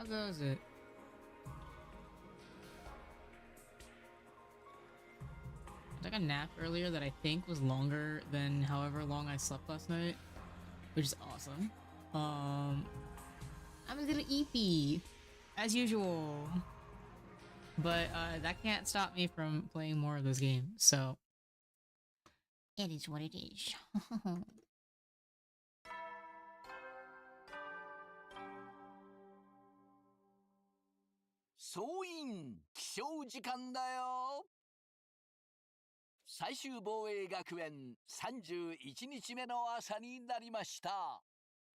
goes it? I took a nap earlier that I think was longer than however long I slept last night, which is awesome. I'm a little eepy, as usual. But that can't stop me from playing more of this game, so it is what it is. 総員起床時間だよ。最終防衛学園31日目の朝になりました。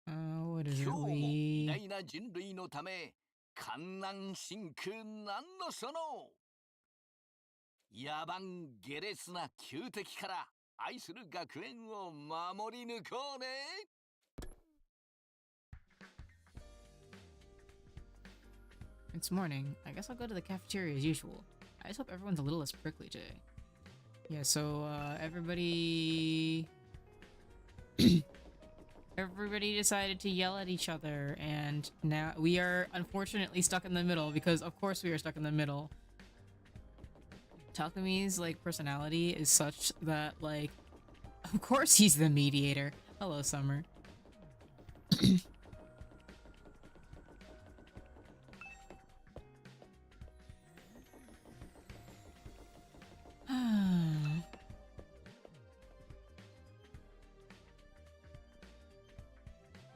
what is 今 it 日も we 偉大な人類のため観南真空なんのその野蛮下劣な旧敵から愛する学園を守り抜こうね。It's morning. I guess I'll go to the cafeteria as usual. I just hope everyone's a little less prickly today. Yeah, so everybody everybody decided to yell at each other, and now we are unfortunately stuck in the middle because of course we are stuck in the middle. Takumi's like personality is such that like of course he's the mediator. Hello, Summer.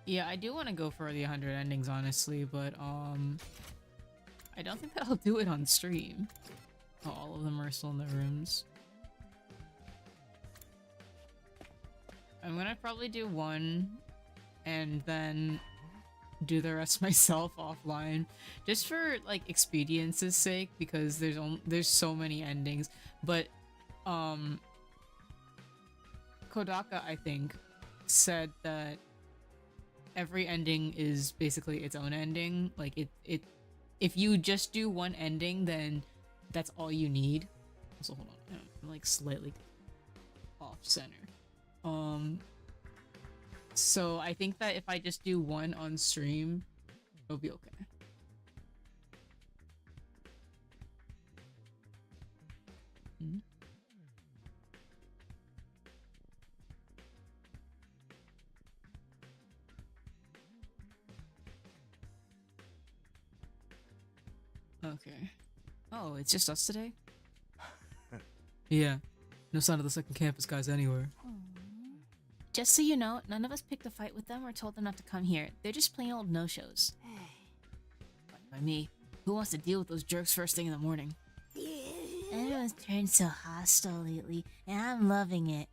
Yeah, I do want to go for the 100 endings, honestly, but I don't think that I'll do it on stream. Oh, all of them are still in the rooms. I'm gonna probably do one and then do the rest myself offline, just for like expedience's sake, because there's so many endings. But Kodaka, I think, said that every ending is basically its own ending. Like if you just do one ending, then that's all you need. Also, hold on, I'm like slightly off center. So I think that if I just do one on stream, it'll be okay. Okay. Oh, it's just us today? Yeah. No sign of the second campus guys anywhere. Just so you know, none of us picked a fight with them or told them not to come here. They're just plain old no-shows. By me. Who wants to deal with those jerks first thing in the morning? Everyone's turned so hostile lately, and I'm loving it.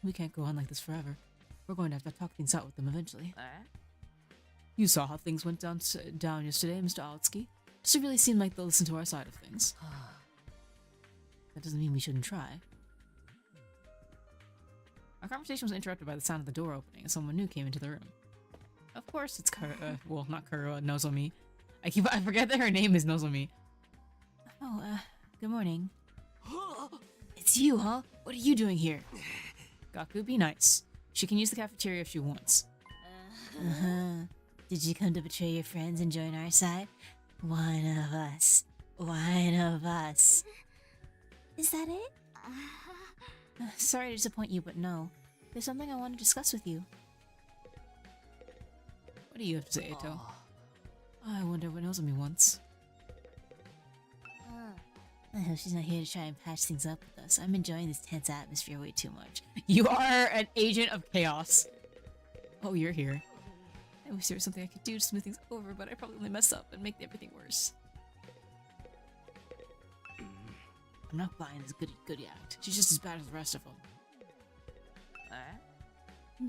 We can't go on like this forever. We're going to have to talk things out with them eventually. You saw how things went down yesterday, Mr. Aotsuki. Does it really seem like they'll listen to our side of things? That doesn't mean we shouldn't try. Our conversation was interrupted by the sound of the door opening and someone new came into the room. Of course it's well, not Kuro, Nozomi. I forget that her name is Nozomi. Oh, good morning. It's you, huh? What are you doing here? Gaku, be nice. She can use the cafeteria if she wants. Did you come to betray your friends and join our side? One of us. One of us. Is that it? Sorry to disappoint you, but no. There's something I want to discuss with you. What do you have to say, Eito? I wonder what Nozomi wants. I hope she's not here to try and patch things up with us. I'm enjoying this tense atmosphere way too much. You are an agent of chaos. Oh, you're here. I wish there was something I could do to smooth things over, but I probably only mess up and make everything worse. I'm not buying this goody act. She's just as bad as the rest of them.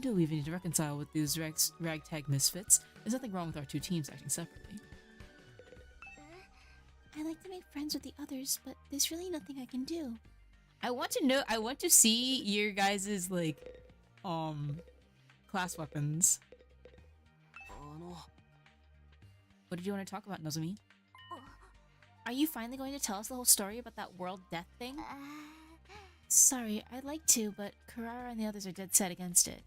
Do we even need to reconcile with these ragtag misfits? There's nothing wrong with our two teams acting separately. I like to make friends with the others, but there's really nothing I can do. I want to see your guys' like, class weapons. What did you want to talk about, Nozomi? Are you finally going to tell us the whole story about that world death thing? Sorry, I'd like to, but Kurara and the others are dead set against it.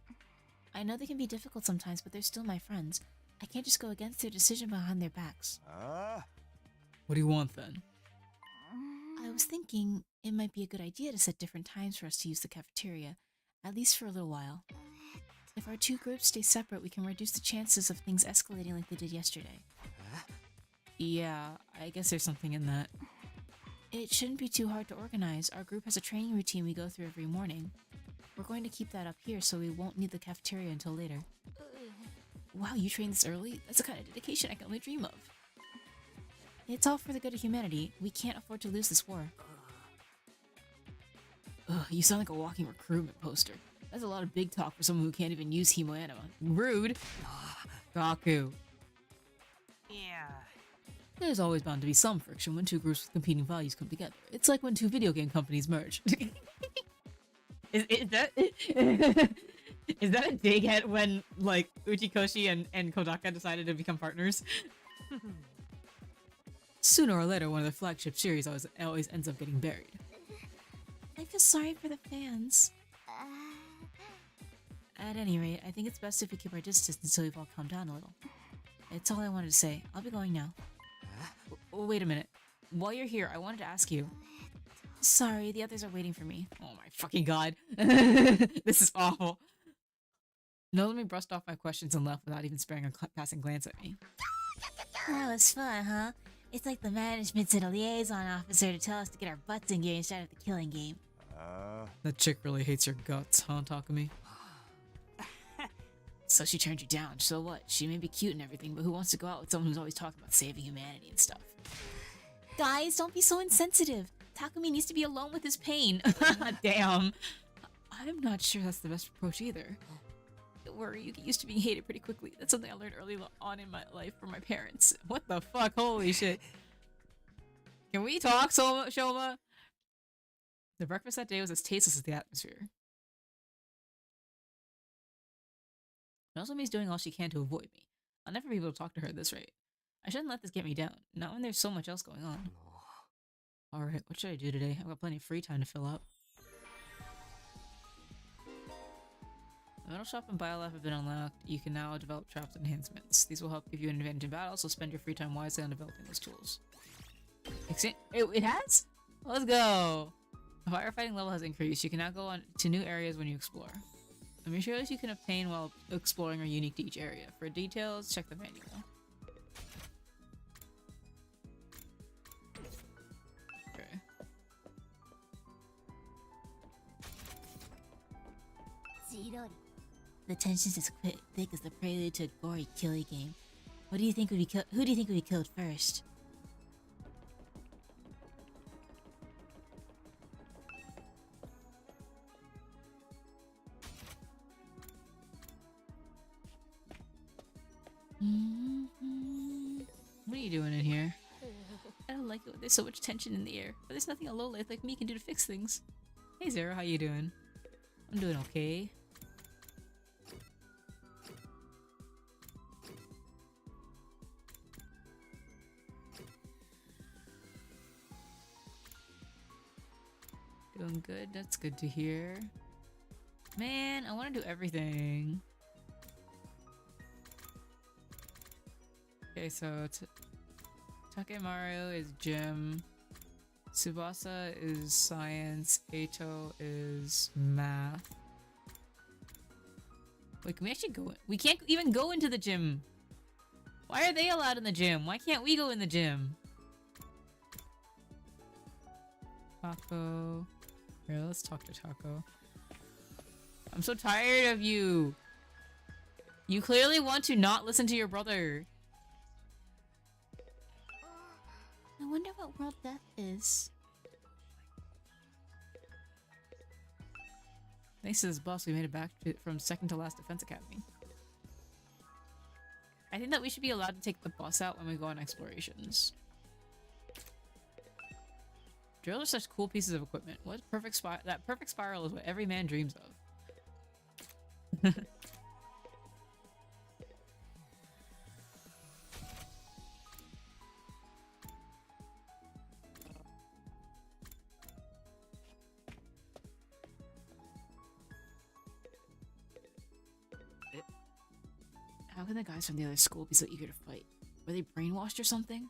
I know they can be difficult sometimes, but they're still my friends. I can't just go against their decision behind their backs. Ah, What do you want then? I was thinking it might be a good idea to set different times for us to use the cafeteria, at least for a little while. If our two groups stay separate, we can reduce the chances of things escalating like they did yesterday. Yeah, I guess there's something in that. It shouldn't be too hard to organize. Our group has a training routine we go through every morning. We're going to keep that up here so we won't need the cafeteria until later. Wow, you train this early? That's the kind of dedication I can only dream of. It's all for the good of humanity. We can't afford to lose this war. Ugh, you sound like a walking recruitment poster. That's a lot of big talk for someone who can't even use Hemoanima. Rude. Gaku. yeah. There's always bound to be some friction when two groups with competing values come together. It's like when two video game companies merge. is that is that a dig at when like Uchikoshi and Kodaka decided to become partners? Sooner or later, one of their flagship series always ends up getting buried. I feel sorry for the fans. At any rate, I think it's best if we keep our distance until we've all calmed down a little. It's all I wanted to say. I'll be going now. Wait a minute. While you're here, I wanted to ask you. Sorry, the others are waiting for me. Oh my fucking god. This is awful. Nozomi brushed off my questions and left without even sparing a passing glance at me. That was fun, huh? It's like the management sent a liaison officer to tell us to get our butts in gear instead of the killing game. That chick really hates your guts, huh, Takumi? So she turned you down. So what? She may be cute and everything, but who wants to go out with someone who's always talking about saving humanity and stuff? Guys, don't be so insensitive. Takumi needs to be alone with his pain. Damn. I'm not sure that's the best approach either. Don't worry, you get used to being hated pretty quickly. That's something I learned early on in my life from my parents. What the fuck? Holy shit. Can we talk, Shoma? The breakfast that day was as tasteless as the atmosphere. Nozomi's doing all she can to avoid me. I'll never be able to talk to her at this rate. I shouldn't let this get me down, not when there's so much else going on. Alright, what should I do today? I've got plenty of free time to fill up. The metal shop and biolab have been unlocked. You can now develop traps and enhancements. These will help give you an advantage in battle, so spend your free time wisely on developing those tools. It has? Let's go! The firefighting level has increased. You can now go on to new areas when you explore. The materials you can obtain while exploring are unique to each area. For details, check the manual. Okay. The tension's as thick as the prelude to a gory killing game. What do you think would be who do you think would be killed first? What are you doing in here? I don't like it when there's so much tension in the air, but there's nothing a lowlife like me can do to fix things. Hey Zero, how you doing? I'm doing okay. Doing good, that's good to hear. Man, I want to do everything. Okay, so Takemaru is gym, Tsubasa is science, Eito is math. Wait, can we actually go in? We can't even go into the gym! Why are they allowed in the gym? Why can't we go in the gym? Taco. Here, let's talk to Taco. I'm so tired of you! You clearly want to not listen to your brother. I wonder what World Death is. Thanks to this boss, we made it back from second to last Defense Academy. I think that we should be allowed to take the boss out when we go on explorations. Drills are such cool pieces of equipment. What perfect that perfect spiral is what every man dreams of. How can the guys from the other school be so eager to fight? Were they brainwashed or something?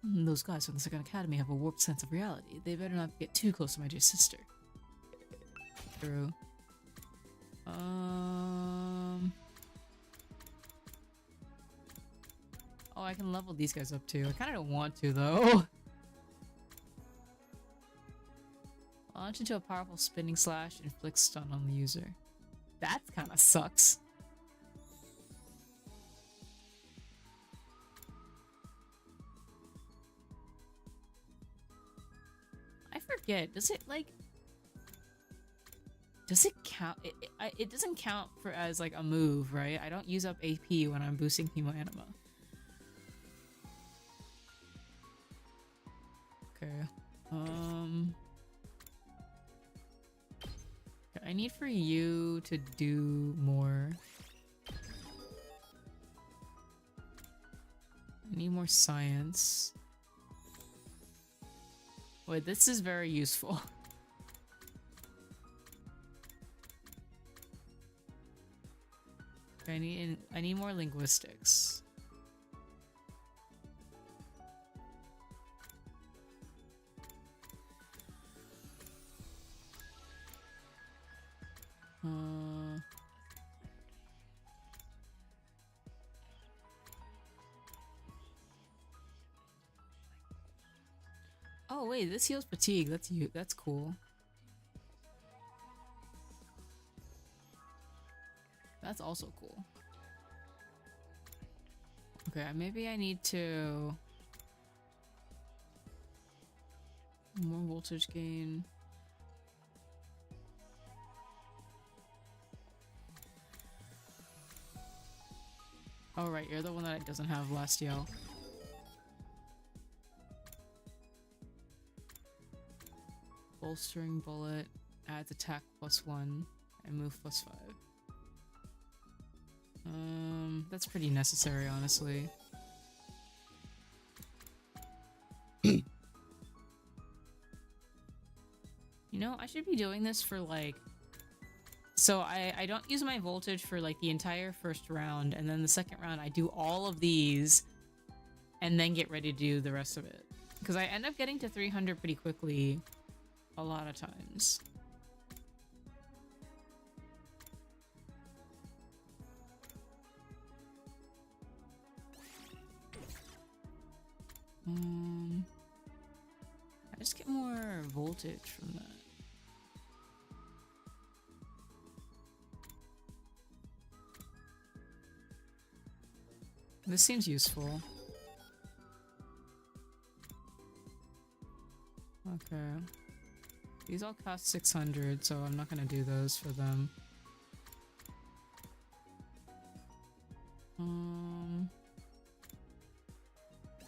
Those guys from the Second Academy have a warped sense of reality. They better not get too close to my dear sister. True. Oh, I can level these guys up too. I kind of don't want to though. Launch into a powerful spinning slash, inflict stun on the user. That kind of sucks. I forget. Does it like? Does it count? It doesn't count for as like a move, right? I don't use up AP when I'm boosting Hemo Anima. Okay. I need for you to do more. I need more science. Wait, this is very useful. I need more linguistics. Oh wait, this heals fatigue. That's cool. That's also cool. Okay, maybe I need to more voltage gain. Oh right, you're the one that doesn't have last yell. Bolstering bullet adds attack +1 and move +5. That's pretty necessary, honestly. You know, I should be doing this for like... So I don't use my voltage for like the entire first round, and then the second round I do all of these and then get ready to do the rest of it. Because I end up getting to 300 pretty quickly a lot of times. I just get more voltage from that. This seems useful. Okay. These all cost 600, so I'm not gonna do those for them.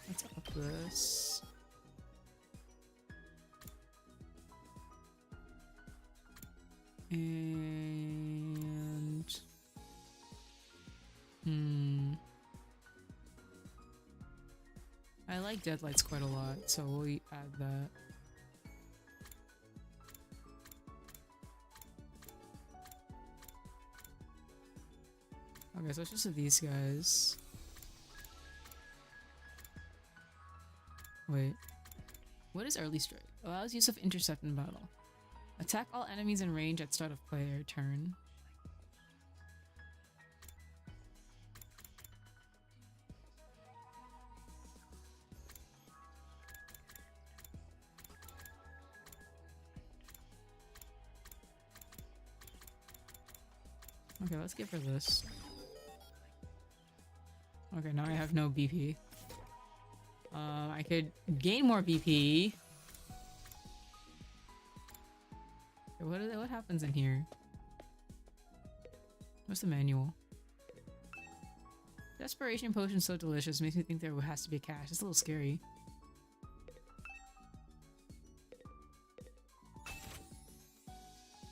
Let's up this. And... I like Deadlights quite a lot, so we'll add that. Okay, so it's just these guys. Wait. What is Early Strike? Allows use of intercept in battle. Attack all enemies in range at start of player turn. Okay, let's give her this. Okay, now I have no BP. I could gain more BP. Okay, what happens in here? What's the manual? Desperation potion so delicious makes me think there has to be a cache. It's a little scary.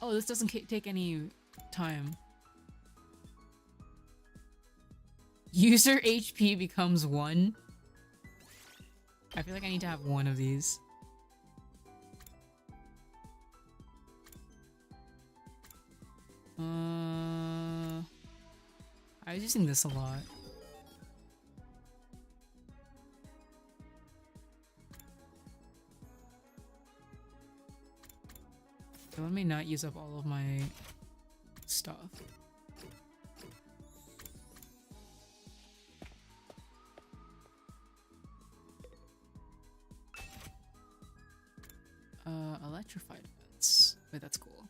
Oh, this doesn't take any time. User HP becomes 1. I feel like I need to have one of these. I was using this a lot. So let me not use up all of my stuff. Electrified fence. Wait, that's cool.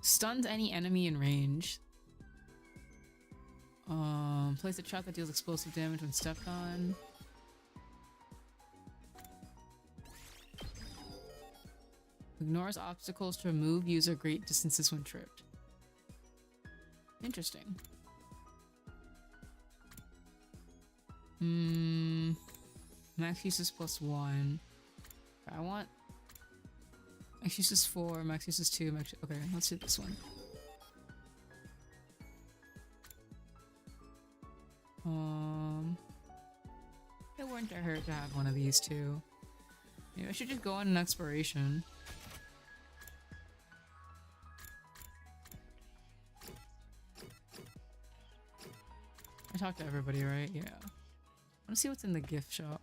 Stuns any enemy in range. Place a trap that deals explosive damage when stepped on. Ignores obstacles to remove user great distances when tripped. Interesting. Max uses +1. I want max uses 4, max uses 2, max. Okay, let's do this one. It wouldn't hurt to have one of these two. Maybe I should just go on an exploration. I talked to everybody, right? Yeah. I want to see what's in the gift shop.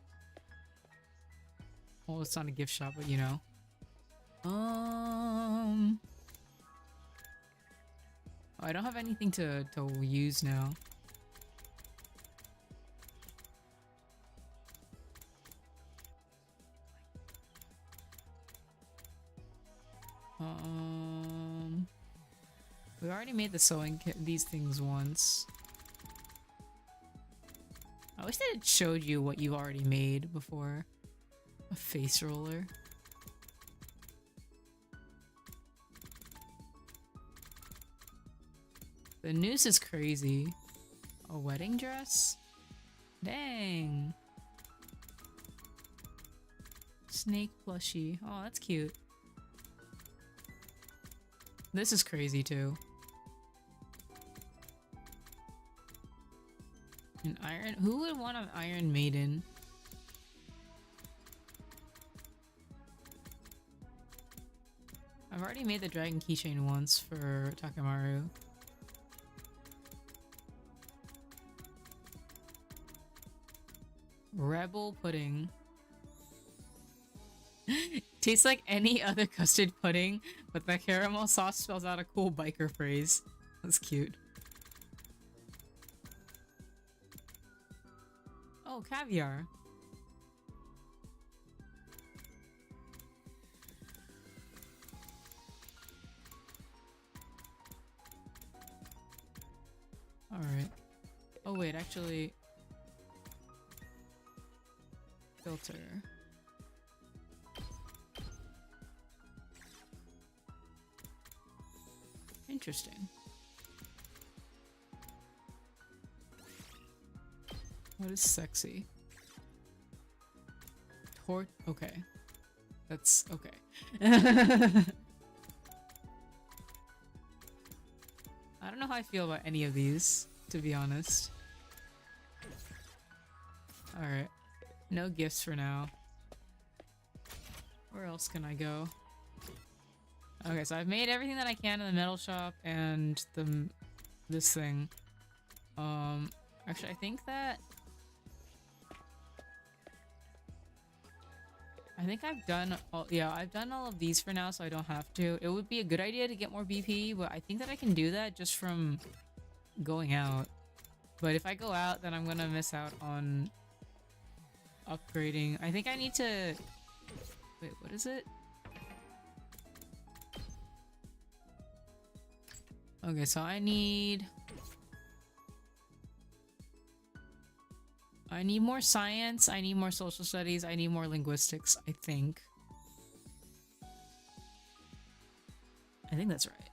Well, it's not a gift shop, but you know. Oh, I don't have anything to use now. We already made the sewing kit, these things once. I wish that it showed you what you already made before. A face roller. The noose is crazy. A wedding dress? Dang. Snake plushie. Oh, that's cute. This is crazy too. An iron? Who would want an Iron Maiden? I've already made the dragon keychain once for Takemaru. Rebel pudding. Tastes like any other custard pudding, but the caramel sauce spells out a cool biker phrase. That's cute. Oh, caviar. Alright. Oh wait, actually... Filter. Interesting. What is sexy? Okay. That's okay. I don't know how I feel about any of these, to be honest. Alright. No gifts for now. Where else can I go? Okay, so I've made everything that I can in the metal shop and this thing. Actually, I think I've done all, yeah, I've done all of these for now, so I don't have to. It would be a good idea to get more BP, but I think that I can do that just from going out. But if I go out, then I'm gonna miss out on upgrading. I think I need to... Wait, what is it? Okay, so I need more science, I need more social studies, I need more linguistics, I think. I think that's right.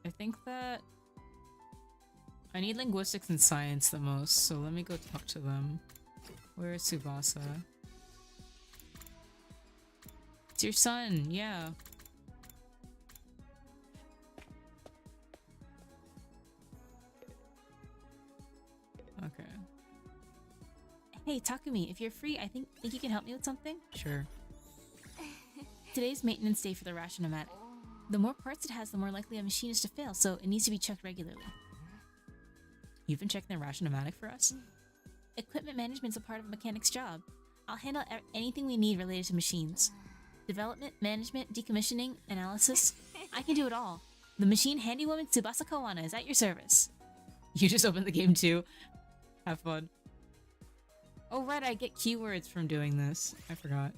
I think that I need linguistics and science the most, so let me go talk to them. Where is Tsubasa? It's your son, yeah. Hey, Takumi, if you're free, I think you can help me with something? Sure. Today's maintenance day for the Ration-O-Matic. The more parts it has, the more likely a machine is to fail, so it needs to be checked regularly. You've been checking the Ration-O-Matic for us? Equipment management's a part of a mechanic's job. I'll handle anything we need related to machines. Development, management, decommissioning, analysis. I can do it all. The machine handywoman Tsubasa Kawana is at your service. You just opened the game too. Have fun. Oh right, I get keywords from doing this. I forgot.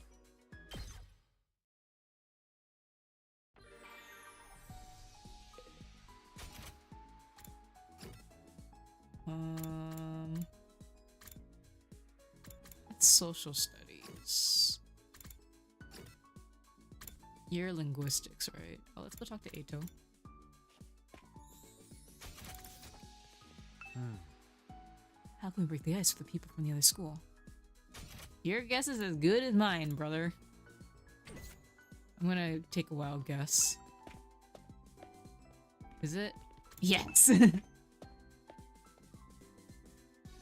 It's social studies. You're linguistics, right? Oh, let's go talk to Eito. How can we break the ice with the people from the other school? Your guess is as good as mine, brother. I'm gonna take a wild guess. Is it? Yes!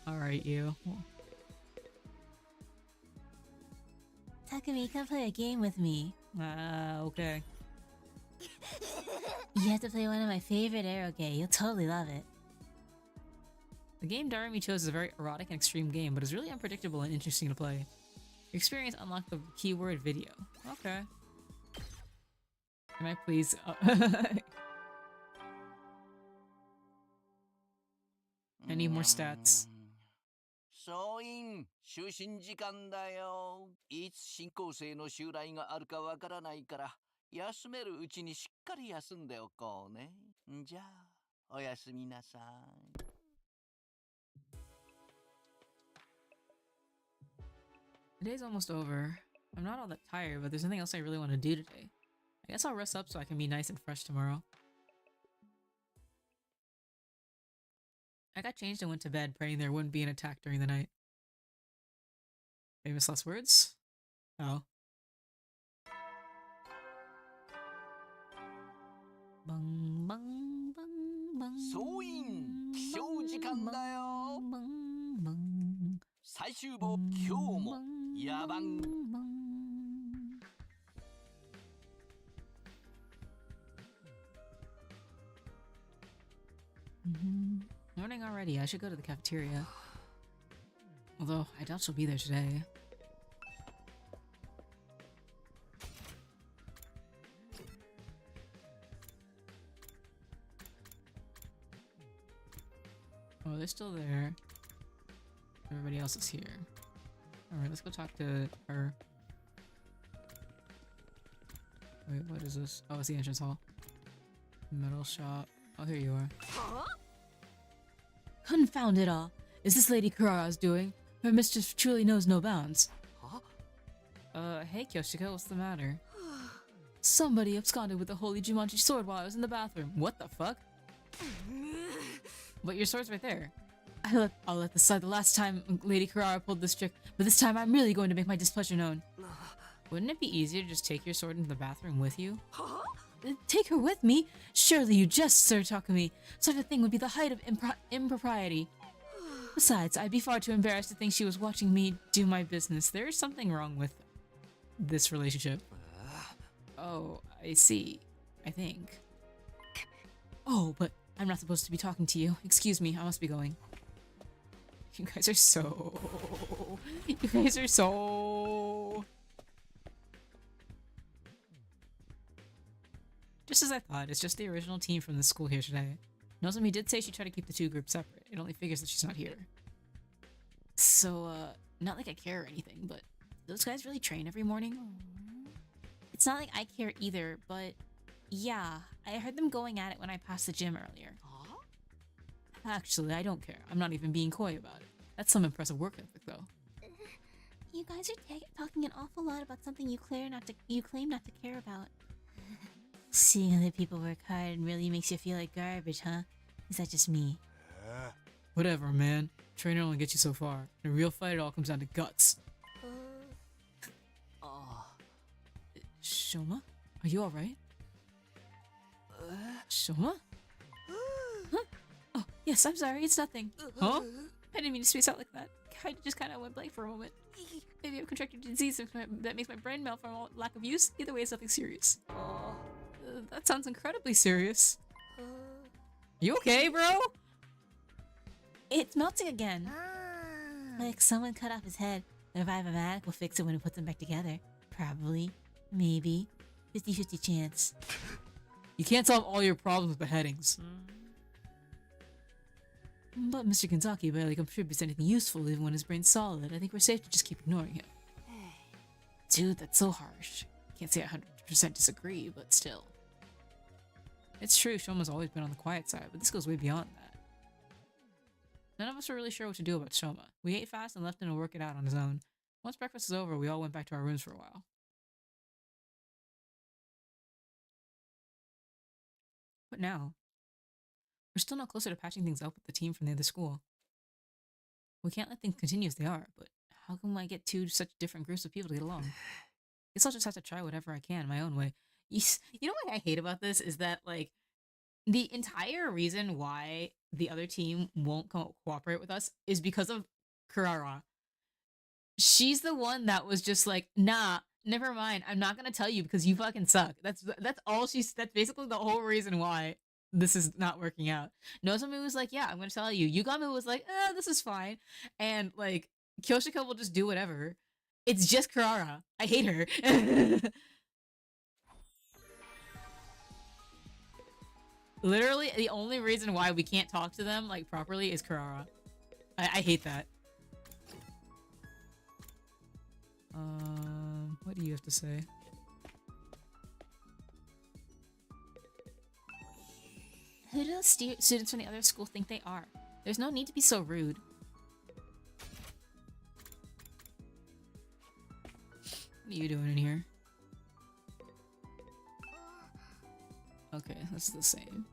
Alright, you. Takumi, come play a game with me. Okay. You have to play one of my favorite Eroge. You'll totally love it. The game Darumi chose is a very erotic and extreme game, but is really unpredictable and interesting to play. Your experience unlocked the keyword video. Okay. Can I please... I need more stats. 総員、就寝時間だよ。いつ新校生の襲来があるかわからないから、休めるうちにしっかり休んでおこうね。じゃあ、おやすみなさい。Today's almost over. I'm not all that tired, but there's nothing else I really want to do today. I guess I'll rest up so I can be nice and fresh tomorrow. I got changed and went to bed, praying there wouldn't be an attack during the night. Famous last words? Oh. Bang, bang, bang, bang. 総員、起床時間だよ。 Bang, bang. 最終簿、今日も野蛮。 Morning already. I should go to the cafeteria. Although, I doubt she'll be there today. Oh, they're still there. Everybody else is here. Alright, let's go talk to her. Wait, what is this? Oh, it's the entrance hall. Metal shop. Oh, here you are. Confound it all! Is this Lady Kurara's doing? Her mischief truly knows no bounds. Huh? Hey Kyoshika, what's the matter? Somebody absconded with the holy Jumanji sword while I was in the bathroom. What the fuck? But your sword's right there. I'll let this slide the last time Lady Kurara pulled this trick, but this time I'm really going to make my displeasure known. Wouldn't it be easier to just take your sword into the bathroom with you? Take her with me? Surely you jest, Sir Takumi. Such a thing would be the height of impropriety. Besides, I'd be far too embarrassed to think she was watching me do my business. There is something wrong with this relationship. Oh, I see. I think. Oh, but I'm not supposed to be talking to you. Excuse me, I must be going. You guys are so... You guys are so... Just as I thought, it's just the original team from the school here today. Nozomi did say she tried to keep the two groups separate. It only figures that she's not here. So, not like I care or anything, but do those guys really train every morning? It's not like I care either, but yeah, I heard them going at it when I passed the gym earlier. Actually, I don't care. I'm not even being coy about it. That's some impressive work ethic, though. You guys are talking an awful lot about something you claim not to care about. Seeing other people work hard really makes you feel like garbage, huh? Is that just me? Whatever, man. Trainer only gets you so far. In a real fight, it all comes down to guts. Shoma? Are you alright? Shoma? Huh? Oh, yes, I'm sorry. It's nothing. Huh? I didn't mean to space out like that. I just kind of went blank for a moment. Maybe I've contracted a disease that makes my brain melt from lack of use. Either way, it's nothing serious. That sounds incredibly serious. You okay, bro? It's melting again. Like someone cut off his head. The Revive-O-Matic will fix it when it puts them back together. Probably. Maybe. 50-50 chance. You can't solve all your problems with beheadings. But Mr. Kenzaki barely contributes anything useful even when his brain's solid. I think we're safe to just keep ignoring him. Dude, that's so harsh. Can't say I 100% disagree, but still. It's true, Shoma's always been on the quiet side, but this goes way beyond that. None of us were really sure what to do about Shoma. We ate fast and left him to work it out on his own. Once breakfast was over, we all went back to our rooms for a while. What now? We're still not closer to patching things up with the team from the other school. We can't let things continue as they are, but how can I get two such different groups of people to get along? Guess I'll just have to try whatever I can my own way. You know what I hate about this is that, like, the entire reason why the other team won't cooperate with us is because of Kurara. She's the one that was just like, nah, never mind. I'm not gonna tell you because you fucking suck. That's basically the whole reason why this is not working out. Nozomu was like, yeah, I'm gonna tell you. Yugami was like, this is fine. And like, Kyoshika will just do whatever. It's just Kurara. I hate her. Literally, the only reason why we can't talk to them, like, properly is Kurara. I hate that. What do you have to say? Who do those students from the other school think they are? There's no need to be so rude. What are you doing in here? Okay, that's the same.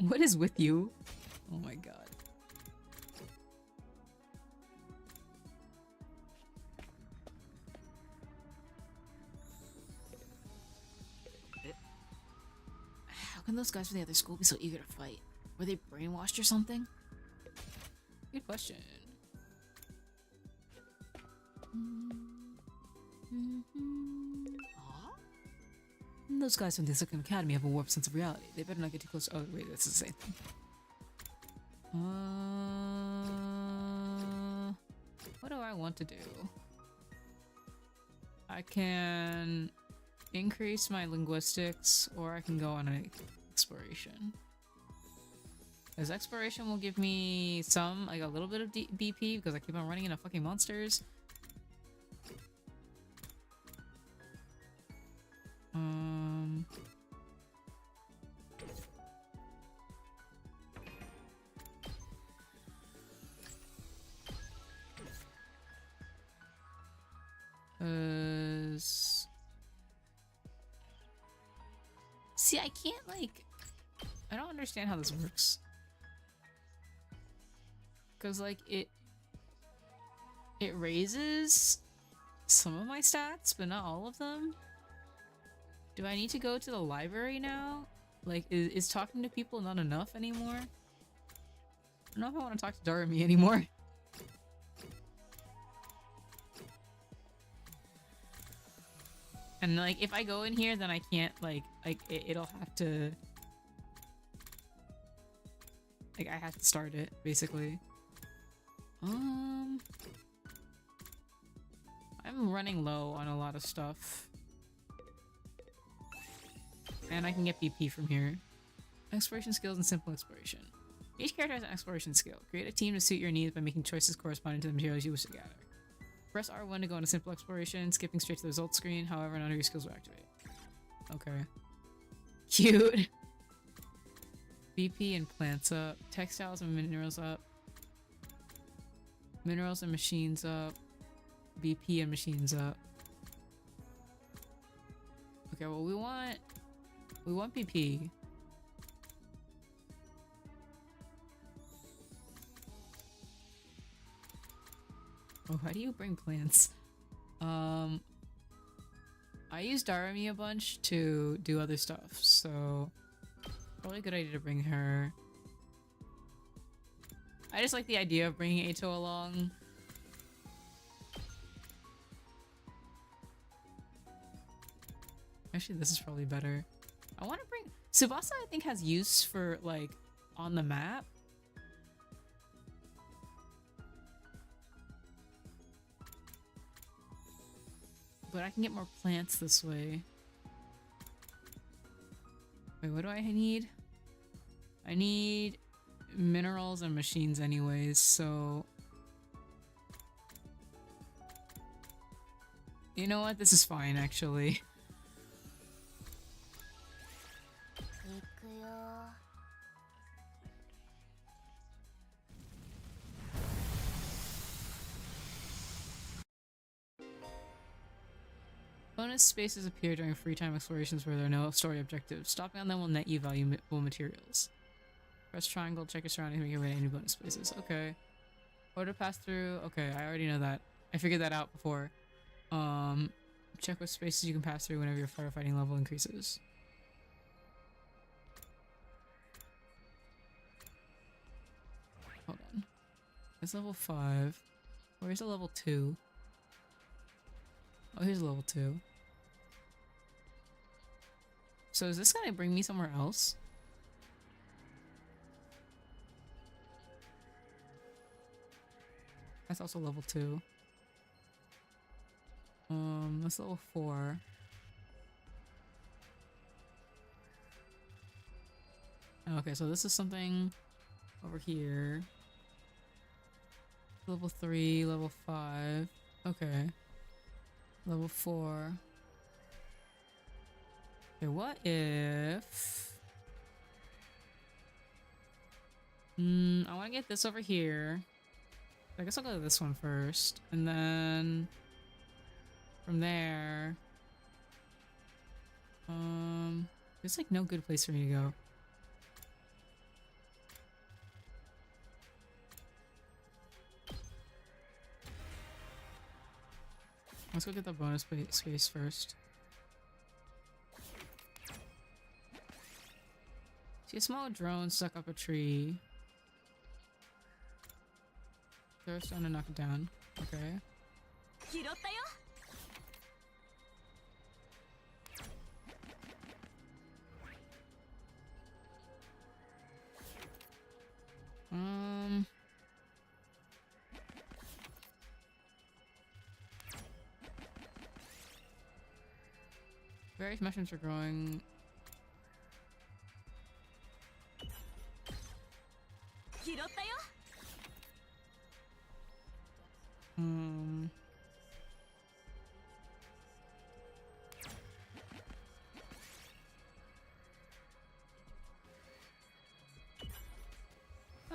What is with you? Oh my god. How can those guys from the other school be so eager to fight? Were they brainwashed or something? Good question. Those guys from the Second Academy have a warped sense of reality. They better not get too close. Oh, wait, that's the same thing. What do I want to do? I can increase my linguistics, or I can go on an exploration. Because exploration will give me some, like a little bit of BP, because I keep on running into fucking monsters. See, I can't, like, I don't understand how this works. Because, like, it raises some of my stats, but not all of them. Do I need to go to the library now? Like, is talking to people not enough anymore? I don't know if I want to talk to Darumi anymore. And, like, if I go in here, then I can't, like it'll have to... Like, I have to start it, basically. I'm running low on a lot of stuff. And I can get BP from here. Exploration skills and simple exploration. Each character has an exploration skill. Create a team to suit your needs by making choices corresponding to the materials you wish to gather. Press R1 to go into simple exploration, skipping straight to the results screen. However, none of your skills will activate. Okay. Cute. BP and plants up. Textiles and minerals up. Minerals and machines up. BP and machines up. Okay, well we want BP. Oh, how do you bring plants? I I use Darami a bunch to do other stuff, so probably a good idea to bring her. I just like the idea of bringing Ato along. Actually, this is probably better. I want to bring Tsubasa. I think has use for like on the map. But I can get more plants this way. Wait, what do I need? I need minerals and machines anyways, so... You know what? This is fine, actually. Bonus spaces appear during free time explorations where there are no story objectives. Stopping on them will net you valuable materials. Press triangle, check your surroundings, make your way to any bonus spaces. Okay. Or to pass through. Okay, I already know that. I figured that out before. Check what spaces you can pass through whenever your firefighting level increases. Hold on. It's level 5. Where's the level 2? Oh, here's level 2. So is this gonna bring me somewhere else? That's also level 2. That's level 4. Okay, so this is something over here. Level 3, level 5. Okay. Level 4. Okay, what if... I want to get this over here. I guess I'll go to this one first. And then... From there... There's like no good place for me to go. Let's go get the bonus space first. See a small drone stuck up a tree. Throw a stone and knock it down. Okay. Various mushrooms are growing.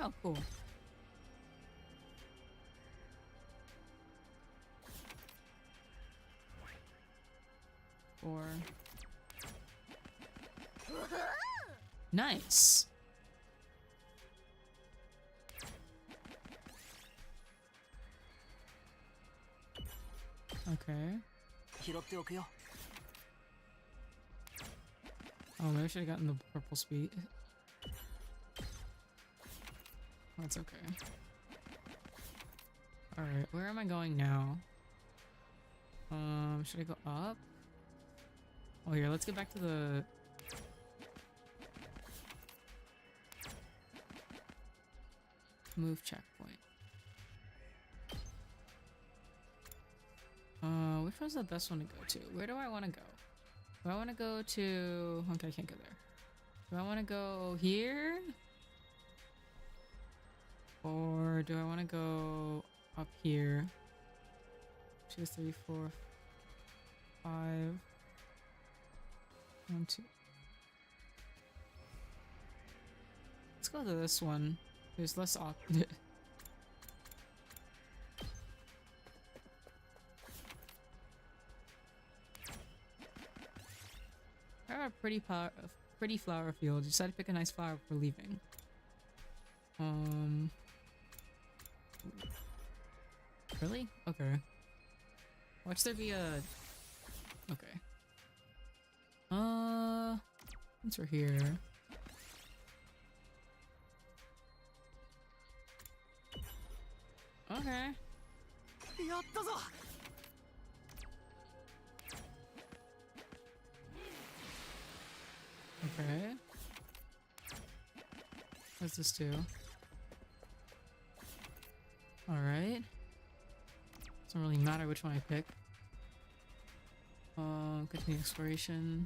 Oh, cool. Four. Nice. Okay. Oh, maybe I should have gotten the purple speed. That's okay. Alright, where am I going now? Should I go up? Oh, here, let's get back to the... move checkpoint. Which one's the best one to go to? Where do I want to go? Do I want to go to... Okay, I can't go there. Do I want to go here? Or do I want to go up here? 2, 3, 4, 5. 1, 2. Let's go to this one. There's less options. I have a pretty flower field. You decided to pick a nice flower for leaving. Really? Okay. Watch there be a... Okay. Since we're here. Okay. Okay. What's this do? Alright. Doesn't really matter which one I pick. Continue exploration.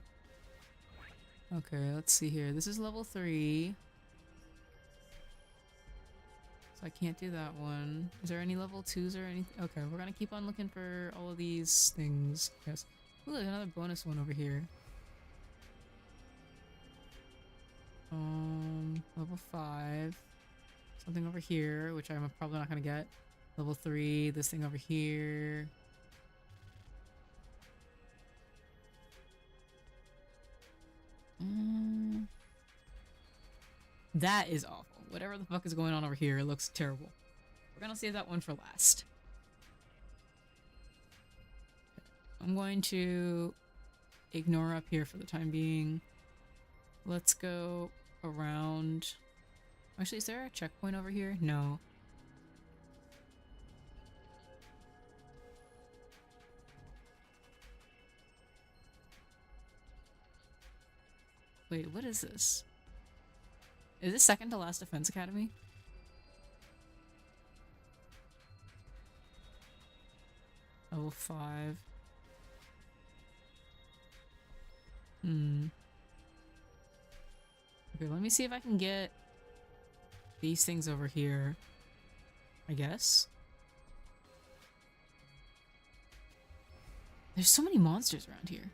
Okay, let's see here. This is level 3. So I can't do that one. Is there any level 2s or anything? Okay, we're gonna keep on looking for all of these things. Yes. Ooh, there's another bonus one over here. Level 5. Something over here, which I'm probably not gonna get. Level 3, this thing over here. That is awful. Whatever the fuck is going on over here, it looks terrible. We're gonna save that one for last. I'm going to ignore up here for the time being. Let's go around. Actually, is there a checkpoint over here? No. Wait, what is this? Is this second to last Defense Academy? Level 5. Okay, let me see if I can get these things over here. I guess. There's so many monsters around here.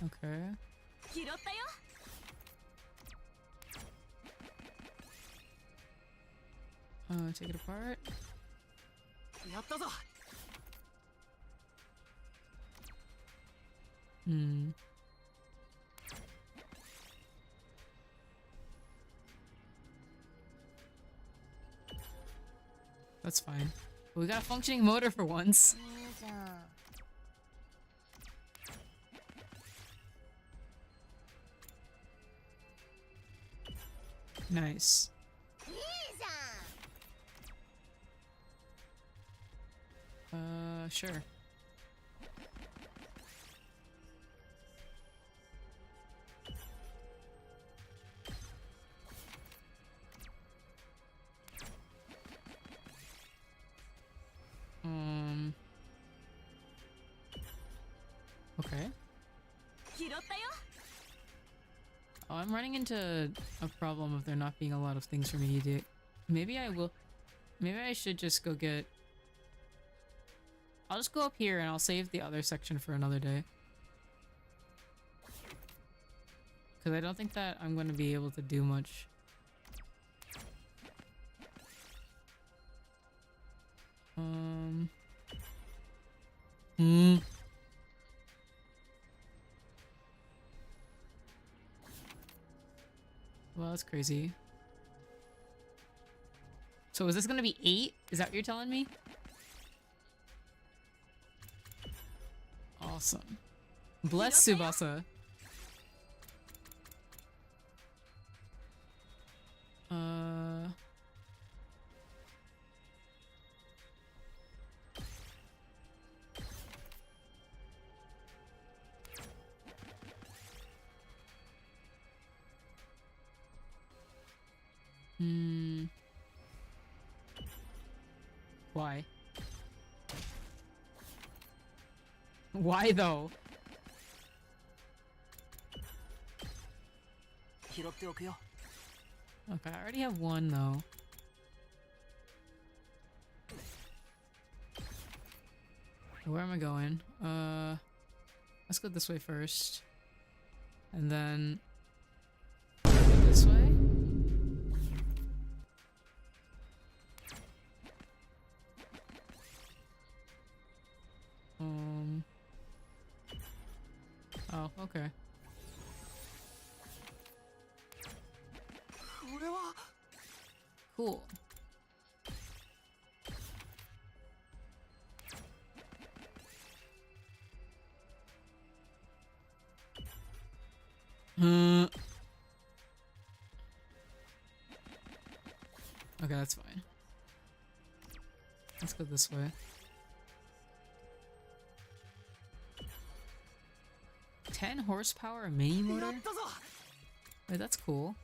Okay. Take it apart. That's fine. We got a functioning motor for once. Nice. Sure. Okay. Oh, I'm running into a problem of there not being a lot of things for me to do. Maybe I should just go get... I'll just go up here and I'll save the other section for another day. Because I don't think that I'm going to be able to do much. Well, that's crazy. So is this gonna be 8? Is that what you're telling me? Awesome. Bless Tsubasa. Why? Why though? Okay, I already have one though. Where am I going? Let's go this way first. And then this way? Oh, okay. これは Cool. Okay, that's fine. Let's go this way. 10 horsepower mini や motor? ったぞ Wait, that's cool.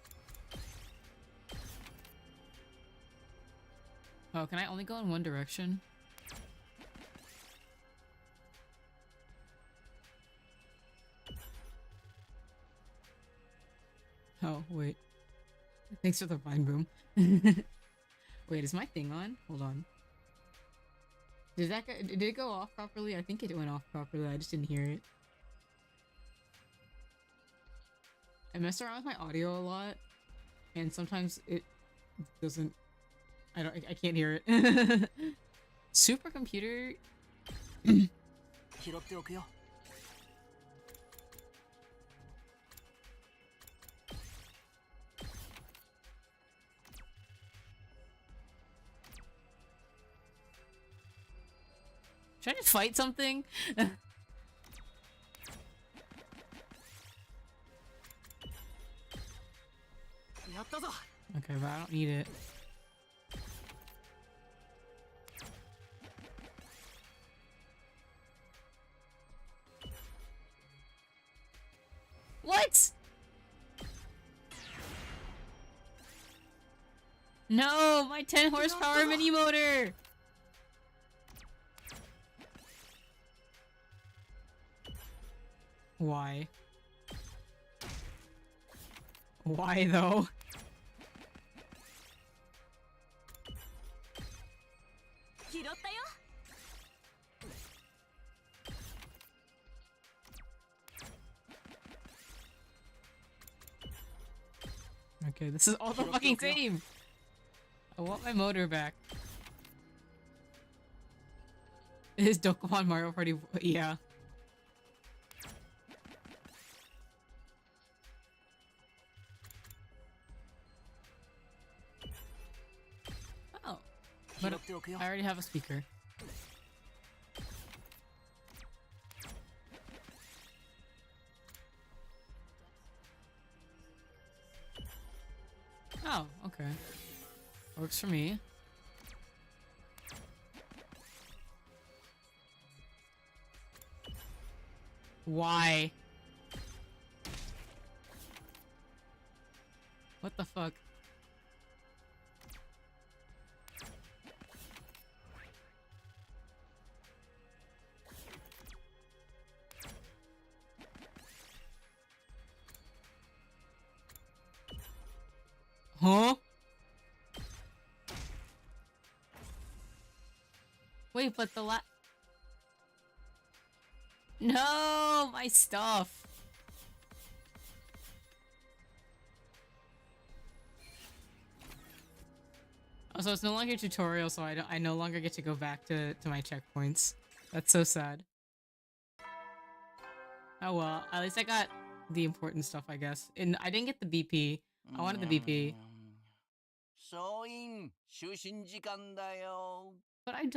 Oh, can I only go in one direction? Oh, wait. Thanks for the vine boom. Wait, is my thing on? Hold on. Did it go off properly? I think it went off properly. I just didn't hear it. I mess around with my audio a lot, and sometimes it doesn't. I can't hear it. Supercomputer. 拾っておくよ Should I just fight something? やったぞ Okay, but I don't need it. What? No, my 10 horsepower mini motor. Why? Why though? Okay, this is all the fucking same. I want my motor back. Is Dokkan Mario Party? Yeah. Oh, 拾 but っておくよ I already have a speaker. Oh, okay. Works for me. Why? What the fuck? Huh? Wait, but the No, my stuff. Oh, so it's no longer a tutorial, so I no longer get to go back to my checkpoints. That's so sad. Oh well, at least I got the important stuff, I guess. And I didn't get the BP. I wanted the BP. 総員就寝時間だよ But I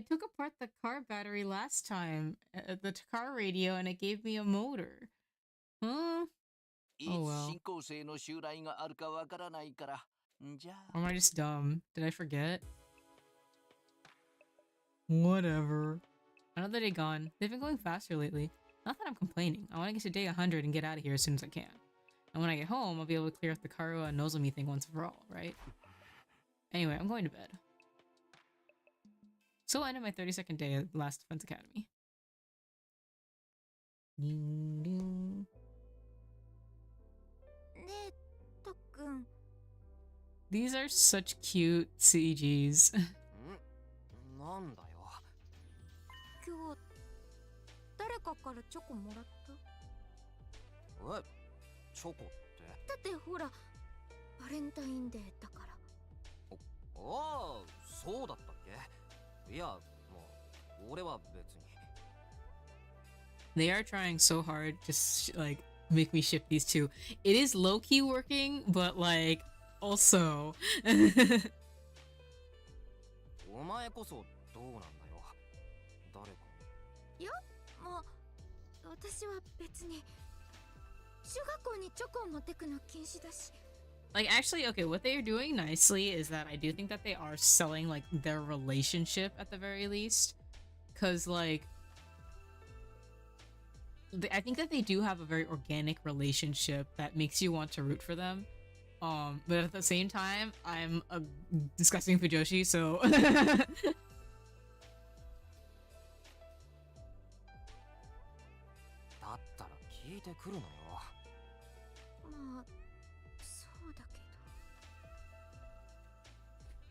took apart the car battery last time, the car radio, and it gave me a motor. Huh? いつ Oh, well. 進行性の襲来があるかわからないからんじゃ Or am I just dumb? Did I forget? Whatever. Another day gone. They've been going faster lately. Not that I'm complaining. I want to get to day 100 and get out of here as soon as I can. And when I get home, I'll be able to clear up the Karua and Nozomi thing once for all, right? Anyway, I'm going to bed. So I ended my 32nd day at Last Defense Academy. Ding, ding. ねえ、たっくん、 These are such cute CGs. なんだよ 今日誰かからチョコもらった？えチョコってだってほら、バレンタインデーだから。ああそうだったっけいやもう俺は別に They are trying so hard to like make me ship these two. It is low-key working, but like also お前こそどうなんだよ。誰か。いや、もう私は別に中学校にチョコを持ってくの禁止だし。 like actually okay, what they are doing nicely is that I do think that they are selling like their relationship at the very least, because like I think that they do have a very organic relationship that makes you want to root for them. But at the same time, I'm a disgusting fujoshi, so だったら聞いてくるのよ。まあそうだけど。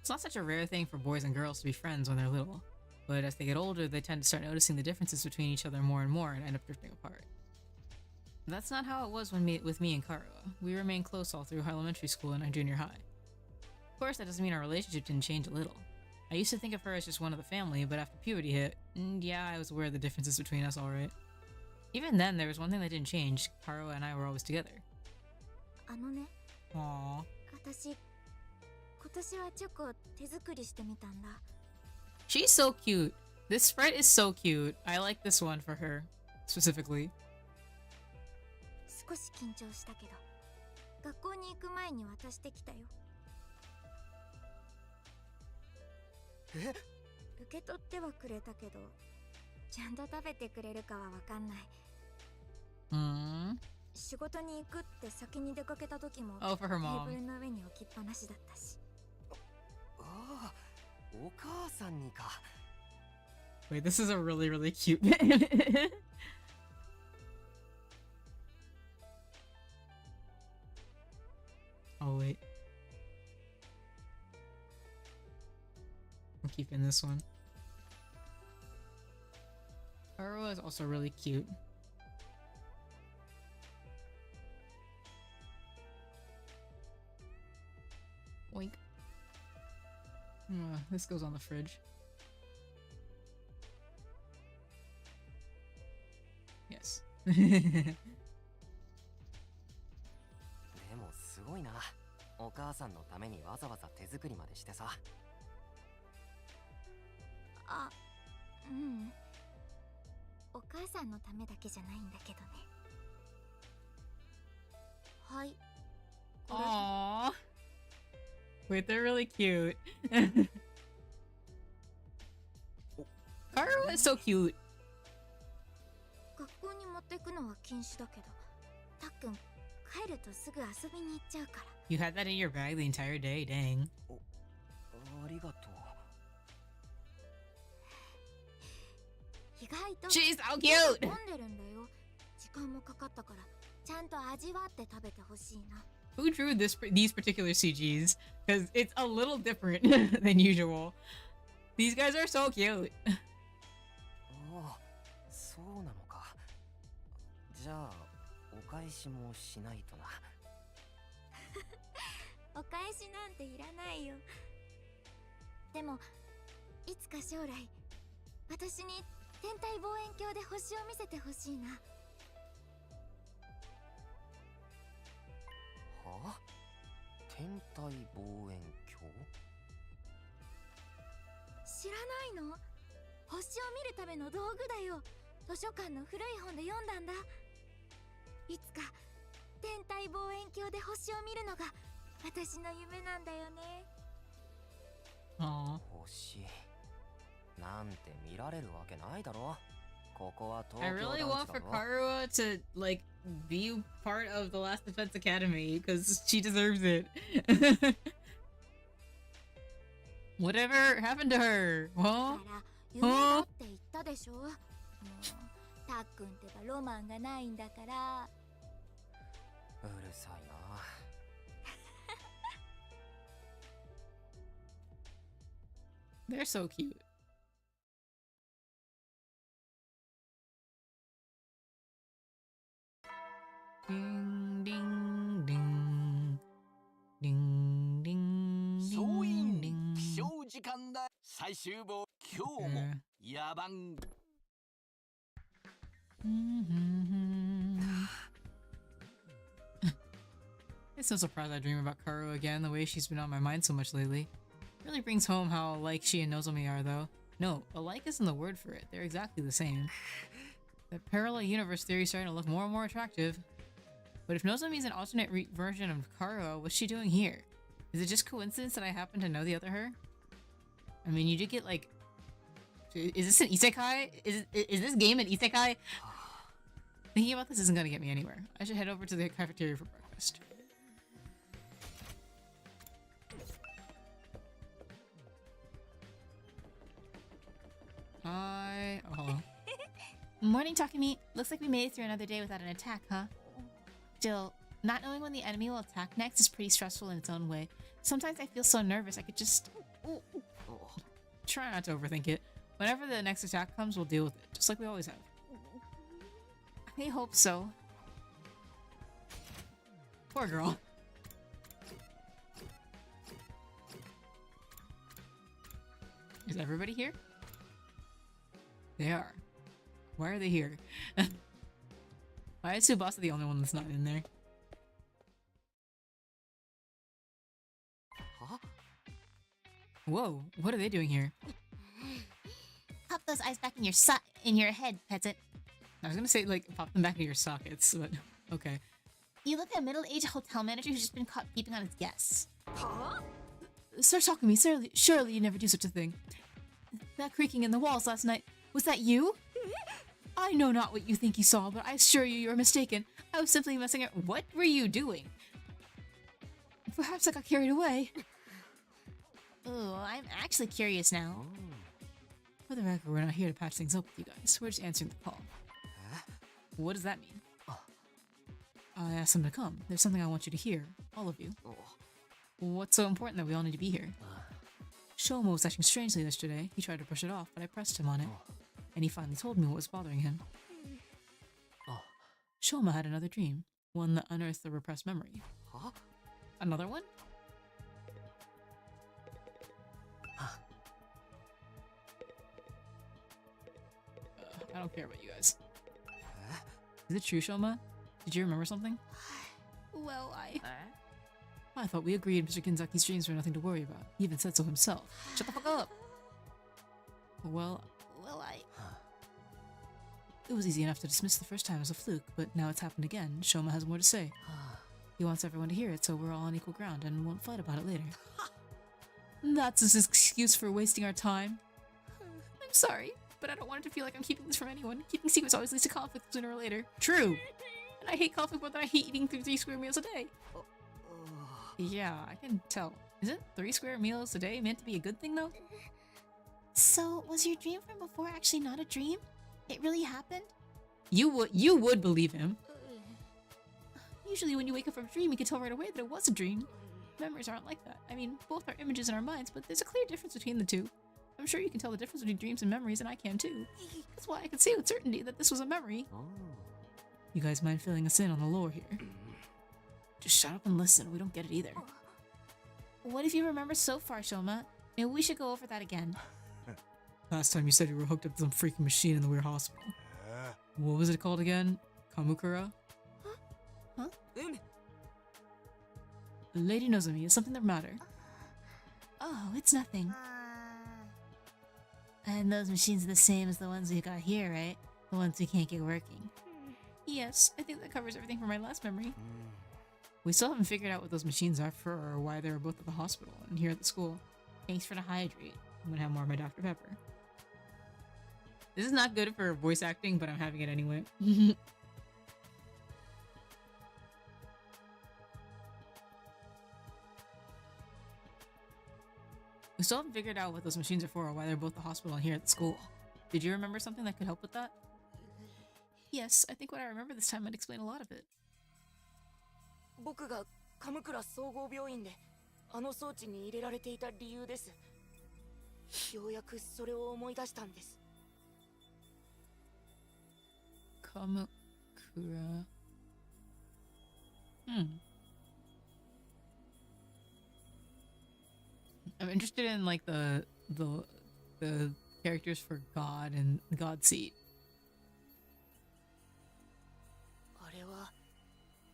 it's not such a rare thing for boys and girls to be friends when they're little. But as they get older, they tend to start noticing the differences between each other more and more and end up drifting apart. That's not how it was with me and Karuo. We remained close all through elementary school and our junior high. Of course, that doesn't mean our relationship didn't change a little. I used to think of her as just one of the family, but after puberty hit, yeah, I was aware of the differences between us, alright. Even then, there was one thing that didn't change. Karuo and I were always together. あのね、 Aww. 私今年はチョコを手作りしてみたんだ。 She's so cute. This sprite is so cute. I like this one for her, specifically. 少し緊張したけど、学校に行く前に渡してきたよ。え？受け取ってはくれたけど、ちゃんと食べてくれるかはわかんない。仕事に行くって先に出かけた時も、 Oh, for her テー mom. ブルの上に置きっぱなしだったし。ああ、お母さんにか。 Wait, this is a really, really cute. Oh, wait. I'm keeping this one. Karuo is also really cute. Oink. This goes on the fridge. Yes. でもすごいな。お母さんのためにわざわざ手作りまでしてさ。あ、うん。お母さんのためだけじゃないんだけどね。はい。これ Aww. Wait, they're really cute. Karu is so cute. 学校に持ってくのは禁止だけど、たっくん帰るとすぐ遊びに行っちゃうから。You had that in your bag the entire day, dang. ありがとう。意外と She's so cute! 飲んでるんだよ。時間もかかったから、ちゃんと味わって食べてほしいな。Who drew these particular CGs? Because it's a little different than usual. These guys are so cute. ああ、そうなのか。じゃあお返しもしないとな。お返しなんていらないよ。でもいつか将来私に天体望遠鏡で星を見せてほしいな。はあ？天体望遠鏡？知らないの？星を見るための道具だよ。図書館の古い本で読んだんだ。いつか天体望遠鏡で星を見るのが私の夢なんだよね。Aww. 星なんて見られるわけないだろ。ここは東 I 京 really 団 want 地 for だろ。 Karuo to, like, be part of the Last Defense Academy, because she deserves it. Whatever happened to her? だ Huh? から夢だって言ったでしょ。もうたっくんってばロマンがないんだから。うるさいな。 They're so cute. Ding, ding, ding. Ding, ding, 総 ding, 員 ding. 起床時間だ。最終棒今日も野蛮。 Mhm. It's no surprise I dream about Karu again, the way she's been on my mind so much lately. Really brings home how alike she and Nozomi are, though. No, alike isn't the word for it. They're exactly the same. That parallel universe theory is starting to look more and more attractive. But if Nozomi's an alternate version of Karu, what's she doing here? Is it just coincidence that I happen to know the other her? I mean, you did get like... Is this an isekai? Is this game an isekai? Thinking about this isn't gonna get me anywhere. I should head over to the cafeteria for breakfast. Hi. Oh. Morning, Takumi. Looks like we made it through another day without an attack, huh? Still, not knowing when the enemy will attack next is pretty stressful in its own way. Sometimes I feel so nervous I could just... Try not to overthink it. Whenever the next attack comes, we'll deal with it, just like we always have. I hope so. Poor girl. Is everybody here? They are. Why are they here? Why is Tsubasa the only one that's not in there? Huh? Whoa, what are they doing here? Pop those eyes back in your head, peasant. I was gonna say, like, pop them back into your sockets, but okay. You look like a middle-aged hotel manager who's just been caught peeping on his guests. Sir Takumi, surely you never do such a thing. That creaking in the walls last night, was that you? I know not what you think you saw, but I assure you you're mistaken. I was simply messing around. What were you doing? Perhaps I got carried away. Ooh, I'm actually curious now. For the record, we're not here to patch things up with you guys. We're just answering the call. What does that mean? I asked them to come. There's something I want you to hear. All of you. What's so important that we all need to be here? Shoma was acting strangely yesterday. He tried to brush it off, but I pressed him on it. And he finally told me what was bothering him. Shoma had another dream. One that unearthed a repressed memory. Huh? Another one? I don't care about you guys. Is it true, Shoma? Did you remember something? Well, I thought we agreed Mr. Kinzaki's dreams were nothing to worry about. He even said so himself. Shut the fuck up! Well, it was easy enough to dismiss the first time as a fluke, but now it's happened again. Shoma has more to say. He wants everyone to hear it, so we're all on equal ground and won't fight about it later. That's his excuse for wasting our time. I'm sorry, but I don't want it to feel like I'm keeping this from anyone. Keeping secrets always leads to conflict sooner or later. True! And I hate conflict more than I hate eating 3 square meals a day. Yeah, I can tell. Isn't 3 square meals a day meant to be a good thing, though? so was your dream from before actually not a dream? It really happened? You would believe him. Usually when you wake up from a dream, you can tell right away that it was a dream. Memories aren't like that. I mean, both are images in our minds, but there's a clear difference between the two. I'm sure you can tell the difference between dreams and memories, and I can too. That's why I can say with certainty that this was a memory. You guys mind filling us in on the lore here? Just shut up and listen. We don't get it either. What if you remember so far, Shoma? Maybe we should go over that again. Last time you said you were hooked up to some freaking machine in the weird hospital. What was it called again? Kamukura? Huh? Lady Nozomi, is something the matter? Oh, it's nothing. And those machines are the same as the ones we got here, right? The ones we can't get working. Yes, I think that covers everything from my last memory. We still haven't figured out what those machines are for or why they were both at the hospital and here at the school. Thanks for the hydrate. I'm gonna have more of my Dr. Pepper. This is not good for voice acting, but I'm having it anyway. We still haven't figured out what those machines are for or why they're both at the hospital and here at the school. Did you remember something that could help with that? Yes, I think what I remember this time might explain a lot of it. 僕がカムクラ総合病院であの装置に入れられていた理由です。ようやくそれを思い出したんです。Kamakura. I'm interested in like the characters for God and God Seat. あれは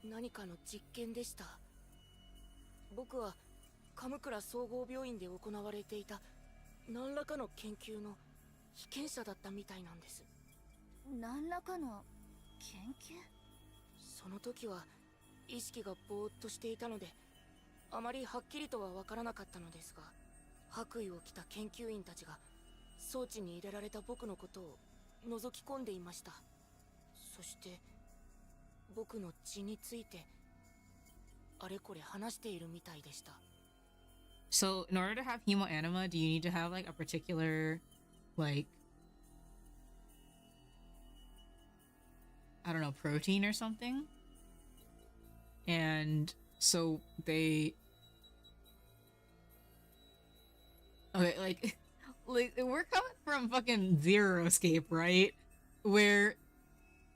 何かの実験でした。僕は鎌倉総合病院で行われていた何らかの研究の被験者だったみたいなんです。何らかの研究？その時は意識がぼーっとしていたのであまりはっきりとは分からなかったのですが、白衣を着た研究員たちが装置に入れられた僕のことを覗き込んでいました。そして僕の血についてあれこれ話しているみたいでした。 So in order to have hemoanima, do you need to have like a particular, like, I don't know, protein or something? And so they, okay, like we're coming from fucking Zero Escape, right? Where,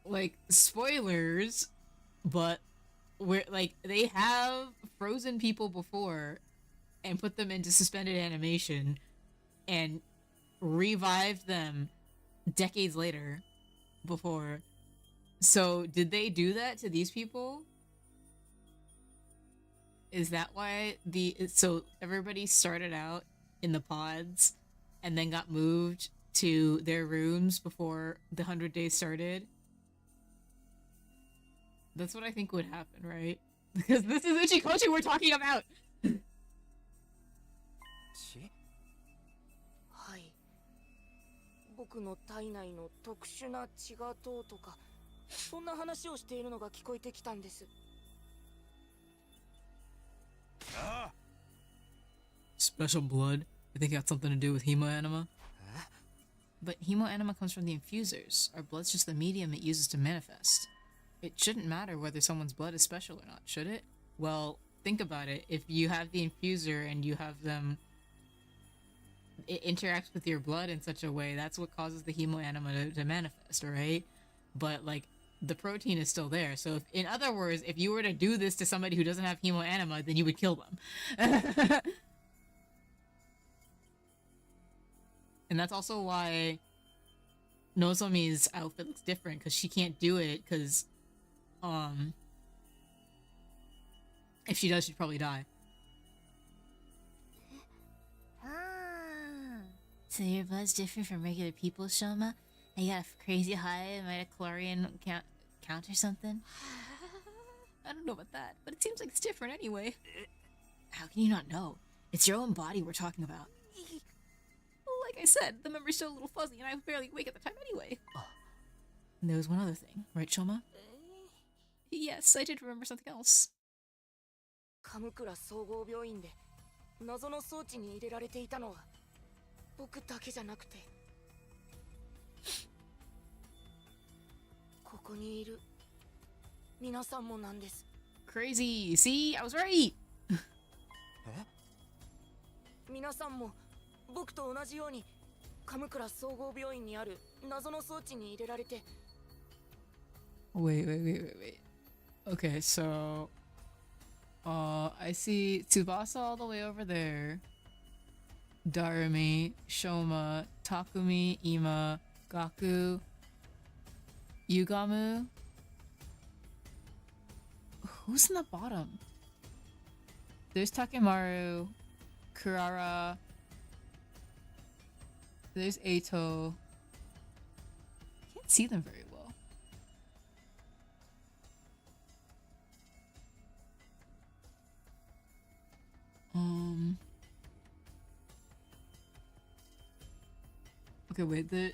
like, spoilers, but where, like, they have frozen people before and put them into suspended animation and revived them decades later before. So did they do that to these people? Is that why so everybody started out in the pods and then got moved to their rooms before the 100 days started? That's what I think would happen, right? Because this is Uchikochi we're talking about! 血？はい、僕の体内の特殊な血がどうとかそんな話をしているのが聞こえてきたんです。 Special blood? I think it got something to do with hemoanima? But hemoanima comes from the infusers. Our blood's just the medium it uses to manifest. It shouldn't matter whether someone's blood is special or not, should it? Well, think about it. If you have the infuser and you have them... It interacts with your blood in such a way, that's what causes the hemoanima to manifest, right? But, like, the protein is still there. So, if, in other words, if you were to do this to somebody who doesn't have hemoanima, then you would kill them. And that's also why Nozomi's outfit looks different, because she can't do it, because, if she does, she'd probably die. So your blood's different from regular people's, Shoma? And you got a crazy high midichlorian count or something? I don't know about that, but it seems like it's different anyway. How can you not know? It's your own body we're talking about. Like I said, the memory's still a little fuzzy and I was barely awake at the time anyway. And there was one other thing, right, Shoma? Yes, I did remember something else. 鎌倉総合病院で謎の装置に入れられていたのは僕だけじゃなくて、ここにいる皆さんもなんです。 Crazy! See? I was right! 皆さんも僕と同じように鎌倉総合病院にある謎の装置に入れられて。 Wait. Okay, so... I see Tsubasa all the way over there. Darumi, Shoma, Takumi, Ima, Gaku, Yugamu. Who's in the bottom? There's Takemaru, Kurara. There's Eito. I can't see them very well. Okay, wait, the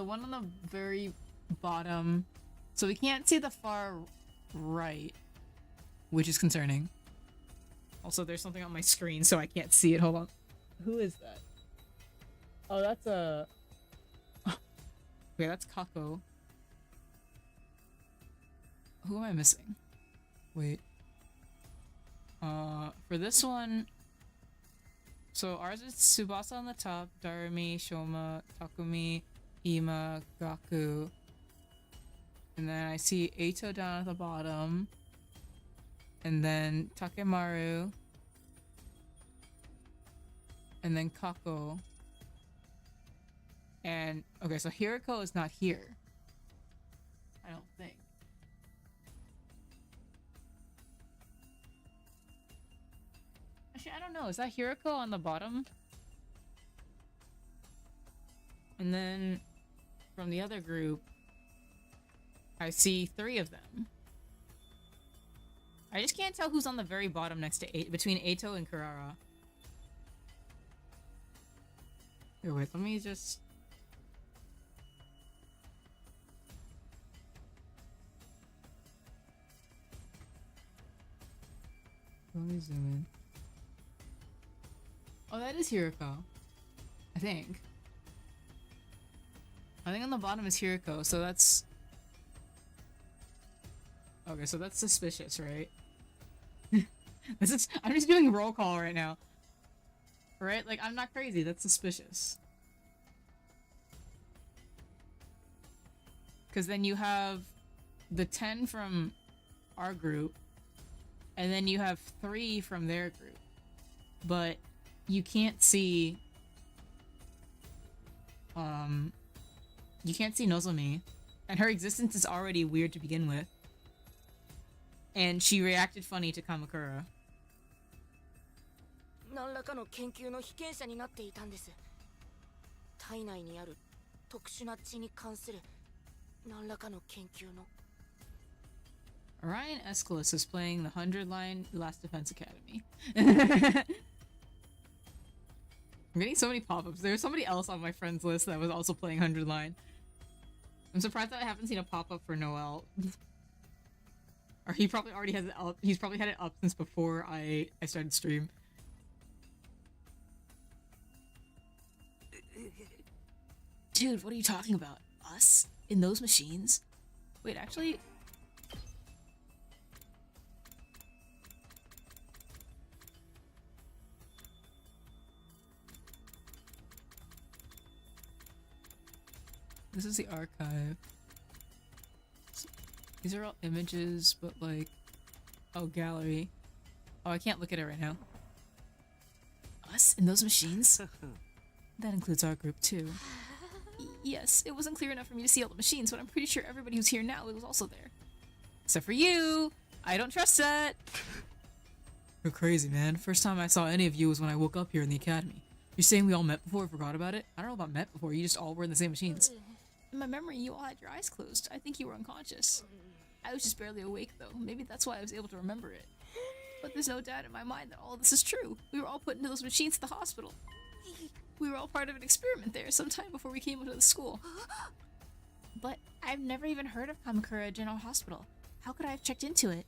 one on the very bottom. So we can't see the far right, which is concerning. Also, there's something on my screen, so I can't see it. Hold on. Who is that? Oh, that's a... Okay, that's Kako. Who am I missing? Wait. For this one... So ours is Tsubasa on the top, Darumi, Shoma, Takumi, Ima, Gaku. And then I see Eito down at the bottom. And then Takemaru. And then Kako. And, okay, so Hiriko is not here. I don't think. Actually, I don't know. Is that Hiroko on the bottom? And then from the other group, I see 3 of them. I just can't tell who's on the very bottom next to between Eito and Kurara. Here, wait, let me just... Let me zoom in. Oh, that is Hiroko. I think. I think on the bottom is Hiroko, so that's... Okay, so that's suspicious, right? I'm just doing roll call right now. Right? Like, I'm not crazy, that's suspicious. Because then you have the 10 from our group, and then you have 3 from their group. But you can't see... You can't see Nozomi. And her existence is already weird to begin with. And she reacted funny to Kamakura. 何らかの研究の被験者になっていたんです。体内にある特殊な血に関する何らかの研究の。Orion Escalus is playing the 100-line Last Defense Academy. I'm getting so many pop-ups. There's somebody else on my friends list that was also playing 100-line. I'm surprised that I haven't seen a pop-up for Noel. Or he probably already has it up. He's probably had it up since before I started stream. Dude, what are you talking about? Us? In those machines? Wait, actually... This is the archive. These are all images, but like... Oh, gallery. Oh, I can't look at it right now. Us? In those machines? That includes our group, too. Yes, it wasn't clear enough for me to see all the machines, but I'm pretty sure everybody who's here now was also there. Except for you! I don't trust that! You're crazy, man. First time I saw any of you was when I woke up here in the academy. You're saying we all met before and forgot about it? I don't know about met before, you just all were in the same machines. In my memory, you all had your eyes closed. I think you were unconscious. I was just barely awake, though. Maybe that's why I was able to remember it. But there's no doubt in my mind that all of this is true. We were all put into those machines at the hospital. We were all part of an experiment there sometime before we came into the school. But I've never even heard of Kamakura General Hospital. How could I have checked into it?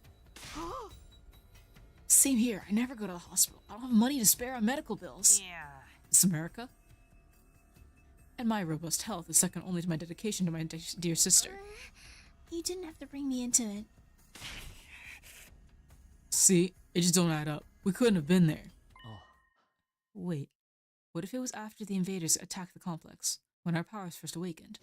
Same here. I never go to the hospital. I don't have money to spare on medical bills. Yeah. This is America. And my robust health is second only to my dedication to my dear sister. You didn't have to bring me into it. See? It just don't add up. We couldn't have been there. Oh. Wait. What if it was after the invaders attacked the complex, when our powers first awakened?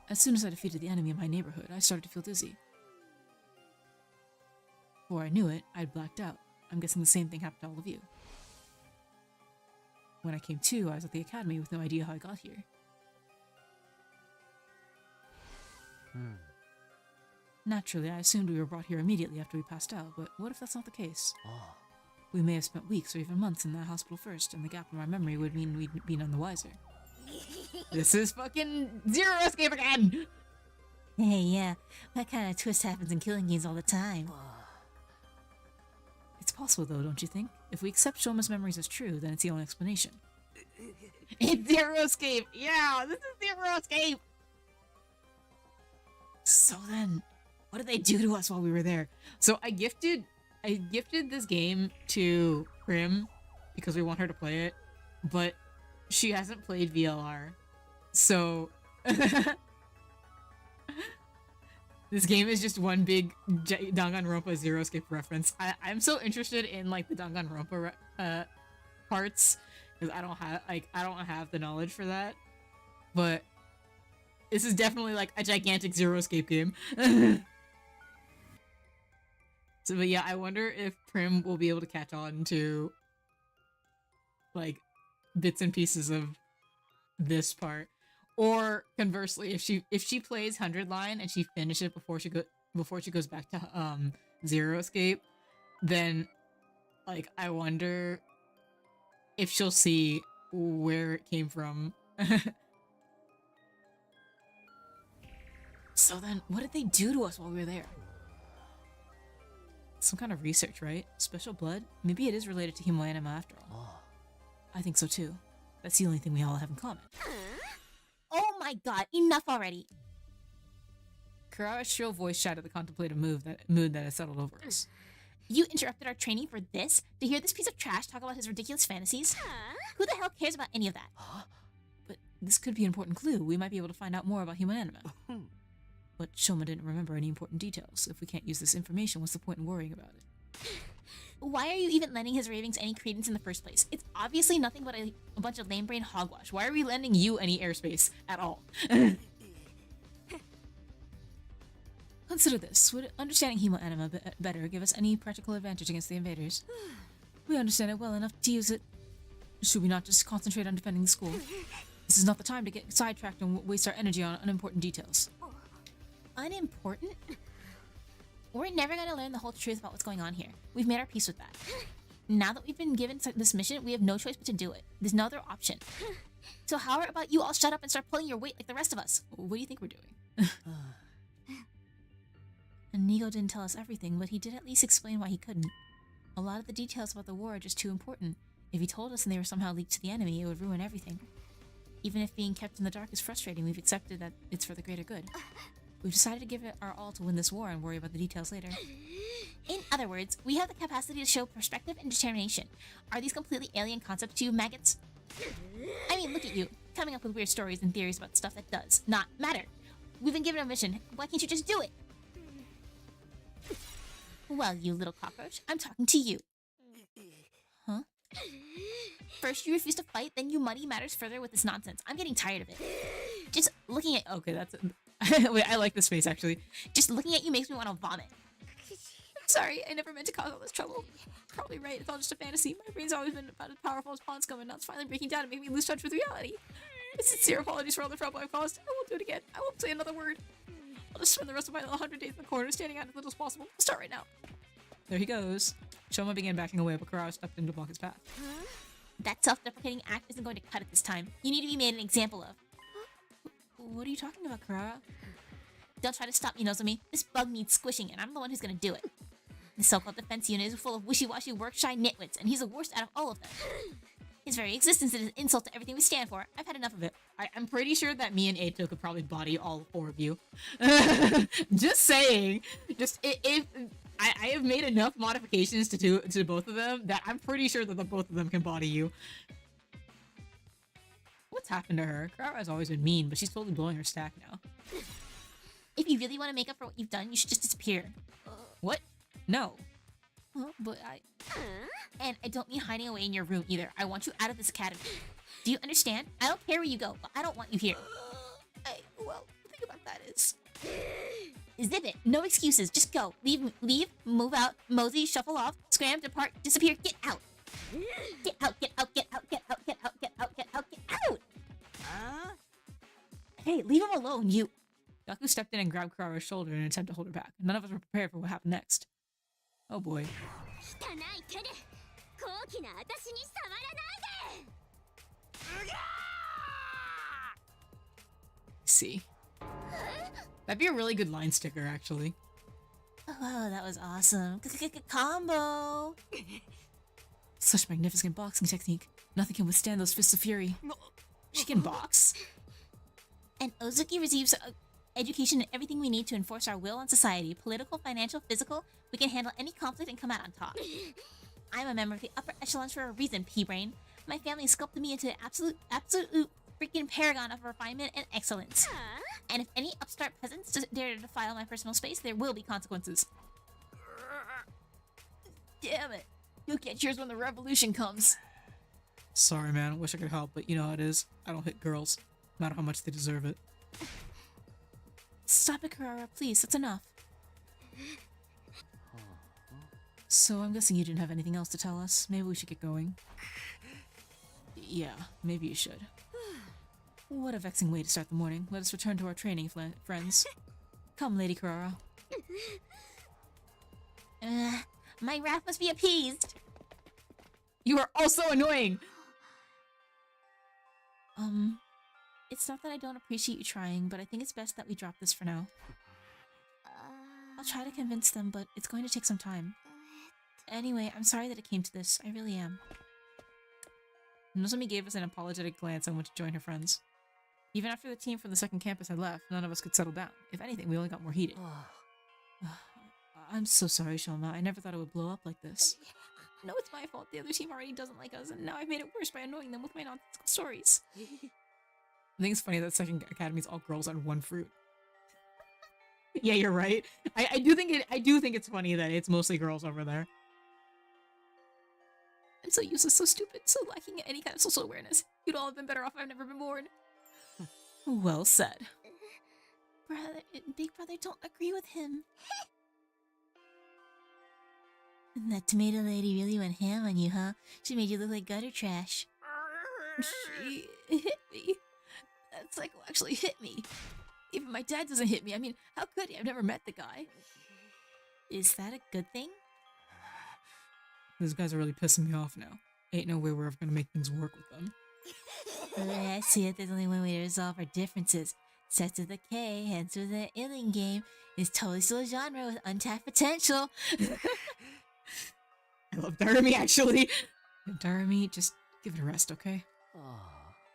As soon as I defeated the enemy in my neighborhood, I started to feel dizzy. Before I knew it, I'd blacked out. I'm guessing the same thing happened to all of you. When I came to, I was at the academy with no idea how I got here. Naturally, I assumed we were brought here immediately after we passed out, but what if that's not the case? Oh. We may have spent weeks or even months in that hospital first, and the gap in my memory would mean we'd be none the wiser. This is fucking Zero Escape again! Hey, yeah, that kind of twist happens in Killing Games all the time. It's possible though, don't you think? If we accept Shoma's memories as true, then it's the only explanation. It's Zero Escape! Yeah, this is Zero Escape! So then, what did they do to us while we were there? So I gifted this game to Prim because we want her to play it, but she hasn't played VLR. So this game is just one big Danganronpa Zero Escape reference. I'm so interested in like the Danganronpa parts because I don't have the knowledge for that. But this is definitely like a gigantic Zero Escape game. So, but yeah, I wonder if Prim will be able to catch on to like bits and pieces of this part, or conversely, if she plays 100 line and she finishes it before she goes back to Zero Escape, then, like, I wonder if she'll see where it came from. So then, what did they do to us while we were there? Some kind of research, right? Special blood? Maybe it is related to Hemoanima after all. I think so too. That's the only thing we all have in common. Oh my god, enough already. Kurara's shrill voice shattered the contemplative mood that had settled over us. You interrupted our training for this? To hear this piece of trash talk about his ridiculous fantasies? Who the hell cares about any of that? But this could be an important clue. We might be able to find out more about Hemoanima. But Shoma didn't remember any important details. If we can't use this information, what's the point in worrying about it? Why are you even lending his ravings any credence in the first place? It's obviously nothing but a bunch of lame-brain hogwash. Why are we lending you any airspace at all? Consider this. Would understanding Hemoanima better give us any practical advantage against the invaders? We understand it well enough to use it. Should we not just concentrate on defending the school? This is not the time to get sidetracked and waste our energy on unimportant details. Unimportant? We're never gonna learn the whole truth about what's going on here. We've made our peace with that. Now that we've been given this mission, we have no choice but to do it. There's no other option. So how about you all shut up and start pulling your weight like the rest of us? What do you think we're doing? Inigo didn't tell us everything, but he did at least explain why he couldn't. A lot of the details about the war are just too important. If he told us and they were somehow leaked to the enemy, it would ruin everything. Even if being kept in the dark is frustrating, we've accepted that it's for the greater good. We've decided to give it our all to win this war and worry about the details later. In other words, we have the capacity to show perspective and determination. Are these completely alien concepts to you, maggots? I mean, look at you, coming up with weird stories and theories about stuff that does not matter. We've been given a mission. Why can't you just do it? Well, you little cockroach, I'm talking to you. Huh? First you refuse to fight, then you muddy matters further with this nonsense. I'm getting tired of it. Just looking at— Okay, that's it. Wait, I like this face, actually. Just looking at you makes me want to vomit. I'm sorry, I never meant to cause all this trouble. Probably right, it's all just a fantasy. My brain's always been about as powerful as Pawn Scum, and now it's finally breaking down and making me lose touch with reality. My sincere apologies for all the trouble I've caused. I won't do it again. I won't say another word. I'll just spend the rest of my 100 days in the corner, standing out as little as possible. I'll start right now. There he goes. Shoma began backing away, but Kurara stepped in to block his path. That self-deprecating act isn't going to cut it this time. You need to be made an example of. What are you talking about, Kurara? Don't try to stop me, Nozomi. This bug needs squishing, and I'm the one who's gonna do it. The so-called defense unit is full of wishy-washy work-shy nitwits, and he's the worst out of all of them. His very existence is an insult to everything we stand for. I've had enough of it. I'm pretty sure that me and Eito could probably body all four of you. Just saying. Just if I have made enough modifications to both of them that I'm pretty sure that the both of them can body you. What's happened to her? Kurara's always been mean, but she's totally blowing her stack now. If you really want to make up for what you've done, you should just disappear. What? No. But And I don't mean hiding away in your room either. I want you out of this academy. Do you understand? I don't care where you go, but I don't want you here. Well, the thing about that is... Zip it. No excuses. Just go. Leave, move out, mosey, shuffle off, scram, depart, disappear, get out. Get out, get out, get out, get out, get out, get out, get out, get out! Hey, leave him alone, you... Gaku stepped in and grabbed Kurara's shoulder in an attempt to hold her back. None of us were prepared for what happened next. Oh boy. See. That'd be a really good line sticker, actually. Oh, that was awesome. Combo! Such magnificent boxing technique. Nothing can withstand those fists of fury. She can box. And Ozuki receives education and everything we need to enforce our will on society. Political, financial, physical. We can handle any conflict and come out on top. I'm a member of the upper echelons for a reason, P-Brain. My family sculpted me into an absolute freaking paragon of refinement and excellence. And if any upstart peasants dare to defile my personal space, there will be consequences. Damn it. You'll get yours when the revolution comes. Sorry, man. I wish I could help, but you know how it is. I don't hit girls, no matter how much they deserve it. Stop it, Kurara, please. That's enough. So I'm guessing you didn't have anything else to tell us. Maybe we should get going. Yeah, maybe you should. What a vexing way to start the morning. Let us return to our training, friends. Come, Lady Kurara. My wrath must be appeased. You are also annoying. It's not that I don't appreciate you trying, but I think it's best that we drop this for now. I'll try to convince them, but it's going to take some time. Anyway, I'm sorry that it came to this. I really am. Nozomi gave us an apologetic glance and went to join her friends. Even after the team from the second campus had left, none of us could settle down. If anything, we only got more heated. I'm so sorry, Shoma. I never thought it would blow up like this. No, it's my fault. The other team already doesn't like us, and now I've made it worse by annoying them with my nonsensical stories. I think it's funny that second academy's all girls on one fruit. Yeah, you're right. I do think it's funny that it's mostly girls over there. I'm so useless, so stupid, so lacking any kind of social awareness. You'd all have been better off if I've never been born. Well said. Brother, Big Brother don't agree with him. That tomato lady really went ham on you, huh? She made you look like gutter trash. She hit me. That psycho actually hit me. Even my dad doesn't hit me. I mean, how could he? I've never met the guy. Is that a good thing? These guys are really pissing me off now. Ain't no way we're ever gonna make things work with them. I see that there's only one way to resolve our differences. Sets with a K, hence with the alien game, is totally still a genre with untapped potential. I love Darumi, actually. Darumi, just give it a rest, okay?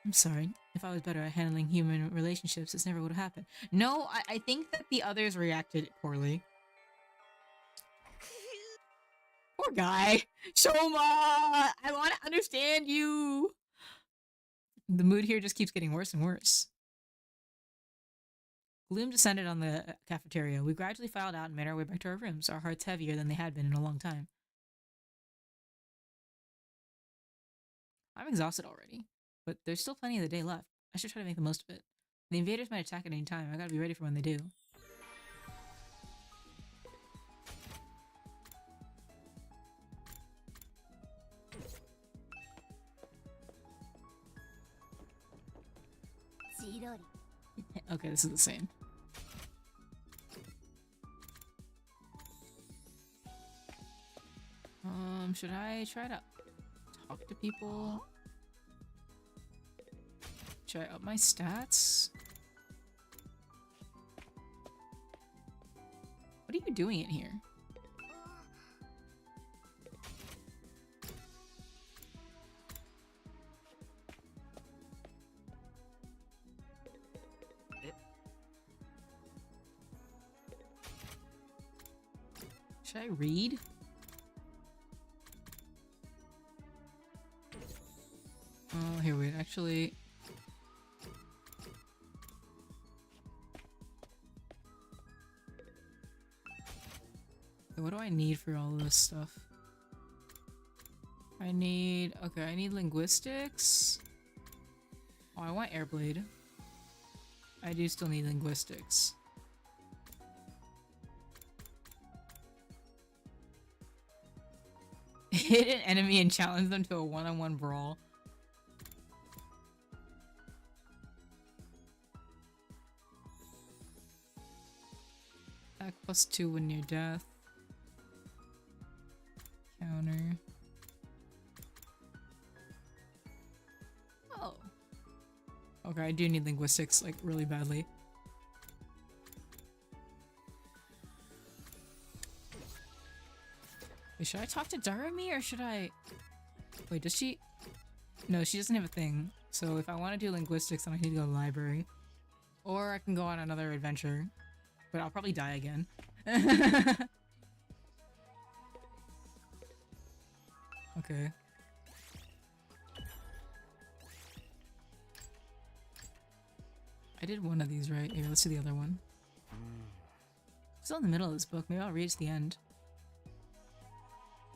I'm sorry. If I was better at handling human relationships, this never would have happened. No, I think that the others reacted poorly. Poor guy. Shoma! I want to understand you! The mood here just keeps getting worse and worse. Gloom descended on the cafeteria. We gradually filed out and made our way back to our rooms, our hearts heavier than they had been in a long time. I'm exhausted already, but there's still plenty of the day left. I should try to make the most of it. The invaders might attack at any time. I gotta be ready for when they do. Okay, this is the same. Should I try to talk to people? Should I up my stats? What are you doing in here? Should I read? Oh, here, wait, actually... What do I need for all this stuff? I need... Okay, I need linguistics. Oh, I want Airblade. I do still need linguistics. Hit an enemy and challenge them to a one-on-one brawl. Attack +2 when near death. Counter. Oh. Okay, I do need linguistics, like, really badly. Wait, should I talk to Darumi or should I... Wait, does she... No, she doesn't have a thing. So if I want to do linguistics, then I need to go to the library. Or I can go on another adventure. But I'll probably die again. Okay. I did one of these, right? Here, let's do the other one. Still in the middle of this book. Maybe I'll read to the end.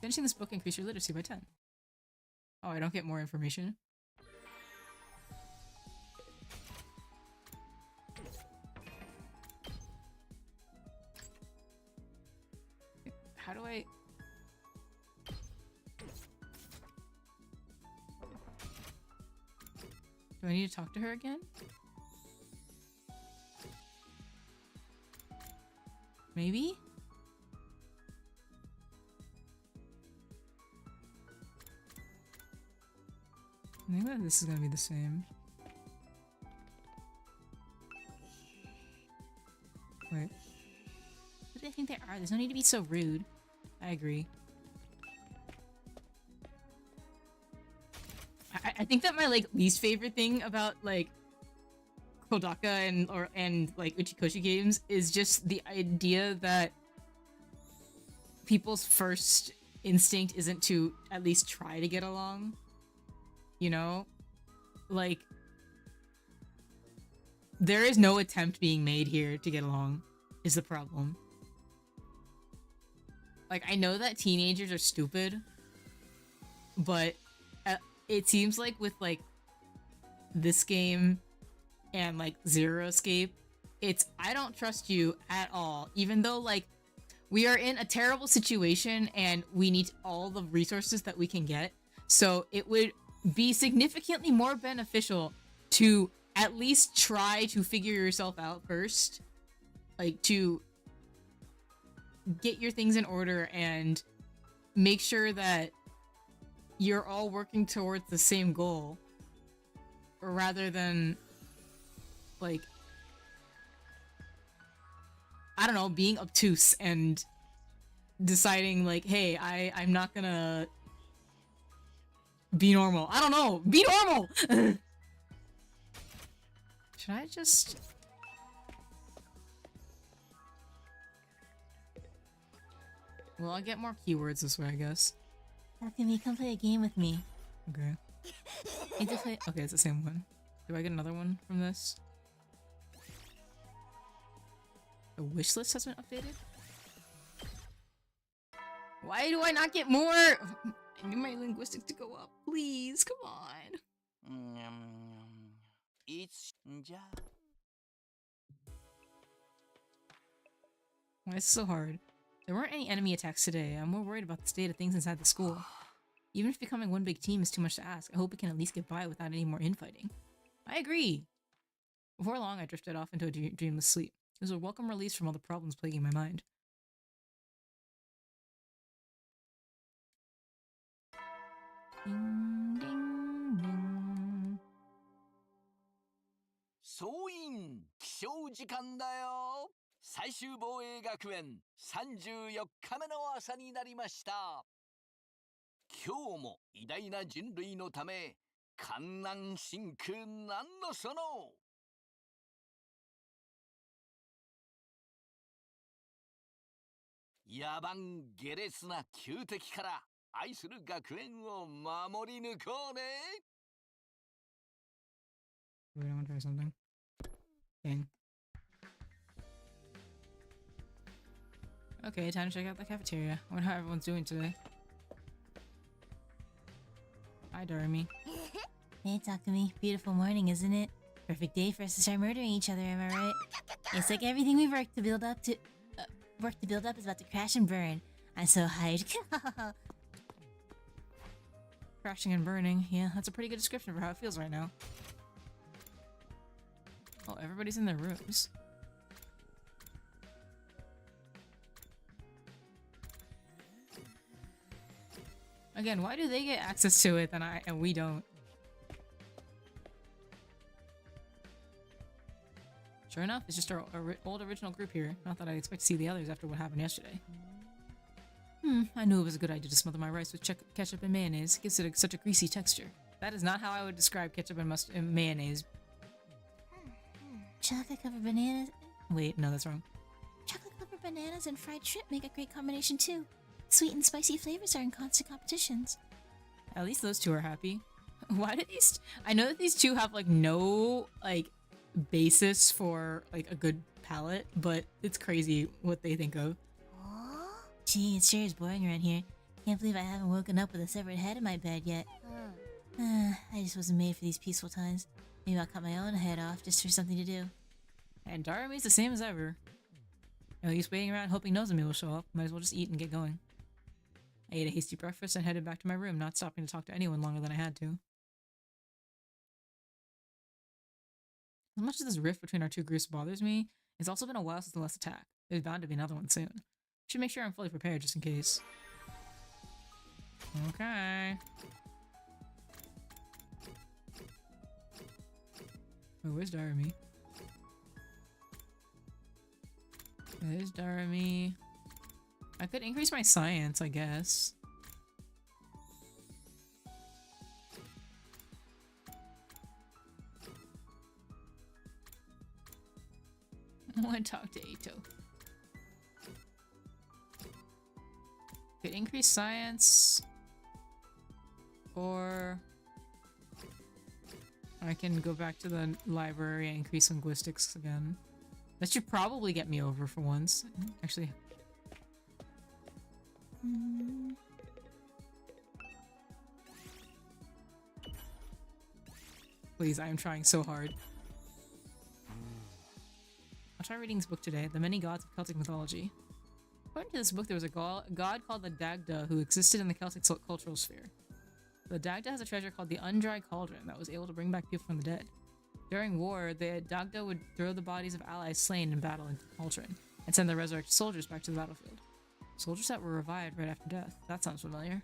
Finishing this book increase your literacy by 10. Oh, I don't get more information? How do I... Do I need to talk to her again? Maybe? This is gonna be the same. Wait. Who do they think they are? There's no need to be so rude. I agree. I think that my like least favorite thing about like Kodaka and like Uchikoshi games is just the idea that people's first instinct isn't to at least try to get along. You know? Like there is no attempt being made here to get along is the problem. Like I know that teenagers are stupid, but it seems like with like this game and like Zero Escape, it's I don't trust you at all, even though like we are in a terrible situation and we need all the resources that we can get. So it would be significantly more beneficial to at least try to figure yourself out first, like to get your things in order and make sure that you're all working towards the same goal, rather than like I don't know, being obtuse and deciding like, hey, I'm not gonna be normal. I don't know, be normal. Should I just well, I'll get more keywords this way, I guess. Takumi, come play a game with me. Okay. Okay, it's the same one. Do I get another one from this? The wish list has been updated? Why do I not get more? I need my linguistics to go up. Please, come on. It's ja. Why is it so hard? There weren't any enemy attacks today. I'm more worried about the state of things inside the school. Even if becoming one big team is too much to ask, I hope we can at least get by without any more infighting. I agree. Before long, I drifted off into a dreamless sleep. It was a welcome release from all the problems plaguing my mind. Ding, ding, ding. 総員起床時間だよ。最終防衛学園34日目の朝になりました。今日も偉大な人類のため観南真空何のその野蛮下劣な旧敵から愛する学園を守り抜こうね。 Wait, I want to try something. Dang. Okay, time to check out the cafeteria. I wonder how everyone's doing today. Hi, Darmy. Hey, Takumi. Beautiful morning, isn't it? Perfect day for us to start murdering each other, am I right? It's like everything we've worked to build up is about to crash and burn. I'm so hyped. Crashing and burning. Yeah, that's a pretty good description for how it feels right now. Oh, everybody's in their rooms. Again, why do they get access to it and we don't? Sure enough, it's just our old original group here. Not that I'd expect to see the others after what happened yesterday. I knew it was a good idea to smother my rice with ketchup and mayonnaise. It gives it such a greasy texture. That is not how I would describe ketchup and mayonnaise. Chocolate-covered bananas... Wait, no, that's wrong. Chocolate-covered bananas and fried shrimp make a great combination too. Sweet and spicy flavors are in constant competitions. At least those two are happy. Why do these... I know that these two have, like, no, like, basis for, like, a good palate, but it's crazy what they think of. Gee, it sure is boring around here. Can't believe I haven't woken up with a severed head in my bed yet. I just wasn't made for these peaceful times. Maybe I'll cut my own head off just for something to do. And Darumi's the same as ever. At least waiting around hoping Nozomi will show up. Might as well just eat and get going. I ate a hasty breakfast and headed back to my room, not stopping to talk to anyone longer than I had to. As much as this rift between our two groups bothers me, it's also been a while since the last attack. There's bound to be another one soon. Should make sure I'm fully prepared just in case. Okay. Oh, where's Darami? There's Darami. I could increase my science, I guess. I want to talk to Aito. Could increase science. Or I can go back to the library and increase linguistics again. That should probably get me over for once. Actually. Please, I am trying so hard. I'll try reading this book today, The Many Gods of Celtic Mythology. According to this book, there was a god called the Dagda who existed in the Celtic cultural sphere. The Dagda has a treasure called the Undry Cauldron that was able to bring back people from the dead. During war, the Dagda would throw the bodies of allies slain in battle into the cauldron and send the resurrected soldiers back to the battlefield. Soldiers that were revived right after death. That sounds familiar.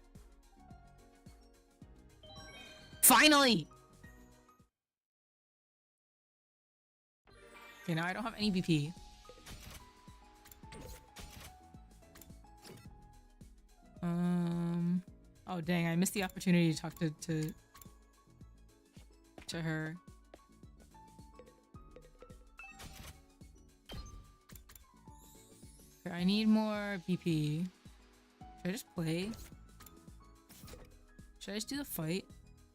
Finally! Okay, now I don't have any BP. Oh dang, I missed the opportunity to talk to her. Okay, I need more BP. Should I just play? Should I just do the fight?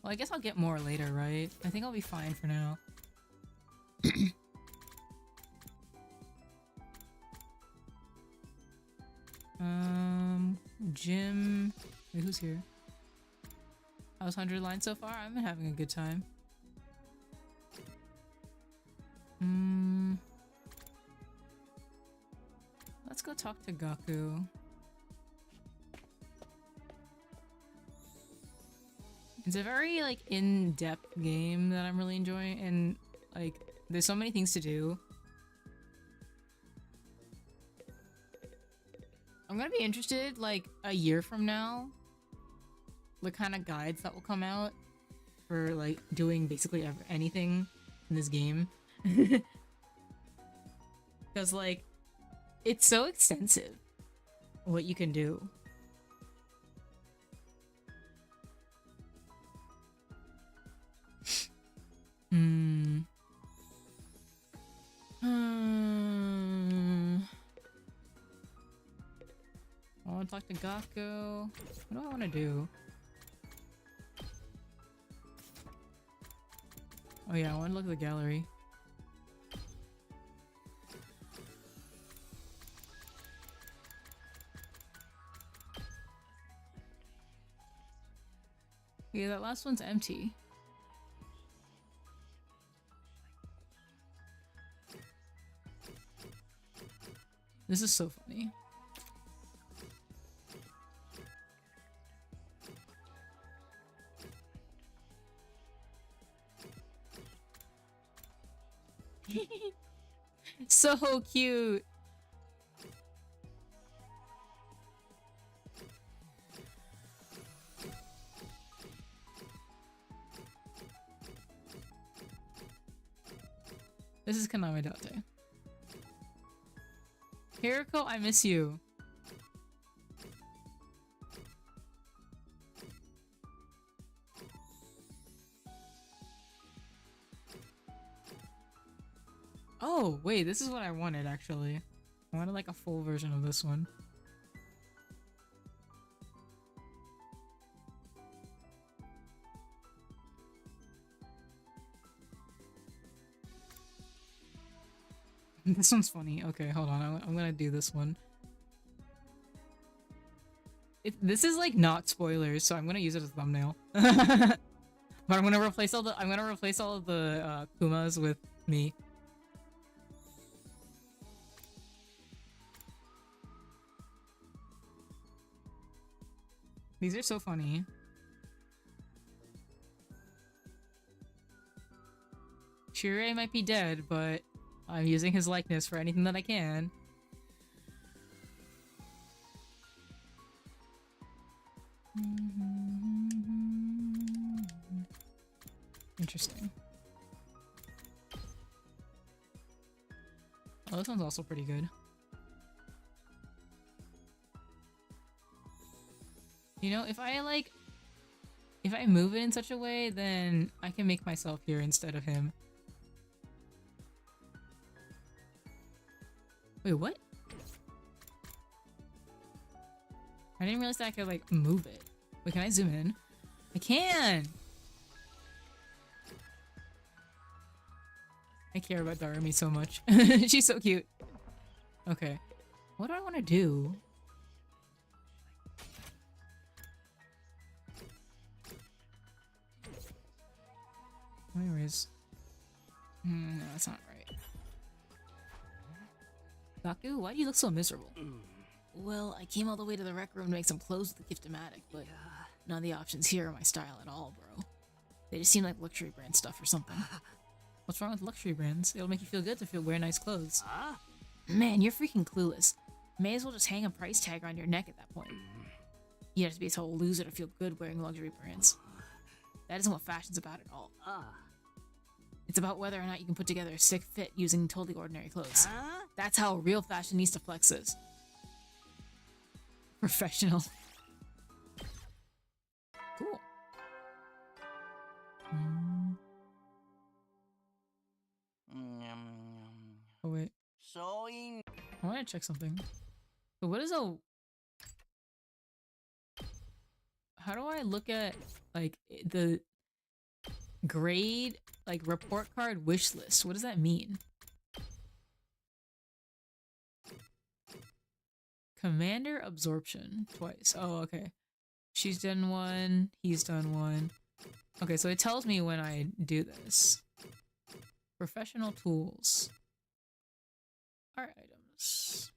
Well, I guess I'll get more later, right? I think I'll be fine for now. Gym. Wait, who's here? How's 100 lines so far? I've been having a good time. Let's go talk to Gaku. It's a very, like, in-depth game that I'm really enjoying, and, like, there's so many things to do. I'm gonna be interested, like, a year from now, the kind of guides that will come out for, like, doing basically anything in this game. Because, like, it's so extensive what you can do. I want to talk to Gaku. What do I want to do? Oh yeah, I want to look at the gallery. Yeah, that last one's empty. This is so funny. So cute. This is Kaname Date. Hiriko, I miss you. Oh, wait, this is what I wanted, actually. I wanted, like, a full version of this one. This one's funny. Okay, hold on. I'm gonna do this one. This is, like, not spoilers, so I'm gonna use it as a thumbnail. But I'm gonna replace all of the Kumas with me. These are so funny. Shirei might be dead, but I'm using his likeness for anything that I can. Interesting. Oh, this one's also pretty good. You know, if I move it in such a way, then I can make myself here instead of him. Wait, what? I didn't realize that I could, like, move it. Wait, can I zoom in? I can! I care about Darumi so much. She's so cute. Okay. What do I want to do? Anyways. No, that's not right. Gaku, why do you look so miserable? Well, I came all the way to the rec room to make some clothes with the Giftomatic, but none of the options here are my style at all, bro. They just seem like luxury brand stuff or something. What's wrong with luxury brands? It'll make you feel good to wear nice clothes. Man, you're freaking clueless. May as well just hang a price tag around your neck at that point. You have to be a total loser to feel good wearing luxury brands. That isn't what fashion's about at all. It's about whether or not you can put together a sick fit using totally ordinary clothes. That's how a real fashionista flexes. Professional. Cool. Oh wait. I want to check something. But what is a... How do I look at, like, the grade, like, report card wish list? What does that mean? Commander absorption twice. Oh, okay. She's done one. He's done one. Okay, so it tells me when I do this. Professional tools. Art items.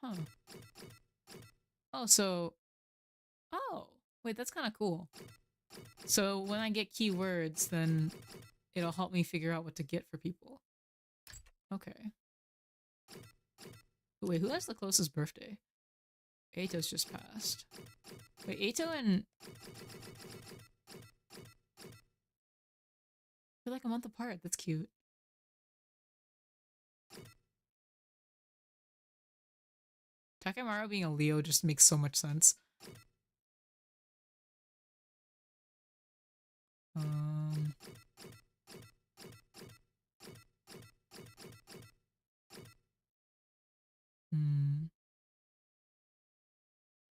Huh. Oh, so... Oh! Wait, that's kind of cool. So when I get keywords, then it'll help me figure out what to get for people. Okay. But wait, who has the closest birthday? Eito's just passed. Wait, Eito and... They're like a month apart. That's cute. Takemaru being a Leo just makes so much sense.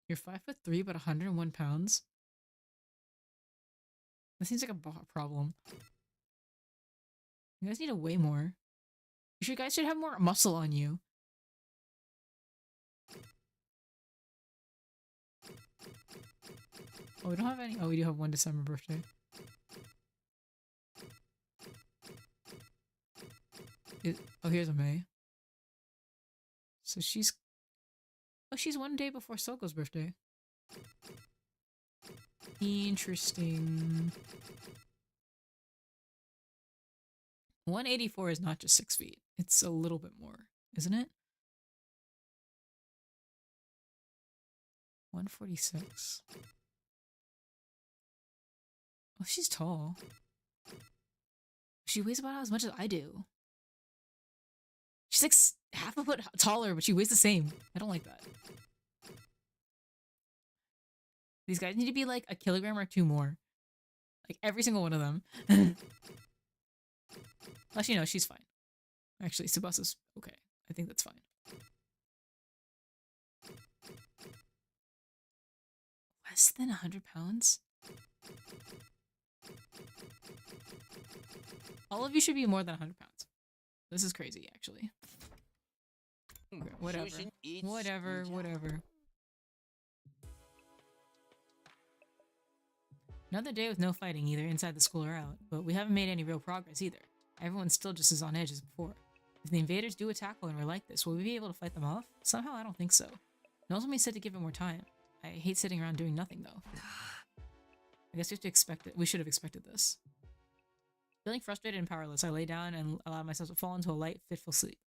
You're 5'3" but 101 pounds? That seems like a problem. You guys need to weigh more. You guys should have more muscle on you. Oh, we don't have any. Oh, we do have one December birthday. Oh, here's a May. So she's... Oh, she's one day before Soko's birthday. Interesting. 184 is not just 6 feet. It's a little bit more, isn't it? 146. Oh, she's tall. She weighs about as much as I do. She's like half a foot taller, but she weighs the same. I don't like that. These guys need to be like a kilogram or 2 more. Like every single one of them. Actually, no, she's fine. Actually, Tsubasa's okay. I think that's fine. Less than 100 pounds? All of you should be more than 100 pounds. This is crazy, actually. Okay, whatever. Whatever. Another day with no fighting either inside the school or out, but we haven't made any real progress either. Everyone's still just as on edge as before. If the invaders do attack when we're like this, will we be able to fight them off? Somehow I don't think so. Nozomi said to give it more time. I hate sitting around doing nothing though. I guess we have to expect it. We should have expected this. Feeling frustrated and powerless, I lay down and allowed myself to fall into a light, fitful sleep.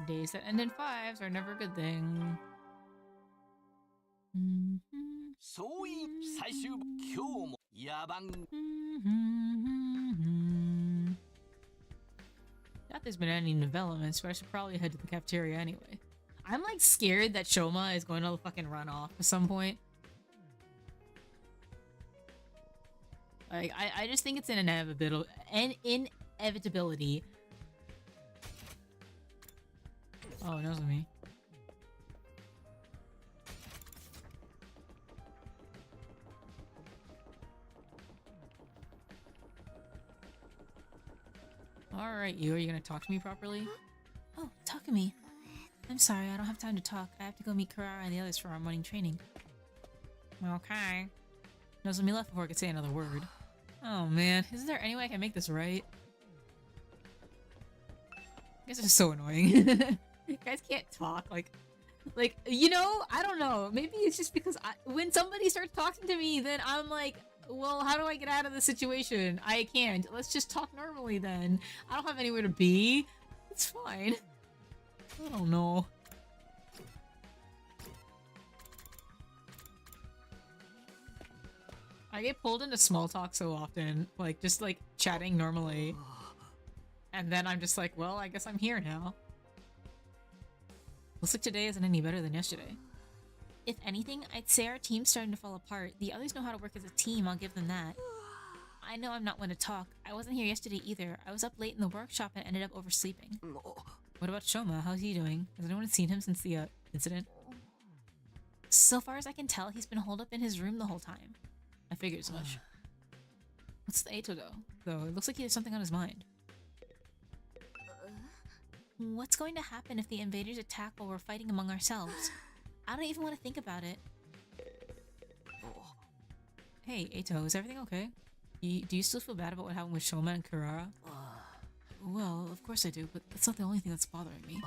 Days that end in fives are never a good thing. そうい最終今日も野蛮 Not there's been any developments, but I should probably head to the cafeteria anyway. I'm like scared that Shoma is going to fucking run off at some point. Like, I just think it's an inevitability. Oh, it knows me. Alright, you. Are you gonna talk to me properly? Oh, talk to me. I'm sorry, I don't have time to talk. I have to go meet Karara and the others for our morning training. Okay. Nozomi left before I could say another word. Oh man, isn't there any way I can make this right? You guys are so annoying. You guys can't talk, like, you know, I don't know. Maybe it's just because when somebody starts talking to me, then I'm like, well, how do I get out of the situation? I can't. Let's just talk normally then. I don't have anywhere to be. It's fine. I don't know. I get pulled into small talk so often, like just like chatting normally. And then I'm just like, well, I guess I'm here now. Looks like today isn't any better than yesterday. If anything, I'd say our team's starting to fall apart. The others know how to work as a team, I'll give them that. I know I'm not one to talk. I wasn't here yesterday either. I was up late in the workshop and ended up oversleeping. What about Shoma? How's he doing? Has anyone seen him since the incident? So far as I can tell, he's been holed up in his room the whole time. I figured as much. What's the Eito though? It looks like he has something on his mind. What's going to happen if the invaders attack while we're fighting among ourselves? I don't even want to think about it. Hey, Eito, is everything okay? Do you still feel bad about what happened with Shoma and Karara? Well, of course I do, but that's not the only thing that's bothering me.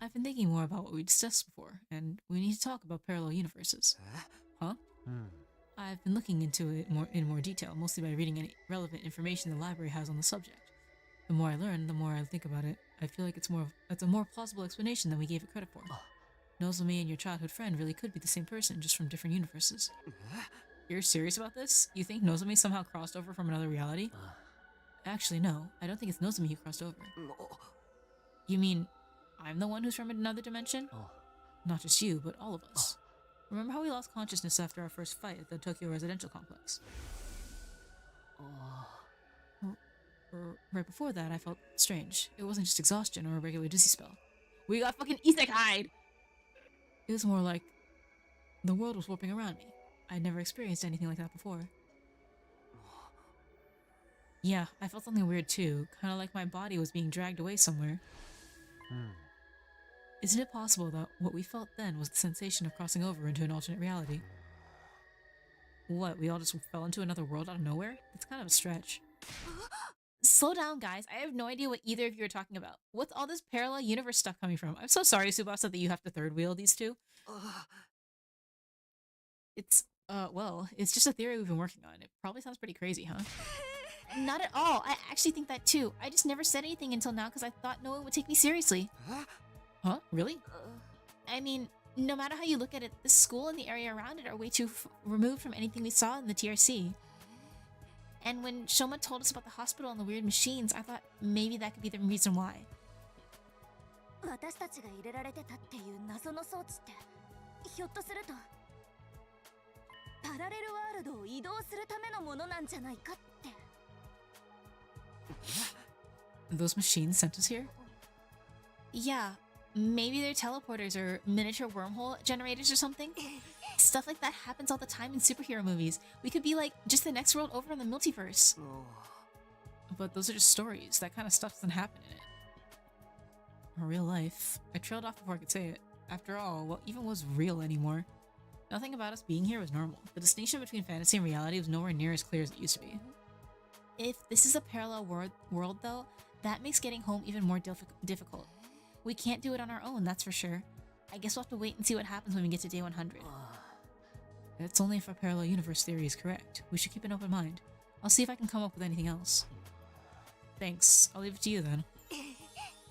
I've been thinking more about what we discussed before, and we need to talk about parallel universes. Huh? I've been looking into it in more detail, mostly by reading any relevant information the library has on the subject. The more I learn, the more I think about it. I feel like it's a more plausible explanation than we gave it credit for. Nozomi and your childhood friend really could be the same person, just from different universes. You're serious about this? You think Nozomi somehow crossed over from another reality? Actually, no. I don't think it's Nozomi who crossed over. You mean I'm the one who's from another dimension? Not just you, but all of us. Remember how we lost consciousness after our first fight at the Tokyo residential complex? Right before that, I felt strange. It wasn't just exhaustion or a regular dizzy spell. We got fucking isekai'd! It was more like the world was warping around me. I'd never experienced anything like that before. Yeah, I felt something weird too, kind of like my body was being dragged away somewhere. Isn't it possible that what we felt then was the sensation of crossing over into an alternate reality? What, we all just fell into another world out of nowhere? It's kind of a stretch. Slow down, guys. I have no idea what either of you are talking about. What's all this parallel universe stuff coming from? I'm so sorry, Tsubasa, that you have to third wheel these two. It's, well, it's just a theory we've been working on. It probably sounds pretty crazy, huh? Not at all. I actually think that too. I just never said anything until now because I thought no one would take me seriously. Huh? Really? I mean, no matter how you look at it, the school and the area around it are way too removed from anything we saw in the TRC. And when Shoma told us about the hospital and the weird machines, I thought maybe that could be the reason why. 私たちが入れられてたっていう謎の装置ってひょっとするとパラレルワールドを移動するためのものなんじゃないかって。 Those machines sent us here? Yeah, maybe they're teleporters or miniature wormhole generators or something. Stuff like that happens all the time in superhero movies. We could be like just the next world over in the multiverse. But those are just stories. That kind of stuff doesn't happen in it. In real life. I trailed off before I could say it. After all, what even was real anymore? Nothing about us being here was normal. The distinction between fantasy and reality was nowhere near as clear as it used to be. If this is a parallel world though, that makes getting home even more difficult. We can't do it on our own, that's for sure. I guess we'll have to wait and see what happens when we get to day 100. That's only if our parallel universe theory is correct. We should keep an open mind. I'll see if I can come up with anything else. Thanks. I'll leave it to you then.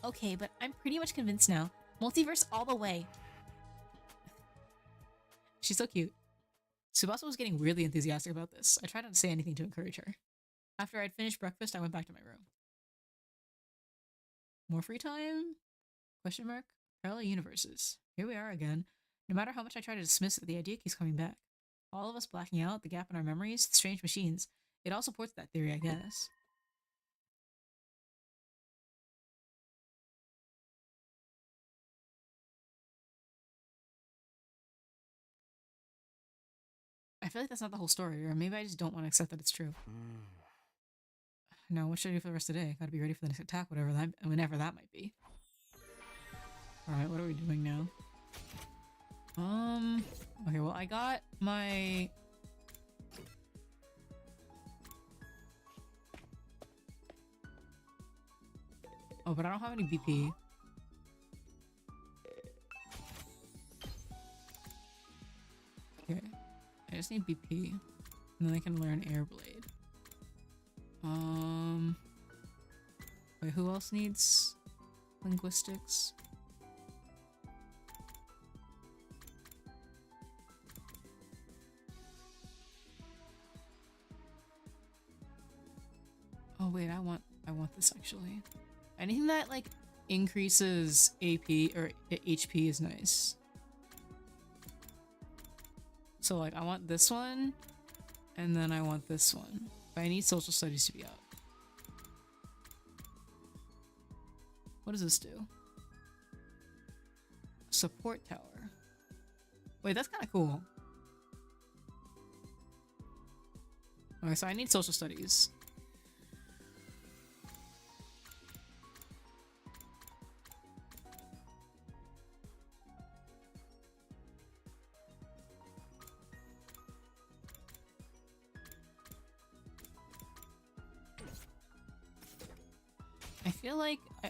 Okay, but I'm pretty much convinced now. Multiverse all the way. She's so cute. Tsubasa was getting really enthusiastic about this. I tried not to say anything to encourage her. After I'd finished breakfast, I went back to my room. More free time? Question mark? Parallel universes. Here we are again. No matter how much I try to dismiss it, the idea keeps coming back. All of us blacking out, the gap in our memories, the strange machines. It all supports that theory, I guess. I feel like that's not the whole story, or maybe I just don't want to accept that it's true. Now, what should I do for the rest of the day? Gotta be ready for the next attack, whenever that might be. Alright, what are we doing now? Okay, well, I got my... Oh, but I don't have any BP. Okay. I just need BP. And then I can learn Airblade. Wait, who else needs linguistics? Oh wait, I want this actually. Anything that like increases AP or HP is nice. So like I want this one and then I want this one. But I need social studies to be out. What does this do? Support tower. Wait, that's kind of cool. Okay, so I need social studies.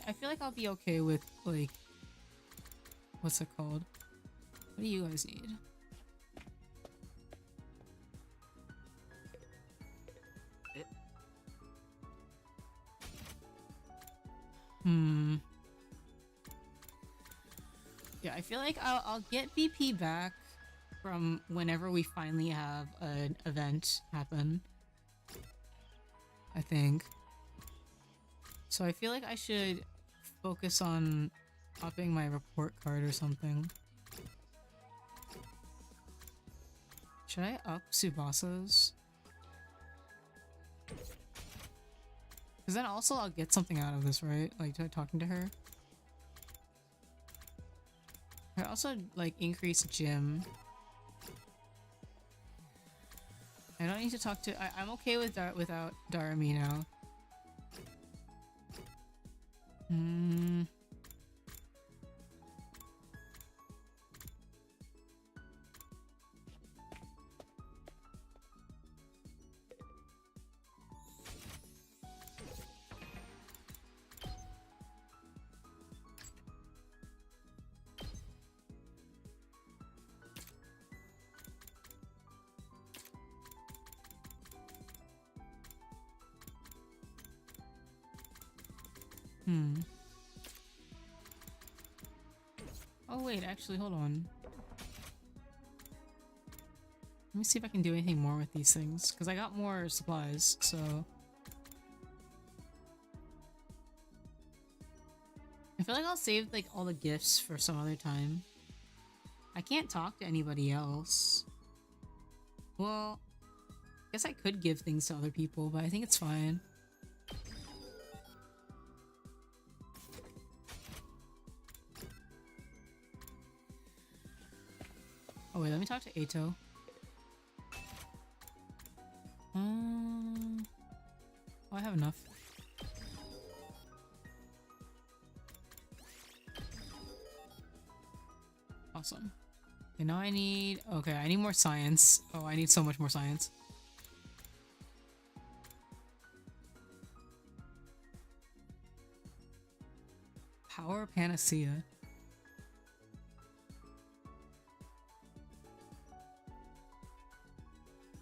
I feel like I'll be okay with like what's it called? What do you guys need? Yeah, I feel like I'll get BP back from whenever we finally have an event happen. I think. So I feel like I should focus on upping my report card or something. Should I up Tsubasa's? Because then also I'll get something out of this, right? Like talking to her. I also like increase gym. I don't need to talk to. I'm okay with without Darami now. Oh wait, actually, hold on. Let me see if I can do anything more with these things, because I got more supplies, so... I feel like I'll save, like, all the gifts for some other time. I can't talk to anybody else. Well, I guess I could give things to other people, but I think it's fine. Oh wait, let me talk to Ato. Oh, I have enough. Awesome. Okay, now I need... Okay, I need more science. Oh, I need so much more science. Power Panacea.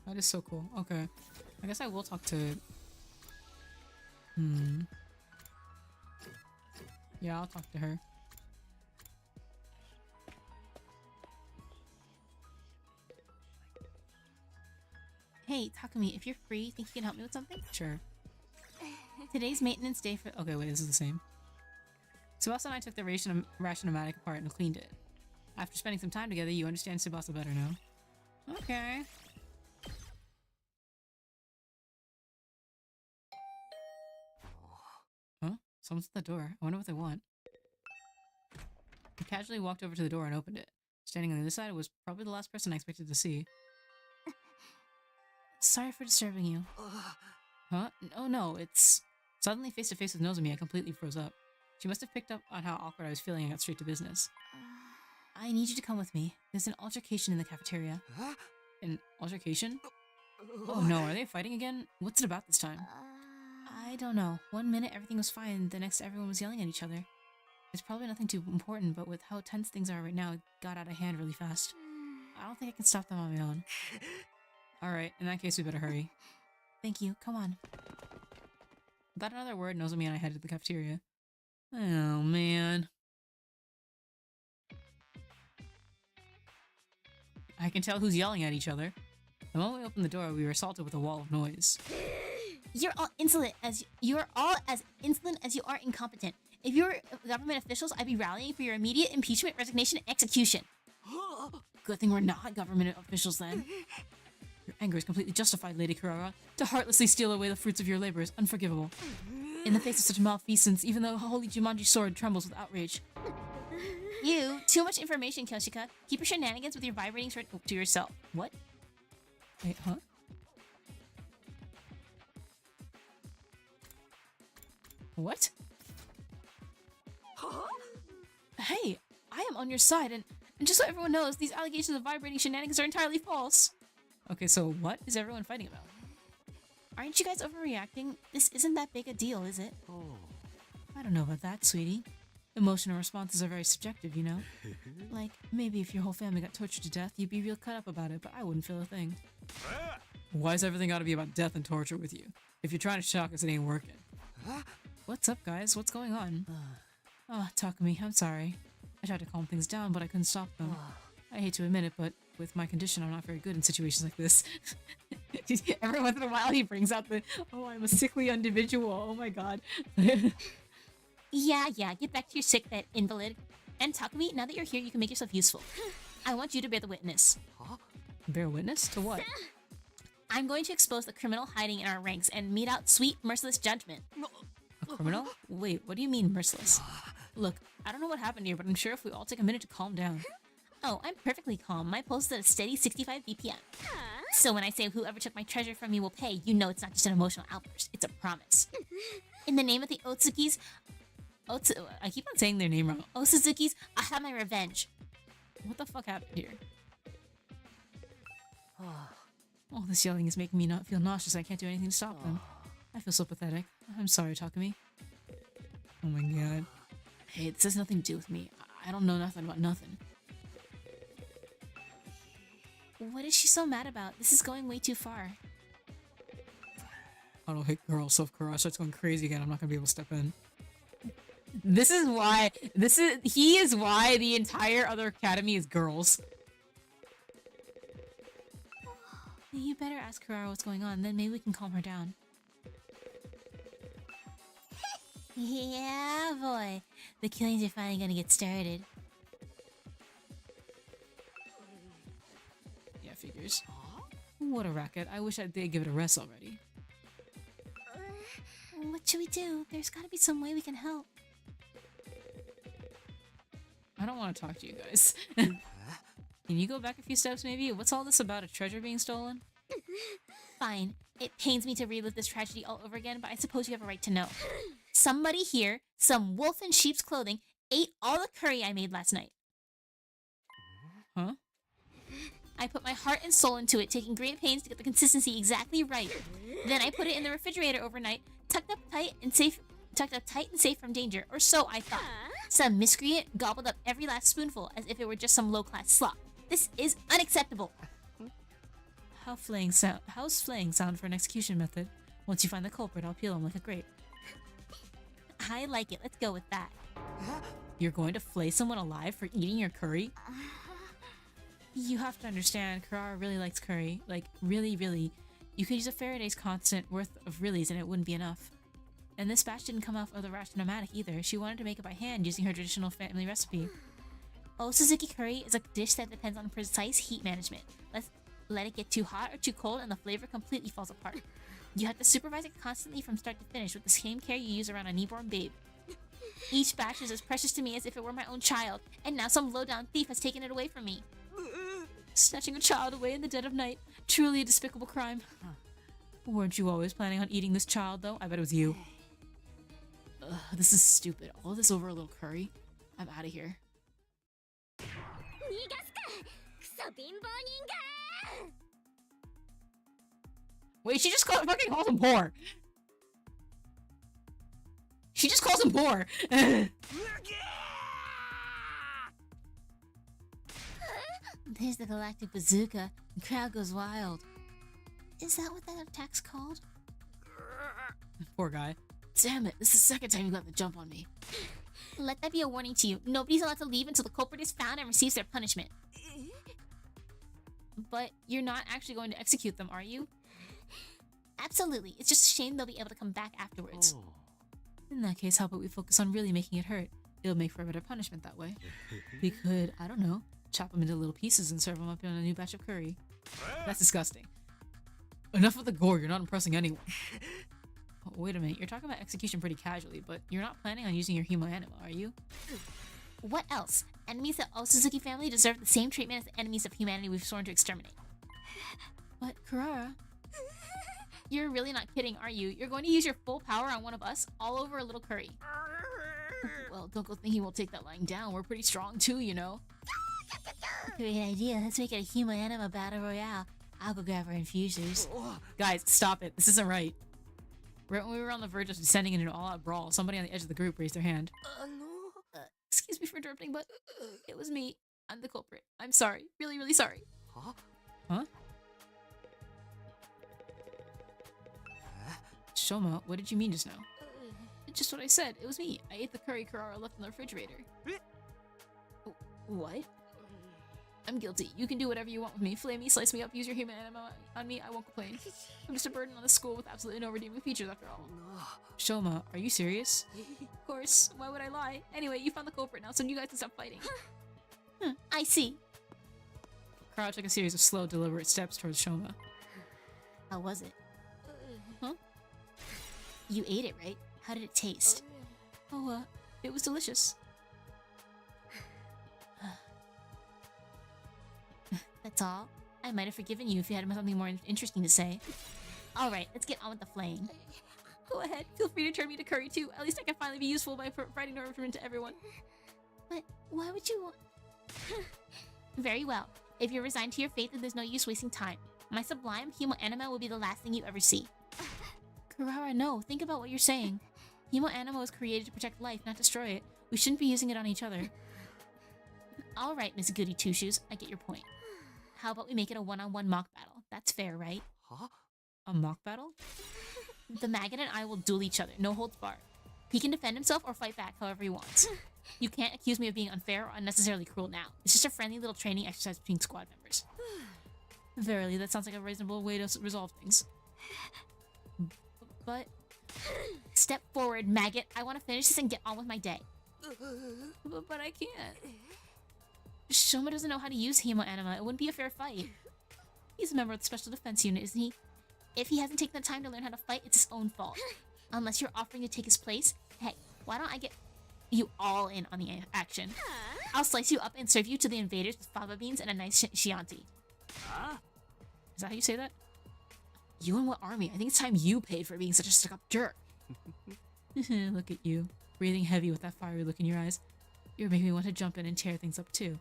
That is so cool. Okay. I guess I will talk to... Yeah, I'll talk to her. Hey, Takumi, if you're free, think you can help me with something? Sure. Today's maintenance day for— okay, wait, this is the same. Tsubasa and I took the Ration-O-Matic apart and cleaned it. After spending some time together, you understand Tsubasa better now. Okay. Huh? Someone's at the door. I wonder what they want. He casually walked over to the door and opened it. Standing on the other side was probably the last person I expected to see. Sorry for disturbing you. Huh? Oh no, it's— Suddenly face to face with Nozomi, I completely froze up. She must have picked up on how awkward I was feeling and got straight to business. I need you to come with me. There's an altercation in the cafeteria. An altercation? Oh no, are they fighting again? What's it about this time? I don't know. One minute everything was fine, the next everyone was yelling at each other. It's probably nothing too important, but with how tense things are right now, it got out of hand really fast. I don't think I can stop them on my own. Alright, in that case we better hurry. Thank you, come on. Without another word, Nozomi and I headed to the cafeteria. Oh man. I can tell who's yelling at each other. The moment we opened the door, we were assaulted with a wall of noise. You're all insolent as— you're all as insolent as you are incompetent. If you were government officials, I'd be rallying for your immediate impeachment, resignation, and execution. Good thing we're not government officials then. Your anger is completely justified, Lady Kurara. To heartlessly steal away the fruits of your labor is unforgivable. In the face of such malfeasance, even the holy Jumanji sword trembles with outrage. You, too much information, Kyoshika. Keep your shenanigans with your vibrating sword to yourself. What? Wait, huh? What? Hey, I am on your side, and just so everyone knows, these allegations of vibrating shenanigans are entirely false. Okay, so what is everyone fighting about? Aren't you guys overreacting? This isn't that big a deal, is it? I don't know about that, sweetie. Emotional responses are very subjective, you know? Like, maybe if your whole family got tortured to death, you'd be real cut up about it, but I wouldn't feel a thing. Why is everything gotta be about death and torture with you? If you're trying to shock us, it ain't working. What's up, guys? What's going on? Oh, Takumi, I'm sorry. I tried to calm things down, but I couldn't stop them. I hate to admit it, but with my condition, I'm not very good in situations like this. Every once in a while, he brings out the— oh, I'm a sickly individual. Oh my god. Yeah, get back to your sick bed, invalid. And Takumi, now that you're here, you can make yourself useful. I want you to bear the witness. Bear witness? To what? I'm going to expose the criminal hiding in our ranks and mete out sweet, merciless judgment. A criminal? Wait, what do you mean merciless? Look, I don't know what happened here, but I'm sure if we all take a minute to calm down. Oh, I'm perfectly calm. My pulse is at a steady 65 BPM. So when I say whoever took my treasure from me will pay, you know it's not just an emotional outburst. It's a promise. In the name of the Otsukis— I keep on saying their name wrong. Osuzukis, I have my revenge. What the fuck happened here? Oh, this yelling is making me not feel nauseous. I can't do anything to stop them. I feel so pathetic. I'm sorry, Takumi. Oh my god. Hey, this has nothing to do with me. I don't know nothing about nothing. What is she so mad about? This is going way too far. I don't hate girls, so if Kurara starts going crazy again, I'm not gonna be able to step in. This is why— he is why the entire other academy is girls. You better ask Kurara what's going on, then maybe we can calm her down. Yeah, boy. The killings are finally gonna get started. Yeah, figures. What a racket. I wish they'd give it a rest already. What should we do? There's gotta be some way we can help. I don't want to talk to you guys. Can you go back a few steps, maybe? What's all this about? A treasure being stolen? Fine. It pains me to relive this tragedy all over again, but I suppose you have a right to know. Somebody here, some wolf in sheep's clothing, ate all the curry I made last night. Huh? I put my heart and soul into it, taking great pains to get the consistency exactly right. Then I put it in the refrigerator overnight, tucked up tight and safe from danger, or so I thought. Some miscreant gobbled up every last spoonful as if it were just some low-class slop. This is unacceptable. How's flaying sound for an execution method? Once you find the culprit, I'll peel him like a grape. I like it. Let's go with that. You're going to flay someone alive for eating your curry? You have to understand, Kurara really likes curry. Like, really, really. You could use a Faraday's constant worth of reallys and it wouldn't be enough. And this batch didn't come off of the Rashtonomatic either. She wanted to make it by hand using her traditional family recipe. Oh, Suzuki curry is a dish that depends on precise heat management. Let's let it get too hot or too cold and the flavor completely falls apart. You have to supervise it constantly from start to finish with the same care you use around a newborn babe. Each batch is as precious to me as if it were my own child, and now some low-down thief has taken it away from me. Snatching a child away in the dead of night. Truly a despicable crime. Weren't you always planning on eating this child, though? I bet it was you. Ugh, this is stupid. All this over a little curry? I'm out of here. Wait, she just fucking calls him poor. She just calls him poor. There's the galactic bazooka. The crowd goes wild. Is that what that attack's called? Poor guy. Damn it, this is the second time you got the jump on me. Let that be a warning to you. Nobody's allowed to leave until the culprit is found and receives their punishment. But you're not actually going to execute them, are you? Absolutely. It's just a shame they'll be able to come back afterwards. Oh. In that case, how about we focus on really making it hurt? It'll make for a better punishment that way. We could, I don't know, chop them into little pieces and serve them up in a new batch of curry. That's disgusting. Enough with the gore, you're not impressing anyone. Oh, wait a minute, you're talking about execution pretty casually, but you're not planning on using your Humo Anima, are you? What else? Enemies of the Suzuki family deserve the same treatment as the enemies of humanity we've sworn to exterminate. But, Kurara... You're really not kidding, are you? You're going to use your full power on one of us all over a little curry. Well, don't go thinking we'll take that lying down. We're pretty strong too, you know. Great idea. Let's make it a Humo Anima battle royale. I'll go grab our infusers. Guys, stop it. This isn't right. Right when we were on the verge of descending into an all-out brawl, somebody on the edge of the group raised their hand. Excuse me for interrupting, but it was me. I'm the culprit. I'm sorry. Really, really sorry. Huh? Huh? Shoma, what did you mean just now? Just what I said. It was me. I ate the curry Kurara left in the refrigerator. What? I'm guilty. You can do whatever you want with me. Flay me, slice me up, use your Humo Anima on me. I won't complain. I'm just a burden on the school with absolutely no redeeming features after all. Shoma, are you serious? Of course. Why would I lie? Anyway, you found the culprit now, so you guys can stop fighting. I see. Kurara took a series of slow, deliberate steps towards Shoma. How was it? Huh? You ate it, right? How did it taste? Oh, it was delicious. That's all? I might have forgiven you if you had something more interesting to say. Alright, let's get on with the flaying. Go ahead, feel free to turn me to curry too. At least I can finally be useful by providing nourishment to everyone. But why would you want... Very well. If you're resigned to your fate, then there's no use wasting time. My sublime Humo Anima will be the last thing you ever see. Kurara, no. Think about what you're saying. Humo Anima was created to protect life, not destroy it. We shouldn't be using it on each other. Alright, Miss Goody Two-Shoes. I get your point. How about we make it a one-on-one mock battle? That's fair, right? Huh? A mock battle? The maggot and I will duel each other. No holds barred. He can defend himself or fight back however he wants. You can't accuse me of being unfair or unnecessarily cruel now. It's just a friendly little training exercise between squad members. Verily, that sounds like a reasonable way to resolve things. But... Step forward, maggot. I want to finish this and get on with my day. But I can't. Shoma doesn't know how to use Humo Anima. It wouldn't be a fair fight. He's a member of the Special Defense Unit, isn't he? If he hasn't taken the time to learn how to fight, it's his own fault. Unless you're offering to take his place. Hey, why don't I get you all in on the action? I'll slice you up and serve you to the invaders with fava beans and a nice Chianti. Huh? Is that how you say that? You and what army? I think it's time you paid for being such a stuck-up jerk. Look at you, breathing heavy with that fiery look in your eyes. You're making me want to jump in and tear things up too.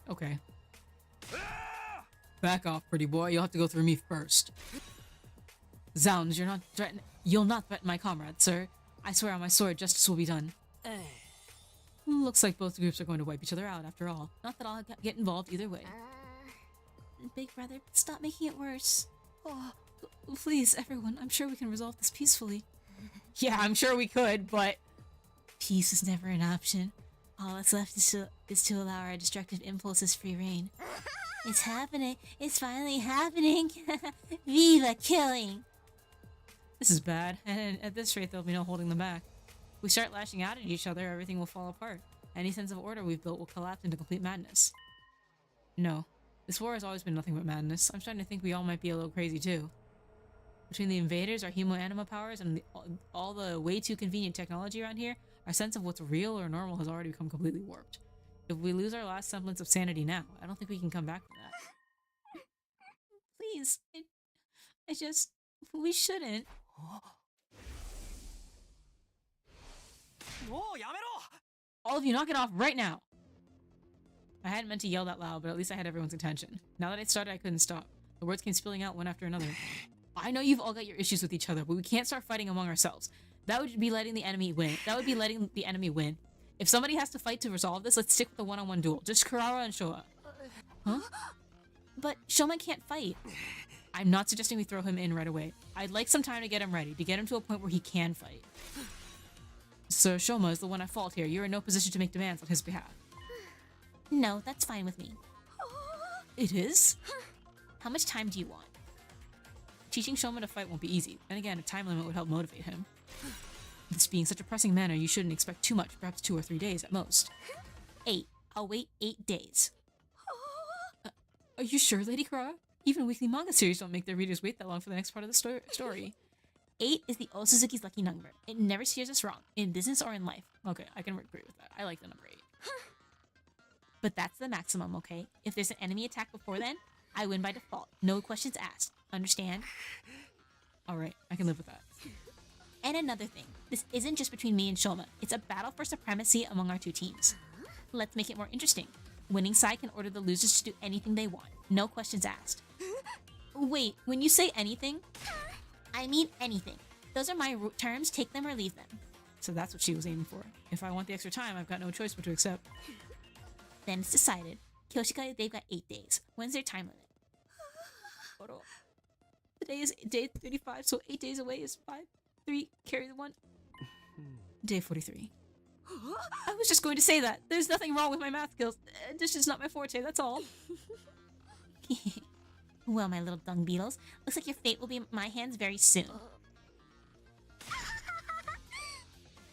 Okay. Back off, pretty boy. You'll have to go through me first. Zounds, you'll not threaten my comrade, sir. I swear on my sword, justice will be done. Looks like both groups are going to wipe each other out after all. Not that I'll get involved either way. Big brother, stop making it worse. Oh, Please, everyone, I'm sure we can resolve this peacefully. Yeah, I'm sure we could, but... Peace is never an option. All that's left is to allow our destructive impulses free reign. It's happening. It's finally happening. Viva killing! This is bad, and at this rate, there'll be no holding them back. If we start lashing out at each other, everything will fall apart. Any sense of order we've built will collapse into complete madness. No. This war has always been nothing but madness. I'm starting to think we all might be a little crazy too. Between the invaders, our humo-anima powers, and all the way too convenient technology around here, our sense of what's real or normal has already become completely warped. If we lose our last semblance of sanity now, I don't think we can come back from that. Please, I just... We shouldn't. All of you, knock it off right now! I hadn't meant to yell that loud, but at least I had everyone's attention. Now that it started, I couldn't stop. The words came spilling out one after another. I know you've all got your issues with each other, but we can't start fighting among ourselves. That would be letting the enemy win. That would be letting the enemy win. If somebody has to fight to resolve this, let's stick with the one-on-one duel. Just Kurara and Showa. Huh? But Shoma can't fight. I'm not suggesting we throw him in right away. I'd like some time to get him ready, to get him to a point where he can fight. So Shoma is the one at fault here. You're in no position to make demands on his behalf. No, that's fine with me. It is? How much time do you want? Teaching Shoma to fight won't be easy. Then again, a time limit would help motivate him. This being such a pressing matter, you shouldn't expect too much, perhaps 2 or 3 days at most. 8. I'll wait 8 days. Are you sure, Lady Kurara? Even weekly manga series don't make their readers wait that long for the next part of the story. 8 is the old Suzuki's lucky number. It never steers us wrong, in business or in life. Okay, I can agree with that. I like the number 8. But that's the maximum, okay? If there's an enemy attack before then, I win by default. No questions asked. Understand? Alright, I can live with that. And another thing, this isn't just between me and Shoma. It's a battle for supremacy among our 2 teams. Let's make it more interesting. Winning side can order the losers to do anything they want. No questions asked. Wait, when you say anything, I mean anything. Those are my terms, take them or leave them. So that's what she was aiming for. If I want the extra time, I've got no choice but to accept. Then it's decided. Kyoshika, they've got 8 days. When's their time limit? Today is day 35, so 8 days away is 5, 3, carry the 1. Day 43. I was just going to say that. There's nothing wrong with my math skills. This is not my forte, that's all. Well, my little dung beetles, looks like your fate will be in my hands very soon.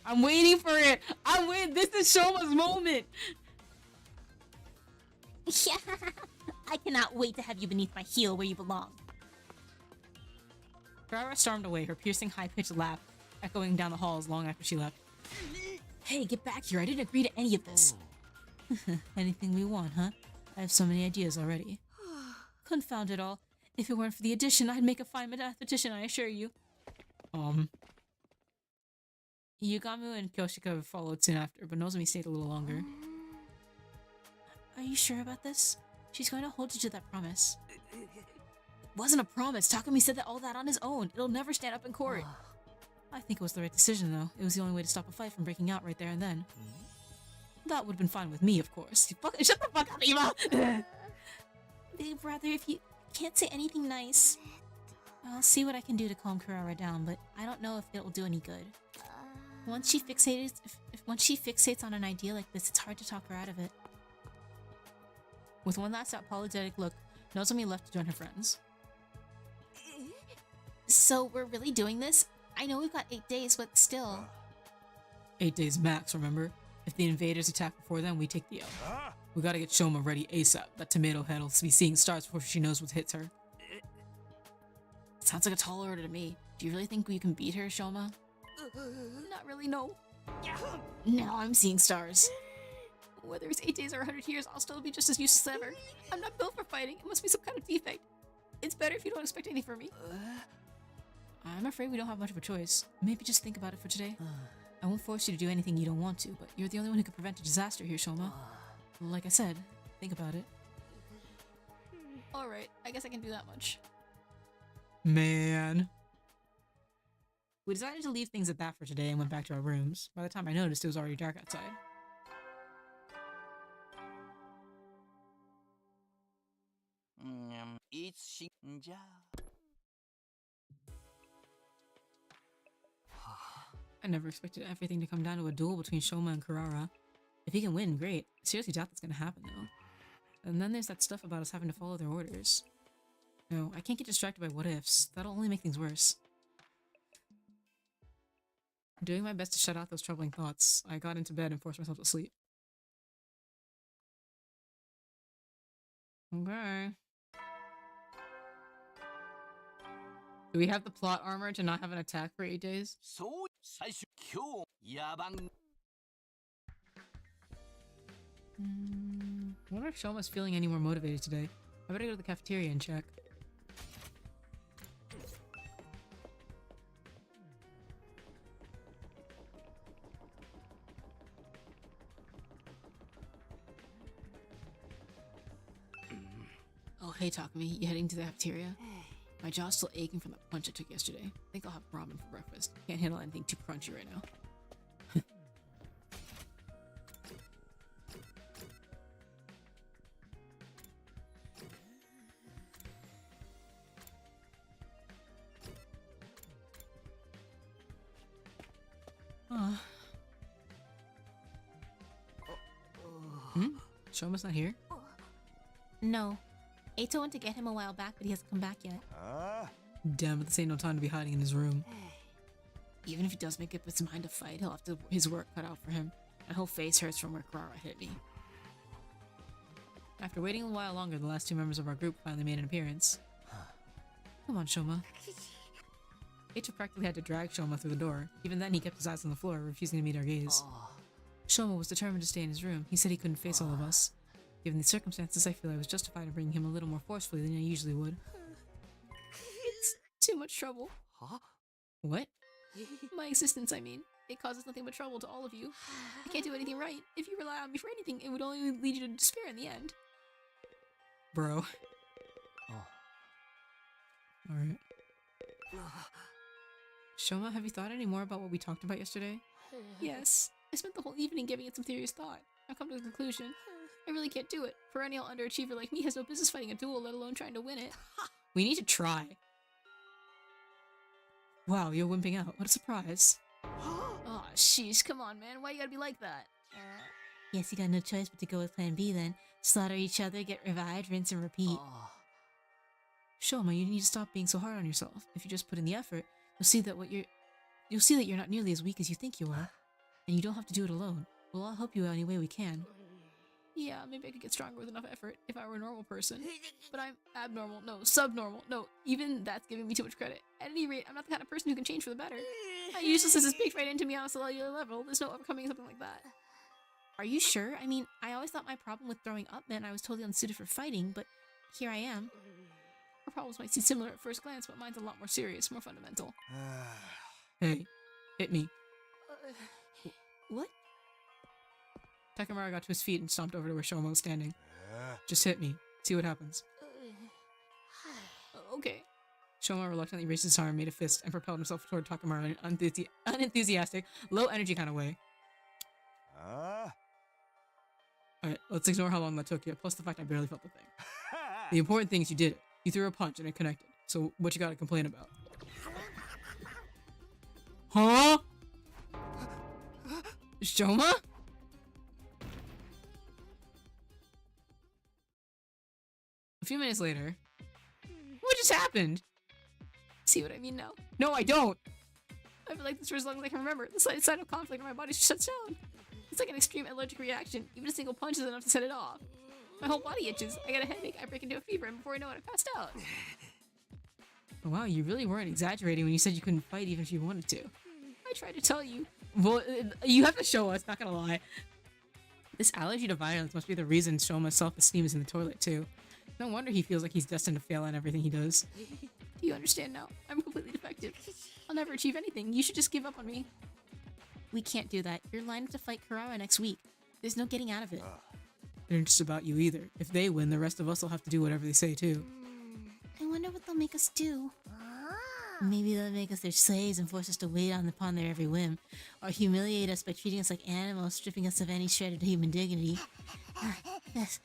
I'm waiting for it! I'm waiting! This is Shoma's moment! Yeah, I cannot wait to have you beneath my heel where you belong. Kurara stormed away, her piercing high-pitched laugh echoing down the halls long after she left. Hey, get back here! I didn't agree to any of this! Anything we want, huh? I have so many ideas already. Confound it all. If it weren't for the addition, I'd make a fine mathematician, I assure you. Yugamu and Kyoshika followed soon after, but Nozomi stayed a little longer. Are you sure about this? She's going to hold you to that promise. It wasn't a promise. Takumi said all that on his own. It'll never stand up in court. I think it was the right decision, though. It was the only way to stop a fight from breaking out right there and then. That would have been fine with me, of course. Shut the fuck up, Eva! Big brother, if you can't say anything nice, I'll see what I can do to calm Kurara down, but I don't know if it will do any good. Once she fixates on an idea like this, it's hard to talk her out of it. With one last apologetic look, Nozomi left to join her friends. So we're really doing this? I know we've got 8 days, but still. 8 days max, remember? If the invaders attack before then, we take the L. We gotta get Shoma ready ASAP. That tomato head will be seeing stars before she knows what hits her. Sounds like a tall order to me. Do you really think we can beat her, Shoma? Not really, no. Now I'm seeing stars. Whether it's 8 days or 100 years, I'll still be just as useless as ever. I'm not built for fighting. It must be some kind of defect. It's better if you don't expect anything from me. I'm afraid we don't have much of a choice. Maybe just think about it for today. I won't force you to do anything you don't want to, but you're the only one who can prevent a disaster here, Shoma. Like I said, think about it. Alright, I guess I can do that much. Man. We decided to leave things at that for today and went back to our rooms. By the time I noticed, it was already dark outside. It's I never expected everything to come down to a duel between Shoma and Kurara. If he can win, great. I seriously doubt that's gonna happen, though. And then there's that stuff about us having to follow their orders. No, I can't get distracted by what-ifs. That'll only make things worse. Doing my best to shut out those troubling thoughts, I got into bed and forced myself to sleep. Okay. Do we have the plot armor to not have an attack for 8 days? そう最初今日野蛮 I wonder if Shoma's feeling any more motivated today. I better go to the cafeteria and check. Oh, hey Takumi, you heading to the cafeteria? My jaw's still aching from that punch I took yesterday. I think I'll have ramen for breakfast. Can't handle anything too crunchy right now. Shoma's not here? No. Eito went to get him a while back, but he hasn't come back yet. Damn it, this ain't no time to be hiding in his room. Even if he does make up his mind to fight, he'll have his work cut out for him. My whole face hurts from where Kurara hit me. After waiting a while longer, the last two members of our group finally made an appearance. Come on, Shoma. Eito practically had to drag Shoma through the door. Even then, he kept his eyes on the floor, refusing to meet our gaze. Shoma was determined to stay in his room. He said he couldn't face all of us. Given the circumstances, I feel I was justified in bringing him a little more forcefully than I usually would. It's too much trouble. Huh? What? My existence, I mean. It causes nothing but trouble to all of you. I can't do anything right. If you rely on me for anything, it would only lead you to despair in the end. Bro. Oh. Alright. Shoma, have you thought any more about what we talked about yesterday? Yes. I spent the whole evening giving it some serious thought. I've come to the conclusion. I really can't do it. Perennial underachiever like me has no business fighting a duel, let alone trying to win it. We need to try. Wow, you're wimping out. What a surprise. Oh, sheesh. Come on, man. Why you gotta be like that? Yes, you got no choice but to go with plan B then. Slaughter each other, get revived, rinse and repeat. Shoma, you need to stop being so hard on yourself. If you just put in the effort, you'll see that you're not nearly as weak as you think you are. And you don't have to do it alone. We'll all help you out any way we can. Yeah, maybe I could get stronger with enough effort if I were a normal person. But I'm abnormal. No, subnormal. No, even that's giving me too much credit. At any rate, I'm not the kind of person who can change for the better. My uselessness is baked right into me on a cellular level. There's no overcoming something like that. Are you sure? I mean, I always thought my problem with throwing up meant I was totally unsuited for fighting, but here I am. Our problems might seem similar at first glance, but mine's a lot more serious, more fundamental. Hey, hit me. What? Takemura got to his feet and stomped over to where Shoma was standing. Just hit me. See what happens. Okay. Shoma reluctantly raised his arm, made a fist, and propelled himself toward Takemura in an unenthusiastic, low-energy kind of way. Alright, let's ignore how long that took you, plus the fact I barely felt the thing. The important thing is you did it. You threw a punch and it connected. So what you gotta complain about? Huh? Shoma? A few minutes later, what just happened? See what I mean now? No, I don't! I've been like this for as long as I can remember. The slightest sign of conflict in my body just shuts down. It's like an extreme allergic reaction. Even a single punch is enough to set it off. My whole body itches. I get a headache. I break into a fever, and before I know it, I passed out. Wow, you really weren't exaggerating when you said you couldn't fight even if you wanted to. I tried to tell you. Well, you have to show us, not gonna lie. This allergy to violence must be the reason Shoma's self-esteem is in the toilet, too. No wonder he feels like he's destined to fail at everything he does. Do you understand now? I'm completely defective. I'll never achieve anything. You should just give up on me. We can't do that. You're lined up to fight Kurara next week. There's no getting out of it. They're just about you either. If they win, the rest of us will have to do whatever they say, too. I wonder what they'll make us do. Maybe they'll make us their slaves and force us to wait upon their every whim. Or humiliate us by treating us like animals, stripping us of any shred of human dignity. Yes.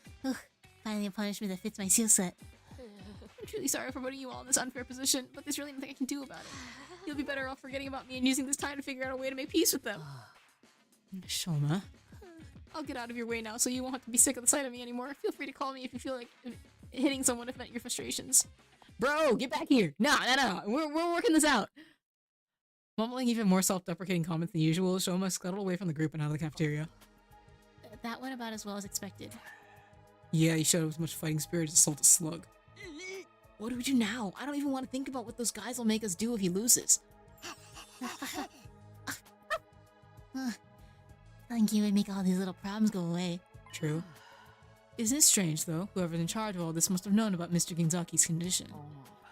Finally a punishment that fits my skill set. I'm truly sorry for putting you all in this unfair position, but there's really nothing I can do about it. You'll be better off forgetting about me and using this time to figure out a way to make peace with them. Shoma, I'll get out of your way now so you won't have to be sick of the sight of me anymore. Feel free to call me if you feel like hitting someone to vent your frustrations. Bro, get back here. No. We're working this out. Mumbling even more self-deprecating comments than usual, Shoma scuttled away from the group and out of the cafeteria. That went about as well as expected. Yeah, he showed as much fighting spirit as assault a slug. What do we do now? I don't even want to think about what those guys will make us do if he loses. Thank you would make all these little problems go away. True. Isn't it strange, though? Whoever's in charge of all this must have known about Mr. Ginzaki's condition.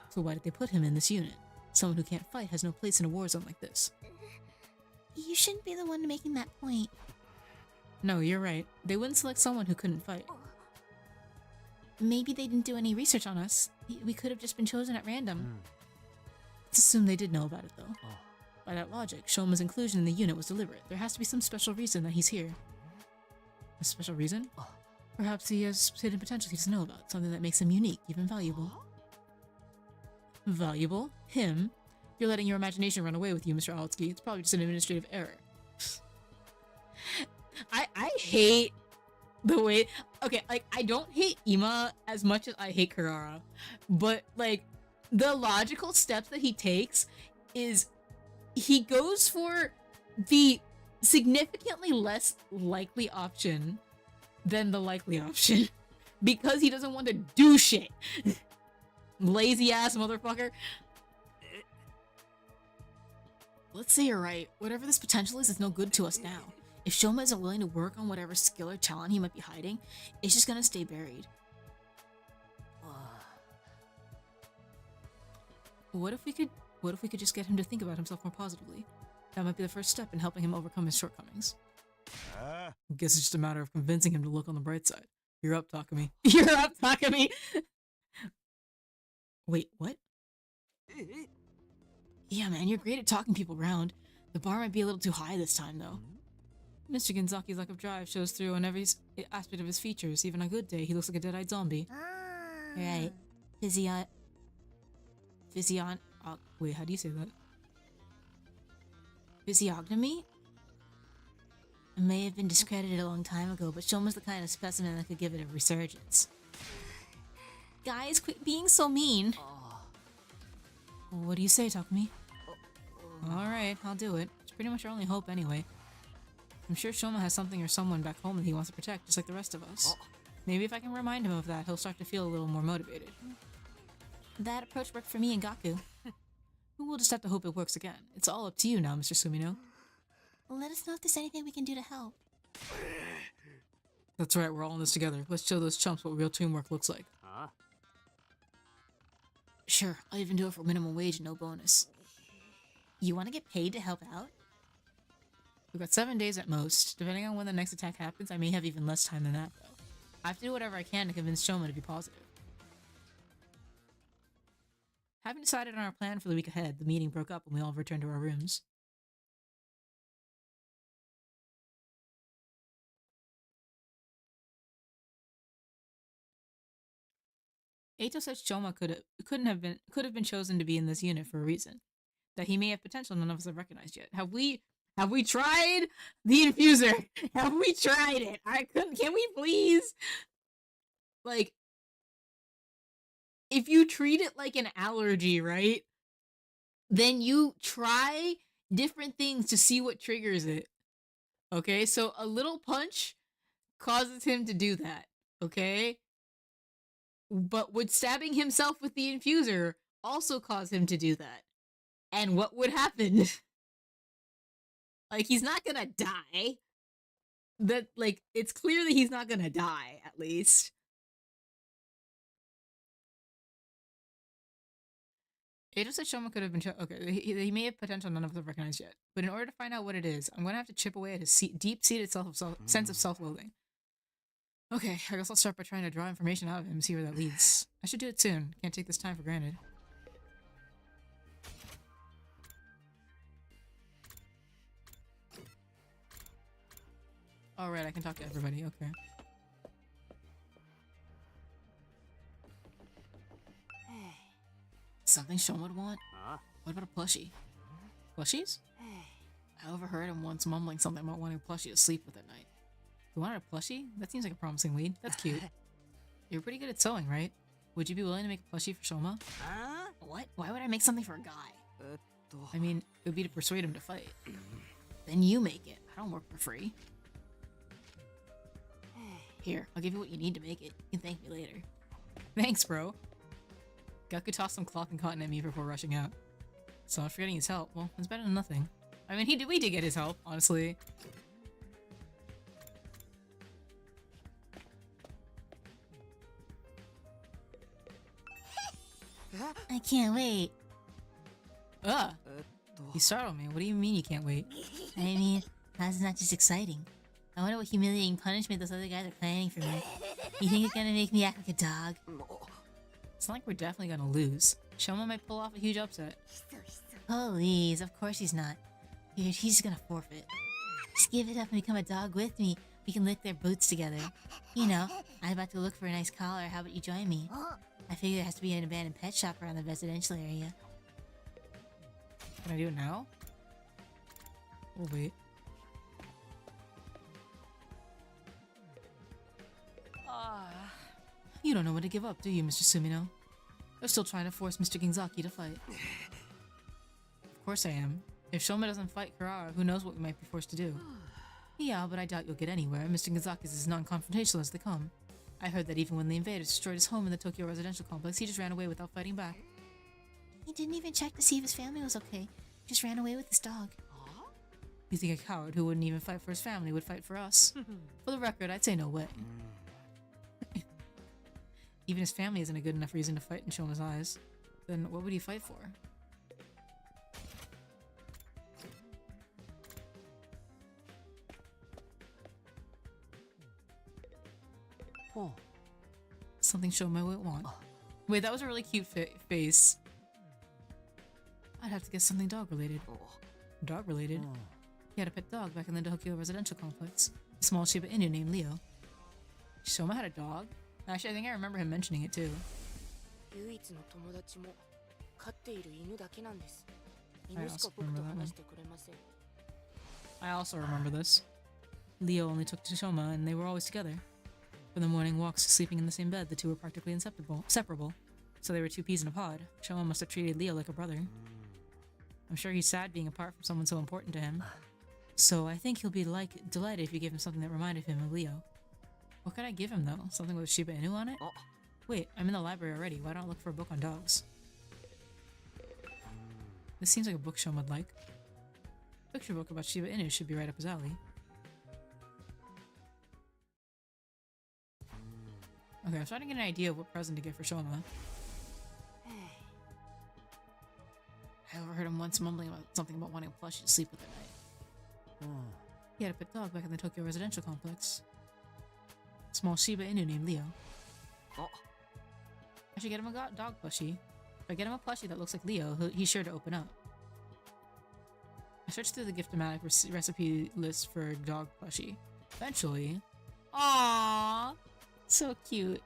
So why did they put him in this unit? Someone who can't fight has no place in a war zone like this. You shouldn't be the one making that point. No, you're right. They wouldn't select someone who couldn't fight. Maybe they didn't do any research on us. We could have just been chosen at random. Let's assume they did know about it, though. By that logic, Shoma's inclusion in the unit was deliberate. There has to be some special reason that he's here. A special reason? Perhaps he has hidden potential he doesn't know about. Something that makes him unique, even valuable. Valuable? Him? You're letting your imagination run away with you, Mr. Altsky. It's probably just an administrative error. I hate the way... Okay, like, I don't hate Ima as much as I hate Kurara. But, like, the logical steps that he takes is... He goes for the significantly less likely option than the likely option. Because he doesn't want to do shit. Lazy ass motherfucker. Let's say you're right. Whatever this potential is no good to us now. If Shoma isn't willing to work on whatever skill or talent he might be hiding, it's just gonna stay buried. What if we could just get him to think about himself more positively? That might be the first step in helping him overcome his shortcomings. Guess it's just a matter of convincing him to look on the bright side. You're up, Takumi. You're up, Takumi! Wait, what? Yeah, man, you're great at talking people around. The bar might be a little too high this time, though. Mr. Ginzaki's lack of drive shows through on every aspect of his features. Even on a good day, he looks like a dead-eyed zombie. Right. Wait, how do you say that? Physiognomy? It may have been discredited a long time ago, but Shoma's the kind of specimen that could give it a resurgence. Guys, quit being so mean. What do you say, Takumi? Alright, I'll do it. It's pretty much our only hope anyway. I'm sure Shoma has something or someone back home that he wants to protect, just like the rest of us. Maybe if I can remind him of that, he'll start to feel a little more motivated. That approach worked for me and Gaku. We'll just have to hope it works again. It's all up to you now, Mr. Sumino. Let us know if there's anything we can do to help. That's right, we're all in this together. Let's show those chumps what real teamwork looks like. Sure, I'll even do it for minimum wage and no bonus. You want to get paid to help out? We've got 7 days at most. Depending on when the next attack happens, I may have even less time than that, though. I have to do whatever I can to convince Shoma to be positive. Having decided on our plan for the week ahead, the meeting broke up when we all returned to our rooms. Eito said Shoma could have been chosen to be in this unit for a reason. That he may have potential none of us have recognized yet. Have we tried the infuser? Have we tried it? Can we please? Like, if you treat it like an allergy, right? Then you try different things to see what triggers it. Okay, so a little punch causes him to do that. Okay? But would stabbing himself with the infuser also cause him to do that? And what would happen? Like, he's not gonna die. It's clear that he's not gonna die, at least. Eito said Shoma could have been okay, he may have potential none of us have recognized yet. But in order to find out what it is, I'm gonna have to chip away at his deep-seated sense of self-loathing. Okay, I guess I'll start by trying to draw information out of him and see where that leads. I should do it soon. Can't take this time for granted. Alright, I can talk to everybody, okay. Something Shoma would want? What about a plushie? Plushies? I overheard him once mumbling something about wanting a plushie to sleep with at night. You wanted a plushie? That seems like a promising lead. That's cute. You're pretty good at sewing, right? Would you be willing to make a plushie for Shoma? Huh? What? Why would I make something for a guy? えっと I mean, it would be to persuade him to fight. Then you make it. I don't work for free. Here, I'll give you what you need to make it. You can thank me later. Thanks, bro. Gaku tossed some cloth and cotton at me before rushing out. So I'm forgetting his help. Well, it's better than nothing. I mean, we did get his help, honestly. I can't wait. Ugh. えっと You startled me. What do you mean you can't wait? I mean, that's not just exciting. I wonder what humiliating punishment those other guys are planning for me. You think it's gonna make me act like a dog? も It's not like we're definitely gonna lose. Shoma might pull off a huge upset. Please, of course he's not. Dude, he's just gonna forfeit. Just give it up and become a dog with me. We can lick their boots together. You know, I'm about to look for a nice collar. How about you join me? I figure there has to be an abandoned pet shop around the residential area. Can I do it now? Oh, wait. You don't know when to give up, do you, Mr. Sumino? You're still trying to force Mr. Gingzaki to fight. Of course I am. If Shoma doesn't fight Kurara, who knows what we might be forced to do. Yeah, but I doubt you'll get anywhere. Mr. Gingzaki is as non-confrontational as they come. I heard that even when the invaders destroyed his home in the Tokyo residential complex, he just ran away without fighting back. He didn't even check to see if his family was okay. Just ran away with his dog. You think a coward who wouldn't even fight for his family would fight for us? For the record, I'd say no way. Even his family isn't a good enough reason to fight in Shoma's eyes. Then what would he fight for? Oh. Something Shoma would want. Wait, that was a really cute face. I'd have to get something dog-related. Dog-related? He had a pet dog back in the Tokyo residential complex. A small Shiba Inu named Leo. Shoma had a dog? Actually, I think I remember him mentioning it too. 唯一の友達も飼っている犬だけなんです。 I 犬しか also 僕 remember と that one. 話してくれません。 I also remember this. Leo only took to Shoma and they were always together. From the morning walks to sleeping in the same bed, the two were practically inseparable. So they were two peas in a pod. Shoma must have treated Leo like a brother. I'm sure he's sad being apart from someone so important to him. So I think he'll be delighted if you give him something that reminded him of Leo. What could I give him though? Something with Shiba Inu on it? Oh. Wait, I'm in the library already. Why don't I look for a book on dogs? This seems like a book Shoma would like. Picture book about Shiba Inu should be right up his alley. Okay, I'm starting to get an idea of what present to get for Shoma. I overheard him once mumbling about something about wanting a plushie to sleep with at night. He had a pet dog back in the Tokyo residential complex. Small Shiba Inu named Leo. Oh. I should get him a dog plushie. If I get him a plushie that looks like Leo, he's sure to open up. I searched through the Gift-O-Matic recipe list for a dog plushie. Eventually... Aww! So cute.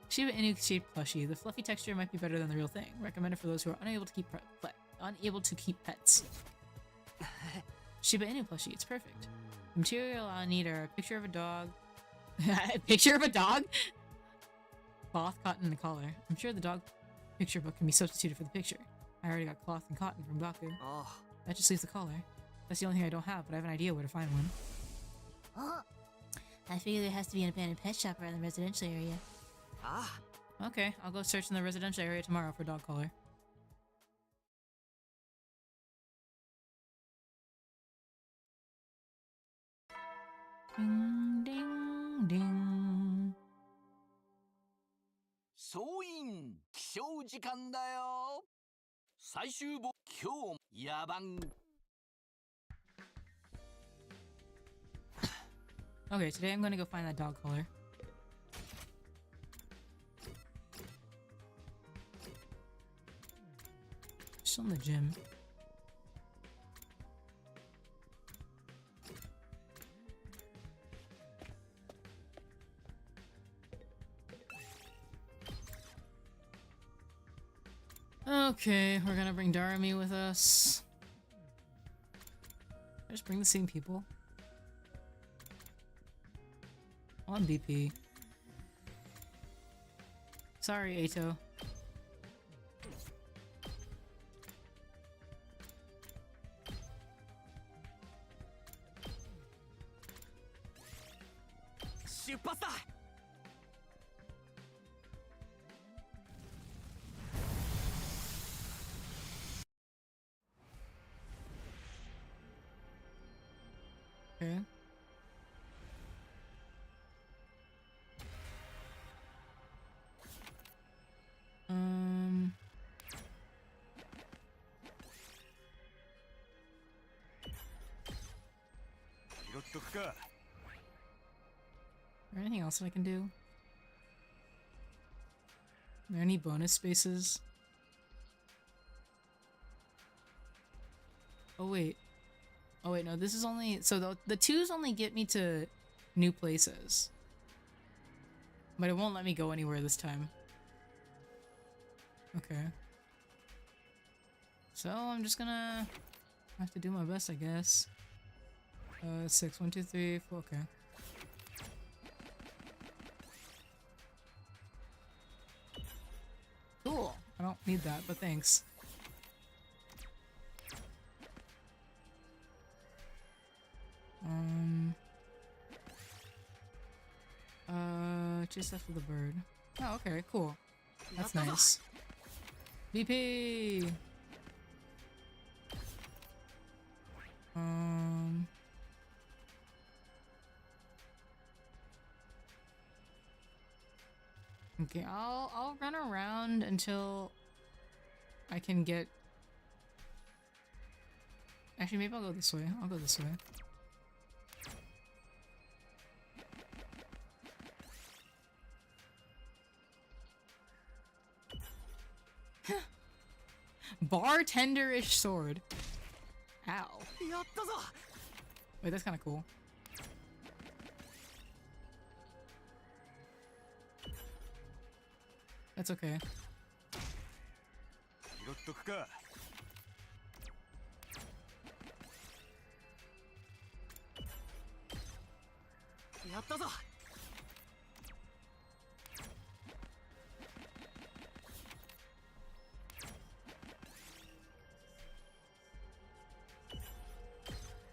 Shiba Inu shaped plushie. The fluffy texture might be better than the real thing. Recommended for those who are unable to keep pets. Shiba Inu plushie. It's perfect. The material I'll need are a picture of a dog. A picture of a dog? Cloth, cotton, and a collar. I'm sure the dog picture book can be substituted for the picture. I already got cloth and cotton from Gaku. Oh. That just leaves the collar. That's the only thing I don't have, but I have an idea where to find one. I figure there has to be an abandoned pet shop around the residential area. Ah. Okay, I'll go search in the residential area tomorrow for a dog collar. Ding, ding, ding. 総員起床時間だよ。最終ボ今日野蛮 Okay, today I'm gonna go find that dog collar. Still in the gym. Okay, we're gonna bring Darami with us. Just bring the same people. On BP. Sorry, Ato. Okay. Um. Is there anything else that I can do? Are there any bonus spaces? Oh wait. Oh wait, no, this is only... So the twos only get me to new places. But it won't let me go anywhere this time. Okay. So I'm just gonna have to do my best, I guess. 6, 1, 2, 3, 4, okay. Cool. I don't need that, but thanks. Chase after the bird. Oh, okay, cool. That's nice. BP! Okay, I'll run around until I can get... Actually, maybe I'll go this way. I'll go this way. Bartender-ish sword. Ow. Wait, that's kind of cool. That's okay.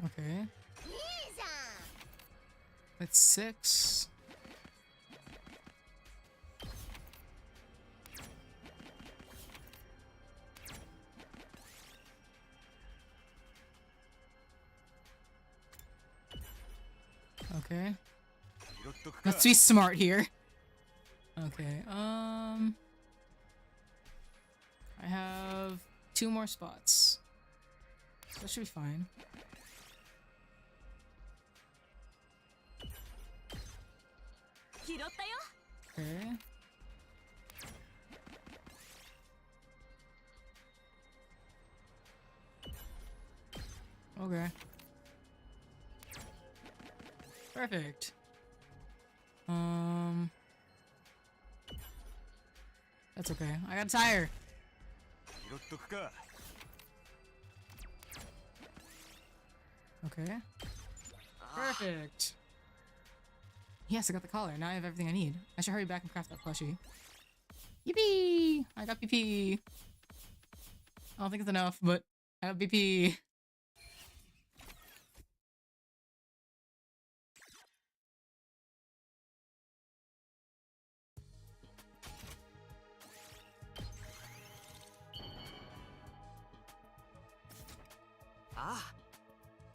Okay. That's 6. Okay. Let's be smart here. Okay, I have 2 more spots. So that should be fine. Okay. Okay. Perfect. That's okay. I got a tire. Okay. Perfect. Yes, I got the collar. Now I have everything I need. I should hurry back and craft that plushie. Yippee! I got BP. I don't think it's enough, but I got BP.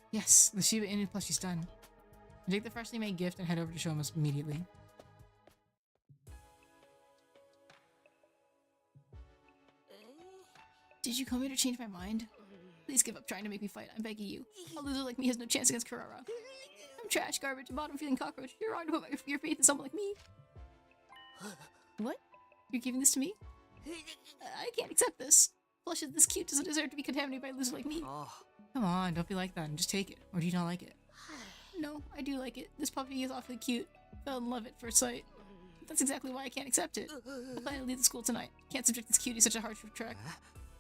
Yes, the Shiba Inu plushie's done. Take the freshly made gift and head over to Shoma's immediately. Did you come here to change my mind? Please give up trying to make me fight, I'm begging you. A loser like me has no chance against Kurara. I'm trash, garbage, a bottom-feeding cockroach. You're wrong to put your faith in someone like me. What? You're giving this to me? I can't accept this. Blushes this cute doesn't deserve to be contaminated by a loser like me. Come on, don't be like that and just take it. Or do you not like it? No, I do like it. This puppy is awfully cute. Fell in love at first sight. That's exactly why I can't accept it. I plan to leave the school tonight. Can't subject this cutie to such a harsh track.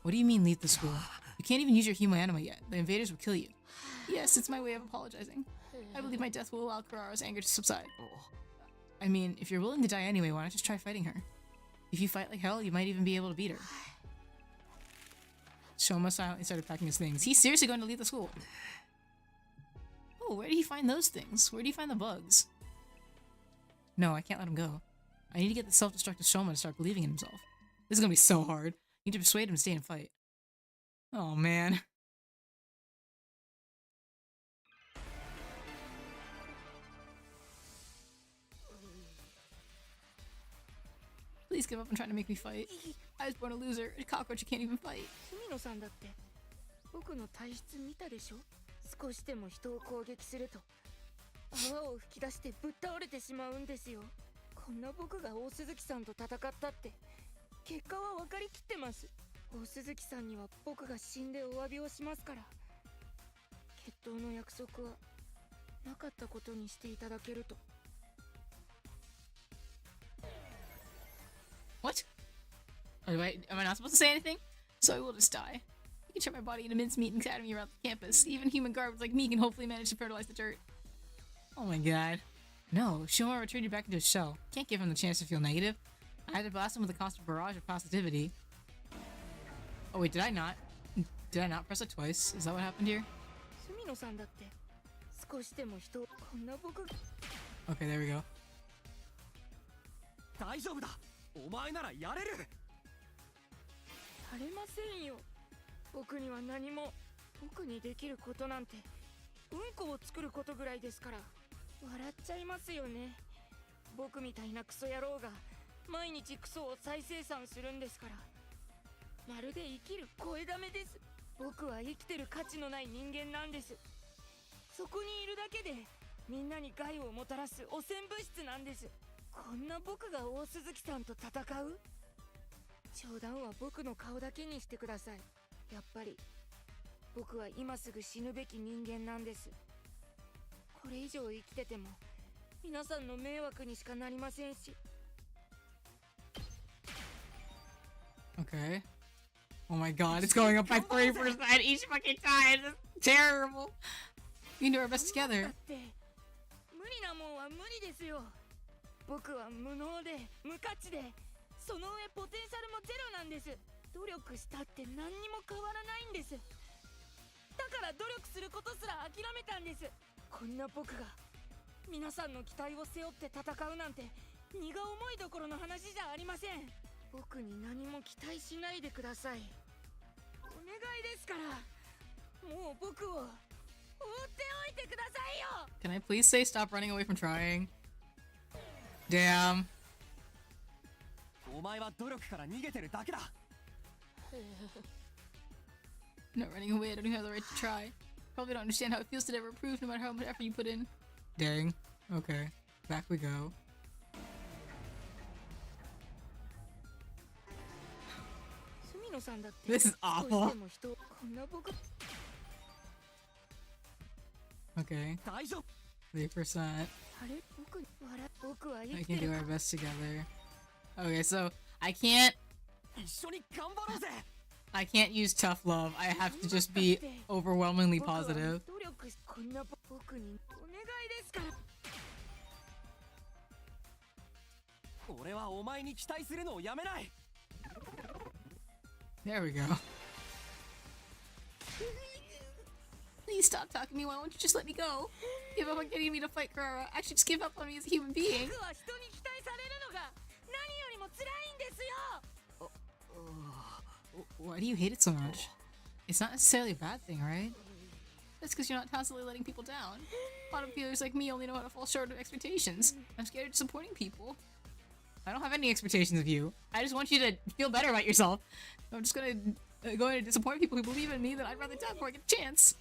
What do you mean leave the school? You can't even use your Humo Anima yet. The invaders will kill you. Yes, it's my way of apologizing. I believe my death will allow Kurara's anger to subside. I mean, if you're willing to die anyway, why not just try fighting her? If you fight like hell, you might even be able to beat her. Shoma silently started packing his things. He's seriously going to leave the school. Oh, where did he find those things? Where did he find the bugs? No, I can't let him go. I need to get the self-destructive Shoma to start believing in himself. This is gonna be so hard. You need to persuade him to stay and fight. Oh, man. Please give up on trying to make me fight. I was born a loser, a cockroach who can't even fight. 住野さんだって僕の体質見たでしょ。少しでも人を攻撃すると泡を吹き出してぶっ倒れてしまうんですよ。こんな僕が大鈴木さんと戦ったって結果は分かりきってます。大鈴木さんには僕が死んでお詫びをしますから、決闘の約束はなかったことにしていただけると。What? Am I not supposed to say anything? So I will just die. You can turn my body into mincemeat and scatter me around the campus. Even human garbage like me can hopefully manage to fertilize the dirt. Oh my god. No, Shoma retreated back into his shell. Can't give him the chance to feel negative. I had to blast him with a constant barrage of positivity. Oh wait, did I not? Did I not press it twice? Is that what happened here? 住野さんだって少しでも人をこんな僕が Okay, there we go. 大丈夫だ。お前ならやれる。やれませんよ。僕には何も。僕にできることなんてうんこを作ることぐらいですから。笑っちゃいますよね。僕みたいなクソ野郎が毎日クソを再生産するんですから。まるで生きる声だめです。僕は生きてる価値のない人間なんです。そこにいるだけでみんなに害をもたらす汚染物質なんです。こんな僕が大鈴木さんと戦う？冗談は僕の顔だけにしてください。やっぱり僕は今すぐ死ぬべき人間なんです。これ以上生きてても皆さんの迷惑にしかなりませんし。 Okay. Oh my god, it's going up by 3% each fucking time. It's terrible. We can do our best だ together. って無理なもんは無理ですよ。僕は無能で無価値で、その上ポテンシャルもゼロなんです。努力したって何にも変わらないんです。だから努力することすら諦めたんです。こんな僕が皆さんの期待を背負って戦うなんて荷が重いどころの話じゃありません。僕に何も期待しないでください。お願いですから、もう僕を放っておいてくださいよ。 Can I please say stop running away from trying? Damn. お前は努力から逃げてるだけだ。Not running away, I don't even have the right to try. Probably don't understand how it feels to never improve no matter how much effort you put in. Dang. Okay. Back we go. 住野さんだって This is 少 awful. しでも人をこんな僕 Okay. 大丈夫。 3%. あれ僕は生 I きて can do る our best together. Okay, so I can't 一緒に頑張ろうぜ。I can't use tough love. I have to just be overwhelmingly positive. 努力しこんな僕にお願いですから。俺はお前に期待するのをやめない。 There we go. Please stop talking to me. Why won't you just let me go? Give up on getting me to fight Kurara. I should just give up on me as a human being. 僕は人に期待されるのが何よりも辛いんですよ。 Why do you hate it so much? It's not necessarily a bad thing, right? That's because you're not constantly letting people down. A lot of viewers like me only know how to fall short of expectations. I'm scared of disappointing people. I don't have any expectations of you. I just want you to feel better about yourself. I'm just gonna go in and disappoint people who believe in me that I'd rather die before I get a chance.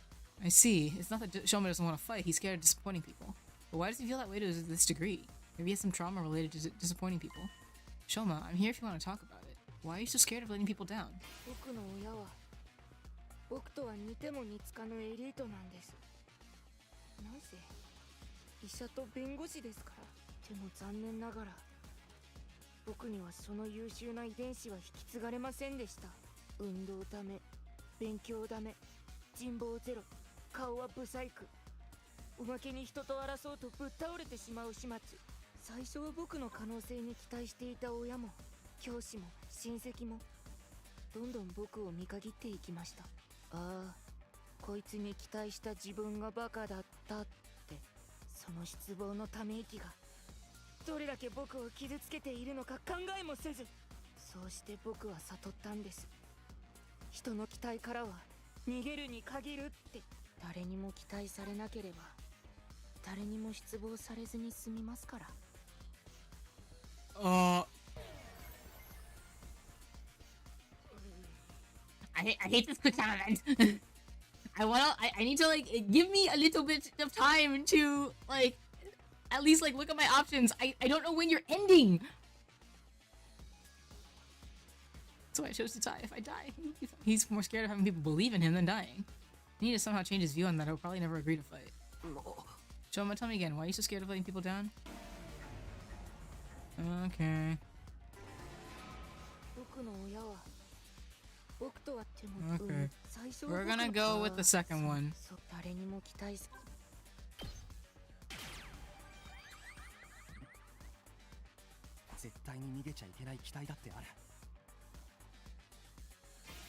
I see. It's not that Shoma doesn't want to fight. He's scared of disappointing people. But why does he feel that way to this degree? Maybe he has some trauma related to disappointing people. Shoma, I'm here if you want to talk about it. Why are you so scared of letting people down? 僕の親は僕とは似ても似つかぬエリートなんです。なぜ医者と弁護士ですから。でも残念ながら僕にはその優秀な遺伝子は引き継がれませんでした。運動ダメ、勉強ダメ、人望ゼロ、顔はブサイク。おまけに人と争うとぶっ倒れてしまう始末。最初は僕の可能性に期待していた親も教師も親戚もどんどん僕を見限っていきました。ああ、こいつに期待した自分がバカだったって、その失望のため息がどれだけ僕を傷つけているのか考えもせず、そうして僕は悟ったんです。人の期待からは逃げるに限るって。誰にも期待されなければ誰にも失望されずに済みますから。I hate this quick time event. I need to like give me a little bit of time to like at least like look at my options. I don't know when you're ending. So I chose to die. If I die, he's more scared of having people believe in him than dying. He need to somehow change his view on that. He'll probably never agree to fight. Shoma, tell me again, why are you so scared of letting people down? Okay. Okay. We're gonna go with the second one. 誰にも期待す絶対に逃げちゃいけない期待だってある。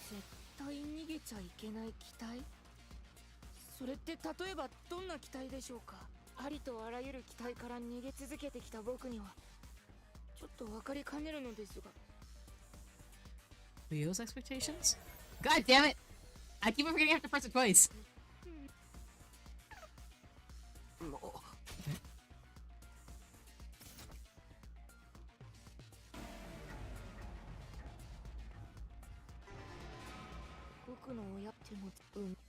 絶対逃げちゃいけない期待。それって例えばどんな期待でしょうか。ありとあらゆる期待から逃げ続けてきた僕にはちょっと分かりかねるのですが。 Leo's expectations? God damn it! I keep on forgetting I have to press it twice. 僕の親っても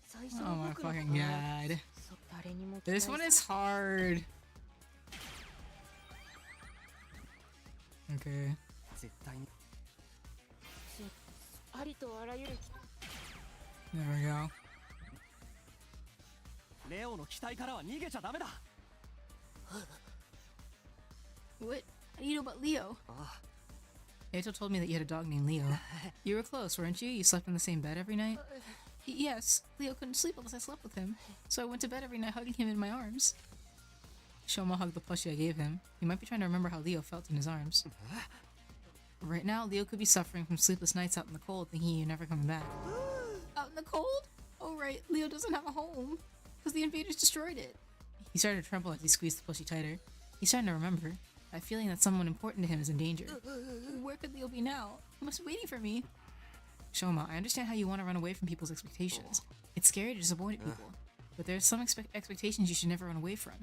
最初 Oh は my 僕の fucking god. そう誰にも期待 This one is hard. Okay. 絶対にありとあらゆる There we go. レオの期待からは逃げちゃダメだ。 What? How do you know about Leo? あ Eito told me that you had a dog named Leo. You were close, weren't you? You slept in the same bed every night? Yes. Leo couldn't sleep unless I slept with him, so I went to bed every night hugging him in my arms. Shoma hugged the plushie I gave him. He might be trying to remember how Leo felt in his arms. Right now, Leo could be suffering from sleepless nights out in the cold, thinking you're never coming back. Out in the cold? Oh right, Leo doesn't have a home, because the invaders destroyed it. He started to tremble as he squeezed the plushie tighter. He's starting to remember. That feeling that someone important to him is in danger. Where could Leo be now? He must be waiting for me. Shoma, I understand how you want to run away from people's expectations. It's scary to disappoint people, but there's some expectations you should never run away from.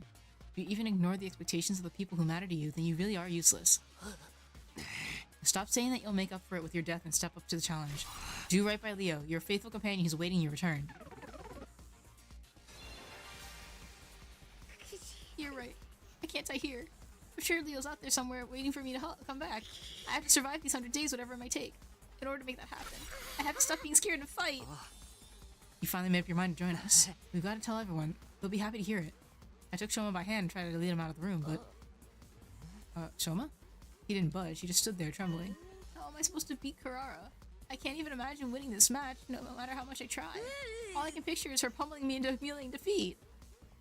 If you even ignore the expectations of the people who matter to you, then you really are useless. Stop saying that you'll make up for it with your death and step up to the challenge. Do right by Leo, your faithful companion who's awaiting your return. You're right. I can't die here. I'm sure Leo's out there somewhere waiting for me to come back. I have to survive these 100 days, whatever it might take. In order to make that happen, I have to stop being scared and fight. You finally made up your mind to join us. We've got to tell everyone. They'll be happy to hear it. I took Shoma by hand and tried to lead him out of the room, but... Shoma? He didn't budge, he just stood there trembling. How am I supposed to beat Karara? I can't even imagine winning this match, no matter how much I try. All I can picture is her pummeling me into humiliating defeat.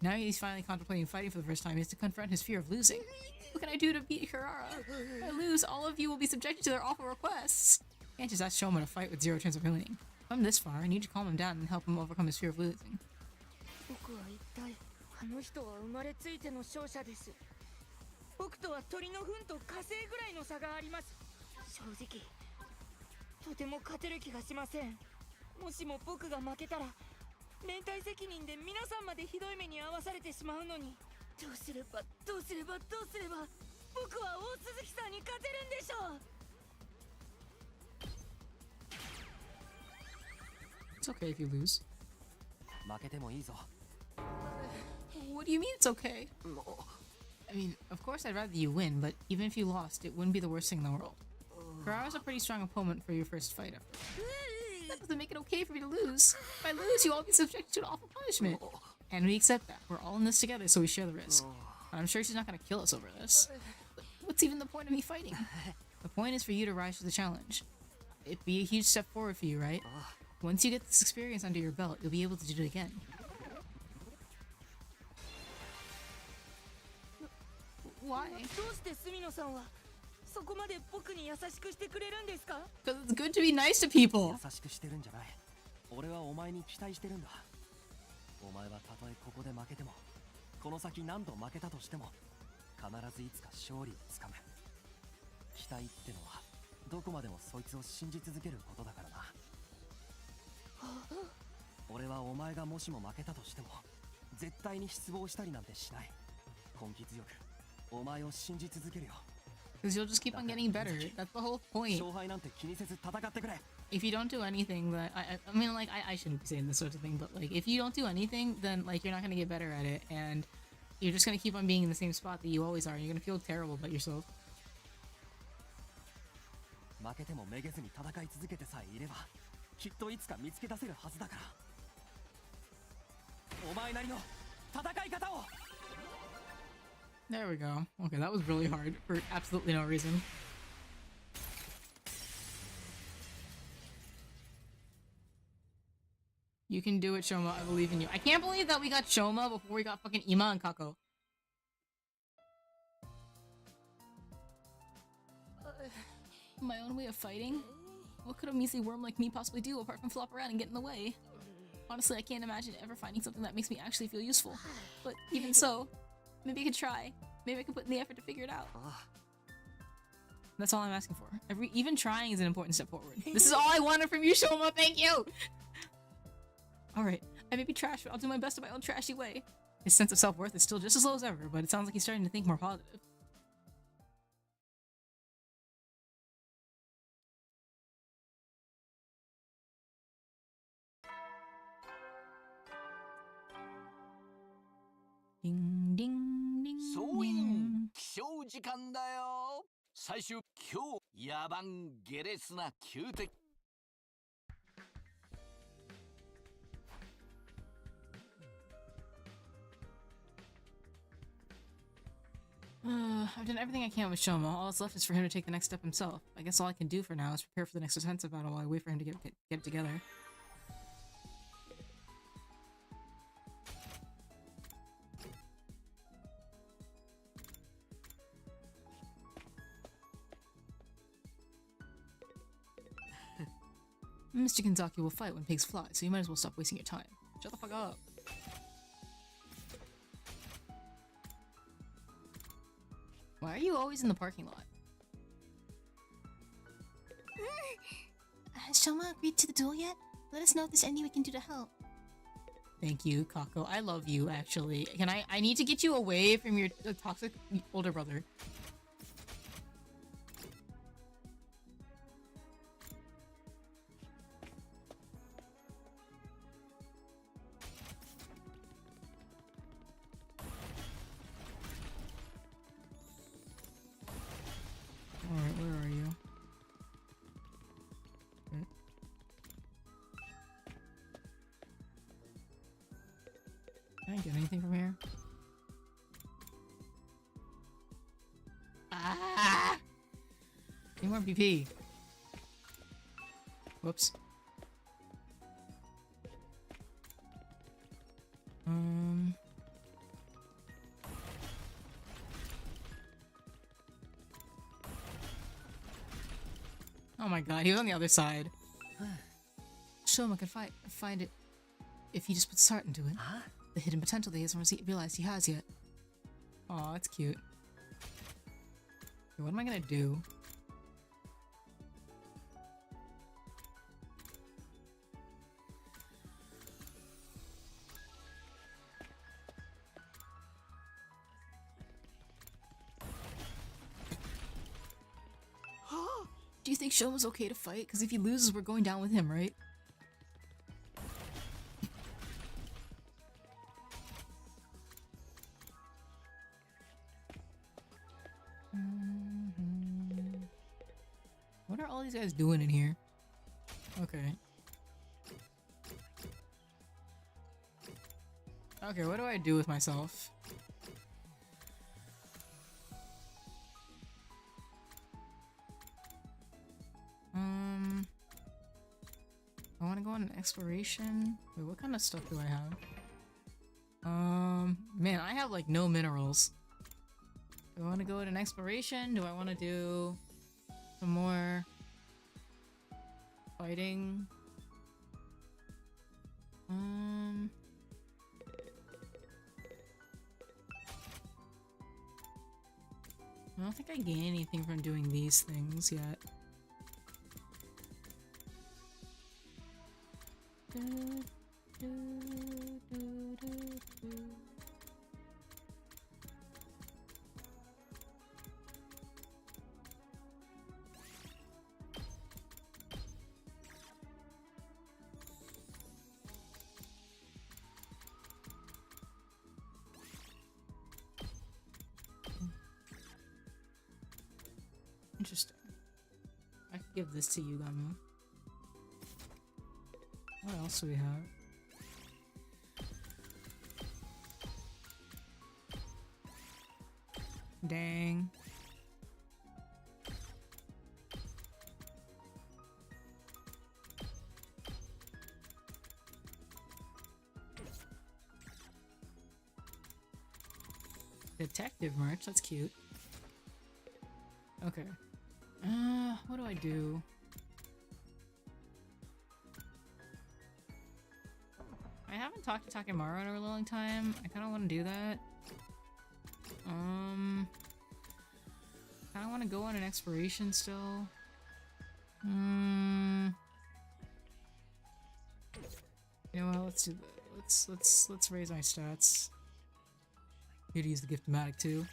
Now he's finally contemplating fighting for the first time. He has to confront his fear of losing. What can I do to beat Karara? If I lose, all of you will be subjected to their awful requests. Can't just ask Shoma to fight with zero chance of winning. Come this far, I need to calm him down and help him overcome his fear of losing. 僕は一体あの人は生まれついての勝者です。僕とは鳥の糞と火星ぐらいの差があります。正直とても勝てる気がしません。もしも僕が負けたら連帯責任で皆さんまでひどい目に遭わされてしまうのに、どうすれば僕は大鈴木さんに勝てるんでしょう。 It's okay if you lose. 負けてもいいぞ。 What do you mean it's okay? も I mean, of course I'd rather you win, but even if you lost, it wouldn't be the worst thing in the world. Karara's a pretty strong opponent for your first fight ever. That doesn't make it okay for me to lose. If I lose, you'll all be subjected to an awful punishment. And we accept that. We're all in this together, so we share the risk. But I'm sure she's not gonna kill us over this. But what's even the point of me fighting? The point is for you to rise to the challenge. It'd be a huge step forward for you, right? Once you get this experience under your belt, you'll be able to do it again. Why? どうしてスミノさんはそこまで僕に優しくしてくれるんですか？ Because it's good to be nice to people. 優しくしてるんじゃない。俺はお前に期待してるんだ。お前はたとえここで負けても、この先何度負けたとしても、必ずいつか勝利をつかむ。期待ってのはどこまでもそいつを信じ続けることだからな。俺はお前がもしも負けたとしても絶対に失望したりなんてしない。根気強くお前を信じ続けるよ。 Because you'll just keep on getting better. That's the whole point. 勝敗なんて気にせず戦ってくれ。 If you don't do anything, that I mean, like I shouldn't be saying this sort of thing, but like if you don't do anything, then like you're not gonna get better at it, and you're just gonna keep on being in the same spot that you always are. And you're gonna feel terrible about yourself. 負けてもめげずに戦い続けてさえいれば、きっといつか見つけ出せるはずだから。お前なりの戦い方を。 There we go. Okay, that was really hard for absolutely no reason. You can do it, Shoma. I believe in you. I can't believe that we got Shoma before we got fucking Ima and Kako. My own way of fighting? What could a measly worm like me possibly do apart from flop around and get in the way? Honestly, I can't imagine ever finding something that makes me actually feel useful. But even so, maybe I could try. Maybe I could put in the effort to figure it out. That's all I'm asking for. Even trying is an important step forward. This is all I wanted from you, Shoma. Thank you! Alright, I may be trash, but I'll do my best in my own trashy way. His sense of self-worth is still just as low as ever, but it sounds like he's starting to think more positive. Ding, ding, ding, 総 ding. 員起床時間だよ。最終今日野蛮下劣な旧敵。I've done everything I can with Shoma. All that's left is for him to take the next step himself. I guess all I can do for now is prepare for the next defensive battle while I wait for him to get it together. Mr. Kinzaki will fight when pigs fly, so you might as well stop wasting your time. Shut the fuck up. Why are you always in the parking lot? Has Shoma agreed to the duel yet? Let us know if there's anything we can do to help. Thank you, Kako. I love you, actually. I need to get you away from your toxic older brother. Alright, where are you? Okay. Can I get anything from here? Ah! Need more BP. Whoops. Oh my god, he was on the other side. Shoma can find it if he just puts heart into it. Huh? The hidden potential that he hasn't realized he has yet. Aw, that's cute. Okay, what am I gonna do? Do you think Shoma's okay to fight? Because if he loses, we're going down with him, right? What are all these guys doing in here? Okay. Okay, what do I do with myself? I want to go on an exploration. Wait, what kind of stuff do I have? Man, I have like no minerals. Do I want to go at an exploration? Do I want to do some more fighting? I don't think I gain anything from doing these things yet. Interesting. I could give this to you, Gamu. What else do we have? Dang. Detective merch, that's cute. Okay. What do I do? I haven't talked to Takemaru in a really long time. I kind of want to do that. Kind of want to go on an exploration still. You know what? Let's do that. Let's raise my stats. Here to use the Gift-O-Matic too.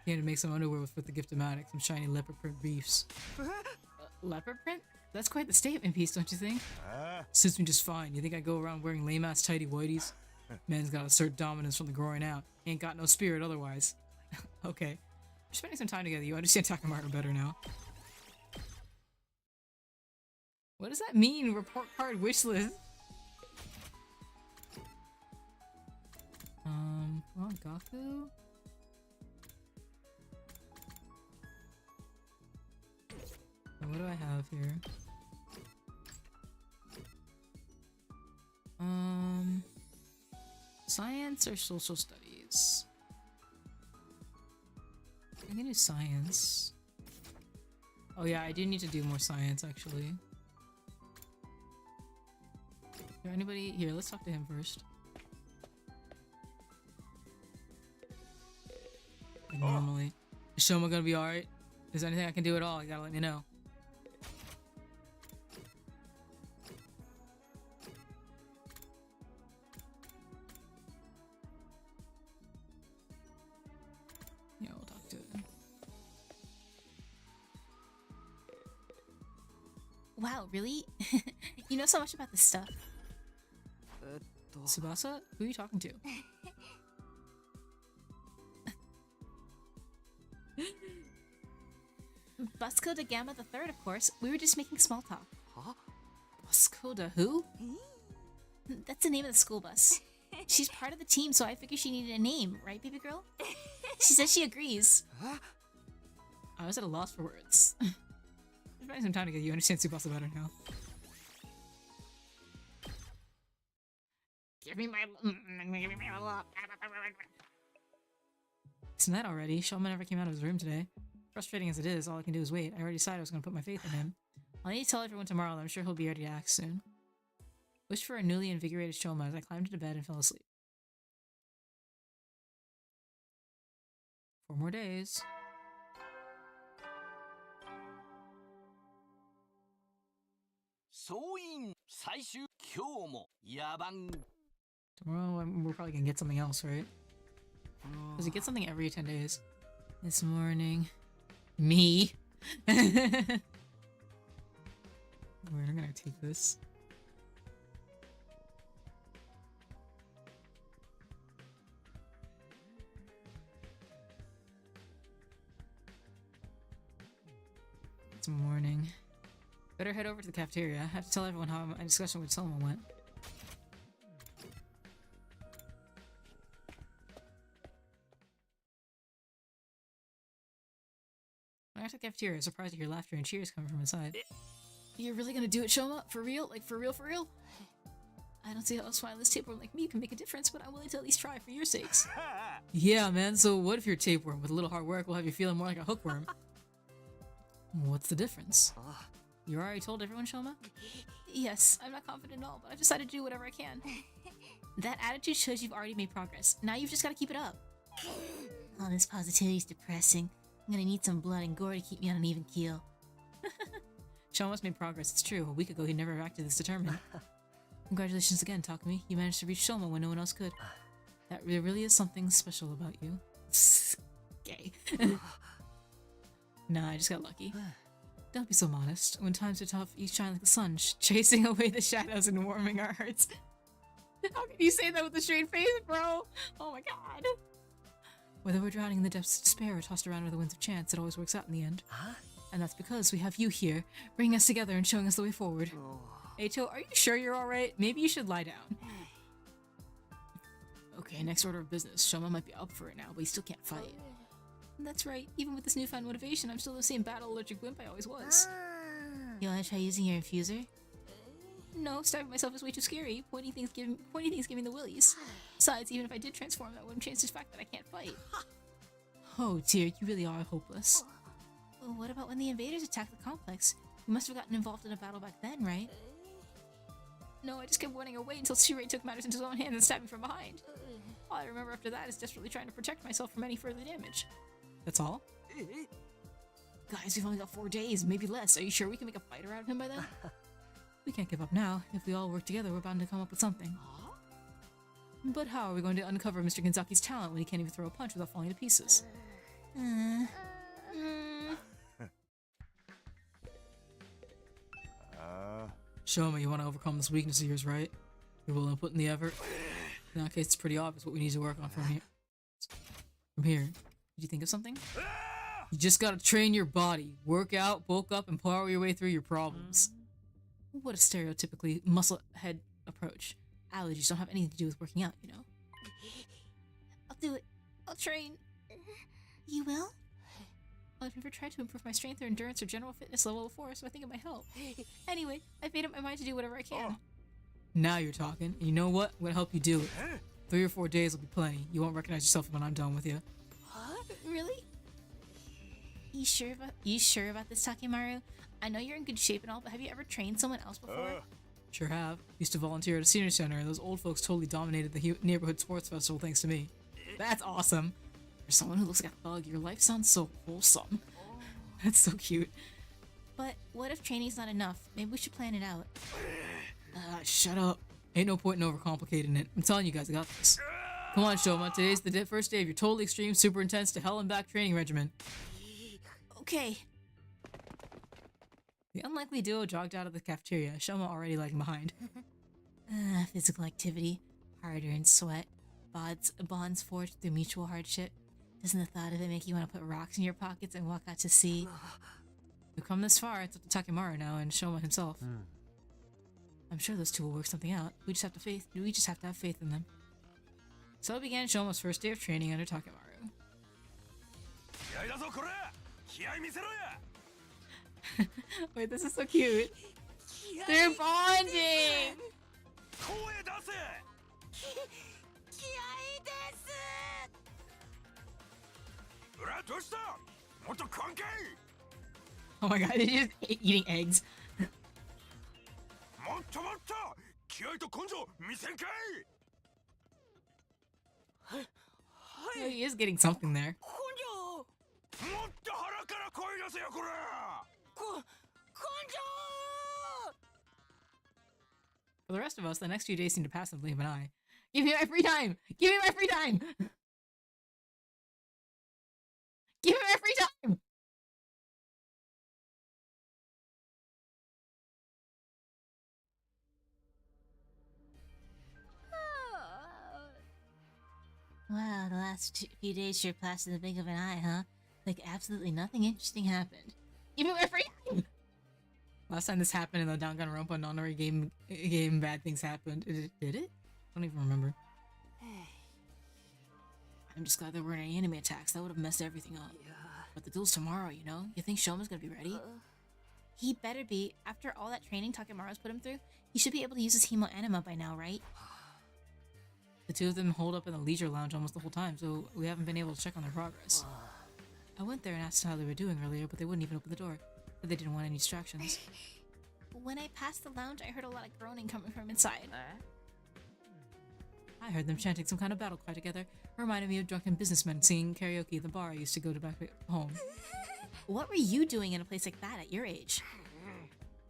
He had to make some underwear with the Gift-O-Matic, some shiny leopard print beefs. Leopard print? That's quite the statement piece, don't you think? Suits me just fine. You think I go around wearing lame-ass tighty whities? Man's gotta assert dominance from the groin out. Ain't got no spirit otherwise. Okay. We're spending some time together. You understand Takemaru better now. What does that mean? Report card wish list? Well, Gaku? What do I have here? Science or social studies? I can do science. Oh yeah, I do need to do more science actually. Is there anybody here? Let's talk to him first. Like normally. Is Shoma gonna be alright? Is there anything I can do at all? You gotta let me know. Yeah, we'll talk to him. Wow, really? You know so much about this stuff. Tsubasa? Who are you talking to? Busco de Gamma the Third, of course. We were just making small talk. Huh? Busco de who? That's the name of the school bus. She's part of the team, so I figured she needed a name, right, baby girl? She says she agrees. I was at a loss for words. We're spending some time together. You understand Tsubasa better now. Give me my Isn't that already? Shulman never came out of his room today. Frustrating as it is, all I can do is wait. I already decided I was going to put my faith in him. I'll need to tell everyone tomorrow that I'm sure he'll be ready to act soon. Wished for a newly invigorated Shoma as I climbed into bed and fell asleep. 4 more days. Tomorrow we're probably gonna get something else, right? Does he get something every 10 days? This morning. Me? Wait, I'm gonna take this. It's morning. Better head over to the cafeteria. I have to tell everyone how my discussion with Selma went. When I got to the cafeteria, I was surprised to hear laughter and cheers coming from inside. You're really gonna do it, Shoma? For real? Like, for real, for real? I don't see how a spineless tapeworm like me can make a difference, but I'm willing to at least try for your sakes. Yeah, man, so what if you're a tapeworm? With a little hard work, we'll have you feeling more like a hookworm. What's the difference? You already told everyone, Shoma? Yes, I'm not confident at all, but I've decided to do whatever I can. That attitude shows you've already made progress. Now you've just got to keep it up. All this positivity is depressing. I'm gonna need some blood and gore to keep me on an even keel. Shoma's made progress, it's true. A week ago, he never acted this determined. Congratulations again, Takumi. You managed to reach Shoma when no one else could. There really is something special about you. Gay. Nah, I just got lucky. Don't be so modest. When times are tough, you shine like the sun, chasing away the shadows and warming our hearts. How can you say that with a straight face, bro? Oh my god. Whether we're drowning in the depths of despair or tossed around with the winds of chance, it always works out in the end. And that's because we have you here, bringing us together and showing us the way forward. Eito, are you sure you're alright? Maybe you should lie down. Okay, next order of business. Shoma might be up for it now, but he still can't fight. That's right. Even with this newfound motivation, I'm still the same battle-allergic wimp I always was. You wanna try using your infuser? No, stabbing myself is way too scary. Pointing things giving the willies. Besides, even if I did transform, that wouldn't change the fact that I can't fight. Oh dear, you really are hopeless. Well, what about when the invaders attacked the complex? You must have gotten involved in a battle back then, right? No, I just kept running away until Shirei took matters into his own hands and stabbed me from behind. All I remember after that is desperately trying to protect myself from any further damage. That's all? Guys, we've only got 4 days, maybe less. Are you sure we can make a fighter out of him by then? We can't give up now. If we all work together, we're bound to come up with something. But how are we going to uncover Mr. Genzaki's talent when he can't even throw a punch without falling to pieces? Shoma, you want to overcome this weakness of yours, right? You're willing to put in the effort? In that case, it's pretty obvious what we need to work on from here. Did you think of something? You just gotta train your body. Work out, bulk up, and power your way through your problems. What a stereotypically muscle-head approach. Allergies don't have anything to do with working out, you know? I'll do it. I'll train. You will? I've never tried to improve my strength or endurance or general fitness level before, so I think it might help. Anyway, I've made up my mind to do whatever I can. Now you're talking. And you know what? I'm gonna help you do it. 3 or 4 days will be plenty. You won't recognize yourself when I'm done with you. Huh? Really? You sure about this, Takimaru? I know you're in good shape and all, but have you ever trained someone else before? Sure have. Used to volunteer at a senior center, and those old folks totally dominated the neighborhood sports festival thanks to me. That's awesome. For someone who looks like a thug, your life sounds so wholesome. That's so cute. But what if training's not enough? Maybe we should plan it out. Shut up. Ain't no point in overcomplicating it. I'm telling you guys, I got this. Come on, Shoma. Today's the first day of your totally extreme, super intense to hell and back training regimen. Okay. The unlikely duo jogged out of the cafeteria, Shoma already lagging behind. Physical activity, harder in sweat, bonds forged through mutual hardship. Doesn't the thought of it make you want to put rocks in your pockets and walk out to sea? We've come this far, it's up to Takimaru now and Shoma himself. I'm sure those two will work something out. We just have to have faith in them. So began Shoma's first day of training under Takimaru. Wait, this is so cute. They're bonding! Oh my god, he's just eating eggs. Oh, he is getting something there. For the rest of us, the next few days seem to pass in the blink of an eye. Give me my free time! Give me my free time! Give me my free time! Wow, the last few days sure passed in the blink of an eye, huh? Like absolutely nothing interesting happened. Give me my free time! Last time this happened in the Danganronpa Nonary game, bad things happened. Did it? I don't even remember. I'm just glad there weren't any enemy attacks. That would have messed everything up. But the duel's tomorrow, you know? You think Shoma's gonna be ready? He better be. After all that training Takemaru's put him through, he should be able to use his Hemo Anima by now, right? The two of them holed up in the leisure lounge almost the whole time, so we haven't been able to check on their progress. I went there and asked how they were doing earlier, but they wouldn't even open the door. Said they didn't want any distractions. When I passed the lounge, I heard a lot of groaning coming from inside. I heard them chanting some kind of battle cry together. It reminded me of drunken businessmen singing karaoke at the bar I used to go to back home. What were you doing in a place like that at your age?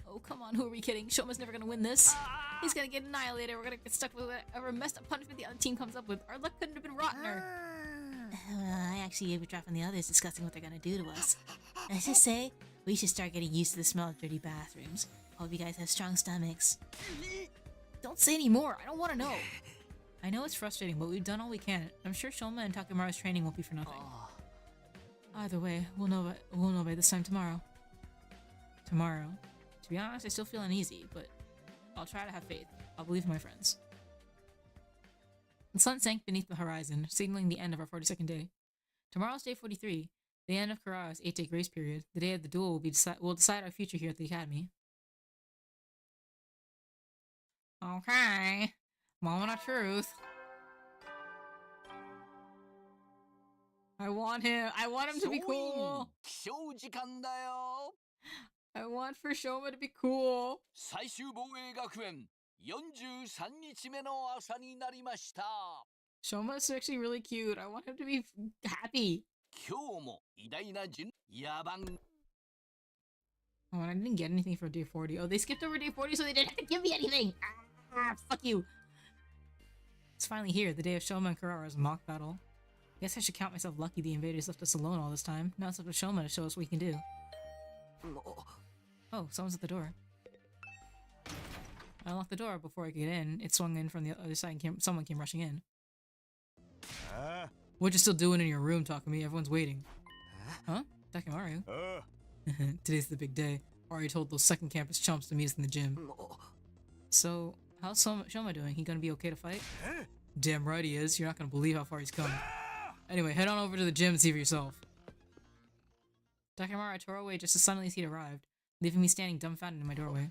Oh, come on, who are we kidding? Shoma's never gonna win this. He's gonna get annihilated. We're gonna get stuck with whatever messed up punishment the other team comes up with. Our luck couldn't have been rottener. I actually eavesdropped on the others discussing what they're gonna do to us. I just say, we should start getting used to the smell of dirty bathrooms. Hope you guys have strong stomachs. Don't say any more. I don't want to know. I know it's frustrating, but we've done all we can. I'm sure Shoma and Takemaru's training won't be for nothing. Either way, we'll know by this time tomorrow. Tomorrow. To be honest, I still feel uneasy, but I'll try to have faith. I'll believe in my friends. The sun sank beneath the horizon, signaling the end of our 42nd day. Tomorrow's day 43, the end of Kurara's 8-day grace period. The day of the duel will decide our future here at the academy. Okay. Moment of truth. I want him to be cool. 起床時間だよ。 I want for Shoma to be cool. 最終防衛学園43日目の朝になりました。 Shoma's actually really cute. I want him to be happy. 今日も偉大な人野蛮 Oh, and I didn't get anything for day 40. Oh, they skipped over day 40 so they didn't have to give me anything. Fuck you. It's finally here, the day of Shoma and Kurara's mock battle. Guess I should count myself lucky the invaders left us alone all this time. Now it's up to Shoma to show us what he can do. Oh, someone's at the door. I unlocked the door before I could get in. It swung in from the other side and someone came rushing in. What you still doing in your room, Takumi? Everyone's waiting. Huh? Takemaru? Today's the big day. Already told those second campus chumps to meet us in the gym. So, how's Shoma doing? He gonna be okay to fight? Damn right he is. You're not gonna believe how far he's come. Anyway, head on over to the gym and see for yourself. Takemaru tore away just as suddenly as he'd arrived, leaving me standing dumbfounded in my doorway.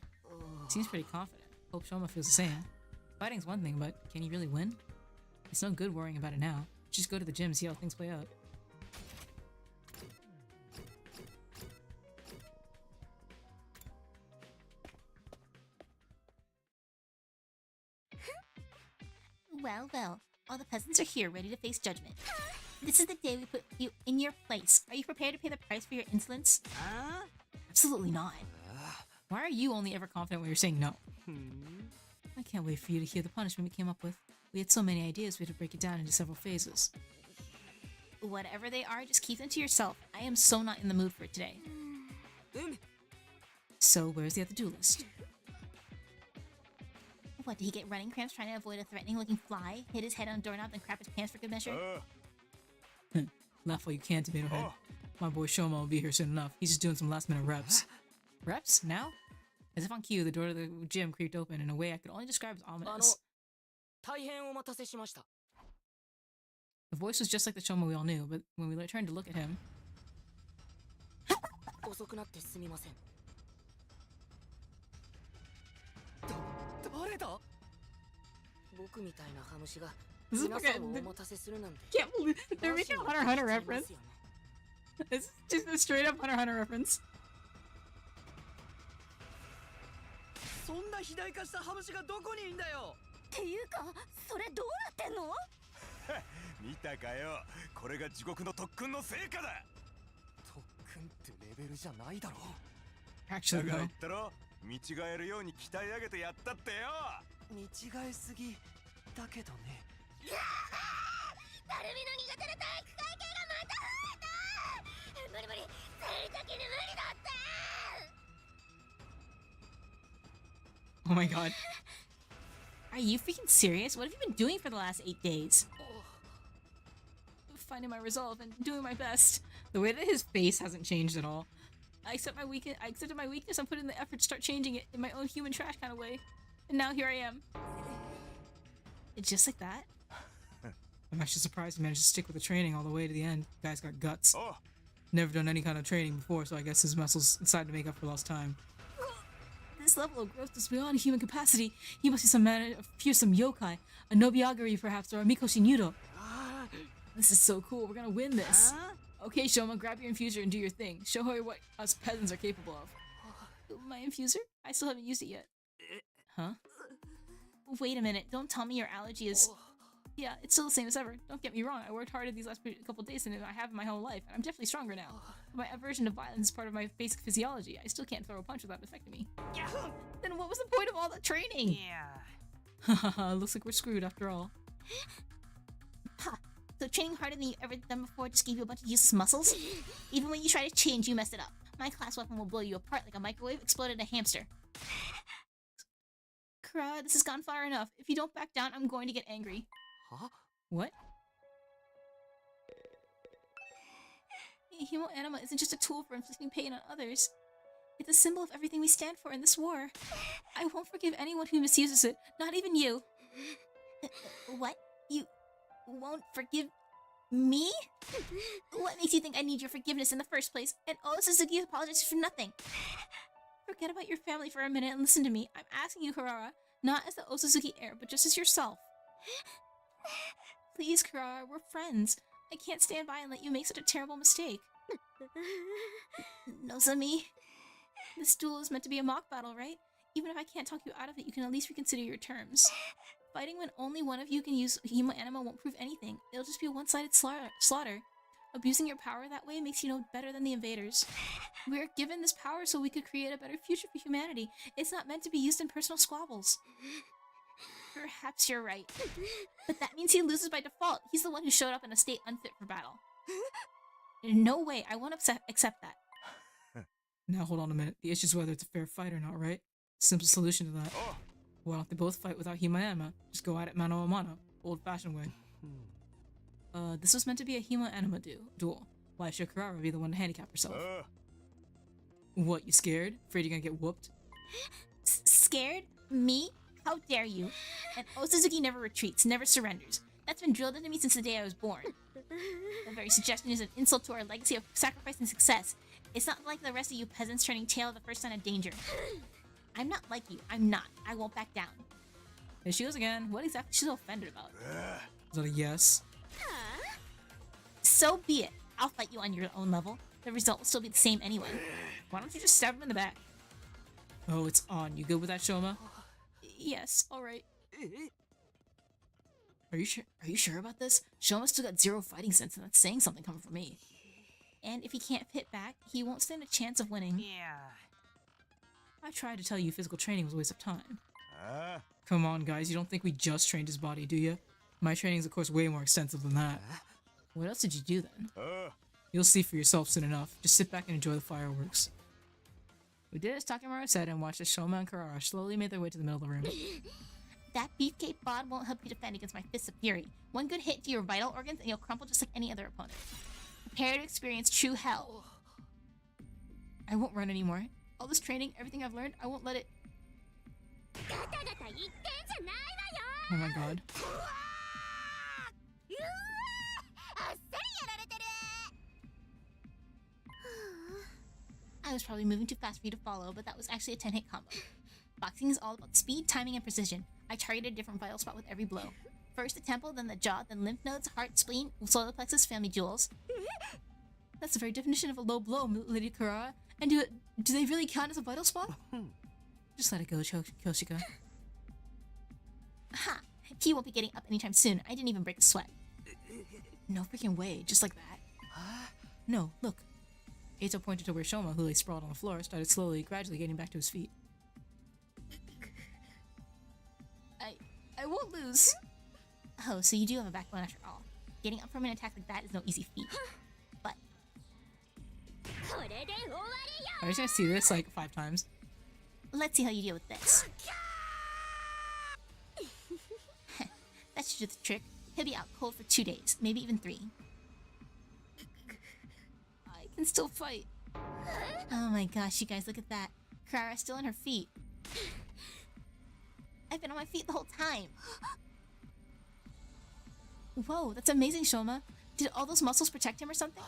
Seems pretty confident. Hope Shoma feels the same. Fighting's one thing, but can he really win? It's no good worrying about it now. Just go to the gym and see how things play out. Well, well, all the peasants are here, ready to face judgment. This is the day we put you in your place. Are you prepared to pay the price for your insolence? Absolutely not. Why are you only ever confident when you're saying no? I can't wait for you to hear the punishment we came up with. We had so many ideas we had to break it down into several phases. Whatever they are, just keep them to yourself. I am so not in the mood for it today. So, where's the other duelist? What, did he get running cramps trying to avoid a threatening-looking fly? Hit his head on a doorknob, then crap his pants for good measure? Laugh while you can, Tomato Head. My boy Shoma will be here soon enough. He's just doing some last-minute reps. Reps? Now? As if on cue, the door to the gym creaked open in a way I could only describe as ominous. 大変お待たせしました。 The voice was just like the Shoma we all knew, but when we turned to look at him... 遅くなってすみません。誰だ？僕みたいなハムシが This is 皆 like さんをお a... 待たせするなんて。 Can't believe they're making a Hunter x Hunter マジ reference. で It's just a straight up Hunter x Hunter reference. そんな肥大化したハムシがどこにいんだよ。っていうか、それどうなってんの？見たかよ、これが地獄の特訓の成果だ。特訓ってレベルじゃないだろ。Actually, だから though. 言ったろ、見違えるように鍛え上げてやったってよ。見違えすぎだけどね。たるみの苦手な体育会系がまた増えた。無理無理、生理的に無理だって。 Oh my god. Are you freaking serious? What have you been doing for the last 8 days? Finding my resolve and doing my best. The way that his face hasn't changed at all. I accepted my weakness and put in the effort to start changing it in my own human trash kind of way. And now here I am. It's just like that? I'm actually surprised he managed to stick with the training all the way to the end. Guy's got guts. おう、Never done any kind of training before, so I guess his muscles decided to make up for lost time. This level of growth is beyond human capacity. He must be some man of fearsome yokai, a Nobiagari perhaps, or a Mikoshi Nudo. This is so cool. We're gonna win this. Okay, Shoma, grab your infuser and do your thing. Show her what us peasants are capable of. My infuser? I still haven't used it yet. Huh? Wait a minute. Don't tell me your allergy is... Yeah, it's still the same as ever. Don't get me wrong. I worked harder these last couple days than I have in my whole life. And I'm definitely stronger now. My aversion to violence is part of my basic physiology. I still can't throw a punch without it affecting me. Then what was the point of all that training? Yeah. Looks like we're screwed after all. Ha! So training harder than you ever done before just gave you a bunch of useless muscles? Even when you try to change, you mess it up. My class weapon will blow you apart like a microwave exploded a hamster. Kara, this has gone far enough. If you don't back down, I'm going to get angry. Huh? What? Hemo Anima isn't just a tool for inflicting pain on others. It's a symbol of everything we stand for in this war. I won't forgive anyone who misuses it, not even you. What? You won't forgive me? What makes you think I need your forgiveness in the first place? And Suzuki apologizes for nothing. Forget about your family for a minute and listen to me. I'm asking you, Karara, not as the Osazuki heir, but just as yourself. Please, Karara, we're friends. I can't stand by and let you make such a terrible mistake. Nozomi, this duel is meant to be a mock battle, right? Even if I can't talk you out of it, you can at least reconsider your terms. Fighting when only one of you can use Hemo Anima won't prove anything. It'll just be a one-sided slaughter. Abusing your power that way makes you no better than the invaders. We are given this power so we could create a better future for humanity. It's not meant to be used in personal squabbles. Perhaps you're right. But that means he loses by default. He's the one who showed up in a state unfit for battle. No way, I won't accept that. Now hold on a minute. The issue is whether it's a fair fight or not, right? Simple solution to that. Why don't they both fight without Hemo Anima? Just go at it mano a mano. Old-fashioned way. This was meant to be a Hemo Anima duel. Why should Karara be the one to handicap herself? What, you scared? Afraid you're gonna get whooped? Scared? Me? How dare you? And Osazuki never retreats, never surrenders. That's been drilled into me since the day I was born. The very suggestion is an insult to our legacy of sacrifice and success. It's not like the rest of you peasants turning tail at the first sign of danger. I'm not like you. I'm not. I won't back down. There she goes again. What exactly is she so offended about? Is that a yes? So be it. I'll fight you on your own level. The result will still be the same anyway. Why don't you just stab him in the back? Oh, it's on. You good with that, Shoma? Yes, alright. Are you sure about this? Shoma's still got 0 fighting sense, and that's saying something coming from me. And if he can't hit back, he won't stand a chance of winning. Yeah. I tried to tell you physical training was a waste of time. Come on, guys. You don't think we just trained his body, do you? My training is, of course, way more extensive than that. What else did you do, then? You'll see for yourself soon enough. Just sit back and enjoy the fireworks. We did as Takemura said and watched as Shoma and Karara slowly made their way to the middle of the room. That beefcake bod won't help you defend against my fists of fury. One good hit to your vital organs and you'll crumple just like any other opponent. Prepare to experience true hell. I won't run anymore. All this training, everything I've learned, I won't let it... Oh my god. I was probably moving too fast for you to follow, but that was actually a 10-hit combo. Boxing is all about speed, timing, and precision. I targeted a different vital spot with every blow. First the temple, then the jaw, then lymph nodes, heart, spleen, solar plexus, family jewels. That's the very definition of a low blow, Lady Karara. And do they really count as a vital spot? Just let it go, Koshika. Ha! He won't be getting up anytime soon. I didn't even break a sweat. No freaking way, just like that. No, look. Eito pointed to where Shoma, who lay sprawled on the floor, started gradually getting back to his feet. I won't lose. Oh, so you do have a backbone after all. Getting up from an attack like that is no easy feat. But... I'm just gonna see this like 5 times. let's see how you deal with this. That should do the trick. He'll be out cold for 2 days, maybe even 3. I can still fight. Oh my gosh, you guys, look at that. Karara's still on her feet. I've been on my feet the whole time. Whoa, that's amazing, Shoma. Did all those muscles protect him or something?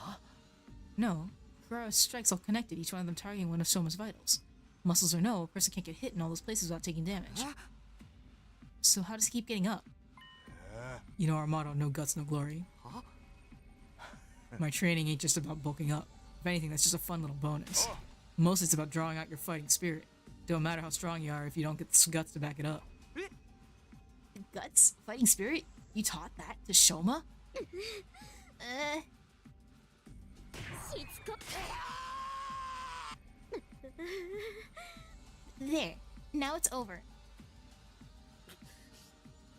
No. Kurara's strikes all connected, each one of them targeting one of Soma's vitals. Muscles or no, a person can't get hit in all those places without taking damage. So how does he keep getting up? You know our motto, no guts, no glory. My training ain't just about bulking up. If anything, that's just a fun little bonus. Mostly it's about drawing out your fighting spirit. Don't matter how strong you are if you don't get the guts to back it up. Guts? Fighting spirit? You taught that to Shoma? There. Now it's over.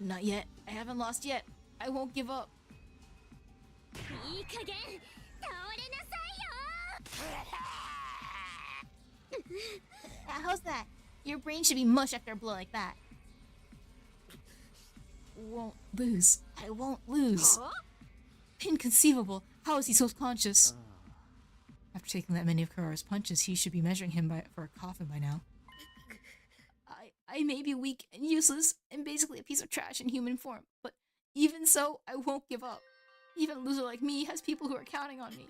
Not yet. I haven't lost yet. I won't give up. How's that? Your brain should be mush after a blow like that. Won't lose. I won't lose. Inconceivable. How is he so conscious? After taking that many of Kurara's punches, he should be measuring him for a coffin by now. I may be weak and useless and basically a piece of trash in human form, but even so, I won't give up. Even a loser like me has people who are counting on me.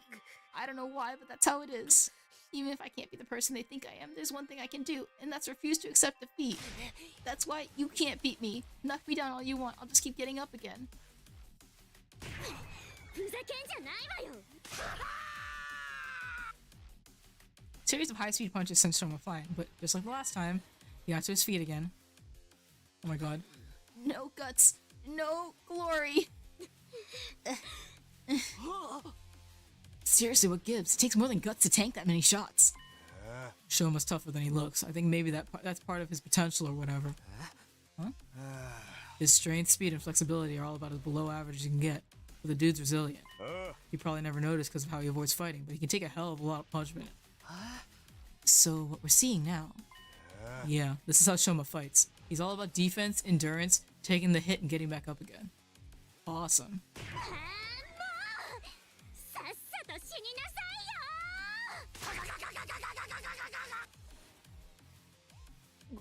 I don't know why, but that's how it is. Even if I can't be the person they think I am, there's one thing I can do, and that's refuse to accept defeat. That's why you can't beat me. Knock me down all you want, I'll just keep getting up again. Series of high-speed punches sent Shoma flying, but just like the last time, he got to his feet again. Oh my god. No guts. No glory. Seriously, what gives? It takes more than guts to tank that many shots. Shoma's tougher than he looks. I think maybe that's part of his potential or whatever. Huh? His strength, speed, and flexibility are all about as below average as you can get. But the dude's resilient. You probably never noticed because of how he avoids fighting, but he can take a hell of a lot of punishment. So what we're seeing now... Yeah, this is how Shoma fights. He's all about defense, endurance, taking the hit and getting back up again. Awesome.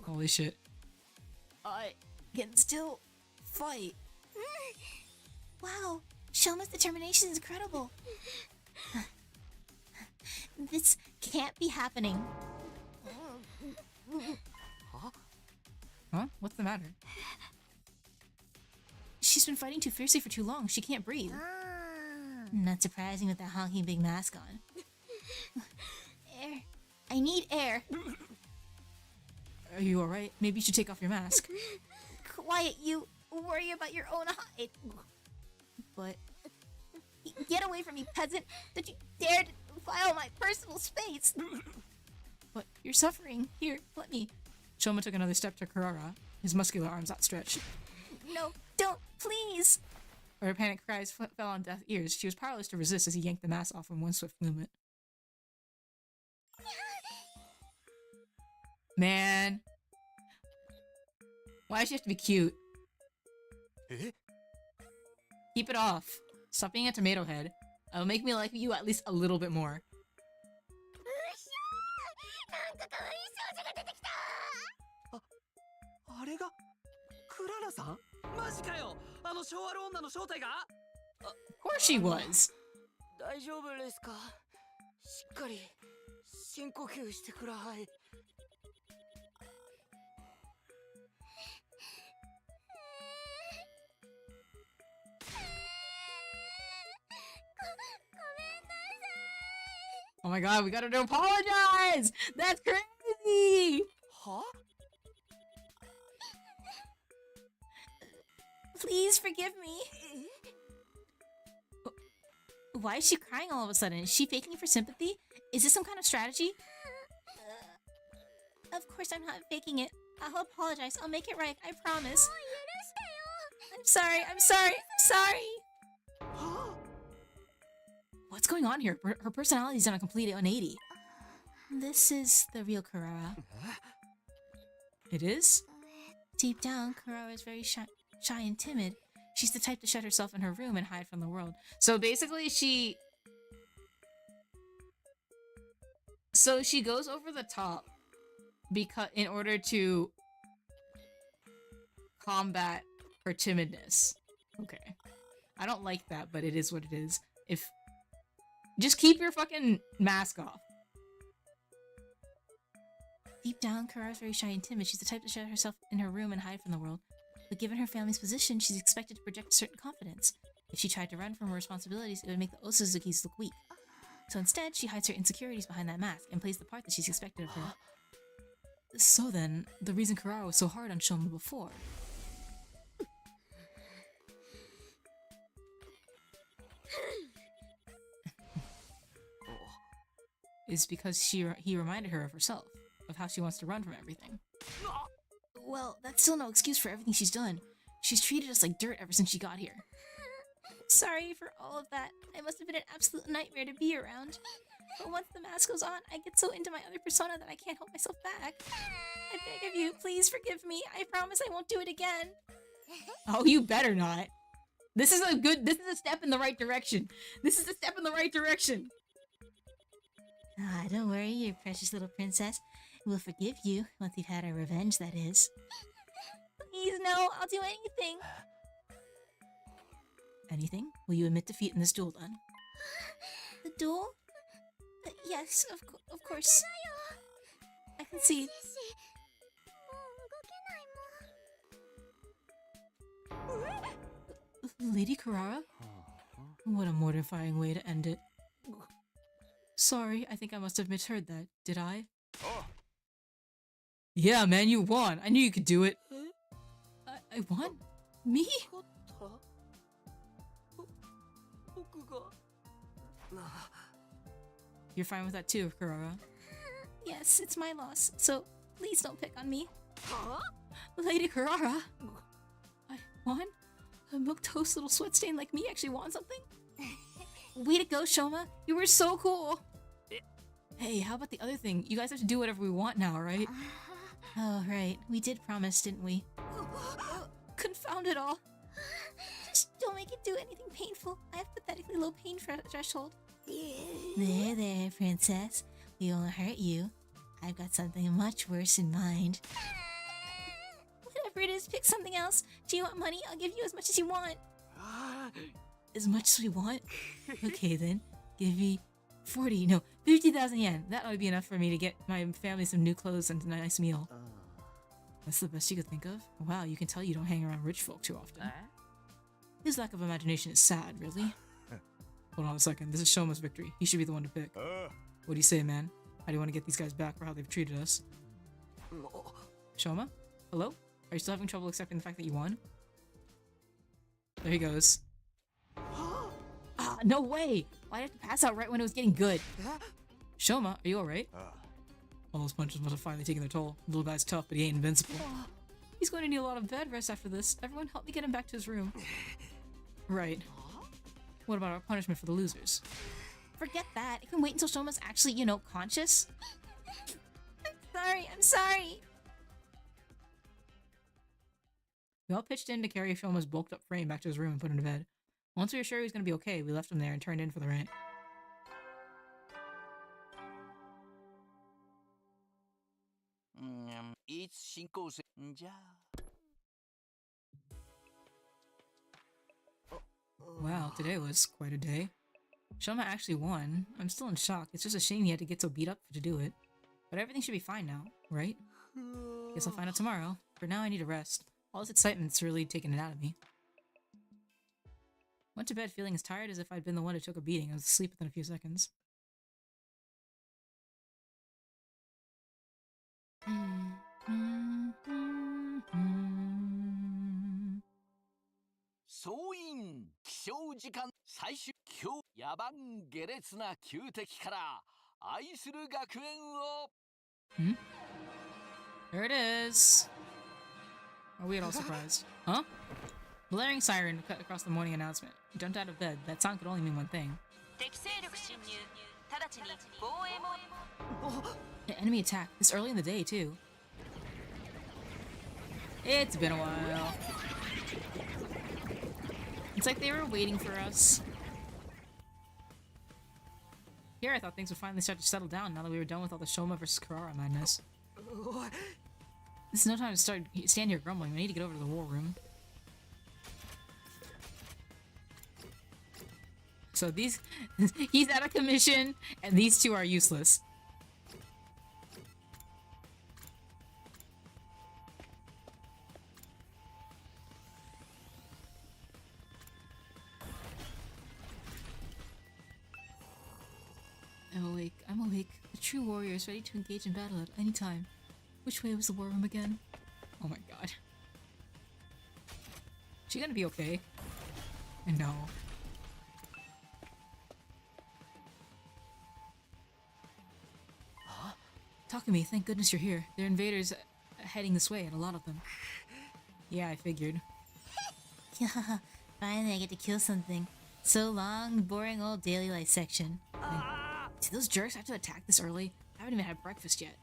Holy shit. I can still fight. Wow, Shoma's determination is incredible. This can't be happening. Huh? What's the matter? She's been fighting too fiercely for too long. She can't breathe. Not surprising with that honking big mask on. Air. I need air. Are you alright? Maybe you should take off your mask. Quiet, you. Worry about your own hide. But... Get away from me, peasant! Don't you dare to defile my personal space! But you're suffering. Here, let me. Shoma took another step to Kurara, his muscular arms outstretched. No, don't, please! Her panicked cries fell on deaf ears. She was powerless to resist as he yanked the mask off in one swift movement. Man. Why does she have to be cute? Keep it off. Stop being a tomato head. It'll make me like you at least a little bit more. あれがクララさん？マジかよ。あの昭和の女の正体が？ Of course she was. 大丈夫ですか？しっかり深呼吸してください。Oh my god, we got her to apologize! That's crazy! Huh? Please forgive me. Why is she crying all of a sudden? Is she faking it for sympathy? Is this some kind of strategy? Of course I'm not faking it. I'll apologize. I'll make it right. I promise. I'm sorry. I'm sorry. I'm sorry. What's going on here? Her personality's done a complete 180. This is the real Kurara. It is? Deep down, Kurara is very shy and timid. She's the type to shut herself in her room and hide from the world. So basically she goes over the top because in order to combat her timidness. Okay. I don't like that, but it is what it is. Just keep your fucking mask off. Deep down, Kurara's very shy and timid. She's the type to shut herself in her room and hide from the world. But given her family's position, she's expected to project a certain confidence. If she tried to run from her responsibilities, it would make the Osuzukis look weak. So instead, she hides her insecurities behind that mask and plays the part that she's expected of her. So then, the reason Kurara was so hard on Shoma before is because he reminded her of herself, of how she wants to run from everything. Well, that's still no excuse for everything she's done. She's treated us like dirt ever since she got here. Sorry for all of that. I must have been an absolute nightmare to be around. But once the mask goes on, I get so into my other persona that I can't hold myself back. I beg of you, please forgive me. I promise I won't do it again. Oh, you better not. This is a step in the right direction. This is a step in the right direction. Ah, don't worry, you precious little princess. We'll forgive you once we've had our revenge, that is. Please, no, I'll do anything. Anything? Will you admit defeat in this duel, then? The duel? Yes, of course. I can see. Lady Kurara? What a mortifying way to end it. Sorry, I think I must have misheard that. Did I? Oh. Yeah, man, you won. I knew you could do it. I won? Me? You're fine with that too, Kurara? Yes, it's my loss, so please don't pick on me. Lady Kurara? I won? A milquetoast little sweat stain like me actually won something? Way to go, Shoma! You were so cool! Hey, how about the other thing? You guys have to do whatever we want now, right? Oh, right. We did promise, didn't we? Confound it all. Just don't make it do anything painful. I have pathetically low pain threshold. There, princess. We won't hurt you. I've got something much worse in mind. Whatever it is, pick something else. Do you want money? I'll give you as much as you want. As much as we want? Okay then. Give me 50,000 yen. That ought to be enough for me to get my family some new clothes and a nice meal. That's the best you could think of? Wow, you can tell you don't hang around rich folk too often. His lack of imagination is sad, really. Hold on a second, this is Shoma's victory. He should be the one to pick. What do you say, man? How do you want to get these guys back for how they've treated us? Shoma? Hello? Are you still having trouble accepting the fact that you won? There he goes. Ah, no way! Why'd I have to pass out right when it was getting good? Shoma, are you alright? All those punches must have finally taken their toll. The little guy's tough, but he ain't invincible. He's going to need a lot of bed rest after this. Everyone help me get him back to his room. Right. What about our punishment for the losers? Forget that. It can wait until Shoma's actually, conscious. I'm sorry. We all pitched in to carry Shoma's bulked up frame back to his room and put him to bed. Once we were sure he was going to be okay, we left him there and turned in for the rent. Wow, today was quite a day. Shoma actually won. I'm still in shock. It's just a shame he had to get so beat up to do it. But everything should be fine now, right? Guess I'll find out tomorrow. For now, I need a rest. All this excitement's really taken it out of me. Went to bed feeling as tired as if I'd been the one who took a beating. I was asleep within a few seconds. There it is. Are we at all surprised? Huh? Blaring siren cut across the morning announcement. He jumped out of bed. That sound could only mean one thing. An enemy attack. This early in the day, too. It's been a while. It's like they were waiting for us. Here I thought things would finally start to settle down now that we were done with all the Shoma vs. Kurara madness. This is no time to stand here grumbling. We need to get over to the war room. So these, he's out of commission, and these two are useless. I'm awake. I'm awake. The true warrior is ready to engage in battle at any time. Which way was the war room again? Oh my god. She gonna be okay? I know. Takumi, thank goodness you're here. There are invaders heading this way, and a lot of them. Yeah, I figured. Yeah, finally I get to kill something. So long, boring old daily life section. Did those jerks have to attack this early? I haven't even had breakfast yet.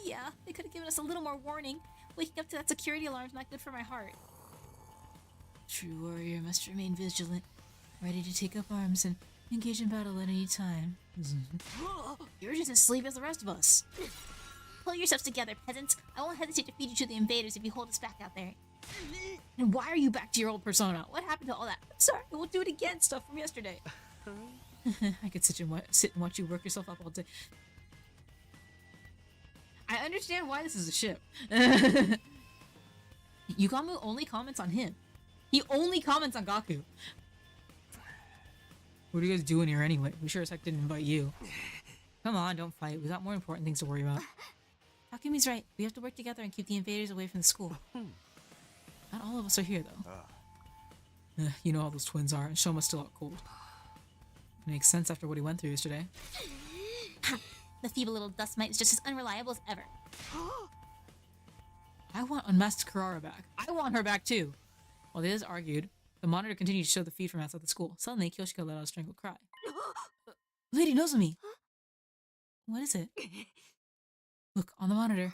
Yeah, they could have given us a little more warning. Waking up to that security alarm is not good for my heart. True warrior must remain vigilant, ready to take up arms and engage in battle at any time. You're just as asleep as the rest of us. Pull yourselves together, peasants. I won't hesitate to feed you to the invaders if you hold us back out there. And why are you back to your old persona? What happened to all that? I'm sorry, we'll do it again. Stuff from yesterday. I could sit and watch you work yourself up all day. I understand why this is a ship. Yugamu only comments on him. He only comments on Gaku. What are you guys doing here anyway? We sure as heck didn't invite you. Come on, don't fight. We got more important things to worry about. Takumi's right. We have to work together and keep the invaders away from the school. Not all of us are here, though. You know how those twins are, and Shoma's still out cold. Makes sense after what he went through yesterday. The feeble little dust mite is just as unreliable as ever. I want Unmasked Kurara back. I want her back too. While the others argued, the monitor continued to show the feed from outside the school. Suddenly, Kyoshiko let out a strangled cry. Lady Nozomi! What is it? Look, on the monitor.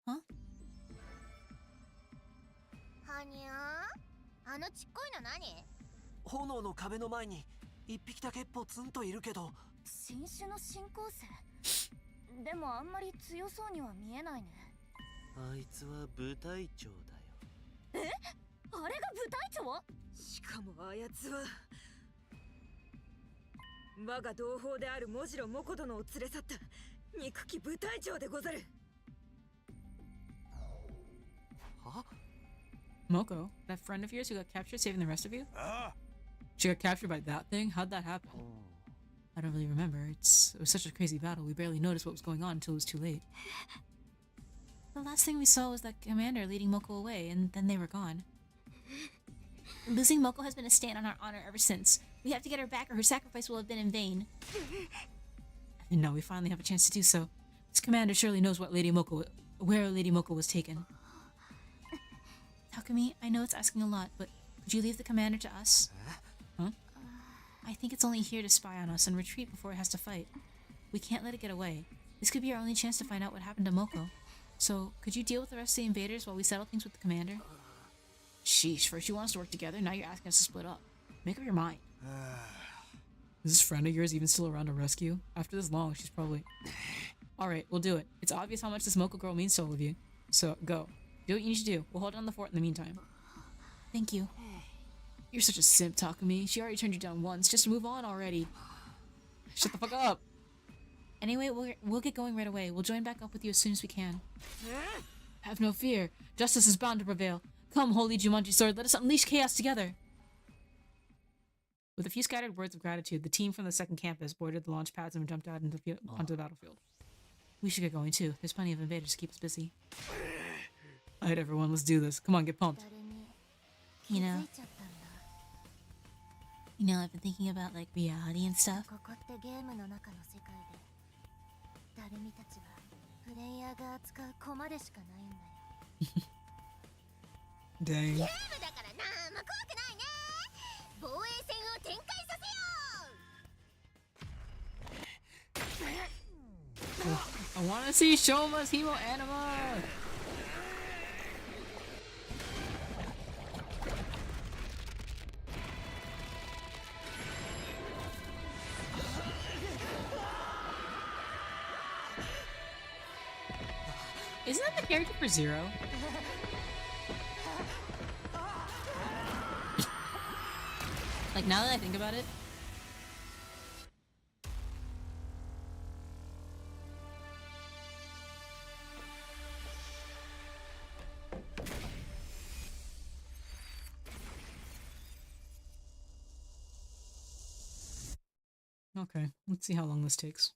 Huh? はにゃー、あのちっこいの何？炎の壁の前に一匹だけポツンといるけど。新種の新興生。でもあんまり強そうには見えないね。あいつは部隊長だよ。え？あれが部隊長？しかもあやつは我が同胞であるモジロモコ殿を連れ去った憎き部隊長でござる。は？ Moko, that friend of yours who got captured saving the rest of you? She got captured by that thing? How'd that happen? I don't really remember. It was such a crazy battle, we barely noticed what was going on until it was too late. The last thing we saw was that commander leading Moko away, and then they were gone. Losing Moko has been a stain on our honor ever since. We have to get her back or her sacrifice will have been in vain. And now we finally have a chance to do so. This commander surely knows where Lady Moko was taken. Takumi, I know it's asking a lot, but could you leave the commander to us? Huh? I think it's only here to spy on us and retreat before it has to fight. We can't let it get away. This could be our only chance to find out what happened to Moko. So, could you deal with the rest of the invaders while we settle things with the commander? Sheesh, first you want us to work together, now you're asking us to split up. Make up your mind. Is this friend of yours even still around to rescue? After this long, she's probably... Alright, we'll do it. It's obvious how much this Moko girl means to all of you. So, go. Do what you need to do. We'll hold down the fort in the meantime. Thank you. You're such a simp, Takumi. She already turned you down once. Just move on already. Shut the fuck up. Anyway, we'll get going right away. We'll join back up with you as soon as we can. Have no fear. Justice is bound to prevail. Come, holy Jumanji sword, let us unleash chaos together. With a few scattered words of gratitude, the team from the second campus boarded the launch pads and jumped out onto the battlefield. We should get going too. There's plenty of invaders to keep us busy. Alright everyone, let's do this. Come on, get pumped. You know, I've been thinking about like reality and stuff. ここってゲームの中の世界で、ダルミたちはプレイヤーが扱う駒でしかないんだよ。 Dang. ゲームだからなんも怖くないね。防衛戦を展開させよう。 I wanna see Shoma's Hemo Anima! Isn't that the character for Zero? Like, now that I think about it. Okay, let's see how long this takes.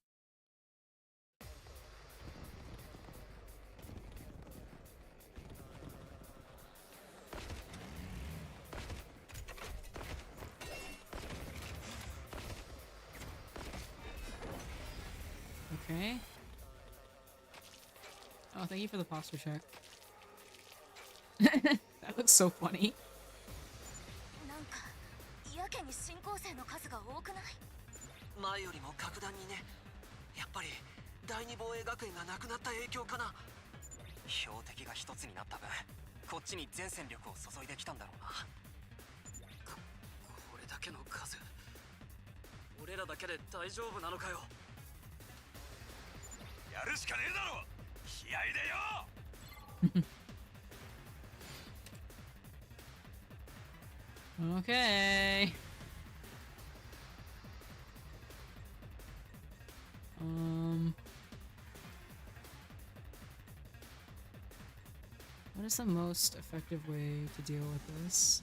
Okay. Oh, thank you for the posture check. That looks so funny. なんかやけに新校生の数が多くない？前よりも格段にね。やっぱり第二防衛学園がなくなった影響かな。標的が一つになった分、こっちに全戦力を注いできたんだろうな。これだけの数、俺らだけで大丈夫なのかよ。やるしかねえだろ、気合でよ。Okay. What is the most effective way to deal with this?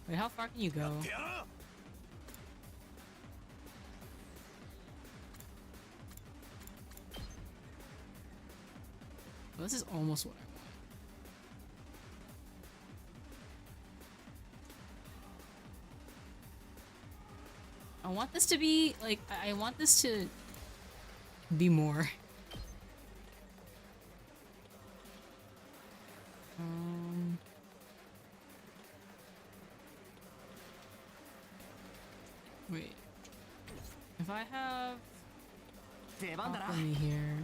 Wait, how far can you go? やってやろう。 Well, this is almost what I want this to be, like, I want this to be more. Wait. If I have alchemy here.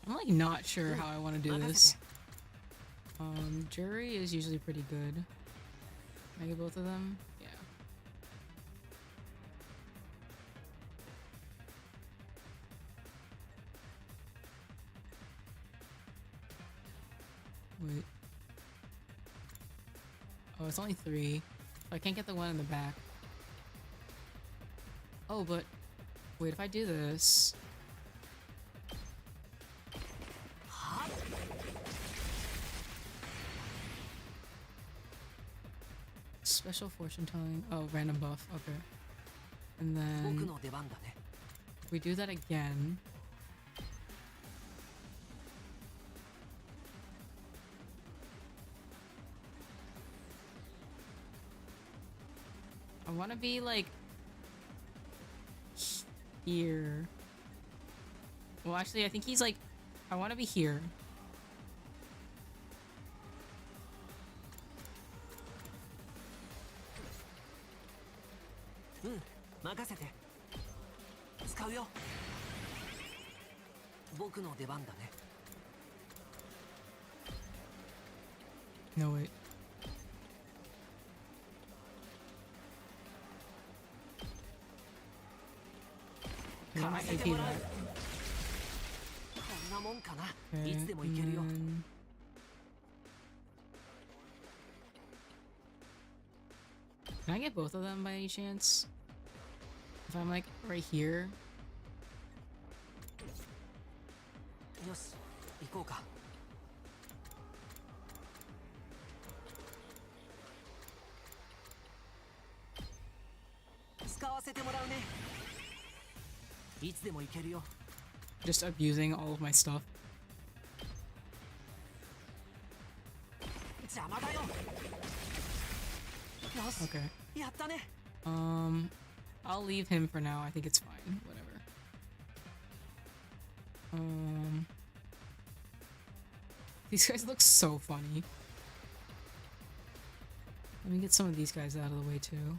I'm like not sure how I want to do this. Jury is usually pretty good. Can I get both of them? Yeah. Wait. Oh, it's only 3. I can't get the one in the back. Oh, but wait, if I do this. Special fortune telling. Oh, random buff. Okay. And then if we do that again. I want to be like here. Well, actually, I think he's like, I want to be here. No, wait. Yeah, I AP that. Okay, and then... Can I get both of them by any chance? If I'm like right here. Just abusing all of my stuff. Okay. I'll leave him for now. I think it's fine. Whatever. These guys look so funny. Let me get some of these guys out of the way too.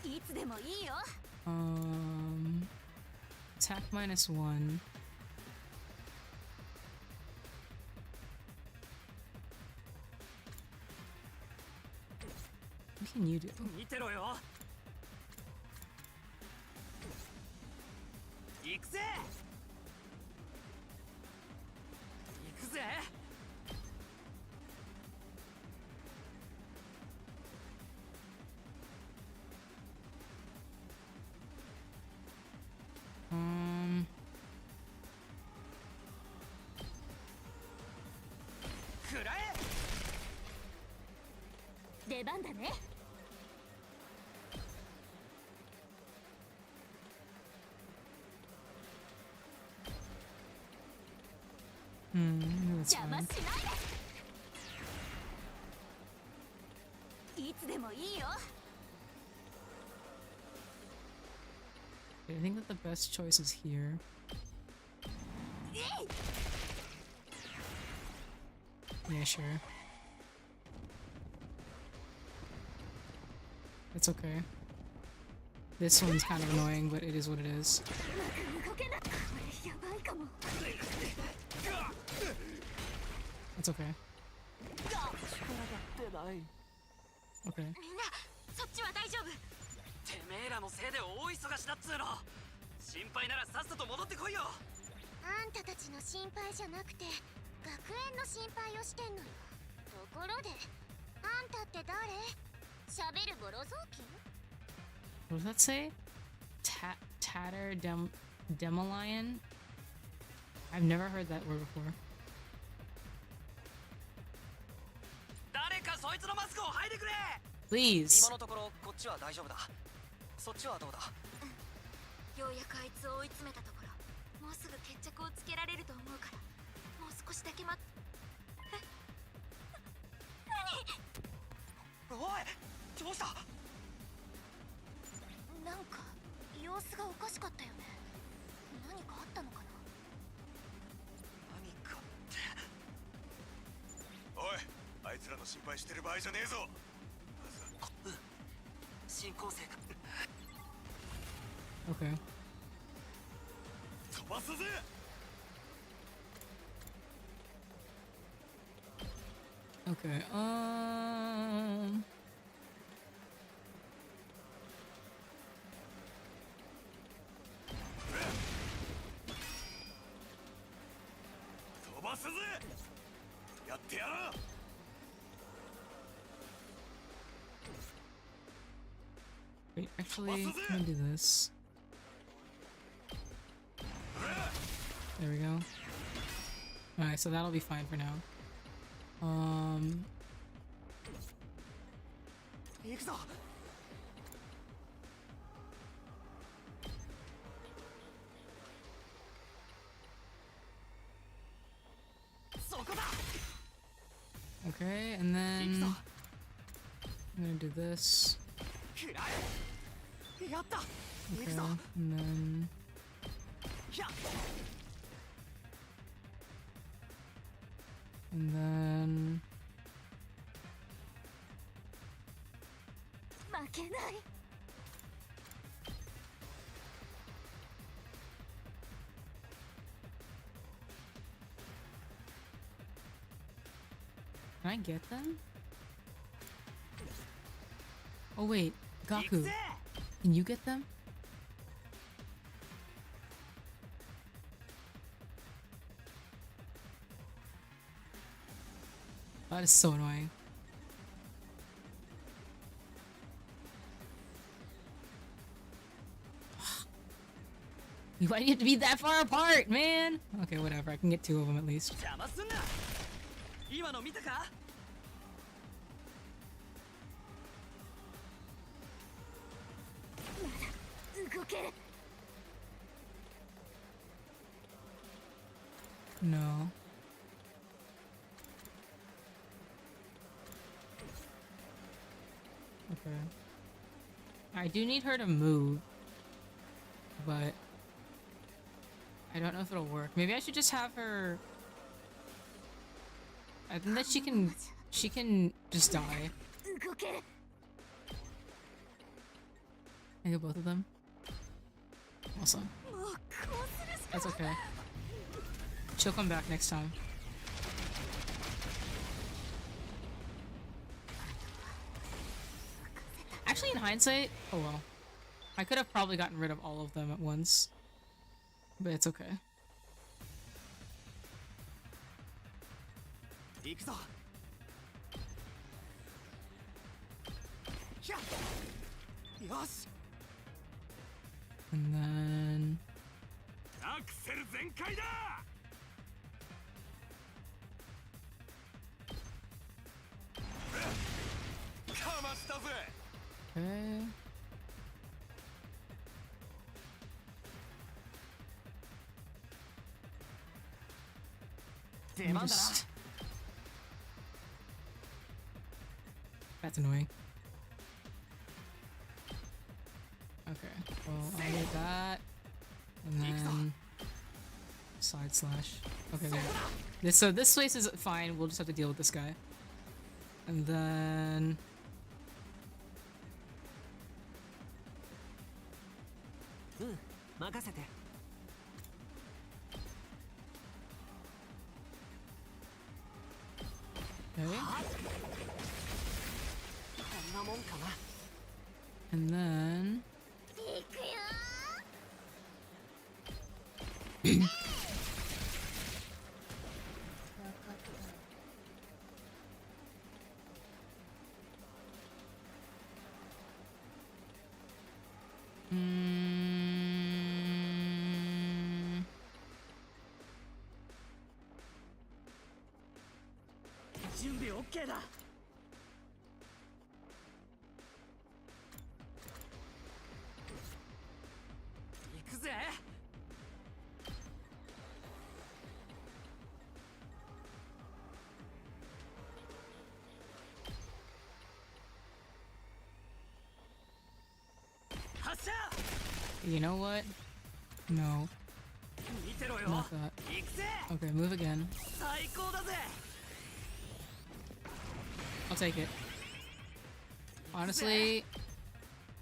いつでもいいよ。 Attack -1. What can you do? 見てろよ。行くぜ。行くぜ。食らえ。出番だね。 That's 邪魔 fine. しないで。いつでもいいよ。 I think that the best choice is here. Yeah, sure. It's okay. This one's kind of annoying, but it is what it is. 動けな。これやばいかも。 It's okay. 力が出ない。 Okay. みんな、そっちは大丈夫。てめえらのせいで大忙しだっつうの。心配ならさっさと戻ってこいよ。あんたたちの心配じゃなくて、学園の心配をしてんのよ。ところで、あんたって誰？喋るボロ雑巾？ What does that say? Tatter Demolion? I've never heard that word before. 誰かそいつのマスクを剥いでくれ。 Please. 今のところこっちは大丈夫だ。そっちはどうだ。ようやくあいつを追い詰めたところ、もうすぐ決着をつけられると思うから、もう少しだけ待っ。え？何？おい、どうした。なんか様子がおかしかったよね。何かあったのかな。何かって。おい、あいつらの心配してる場合じゃねえぞ。進行生か。 Okay. 飛ばすぜ。Okay.飛ばすぜ。やってやろう。 Wait, actually, I'm gonna do this. There we go. Alright, so that'll be fine for now. 行くぞ。そこだ。 Okay, and then I'm gonna do this. 食らえ。やった。行 Okay, くぞ。 and then ひゃ。 and then 負けない。 can I get them? Oh wait, 行く Gaku, ぜ。 can you get them? That is so annoying. Why do you have to be that far apart, man? Okay, whatever. I can get two of them at least. 邪魔すんな。今の見たか。 動ける。 No. Okay. I do need her to move, but I don't know if it'll work. Maybe I should just have her. I think that she can just die. 動ける。 I get both of them. Awesome. もうこうするしか。 That's okay. She'll come back next time. Actually, in hindsight, oh well. I could have probably gotten rid of all of them at once. But it's okay. 行くぞ。ひゃっ。よし。 And then... アクセル全開だ。かましたぜ。 Okay. Let me just- That's annoying. Okay, well, I'll get that. And then... Side slash. Okay, there. So this place is fine, we'll just have to deal with this guy. And then... Hmm, 任せて。 Okay. こんなもんかな。 And then... いくよ。 準備 OK だ。行くぜ。発射。 You know what? No, 見てろよ。 not that. 行くぜ。 Okay, move again. 最高だぜ。 I'll take it. Honestly,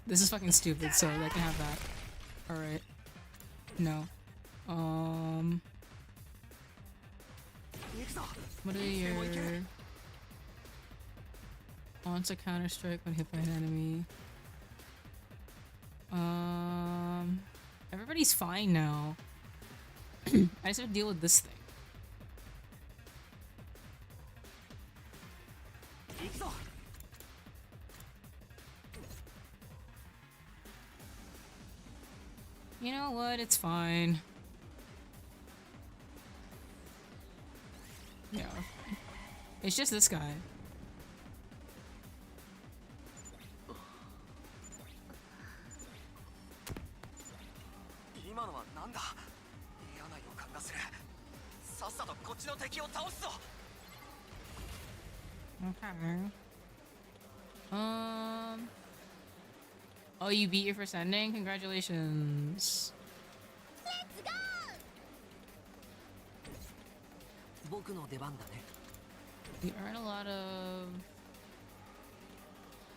this is fucking stupid, so they can have that. Alright. No. 行くぞ。 What are your... Launch a counter strike when hit by an enemy. Everybody's fine now. I just have to deal with this thing. 行くぞ。 You know what? It's fine. Yeah, we're fine. It's just this guy. 今のはなんだ。嫌な予感がする。さっさとこっちの敵を倒すぞ。 Okay. Oh, you beat your first ending? Congratulations. 僕の出番だね。 You earn a lot of...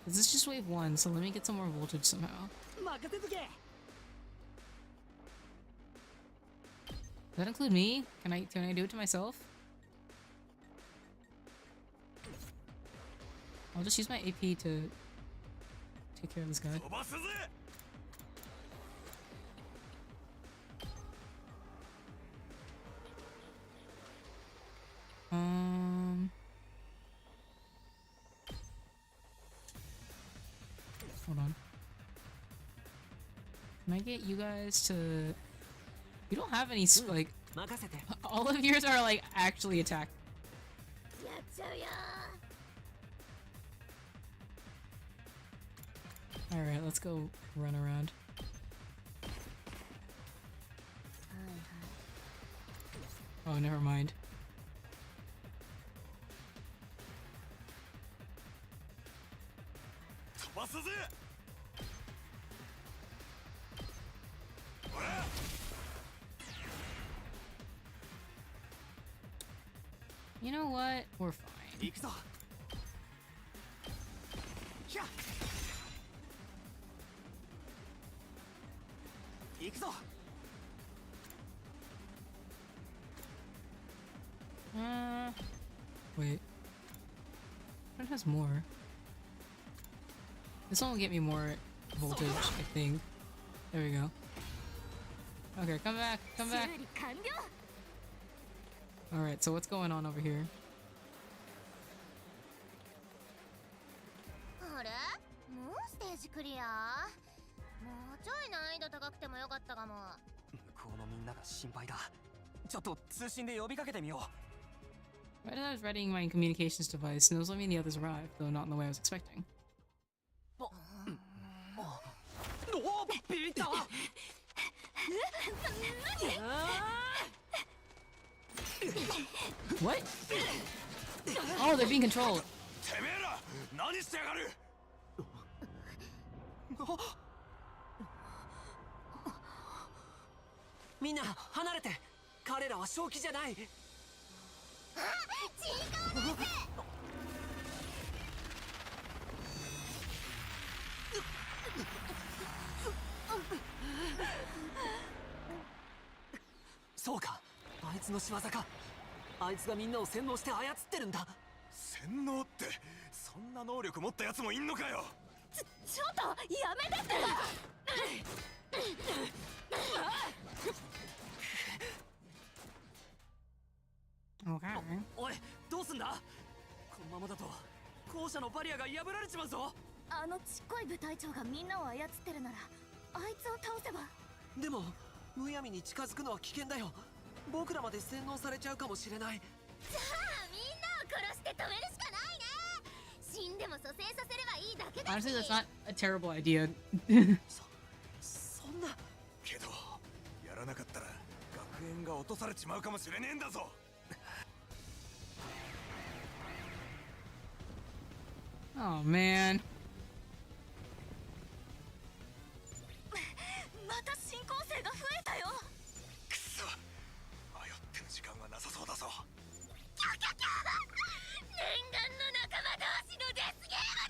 This is just wave 1, so let me get some more voltage somehow. 任せとけ。 Does that include me? Can I do it to myself? I'll just use my AP to take care of this guy. 飛ばすぜ。 Hold on. Can I get you guys to... You don't have any, like... 任せて。 All of yours are, like, actually attack. やっちゃうよ。 Alright, let's go run around. Oh, never mind. 飛ばすぜ。 You know what? We're fine. 行くぞ。ひゃ行くぞ。 Wait. What has more? This one will get me more voltage, I think. There we go. Okay, come back, come back. 修理完了。 Alright, so what's going on over here? あれもうステージクリアもうちょい難易度高くてもよかったかも。向こうのみんなが心配だ。ちょっと通信で呼びかけてみよ Right as I was readying my communications device, Nozomi and the others arrived, though not in the way I was expecting. う。おお、ビビったわ。 What? Oh, they're being controlled. てめえら何してやがる。みんな離れて。彼らは正気じゃない。 そうか、あいつの仕業か。あいつがみんなを洗脳して操ってるんだ。洗脳ってそんな能力持ったやつもいんのかよ。ちょっとやめてって。 Okay. おい、どうすんだ。このままだと校舎のバリアが破られちまうぞ。あのちっこい部隊長がみんなを操ってるならあいつを倒せば。でもむやみに近づくのは危険だよ。僕らまで洗脳されちゃうかもしれない。 じゃあみんなを殺して止めるしかないね。死んでも蘇生させればいいだけだし。 Honestly, that's not a terrible idea. そんな。けどやらなかったら学園が落とされちまうかもしれねえんだぞ。 Oh man. また新校生が増えたよ。くそ、迷ってる時間はなさそうだぞ。念願の仲間同士のデスゲーム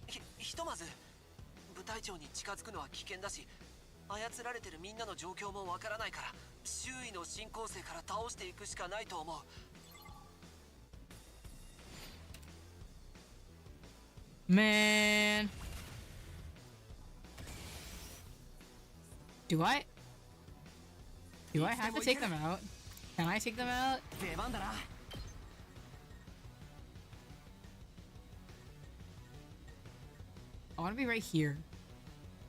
だ。ひとまず部隊長に近づくのは危険だし、操られてるみんなの状況もわからないから、周囲の新校生から倒していくしかないと思う。 Man. Do I have to take them out? Can I take them out? 出番だな。 I want to be right here.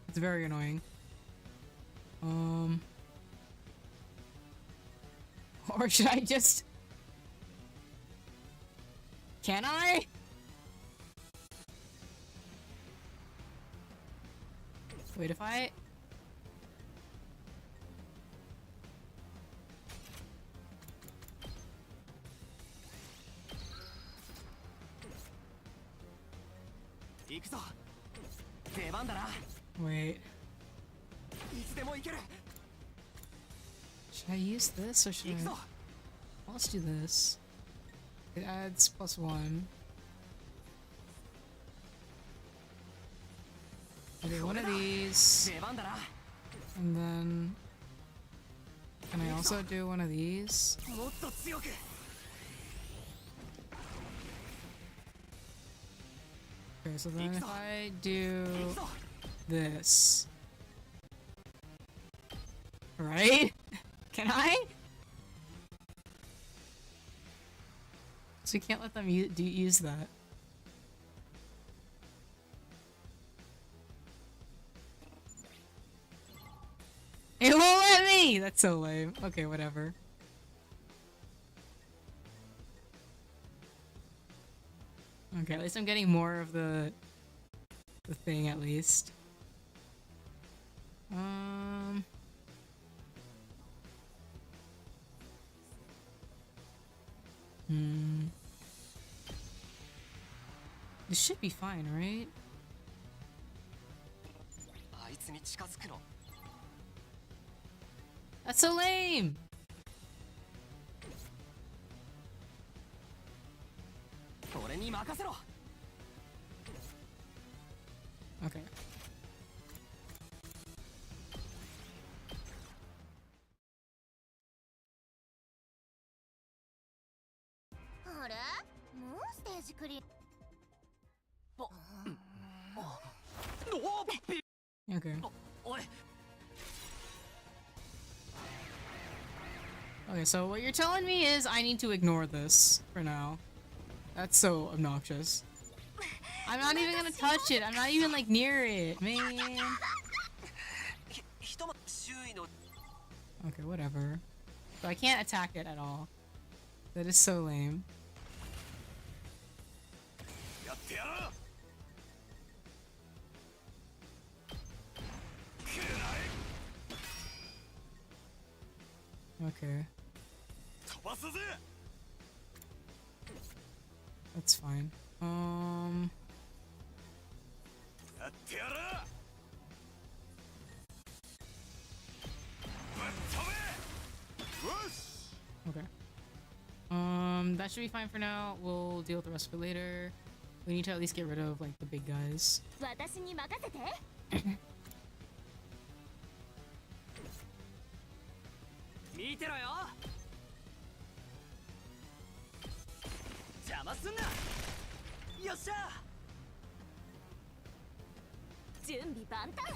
It's very annoying. Or should I just... Can I? Wait, if I...行くぞ。出番だな。 Wait. いつでも行ける。 Should I use this or should 行く I... ぞ。 Well, let's do this. It adds +1. I'll do one of these. 出番だな。 And then... Can I also do one of these? もっと強く。 Okay, so then if I do this... Right? Can I? So we can't let them use that. It won't let me! That's so lame. Okay, whatever. Okay, at least I'm getting more of the thing at least. This should be fine, right? あいつに近づくの。 That's so lame! 俺に任せろ。Okay. Okay. Okay, so what you're telling me is I need to ignore this for now. That's so obnoxious. I'm not even gonna touch it. I'm not even like near it, man. Okay, whatever. So I can't attack it at all. That is so lame. Okay. That's fine. Okay. That should be fine for now. We'll deal with the rest of it later. We need to at least get rid of like the big guys. 私に任せて。見てろよ。邪魔すんな。よっしゃ。準備万端。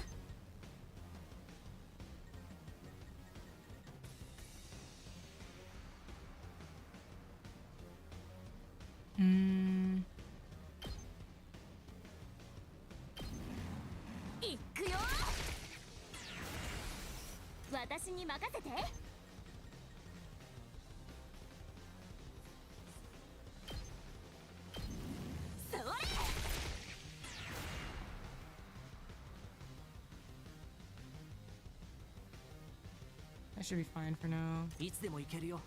行くよ。私に任せて。それ。That should be fine for now. いつでも行けるよ。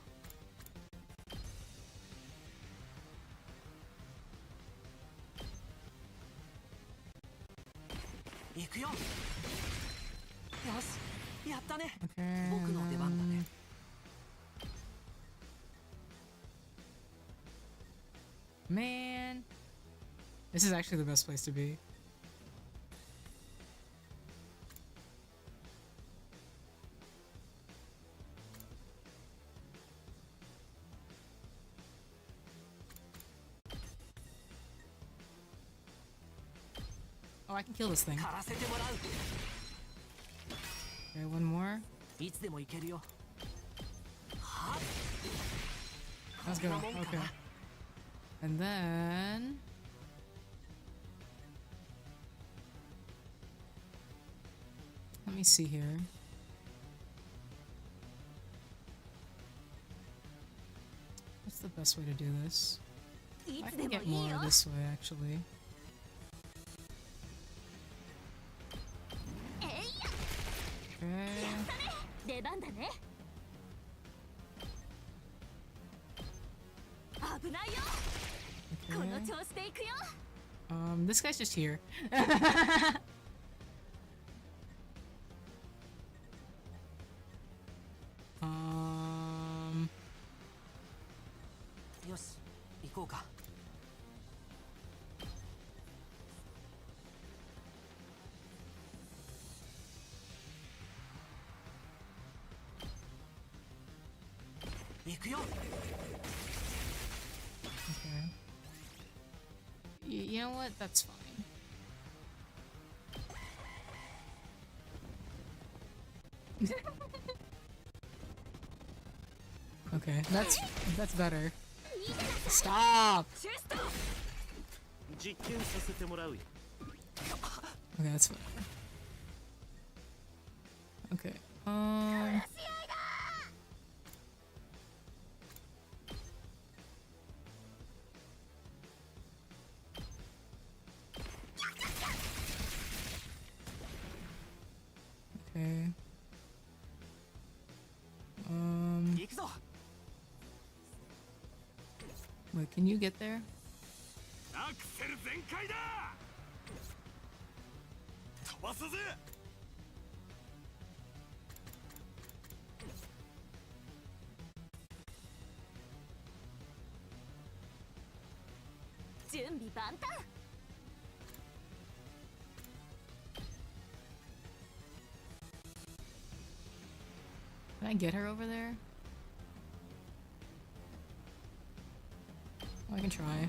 行くよ。よし、やったね。Okay. 僕の出番だね。Man, this is actually the best place to be. Oh, I can kill this thing. 狩らせてもらう。 Okay, one more. いつでも行けるよ。 Let's go. Okay. And then... Let me see here. What's the best way to do this? I can get more this way, actually. Okay. 出番だね。危ないよ。この Okay. 調子で行くよ。This guy's just here. um, よし、行こうか。行くよ。 okay. You know what? That's fine. Okay, that's better. Stop. 実験させてもらうよ。 Okay, that's fine. Okay. Okay. 行くぞ。 Wait, can you get there? アクセル全開だ。飛ばすぜ。準備万端。Can I get her over there? Oh, I can try.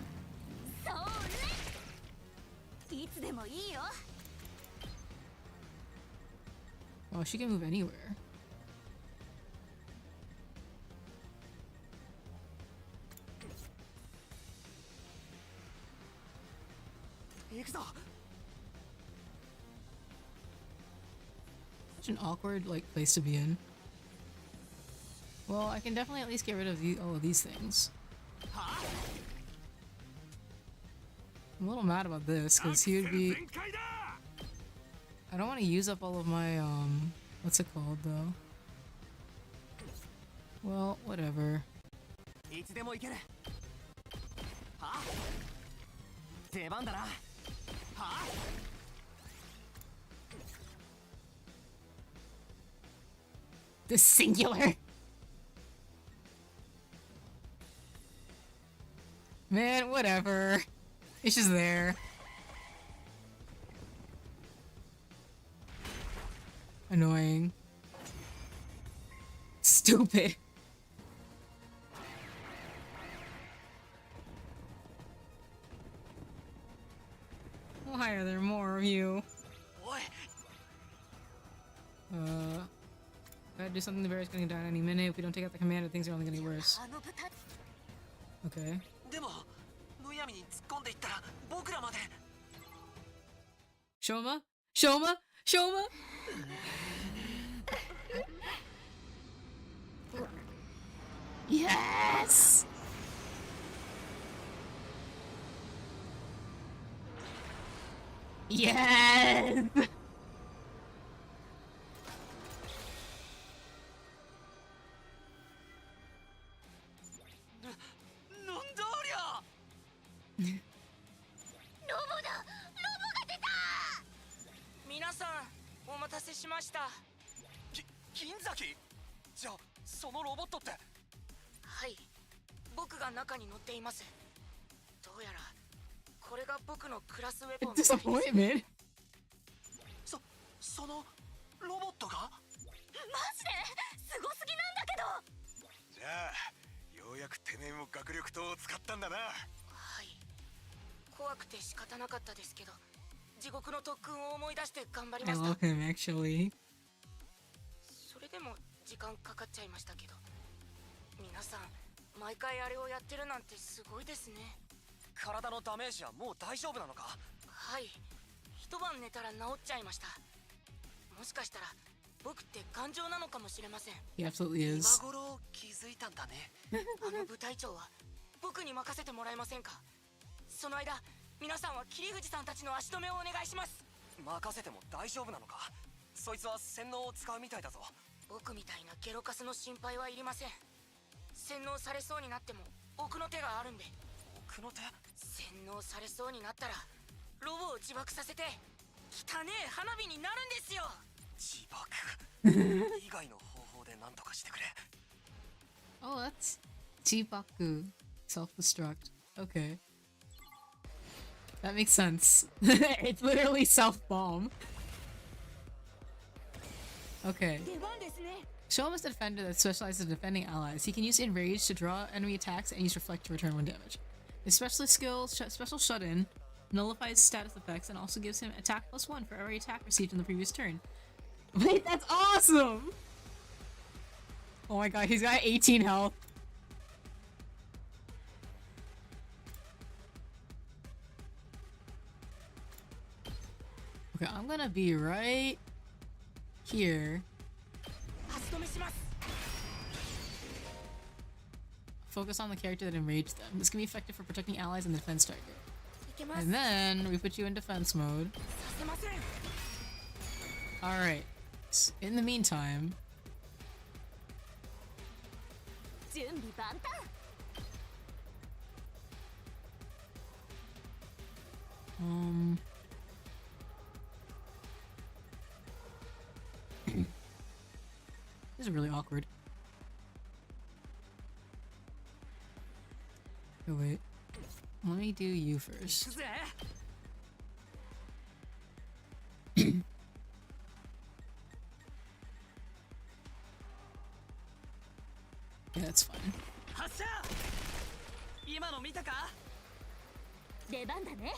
それいつでもいいよ Oh, she can move anywhere. Such an awkward, like, place to be in. Well, I can definitely at least get rid of all of these things. I'm a little mad about this, because he would be... I don't want to use up all of my, what's it called, though? Well, whatever. いつでも行ける。はあ、出番だな。はあ、The singular! Man, whatever. It's just there. Annoying. Stupid. Why are there more of you? おい、 Gotta do something. The bear's gonna die any minute. If we don't take out the commander, things are only gonna get worse. あの舞台 Okay. でもむやみに突っ込んでいったら僕らまで。 Shoma? Shoma? Shoma? Yes! Yes!ロボだロボが出た皆さんお待たせしました。銀崎、じゃあそのロボットって。はい、僕が中に乗っています。どうやらこれが僕のクラスウェポンみたいです。 Disappointment. そのロボットが。マジですごすぎなんだけどじゃあようやくてめえも学力灯を使ったんだな。はい、怖くて仕方なかったですけど、地獄の特訓を思い出して頑張り I ました。 love him, actually. それでも時間かかっちゃいましたけど、皆さん毎回あれをやってるなんてすごいですね。体のダメージはもう大丈夫なのか。はい、一晩寝たら治っちゃいました。もしかしたら僕って感情なのかもしれません。 He absolutely 今 is. 頃気づいたんだね。あの部隊長は僕に任せてもらえませんか。その間皆さんは桐藤さんたちの足止めをお願いします。任せても大丈夫なのか。そいつは洗脳を使うみたいだぞ。僕みたいなゲロカスの心配はいりません。洗脳されそうになっても奥の手があるんで。奥の手。洗脳されそうになったらロボを自爆させて汚ねえ花火になるんですよ。自爆以外の方法で何とかしてくれ。 Oh, that's Chibaku. Self-destruct. Okay. That makes sense. It's literally self-bomb. Okay. 出番ですね Shoham is a defender that specializes in defending allies. He can use Enrage to draw enemy attacks and use Reflect to return one damage. His specialist skill, Special Shut-In, nullifies status effects and also gives him attack +1 for every attack received in the previous turn. Wait, that's awesome! Oh my god, he's got 18 health. Okay, I'm gonna be right here. 足止めします。 Focus on the character that enraged them. This can be effective for protecting allies and the defense target. いけます。 And then we put you in defense mode. させません。 Alright. In the meantime, 準備万端 this is really awkward. Oh wait. Let me do you first. ぜ Okay. it's fine. 発射今の見たか？出番だね。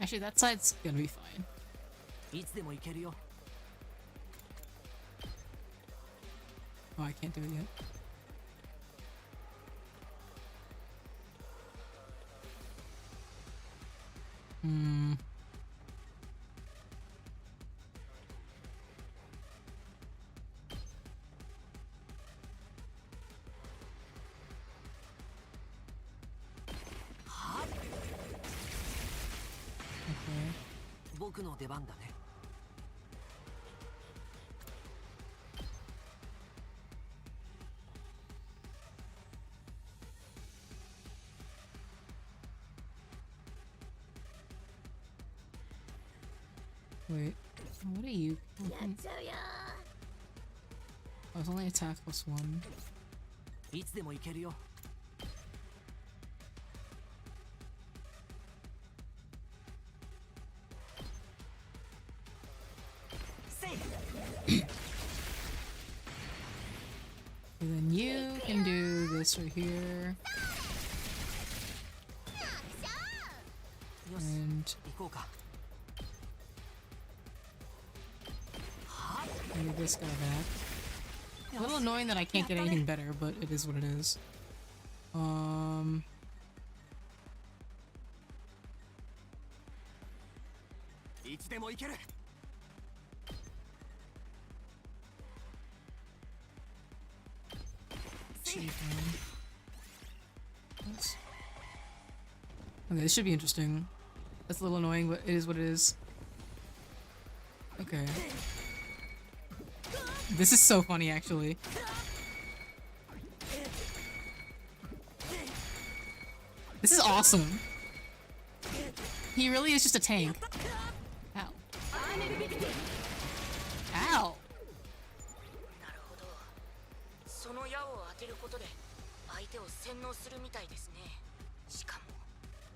Actually, that side's gonna be fine. いつでも行けるよ。 Oh, I can't do it yet. Hmm. Okay. 僕の出番だね。 Wait, what are you? やっちゃうよ Oh, it's only attack plus 1. いつでも行けるよ。 And then you can do this right here. よし、 And 行こうか。 maybe this guy back. A little annoying that I can't get anything better, but it is what it is. いつでも行ける。 Okay, this should be interesting. That's a little annoying, but it is what it is. Okay. This is so funny, actually. This is awesome. He really is just a tank. Ow. Ow! なるほど。その矢を当てることで相手を洗脳するみたいですね。しかも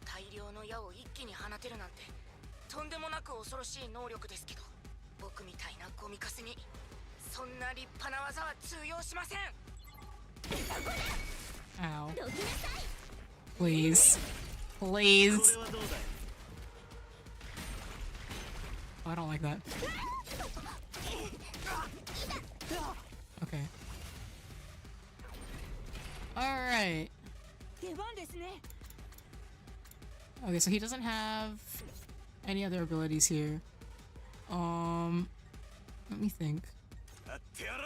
大量の矢を一気に放てるなんてとんでもなく恐ろしい能力ですけど、僕みたいなゴミカスにそんな立派な技は通用しません。 Ow. どきなさい Please. Please. Oh, I don't like that. Okay. Alright. 出番ですね Okay, so he doesn't have any other abilities here. Let me think. やってやる。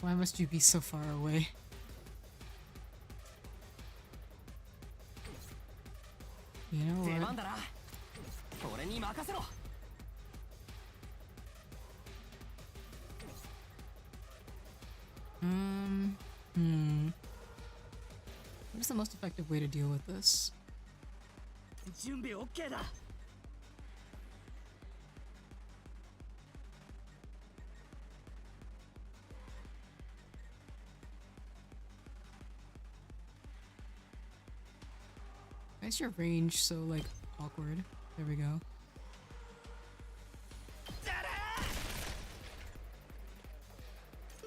Why must you be so far away? You know 出 what? 番だな。俺に任せろ。 What is the most effective way to deal with this? 準備 OK だ。 Why is your range so, like, awkward? There we go.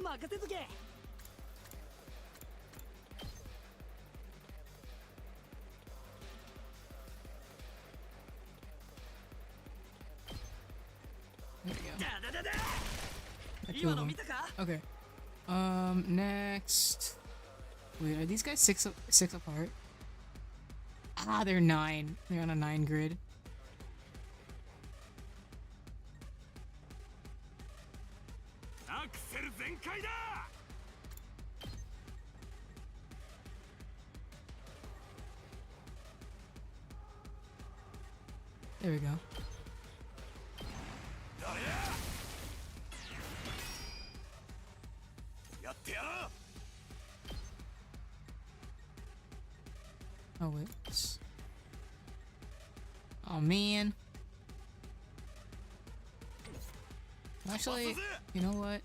任せとけ。 There we go. だだだだ。 That 今 killed の him. 見たか？ Okay. Next. Wait, are these guys six apart? Ah, they're 9. They're on a 9 grid. There we go. Oh wait. Oh man. Actually, you know what?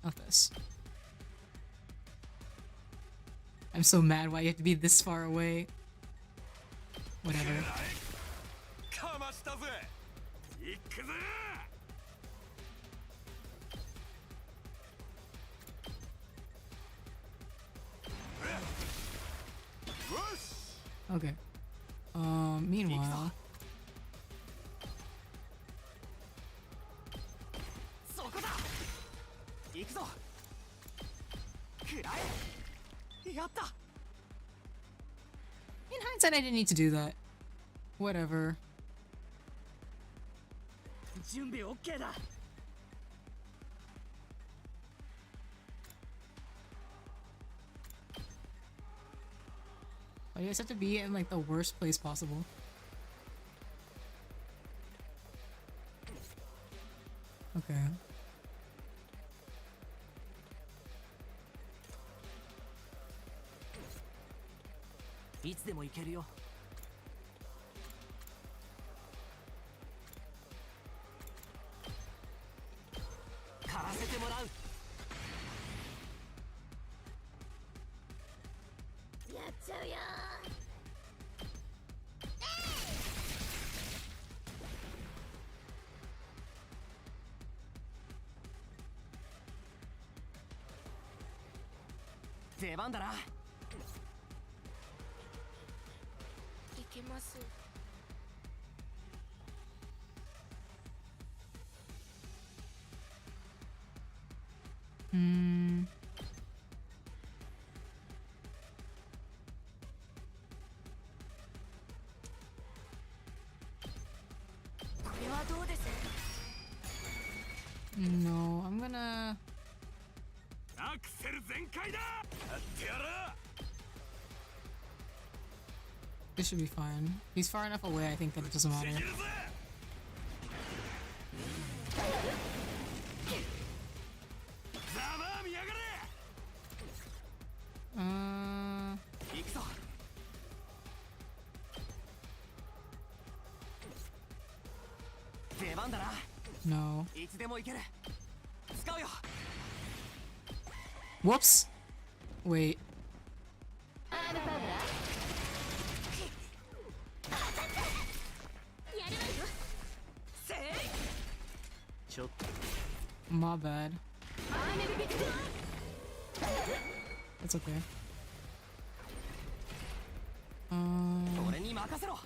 Not this. I'm so mad why you have to be this far away. Whatever. かましたぜ。行くぜ。よし。 Okay. Meanwhile. そこだ。行くぞ。食らえ。やった。 In hindsight, I didn't need to do that. Whatever. 準備 OK だ。 Why do you guys have to be in like the worst place possible? Okay. いつでも行けるよ。狩らせてもらう。やっちゃうよ出番だな。いけます。 Hmm. これはどうです？ No, I'm gonna. アクセル全開だ。やってやる。 This should be fine. He's far enough away, I think that it doesn't で matter. きるぜ。ざまあ見やがれ。 行くぞ。出番だな。 No. いつでも行ける。使うよ。 Whoops. Wait. やるわよせい。ちょっと My bad. That's okay. 俺に任せろ。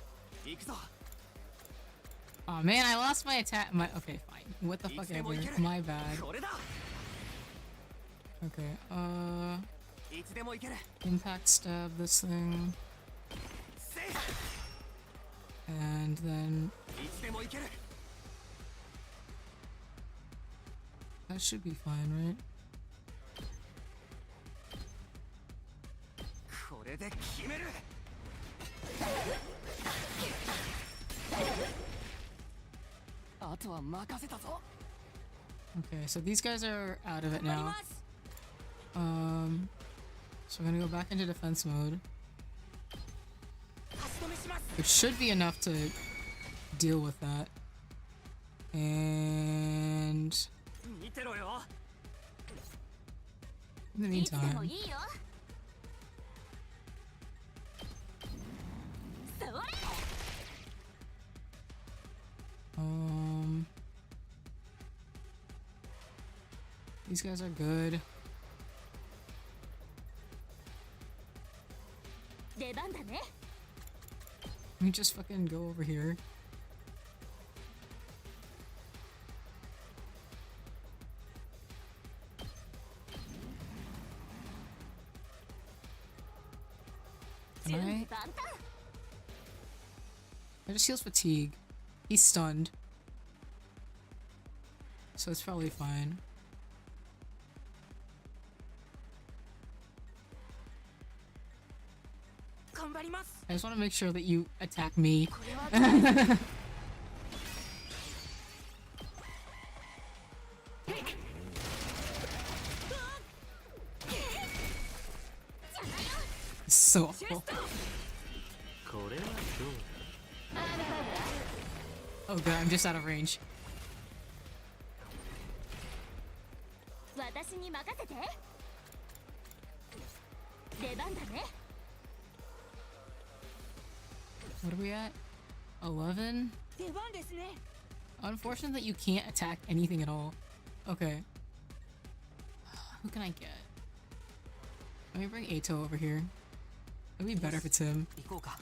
行くぞ。 Oh man, I lost my attack. My okay, fine. What the fuck ever. My bad. これだ。 Okay. いつでも行ける。 Impact stab this thing, せい。 and then いつでも行ける。 that should be fine, right? これで決める。あとは任せたぞ。 Okay, so these guys are out of it 頑張り now. ます。 So we're gonna go back into defense mode. 足止めします。 It should be enough to deal with that. And 見てろよ。 in the いつでも meantime, いいよそれ these guys are good. 出番だね Let me just fucking go over here. Can 準備 I? 万端 I just heals fatigue. He's stunned. So it's probably fine. 頑張ります。 I just want to make sure that you attack me. これはどうです？ So awful. これはどう Oh god, I'm just out of range. 私に任せて出番だね。 What are we at? 11? 出番ですね。 Unfortunate that you can't attack anything at all. Okay. Who can I get? Let me bring Ato over here. It'd be better if it's him. 行こうか。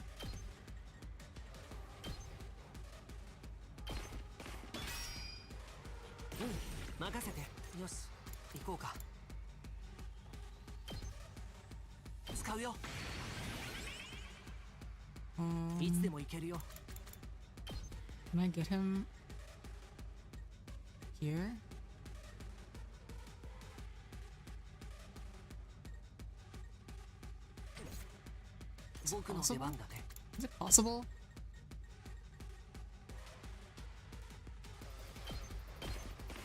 うん、任せて。よし、行こうか。使うよ。いつでも行けるよ。Can I get him here? 僕の出番だね。 Is it possible?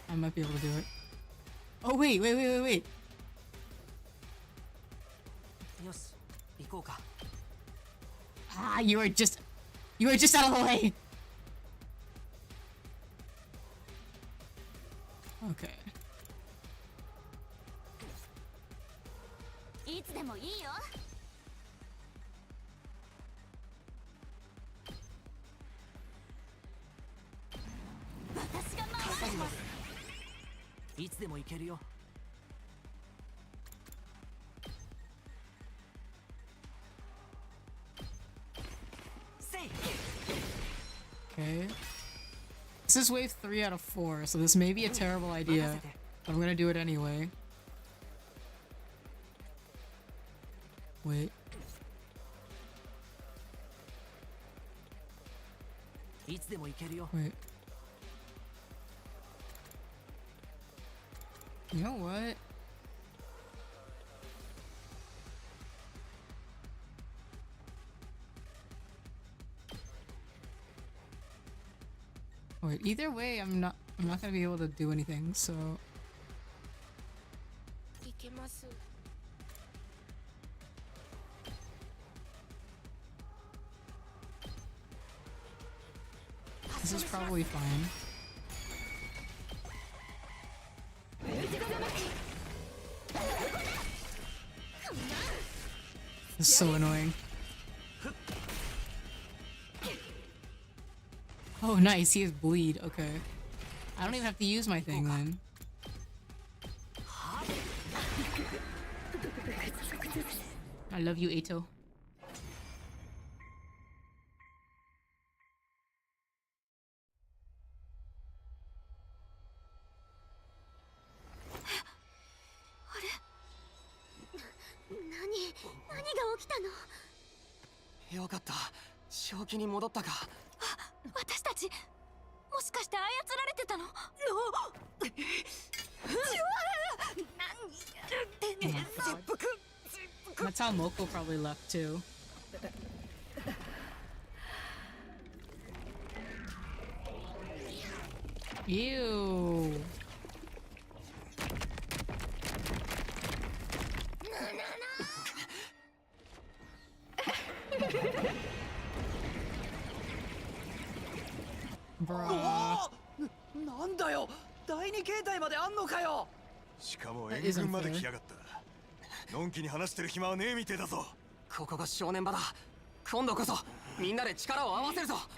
I might be able to do it. Oh wait, wait, wait, wait, wait. よし、行こうか。 Ah, you were just out of the way. Okay. いつでもいいよ。私が守る。いつでも行けるよ。せい。 Okay. This is wave 3 out of 4, so this may be a terrible idea, but I'm gonna do it anyway. Wait. いつでも行けるよ。 Wait. You know what? Wait, either way, I'm not gonna be able to do anything, so いけます。 this is probably fine. This is so annoying. Oh, nice. He has bleed. Okay. I don't even have to use my thing then. I love you, Ato. 何が起きたの？よかった。正気に戻ったか。私たちもしかして操られてたの？That's how Moko probably left too. Ew. Bruh. なんだよ。第二形態まであんのかよ。しかも援軍まで来やがったのんきに話してる暇はねえみてえだぞここが正念場だ。今度こそみんなで力を合わせるぞ。わかっ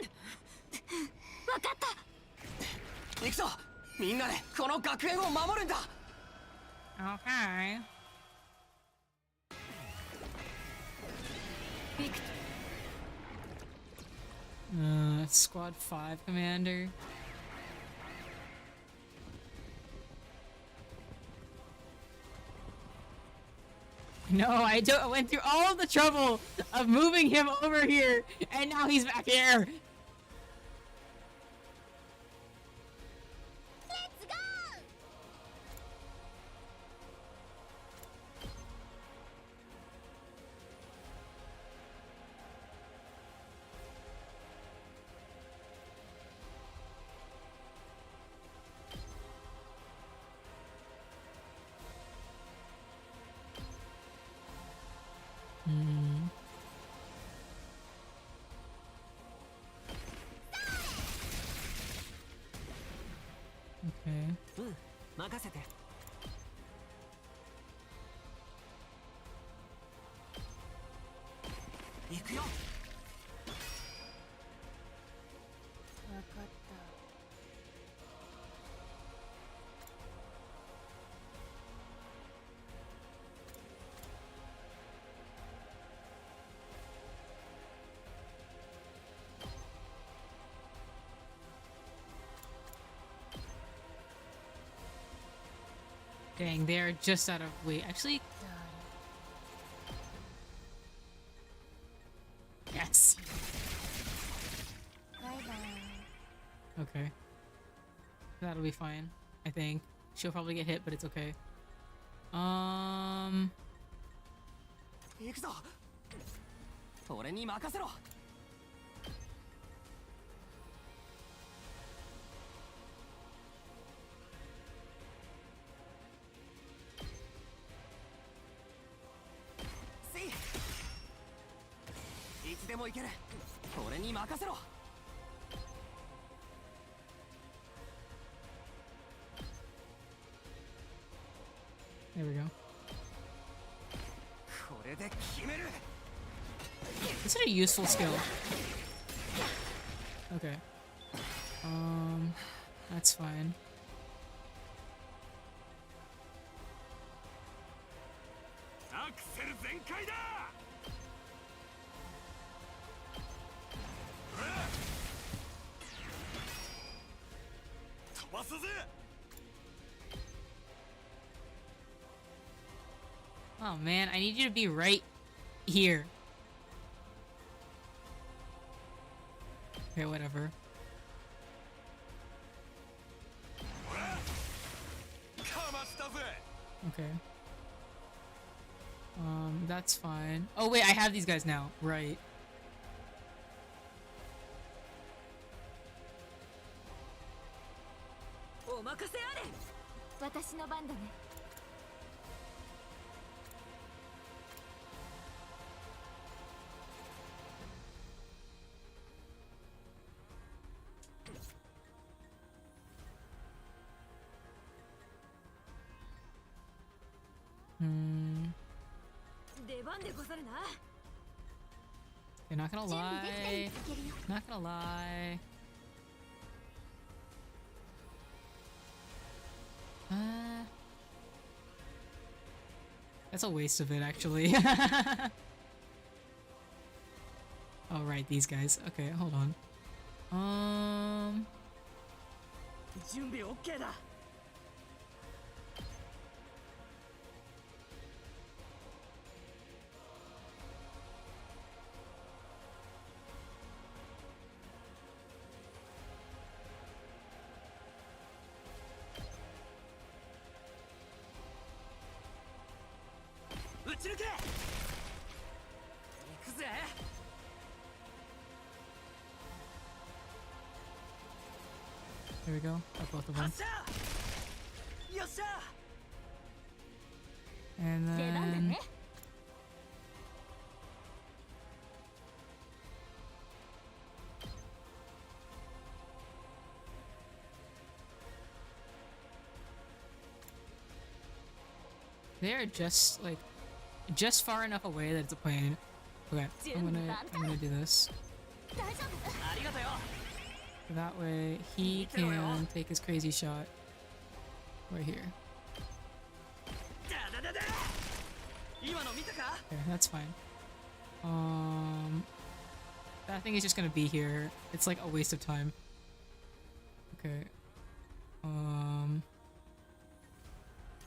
た行くぞ。みんなでこの学園を守るんだ。 Okay. Squad 5 commander. No, I went through all the trouble of moving him over here, and now he's back here. Let's go! Okay. うん任せて。行くよ。わかった。 Dang, they are just out of wait. Actually, yes. バイバイ。 Okay. That'll be fine, I think. She'll probably get hit, but it's okay. 行くぞ。俺に任せろ。せい。いつでも行ける。俺に任せろ。 There we go. これで決める。 Is it a useful skill? Okay. That's fine. Axel 全開だ。飛ばすぜ。 Oh man, I need you to be right here. Okay, whatever. かましたぜ。 Okay. That's fine. Oh wait, I have these guys now. Right. お任せあれ。私の番だね。 出番でござるな。 You're not gonna 準備できたら lie. いけるよ。 Not gonna lie. That's a waste of it, actually. Oh, right, these guys. Okay, hold on. 準備 OK だ。 打ち抜け。行くぜ。 Here we go. Got both of them. 発射。よっしゃ。 And 出番だ then... ね。 They're just, like, just far enough away that it's a plane. Okay, I'm gonna do this. 大丈夫？ ありがとよ。 That way, he can take his crazy shot right here. だだだだ。今の見たか？ Okay, that's fine. That thing is just gonna be here. It's like a waste of time. Okay.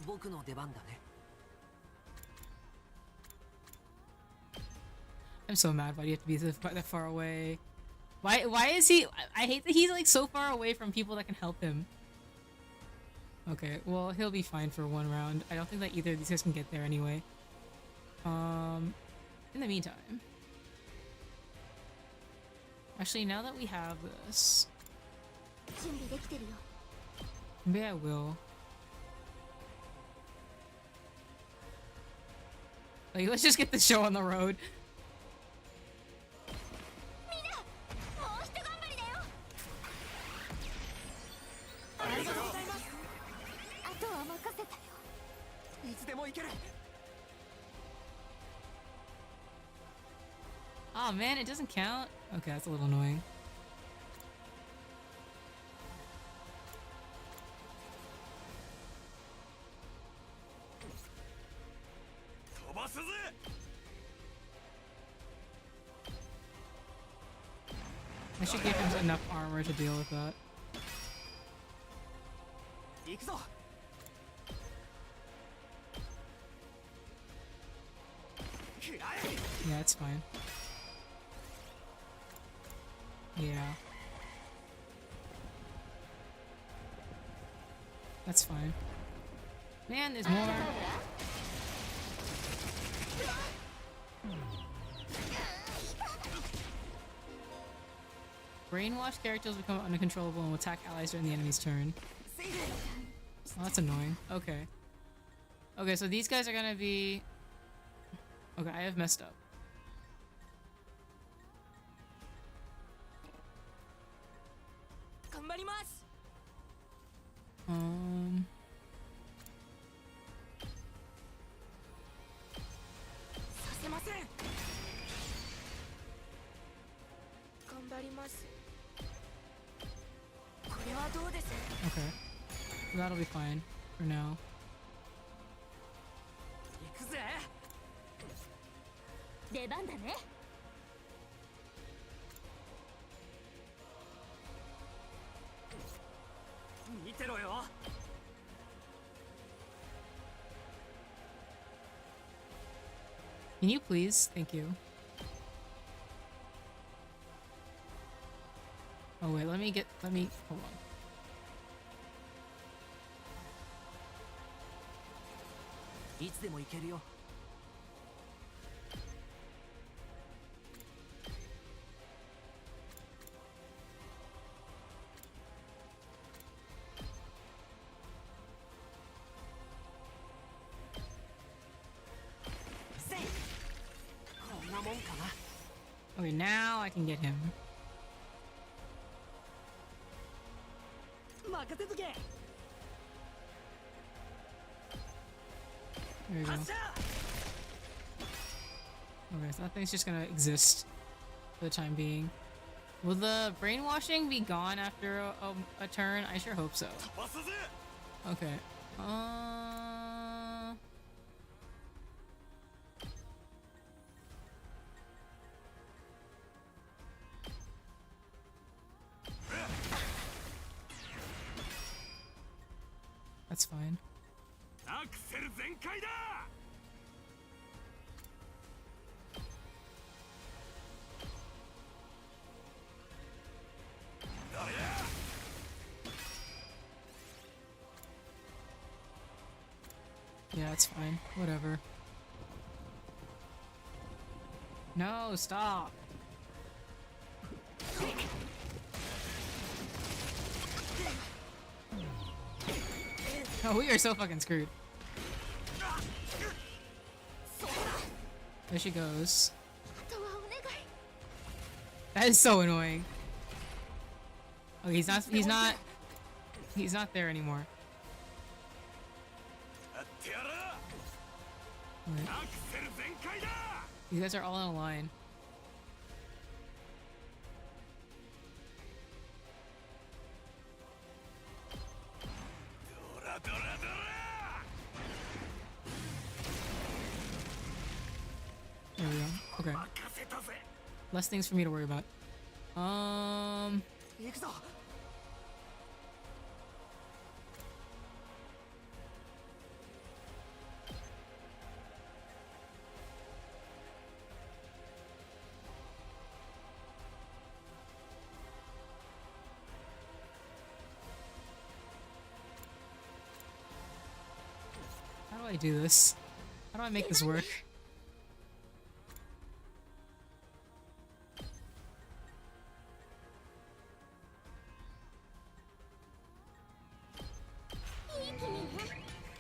僕の出番だね。 I'm so mad. Why do you have to be that far away? Why is he? I hate that he's like so far away from people that can help him. Okay, well he'll be fine for one round. I don't think that either of these guys can get there anyway. In the meantime, actually, now that we have this, 準備できてるよ。 maybe I will. Like, let's just get the show on the road. みんな、もうひと頑張りだよ。ありがとうございます。あとは任せたよ。いつでも行ける。Oh man, it doesn't count? Okay, that's a little annoying. I should give him enough armor to deal with that. 行くぞ。 Yeah, it's fine. Yeah. That's fine. Man, there's more. Brainwashed characters become uncontrollable and will attack allies during the enemy's turn. Oh, that's annoying. Okay. Okay, so these guys are gonna be... Okay, I have messed up. Um... させません。頑張ります。これはどうです？ Okay. So that'll be fine for now. 行くぜ。出番だね。見てろよ。 Can you please? Thank you. Oh wait, let me hold on.いつでも行けるよ。 Okay, now I can get him. 任せとけ。 There you go. 発射。 Okay, so that thing's just gonna exist for the time being. Will the brainwashing be gone after a turn? I sure hope so. Okay. That's fine. アクセル全開だ。 Yeah, it's fine. Whatever. No, stop. Oh, we are so fucking screwed. There she goes. That is so annoying. Oh, he's not there anymore. Right. These guys are all in a line. There we go. Okay. Less things for me to worry about. 行くぞ。 How do I do this? How do I make this work?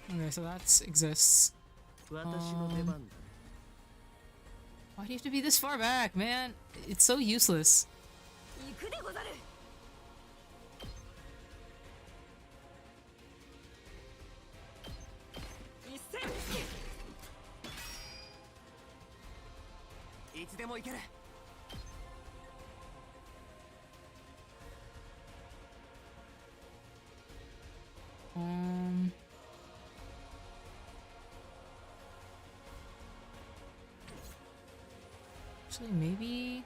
Okay, so that exists. 私の出番だね。 Why do you have to be this far back, man? It's so useless. 行くでござる。一戦。いつでも行ける。Actually, maybe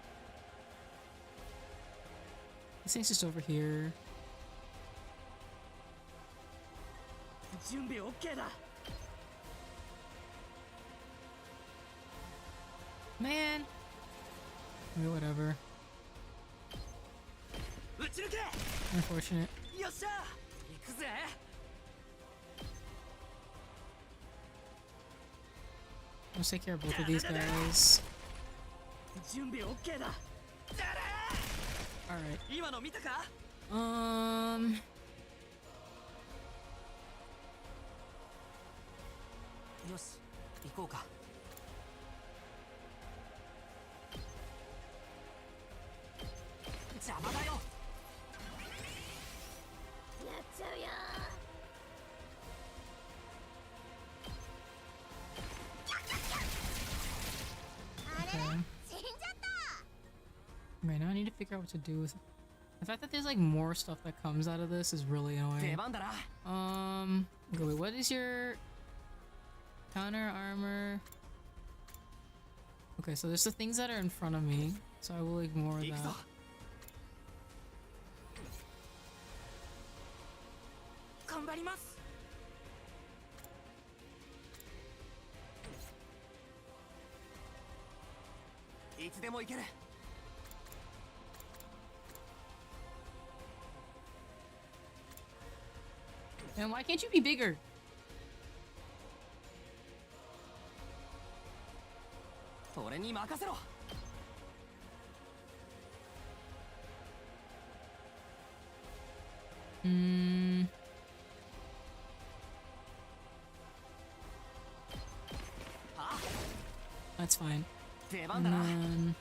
this thing's just over here. 準備 OK だ。 Man. Okay, whatever. 撃ち抜け。 Unfortunate. よっしゃ。行くぜ。 Let's take care of both of these guys. 準備 OK だ。 Alright. 今の見たか。 よし、行こうか。邪魔だよ。やっちゃうよ Okay. 死んじゃった Right, now I need to figure out what to do with the fact that there's like more stuff that comes out of this is really 出 annoying. 番だな。 Okay, wait, what is your counter armor? Okay, so there's the things that are in front of me, so I will ignore 行くぞ。 that. 頑張ります。 いつでも行ける。 And why can't you be bigger? 俺に任せろ。 That's fine. 出番 And だな。 then...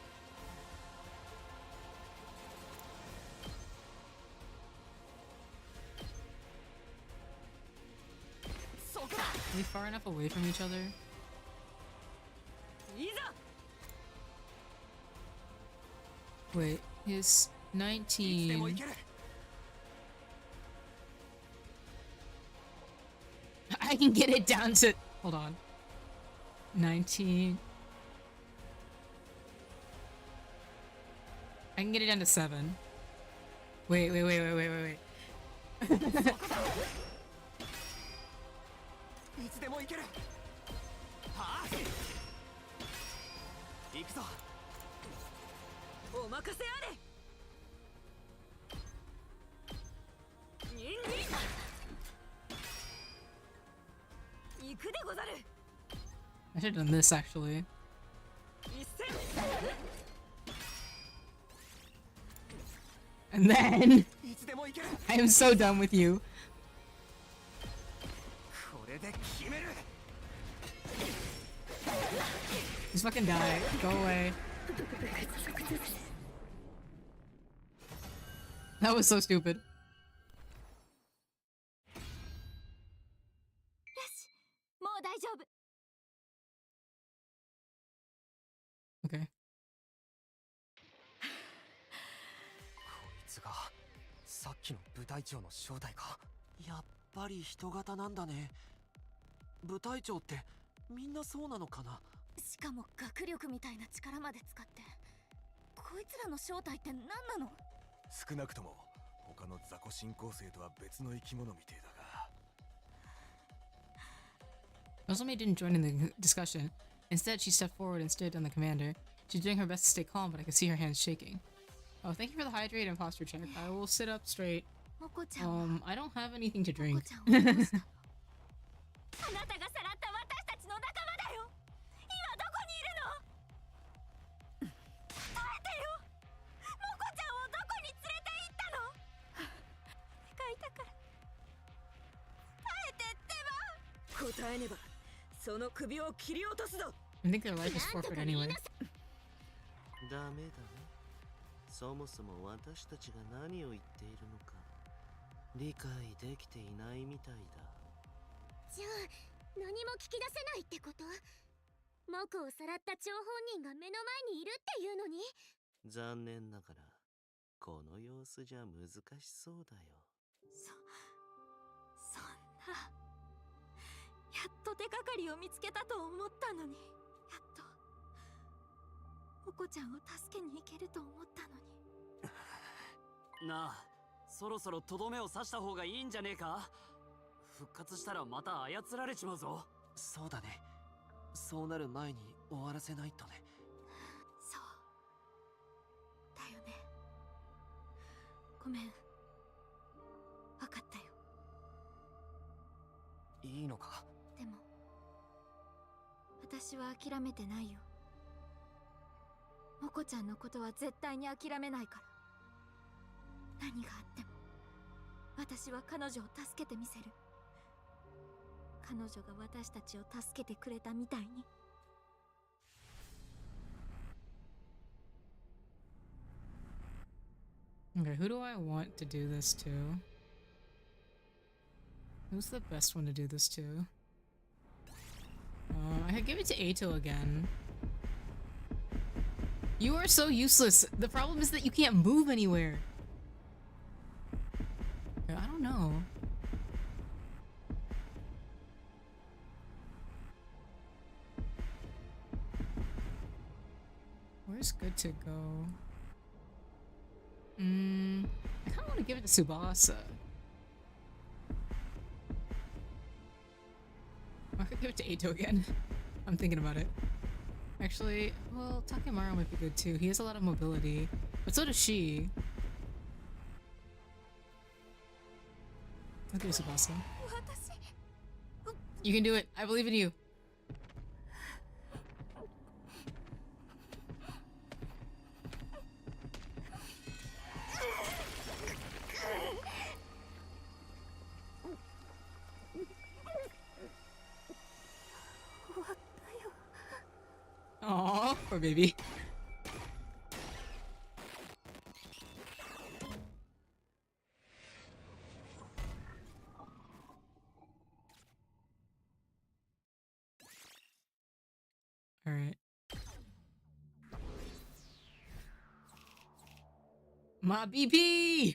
Are we far enough away from each other? いざ。 Wait, he's いつでも行 19. ける。 I can get it down to... Hold on. 19. I can get it down to 7. Wait. いつでも行ける。はあ。行くぞ。お任せあれ。ニンニン。行くでござる。 I should have done this actually. 一戦。 And then いつでも行ける。 I am so done with you. これで決める。 Just fucking die. Go away. That was so stupid. よしもう大丈夫 Okay. こいつがさっきの部隊長の正体か。やっぱり人型なんだね。部隊長ってみんなそうなのかな。しかも学力みたいな力まで使ってこいつらの正体って何なの少なくとも他の雑魚進行生とは別の生き物みてえだが。 Nozomi didn't join in the discussion. Instead, she stepped forward and stood on the commander. She's doing her best to stay calm, but I could see her hands shaking. Oh, thank you for the hydrate and posture check. I will sit up straight. モコちゃんは I don't have anything to モコ drink. ちゃんをどうしたのあなたがさらった私たちの仲間だよ今どこにいるの耐えてよモコちゃんをどこに連れて行ったの願いだから耐えてってば答えねばその首を切り落とすぞ。 I think their life is forfeit anyway. ダメだね。そもそも私たちが何を言っているのか理解できていないみたいだ。じゃあ何も聞き出せないってことモコをさらった張本人が目の前にいるっていうのに残念ながらこの様子じゃ難しそうだよ。そんなやっと手がかりを見つけたと思ったのにやっとモコこちゃんを助けに行けると思ったのに。なあ、そろそろとどめを刺した方がいいんじゃねえか？復活したらまた操られちまうぞ。そうだね。そうなる前に終わらせないとね。そうだよね。ごめん。わかったよ。いいのか？でも私は諦めてないよ。モコちゃんのことは絶対に諦めないから。何があっても私は彼女を助けてみせる。彼女が私たちを助けてくれたみたいに。Okay, who do I want to do this to? Who's the best one to do this to? I could give it to Ato again. You are so useless. The problem is that you can't move anywhere. Okay, I don't know. Where's good to go? I kind of want to give it to Tsubasa. I could give it to Ato again. I'm thinking about it. Actually, well, Takemaru might be good too. He has a lot of mobility, but so does she. I'll give it to Tsubasa. You can do it. I believe in you. Aww, poor baby. Alright. My BP!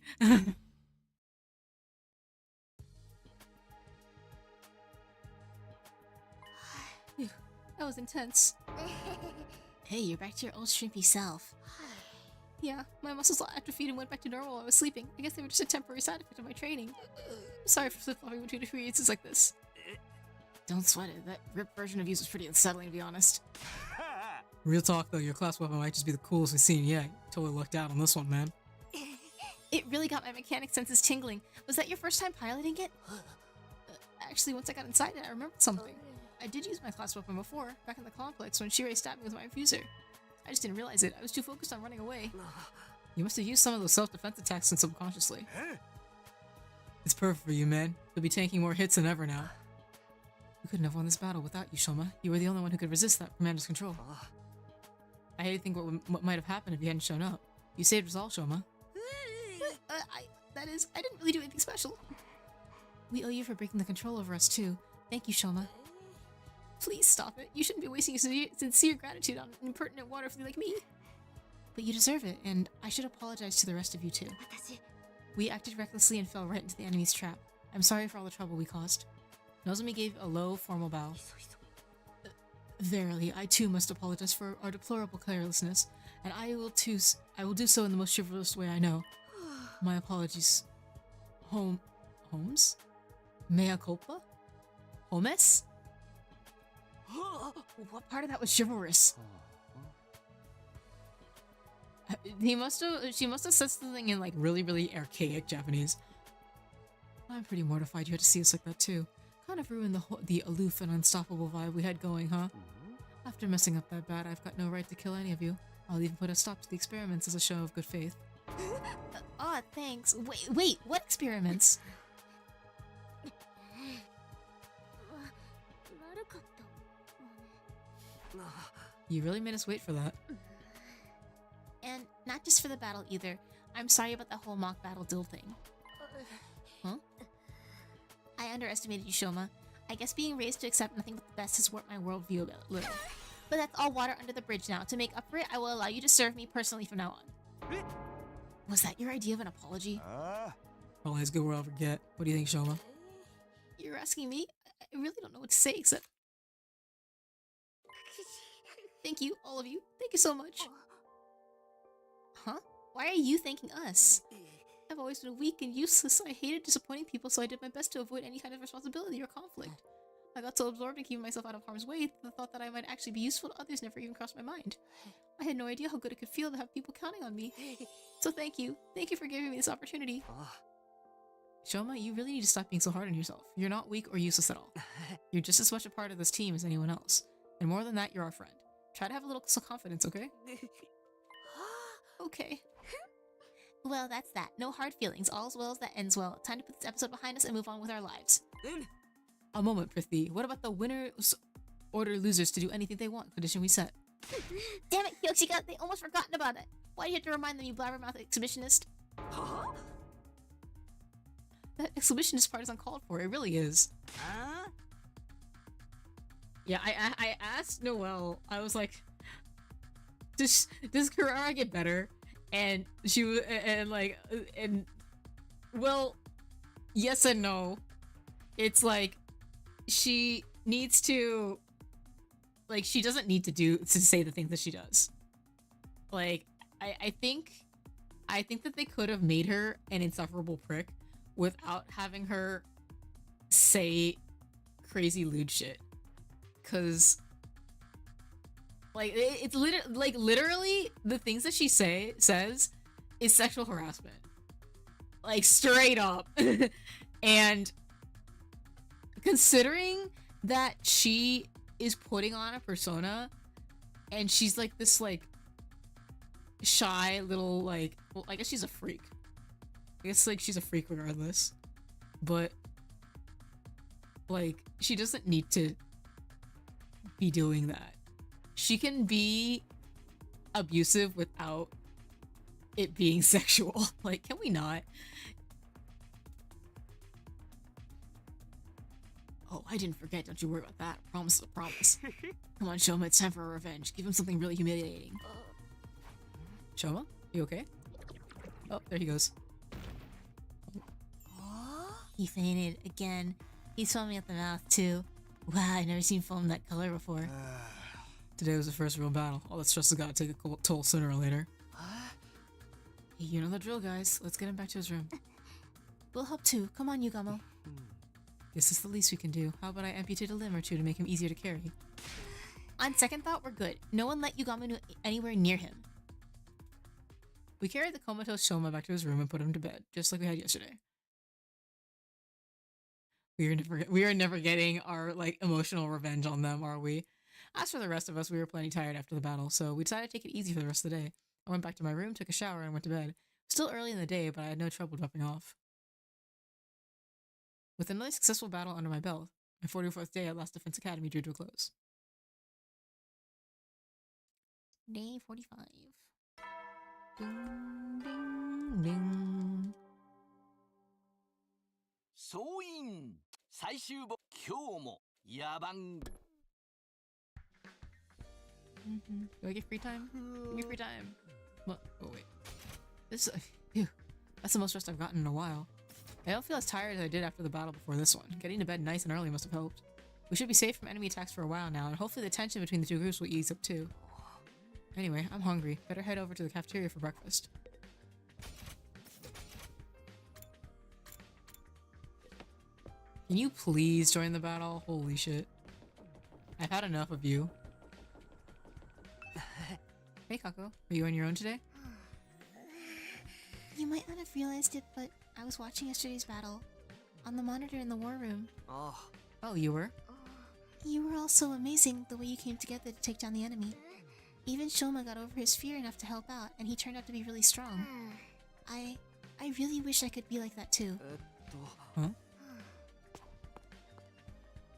Phew, that was intense. Hey, you're back to your old shrimpy self. Yeah, my muscles all atrophied and went back to normal while I was sleeping. I guess they were just a temporary side effect of my training. I'm sorry for flip-flopping between experiences like this. Don't sweat it. That ripped version of you was pretty unsettling, to be honest. Real talk though, your class weapon might just be the coolest we've seen yet. Totally lucked out on this one, man. It really got my mechanic senses tingling. Was that your first time piloting it? Actually, once I got inside it, I remembered something. I did use my class weapon before, back in the complex when Shirei stabbed me with my infuser. I just didn't realize it. I was too focused on running away. You must have used some of those self-defense attacks subconsciously. It's perfect for you, man. You'll be tanking more hits than ever now. We couldn't have won this battle without you, Shoma. You were the only one who could resist that commander's control. I hate to think what might have happened if you hadn't shown up. You saved us all, Shoma. I didn't really do anything special. We owe you for breaking the control over us, too. Thank you, Shoma. Please stop it. You shouldn't be wasting your sincere gratitude on an impertinent waterfly like me. But you deserve it, and I should apologize to the rest of you, too. We acted recklessly and fell right into the enemy's trap. I'm sorry for all the trouble we caused. Nozomi gave a low, formal bow. Verily, I too must apologize for our deplorable carelessness, and I will do so in the most chivalrous way I know. My apologies. Holmes? Mea culpa? Homes? What part of that was chivalrous? She must have said something in like really, really archaic Japanese. I'm pretty mortified you had to see us like that too. Kind of ruined the aloof and unstoppable vibe we had going, huh? After messing up that bad, I've got no right to kill any of you. I'll even put a stop to the experiments as a show of good faith. Aw, thanks. Wait, what experiments? You really made us wait for that. And not just for the battle either. I'm sorry about the whole mock battle duel thing. Huh? I underestimated you, Shoma. I guess being raised to accept nothing but the best has warped my worldview a little. But that's all water under the bridge now. To make up for it, I will allow you to serve me personally from now on. Was that your idea of an apology? Probably as good word I'll forget. What do you think, Shoma? You're asking me? I really don't know what to say except... Thank you, all of you. Thank you so much. Why are you thanking us? I've always been weak and useless. I hated disappointing people, so I did my best to avoid any kind of responsibility or conflict. I got so absorbed in keeping myself out of harm's way, the thought that I might actually be useful to others never even crossed my mind. I had no idea how good it could feel to have people counting on me. So thank you. Thank you for giving me this opportunity. Shoma, you really need to stop being so hard on yourself. You're not weak or useless at all. You're just as much a part of this team as anyone else. And more than that, you're our friend. Try to have a little self-confidence, okay? Okay. Well, that's that. No hard feelings. All's well that ends well. Time to put this episode behind us and move on with our lives. A moment, Prithvi. What about the winners order losers to do anything they want? Condition we set. Damn it, Yoshika! They almost forgotten about it! Why do you have to remind them, you blabbermouth exhibitionist? That exhibitionist part is uncalled for. It really is. Yeah, I asked Noelle. I was like, does Karara get better? And she was and well, yes and no. It's like she needs to, like, she doesn't need to say the things that she does. Like, I think that they could have made her an insufferable prick without having her say crazy lewd shit. Cause like it's literally the things that she says is sexual harassment. Like straight up. And considering that she is putting on a persona and she's like this like shy little like, well, I guess she's a freak. I guess like she's a freak regardless. But like she doesn't need to be doing that. She can be abusive without it being sexual. Like, can we not? Oh, I didn't forget. Don't you worry about that. Promise is a promise. Come on, Shoma. It's time for a revenge. Give him something really humiliating. Shoma? You okay? Oh, there he goes. He fainted again. He's foaming at the mouth, too. Wow, I've never seen foam that color before. Today was the first real battle. All that stress has got to take a toll sooner or later. You know the drill, guys. Let's get him back to his room. We'll help too. Come on, Yugamo. This is the least we can do. How about I amputate a limb or two to make him easier to carry? On second thought, we're good. No one let Yugamo anywhere near him. We carried the comatose Shoma back to his room and put him to bed, just like we had yesterday. We are never getting our like emotional revenge on them, are we? As for the rest of us, we were plenty tired after the battle, so we decided to take it easy for the rest of the day. I went back to my room, took a shower, and went to bed. Still early in the day, but I had no trouble dropping off. With another successful battle under my belt, my 44th day at Last Defense Academy drew to a close. Day 45. Ding, ding, ding. 総員最終ボ今日も野蛮 Do I get free time? Give me free time. What? Oh wait. This ew, that's the most rest I've gotten in a while. I don't feel as tired as I did after the battle before this one. Getting to bed nice and early must have helped. We should be safe from enemy attacks for a while now, and hopefully the tension between the two groups will ease up too. Anyway, I'm hungry. Better head over to the cafeteria for breakfast. Can you please join the battle? Holy shit. I've had enough of you. Hey, Kako. Are you on your own today? You might not have realized it, but I was watching yesterday's battle on the monitor in the war room. Oh, you were? You were all so amazing, the way you came together to take down the enemy. Even Shoma got over his fear enough to help out, and he turned out to be really strong. I really wish I could be like that too. Huh?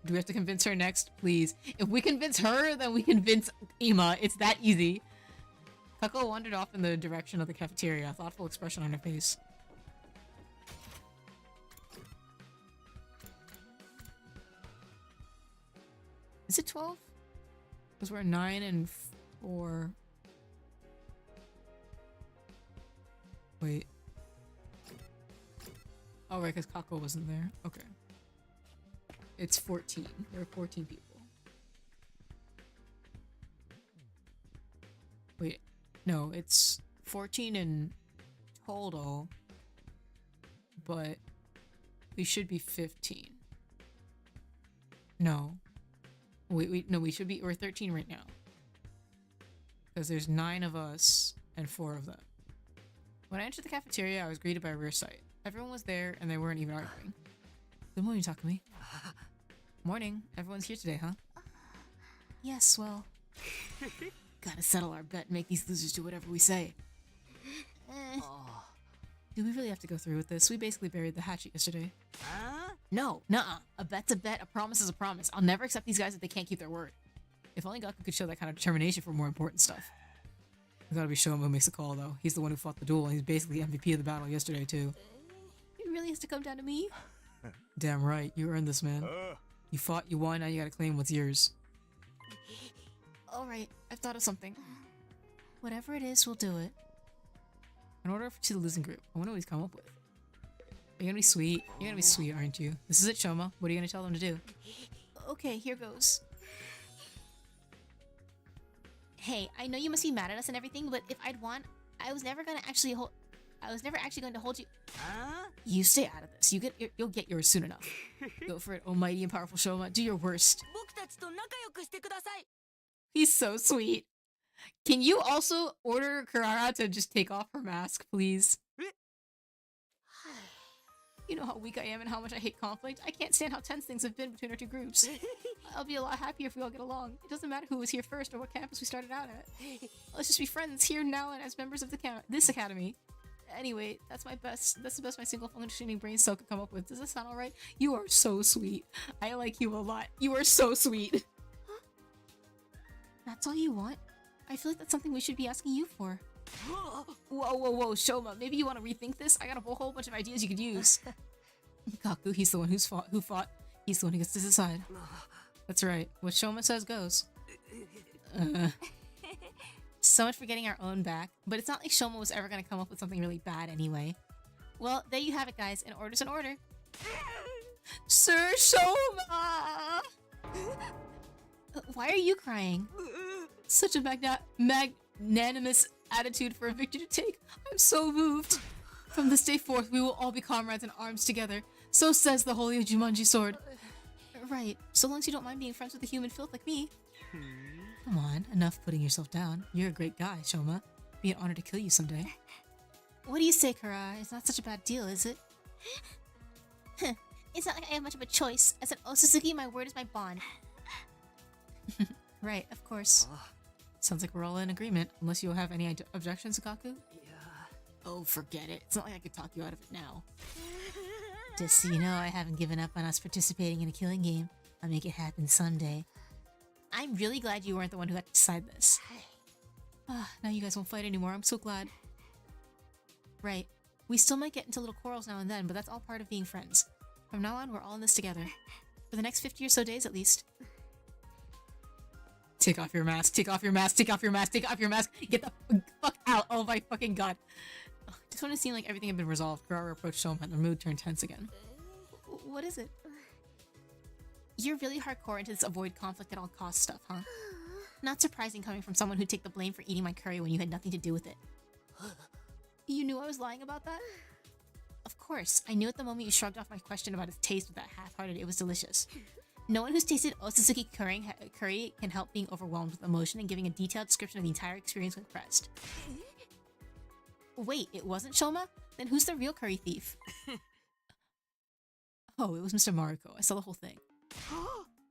Do we have to convince her next? Please. If we convince her, then we convince Ima. It's that easy. Kako wandered off in the direction of the cafeteria, a thoughtful expression on her face. Is it 12? Because we're 9 and 4. Wait. Oh, right, because Kako wasn't there. Okay. It's 14. There are 14 people. Wait. No, it's 14 and total, but we should be 15. No. We should be, we're 13 right now. Because there's 9 of us and 4 of them. When I entered the cafeteria, I was greeted by a rare sight. Everyone was there and they weren't even arguing. Good morning, Takumi. Morning. Everyone's here today, huh? Yes, well... Gotta settle our bet and make these losers do whatever we say. Do we really have to go through with this? We basically buried the hatchet yesterday. No, nuh-uh. A bet's a bet, a promise is a promise. I'll never accept these guys if they can't keep their word. If only Gaku could show that kind of determination for more important stuff. We gotta be Shoma who makes the call, though. He's the one who fought the duel, and he's basically MVP of the battle yesterday, too. It really has to come down to me? Damn right. You earned this, man. You fought, you won, now you gotta claim what's yours. Alright, I've thought of something. Whatever it is, we'll do it. In order to the losing group, I wonder what he's come up with. Are you gonna be sweet? You're gonna be sweet, aren't you? This is it, Shoma. What are you gonna tell them to do? Okay, here goes. Hey, I know you must be mad at us and everything, but if I'd won, I was never actually going to hold you. You stay out of this. You'll get yours soon enough. Go for it, almighty and powerful Shoma. Do your worst. He's so sweet. Can you also order Kurara to just take off her mask, please? You know how weak I am and how much I hate conflict. I can't stand how tense things have been between our two groups. I'll be a lot happier if we all get along. It doesn't matter who was here first or what campus we started out at. Let's just be friends here now and as members of this academy. Anyway, that's the best my single functioning brain cell could come up with. Does this sound alright? You are so sweet. I like you a lot. You are so sweet. That's all you want? I feel like that's something we should be asking you for. Whoa, Shoma, maybe you want to rethink this? I got a whole bunch of ideas you could use. Gaku, he's the one who fought. He's the one who gets to decide. That's right. What Shoma says goes. So much for getting our own back, but it's not like Shoma was ever going to come up with something really bad anyway. Well, there you have it, guys. An order's an order. Sir Shoma! Why are you crying? Such a magnanimous attitude for a victor to take. I'm so moved. From this day forth, we will all be comrades in arms together. So says the holy Jumanji sword. Right. So long as you don't mind being friends with a human filth like me. Come on, enough putting yourself down. You're a great guy, Shoma. Be an honor to kill you someday. What do you say, Kara? It's not such a bad deal, is it? It's not like I have much of a choice. As an Otsutsuki, my word is my bond. Right, of course. Sounds like we're all in agreement, unless you have any objections, Gaku? Yeah. Oh, forget it. It's not like I could talk you out of it now. Just so you know, I haven't given up on us participating in a killing game. I'll make it happen someday. I'm really glad you weren't the one who had to decide this. Now you guys won't fight anymore. I'm so glad. Right. We still might get into little quarrels now and then, but that's all part of being friends. From now on, we're all in this together. For the next 50 or so days, at least. Take off your mask. Take off your mask. Take off your mask. Take off your mask. Get the fuck out. Oh my fucking god. Just when it seemed like everything had been resolved, Kurara approached Shoma and the mood turned tense again. What is it? You're really hardcore into this avoid conflict at all costs stuff, huh? Not surprising coming from someone who'd take the blame for eating my curry when you had nothing to do with it. You knew I was lying about that? Of course. I knew at the moment you shrugged off my question about its taste with that half-hearted it was delicious. No one who's tasted Otsutsuki curry can help being overwhelmed with emotion and giving a detailed description of the entire experience when pressed. Wait, it wasn't Shoma? Then who's the real curry thief? Oh, it was Mr. Mariko. I saw the whole thing.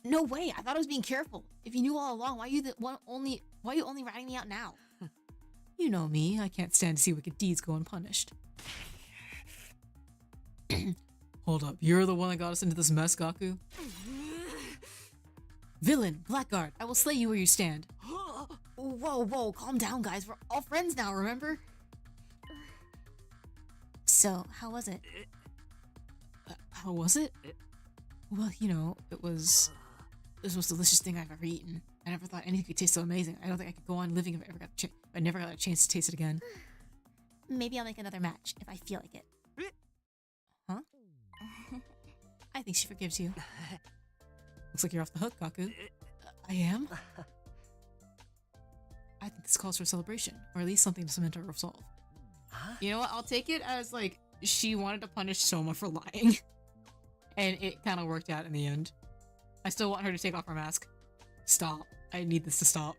No way! I thought I was being careful. If you knew all along, why are you only ratting me out now? You know me. I can't stand to see wicked deeds go unpunished. Hold up. You're the one that got us into this mess, Gaku? Villain! Blackguard! I will slay you where you stand. Whoa, calm down, guys. We're all friends now, remember? So, how was it? How was it? Well, you know, it was the most delicious thing I've ever eaten. I never thought anything could taste so amazing. I don't think I could go on living if I never got a chance to taste it again. Maybe I'll make another match if I feel like it. Huh? I think she forgives you. Looks like you're off the hook, Gaku. I am? I think this calls for a celebration, or at least something to cement our resolve. You know what? I'll take it as like she wanted to punish Soma for lying. And it kind of worked out in the end. I still want her to take off her mask. Stop. I need this to stop.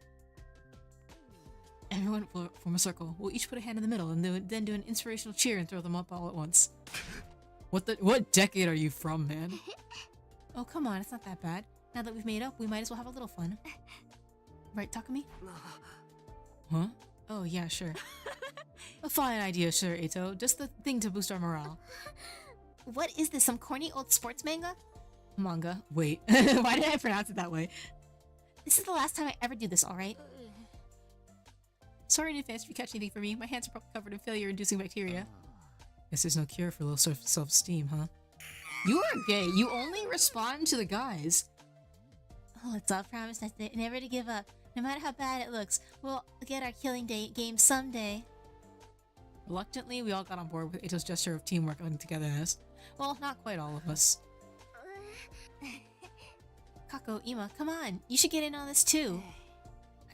Everyone form a circle. We'll each put a hand in the middle and then do an inspirational cheer and throw them up all at once. What decade are you from, man? Oh, come on. It's not that bad. Now that we've made up, we might as well have a little fun. Right, Takumi? Huh? Oh, yeah, sure. A fine idea, sure, Eito. Just the thing to boost our morale. What is this, some corny old sports manga? Manga. Wait. Why did I pronounce it that way? This is the last time I ever do this, alright? Sorry in advance if you catch anything from me. My hands are probably covered in failure-inducing bacteria. Guess there's no cure for low self-esteem, huh? You are gay. You only respond to the guys. Oh, let's all promise that never to give up. No matter how bad it looks, we'll get our killing game someday. Reluctantly, we all got on board with Eito's gesture of teamwork and togetherness. Well, not quite all of us. Kako, Ima, come on. You should get in on this too.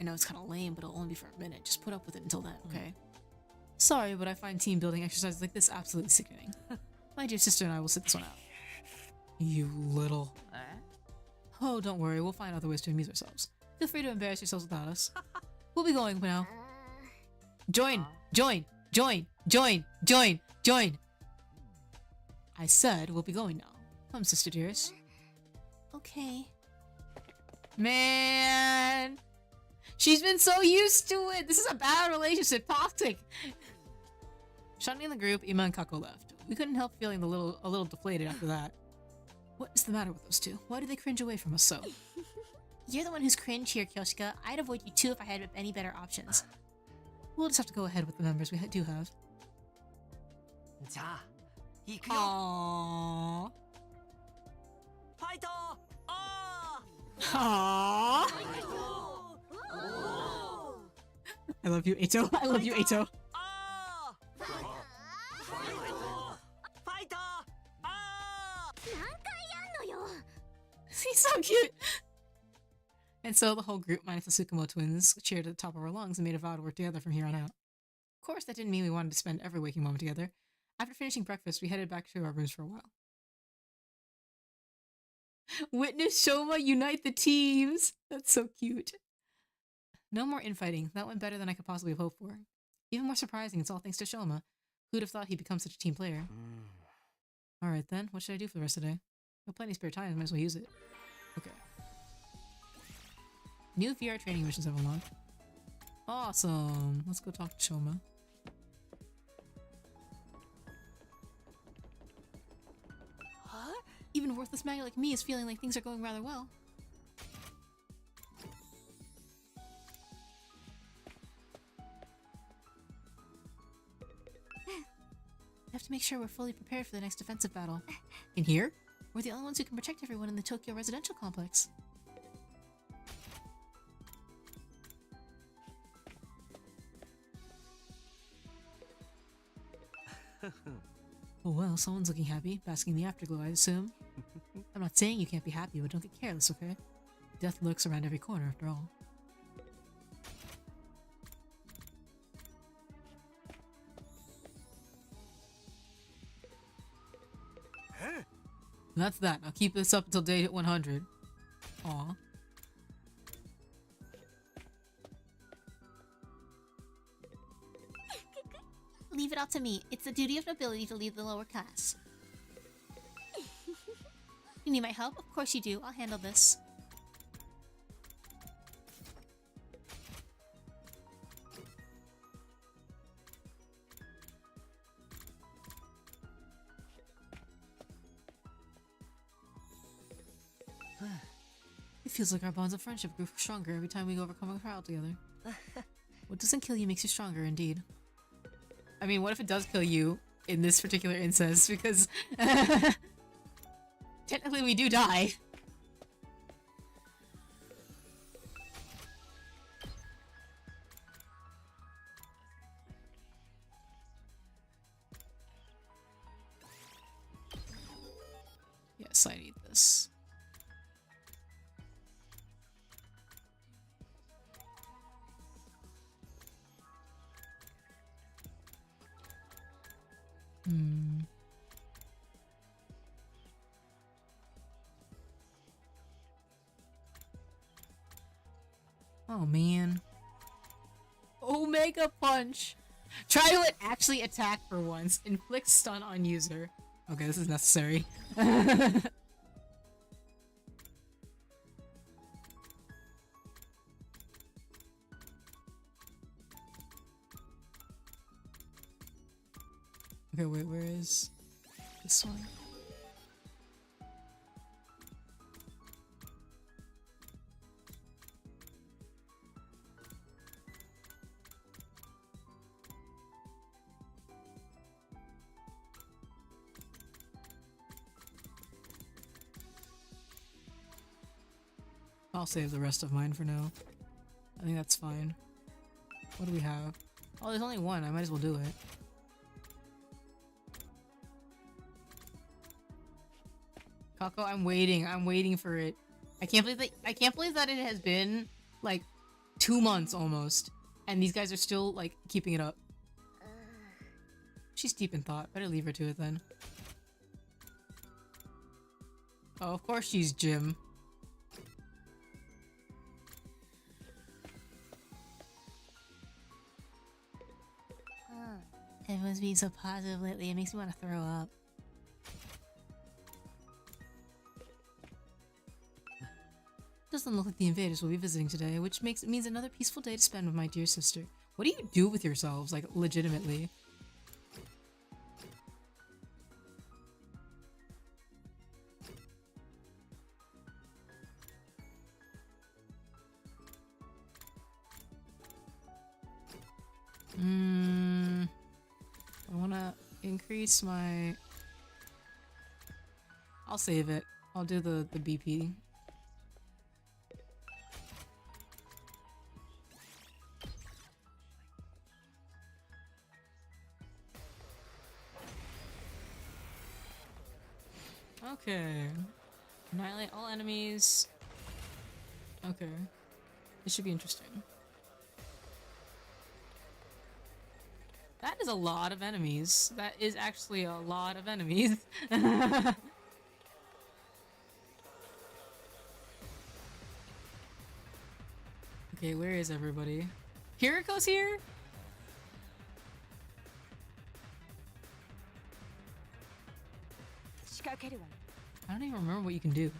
I know it's kind of lame, but it'll only be for a minute. Just put up with it until then, okay? Sorry, but I find team building exercises like this absolutely sickening. My dear sister and I will sit this one out. You little... Oh, don't worry. We'll find other ways to amuse ourselves. Feel free to embarrass yourselves without us. We'll be going now. Join! Join! Join! Join! Join! Join! I said we'll be going now. Come, sister dearest. Okay. Man! She's been so used to it! This is a bad relationship. Toxic! Shunning the group, Ima and Kako left. We couldn't help feeling a little deflated after that. What is the matter with those two? Why do they cringe away from us so? You're the one who's cringe here, Kyoshika. I'd avoid you too if I had any better options. We'll just have to go ahead with the members we do have. じゃあ行くよ Aww. ファイトあ Aww. I love you, Eito. I love you, Eito. あファイトあ He's so cute. And so the whole group, minus the Tsukumo twins, cheered at the top of our lungs and made a vow to work together from here on out. Of course, that didn't mean we wanted to spend every waking moment together. After finishing breakfast, we headed back to our rooms for a while. Witness Shoma unite the teams! That's so cute. No more infighting. That went better than I could possibly have hoped for. Even more surprising, it's all thanks to Shoma. Who'd have thought he'd become such a team player? Alright then, what should I do for the rest of the day? I have plenty of spare time, might as well use it. Okay. New VR training missions have unlocked. Awesome! Let's go talk to Shoma. Huh? Even a worthless maggot like me is feeling like things are going rather well. We have to make sure we're fully prepared for the next defensive battle. In here? We're the only ones who can protect everyone in the Tokyo residential complex. Oh well, someone's looking happy, basking in the afterglow, I assume. I'm not saying you can't be happy, but don't get careless, okay? Death lurks around every corner, after all. That's that. I'll keep this up until day 100. Aw. Leave it all to me. It's the duty of nobility to lead the lower class. You need my help? Of course you do. I'll handle this. It feels like our bonds of friendship grew stronger every time we overcome a trial together. What doesn't kill you makes you stronger, indeed. I mean, what if it does kill you in this particular instance? Because technically we do die. Yes, I need this. Hmm. Oh man. Omega Punch! Try to actually attack for once. Inflict stun on user. Okay, this is necessary. Okay, wait, where is this one? I'll save the rest of mine for now. I think that's fine. What do we have? Oh, there's only one. I might as well do it. Kako, I'm waiting. I'm waiting for it. I can't believe that it has been like 2 months almost, and these guys are still like keeping it up. She's deep in thought. Better leave her to it then. Oh, of course she's Jim. Everyone's being so positive lately, it makes me want to throw up. Doesn't look like the invaders will be visiting today, which means another peaceful day to spend with my dear sister. What do you do with yourselves, like, legitimately? I wanna increase my... I'll save it. I'll do the BP. Okay. Annihilate all enemies. Okay. This should be interesting. That is a lot of enemies. That is actually a lot of enemies. Okay, where is everybody? Hiriko's here? I don't even remember what you can do.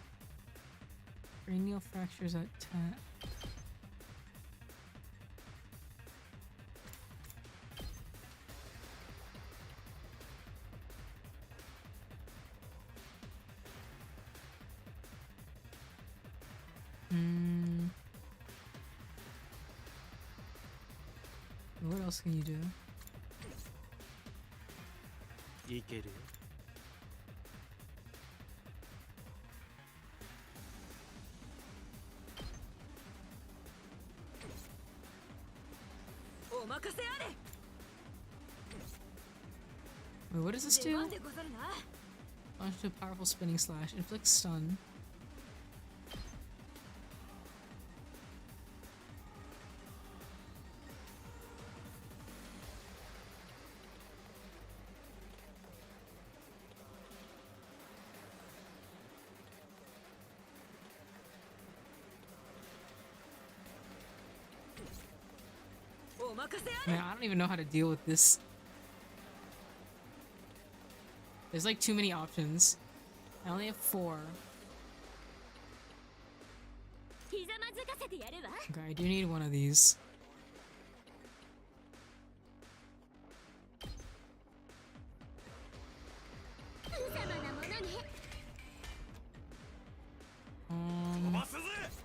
Cranial fractures at 10. What else can you do? いけるよ。Wait, what does this do? Launch to a powerful spinning slash. Inflicts stun. Man, I don't even know how to deal with this. There's like too many options. I only have 4. Okay, I do need one of these.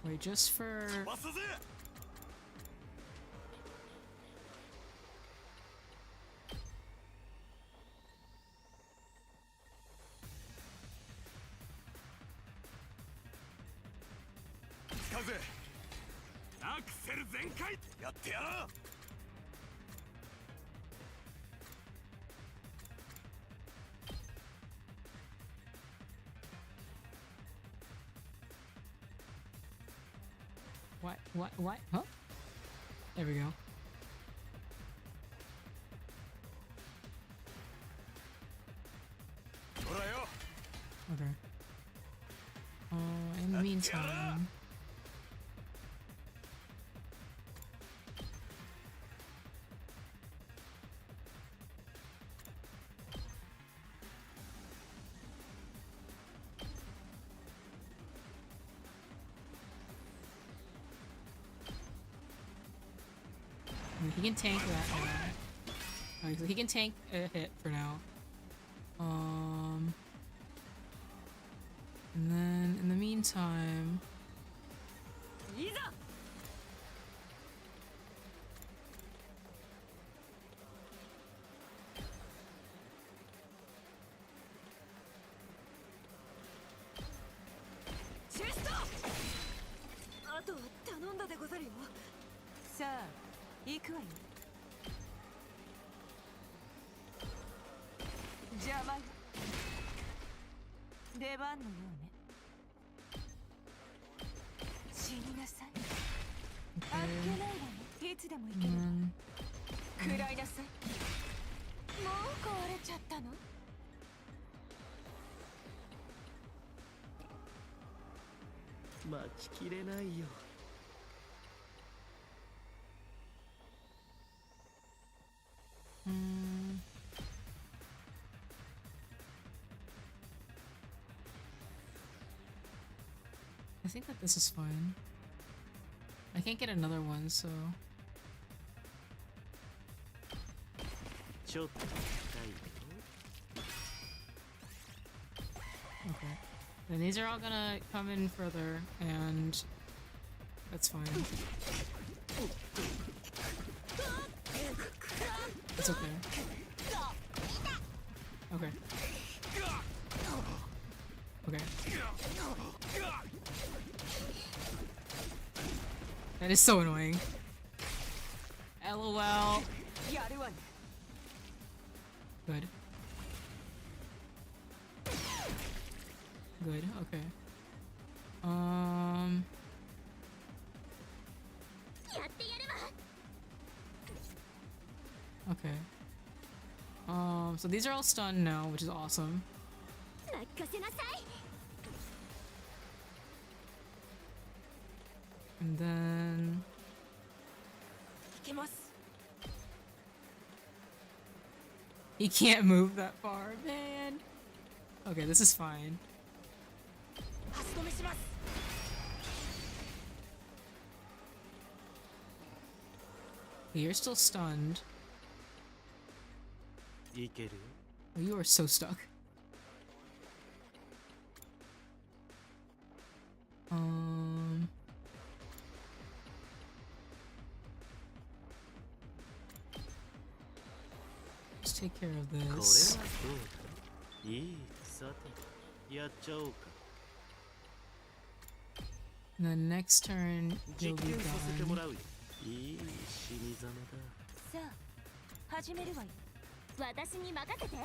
Wait, just for... What? Huh? There we go. Okay. In the meantime. He can tank that now. Alright, so he can tank a hit for now. And then in the meantime, and 食らいなさい。もう壊れちゃったの？待ちきれないよ。I think that this is fine. I can't get another one, so ちょっと痛いよ。 okay. Then these are all gonna come in further, and that's fine. It's okay. Okay. Okay. That is so annoying. LOL. Good. Good, okay. Okay. So these are all stunned now, which is awesome. And then he can't move that far, man. Okay, this is fine. You're still stunned. いけるよ。 Oh, you are so stuck. Let's take care of これは this. どうだ。いい。さて、やっちゃおうか。 And then next turn, 実 you'll be 験させても done. らうよ。いい死に様だ。さあ、始めるわよ。私に任せて。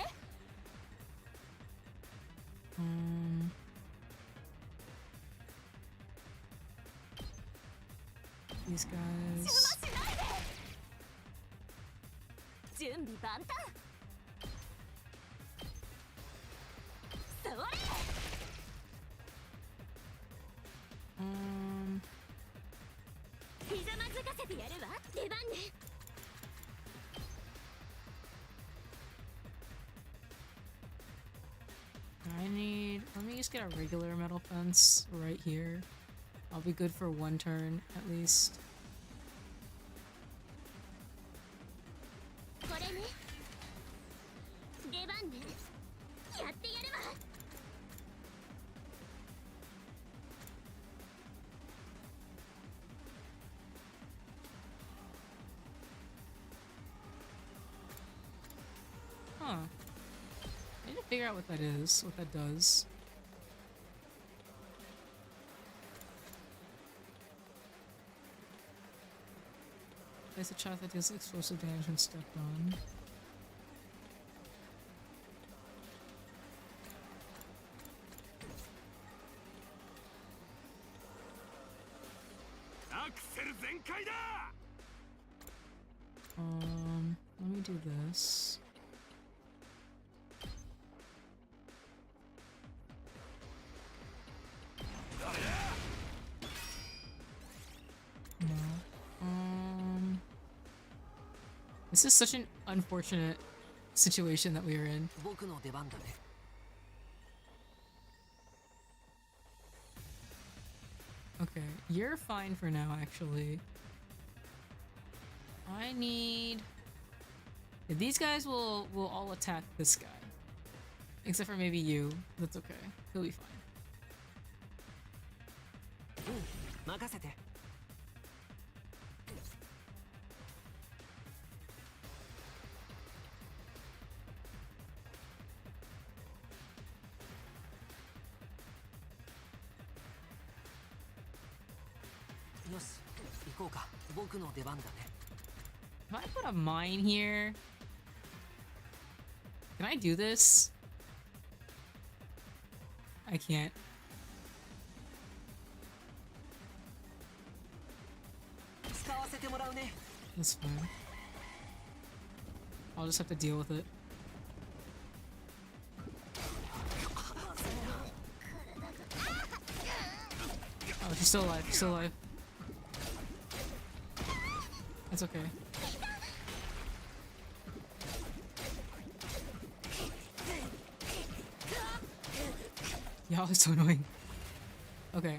These guys. 準備万端。それ。 ひざまずかせてやるわ。出番ね。 Let me just get a regular metal fence right here. I'll be good for one turn at least. これね。出番ね。やってやるわ。 Huh. I need to figure out what that is, what that does. Place a shot that deals explosive damage when stepped on. Let me do this. This is such an unfortunate situation that we are in. 僕の出番だね。 Okay, you're fine for now, actually. I need... Yeah, these guys will all attack this guy. Except for maybe you. That's okay. He'll be fine. 任せて。 よし、行こうか。僕の出番だね。 If I put a mine here... Can I do this? I can't. 使わせてもらうね。 That's fine. I'll just have to deal with it. Oh, she's still alive. She's still alive. It's okay. Y'all are so annoying. Okay.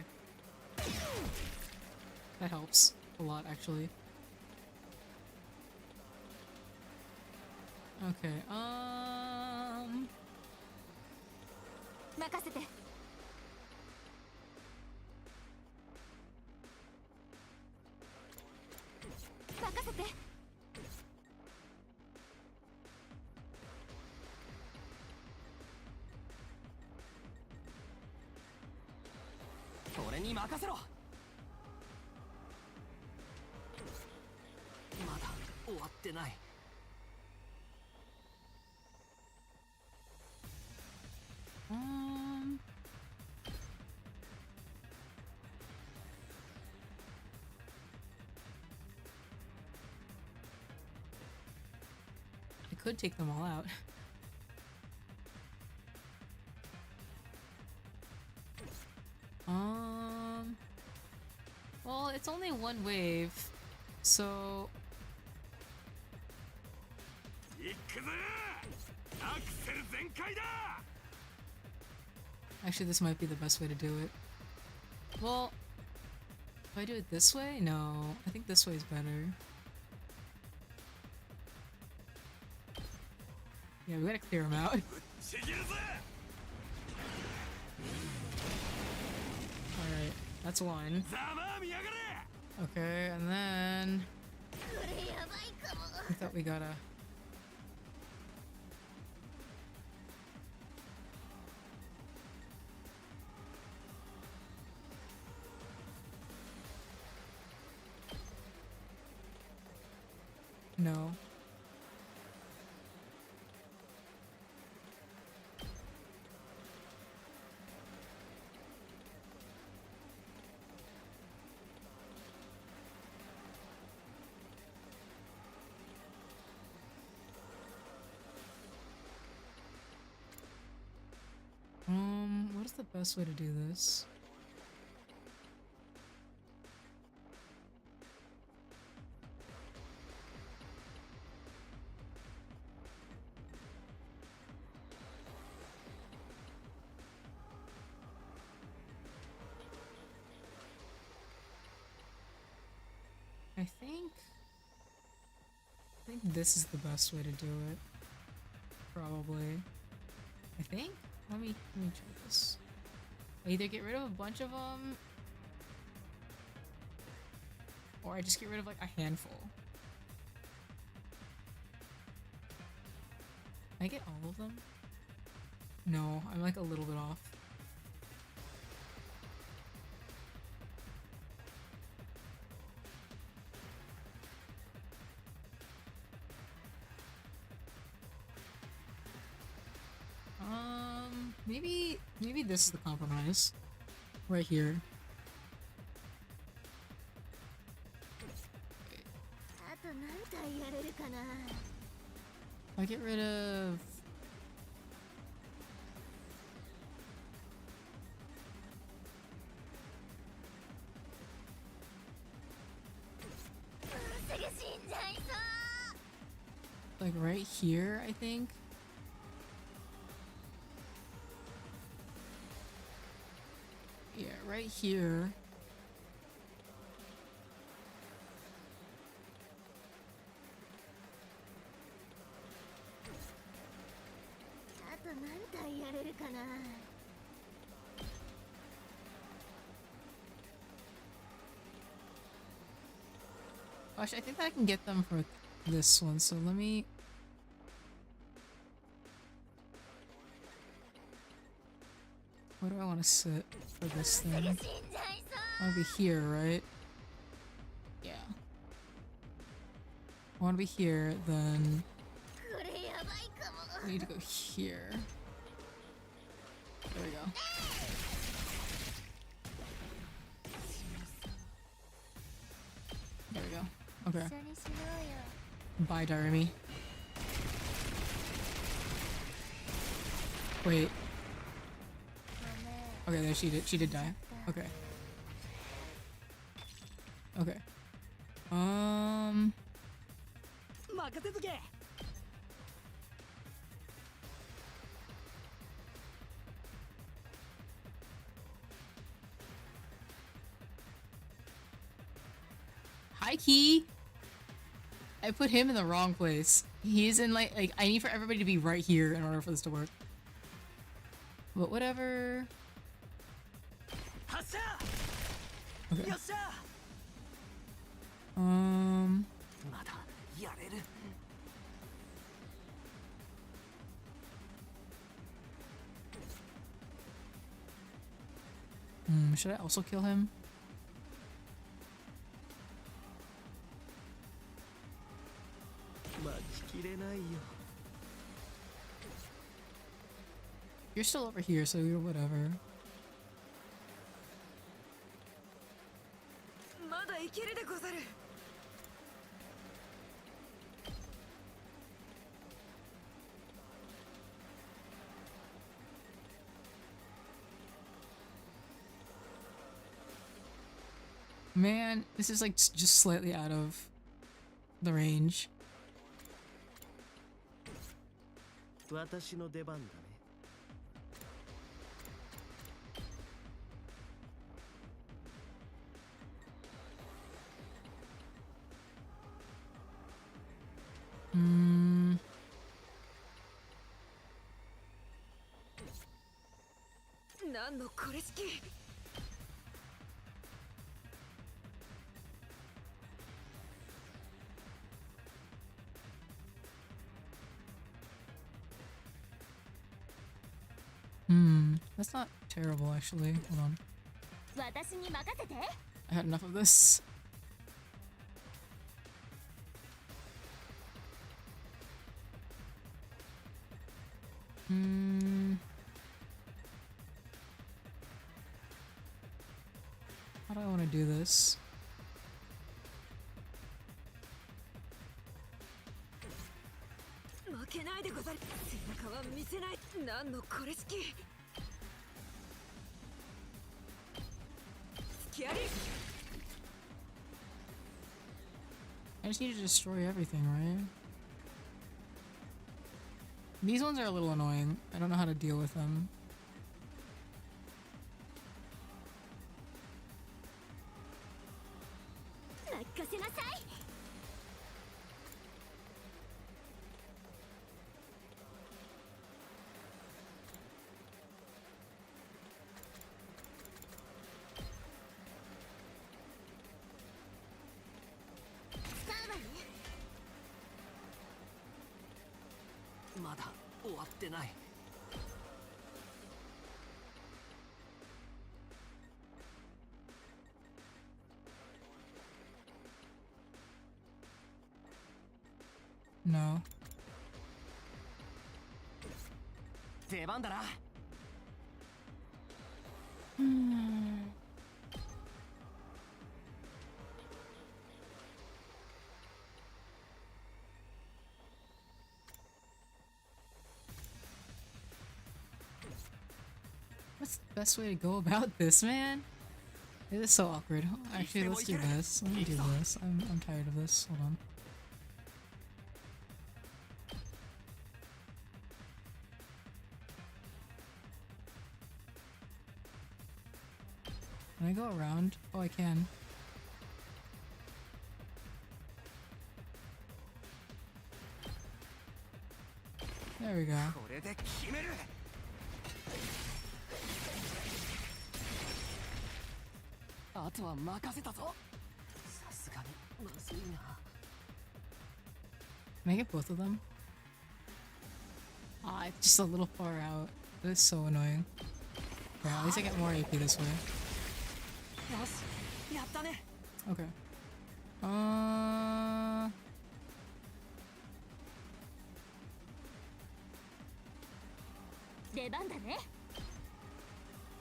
That helps a lot, actually. Okay, 任せて。任せて。俺に任せろ。まだ終わってない。 I could take them all out. Well, it's only one wave, so... 行くぜアクセル全開だ Actually, this might be the best way to do it. Well, if I do it this way? No, I think this way is better. Yeah, we gotta clear them out. ちぎるぜ Alright, that's one. ざまあ見やがれ Okay, and then... これやばいかも。 I thought we gotta... No. What is the best way to do this? I think this is the best way to do it. Probably. I think? Let me try this. I either get rid of a bunch of them, or I just get rid of like a handful. Can I get all of them? No, I'm like a little bit off. Maybe this is the compromise. Right here. あと何体やれるかな。 I get rid of... like right here, I think. Yeah, right here. Actually, I think that I can get them for this one, so let me... Where do I want to sit for this thing? I want to be here, right? Yeah. I want to be here, then... I need to go here. There we go. There we go. Okay. Bye, Daremy. Wait. Okay, there she did die. Okay. Okay. 任せとけ。 Hi, Key. I put him in the wrong place. He's in like I need for everybody to be right here in order for this to work. But whatever. Okay. Should I also kill him? You're still over here, so you're whatever. Man, this is like just slightly out of the range. 私の出番だね。何のこれ式。 That's not terrible, actually. Hold on. 私に任せて。 I had enough of this. How do I want to do this? I just need to destroy everything, right? These ones are a little annoying. I don't know how to deal with them. No. 出番だな。What's the best way to go about this, man? This is so awkward. Actually, let's do this. Let me do this. I'm tired of this. Hold on. Can I go around? Oh, I can. There we go. これで決める。あとは任せたぞ。さすがにまずいな。 Can I get both of them? Ah, it's just a little far out. That is so annoying. Yeah, at least I get more AP this way. よし、やったね。 Okay.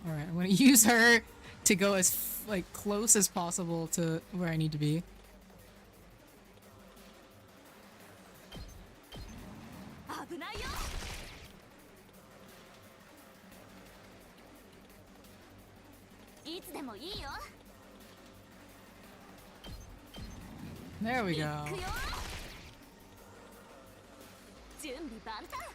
Alright, I'm gonna use her to go as like close as possible to where I need to be. 危ないよ。 いつでもいいよ。 There we go. 行くよ。準備万端。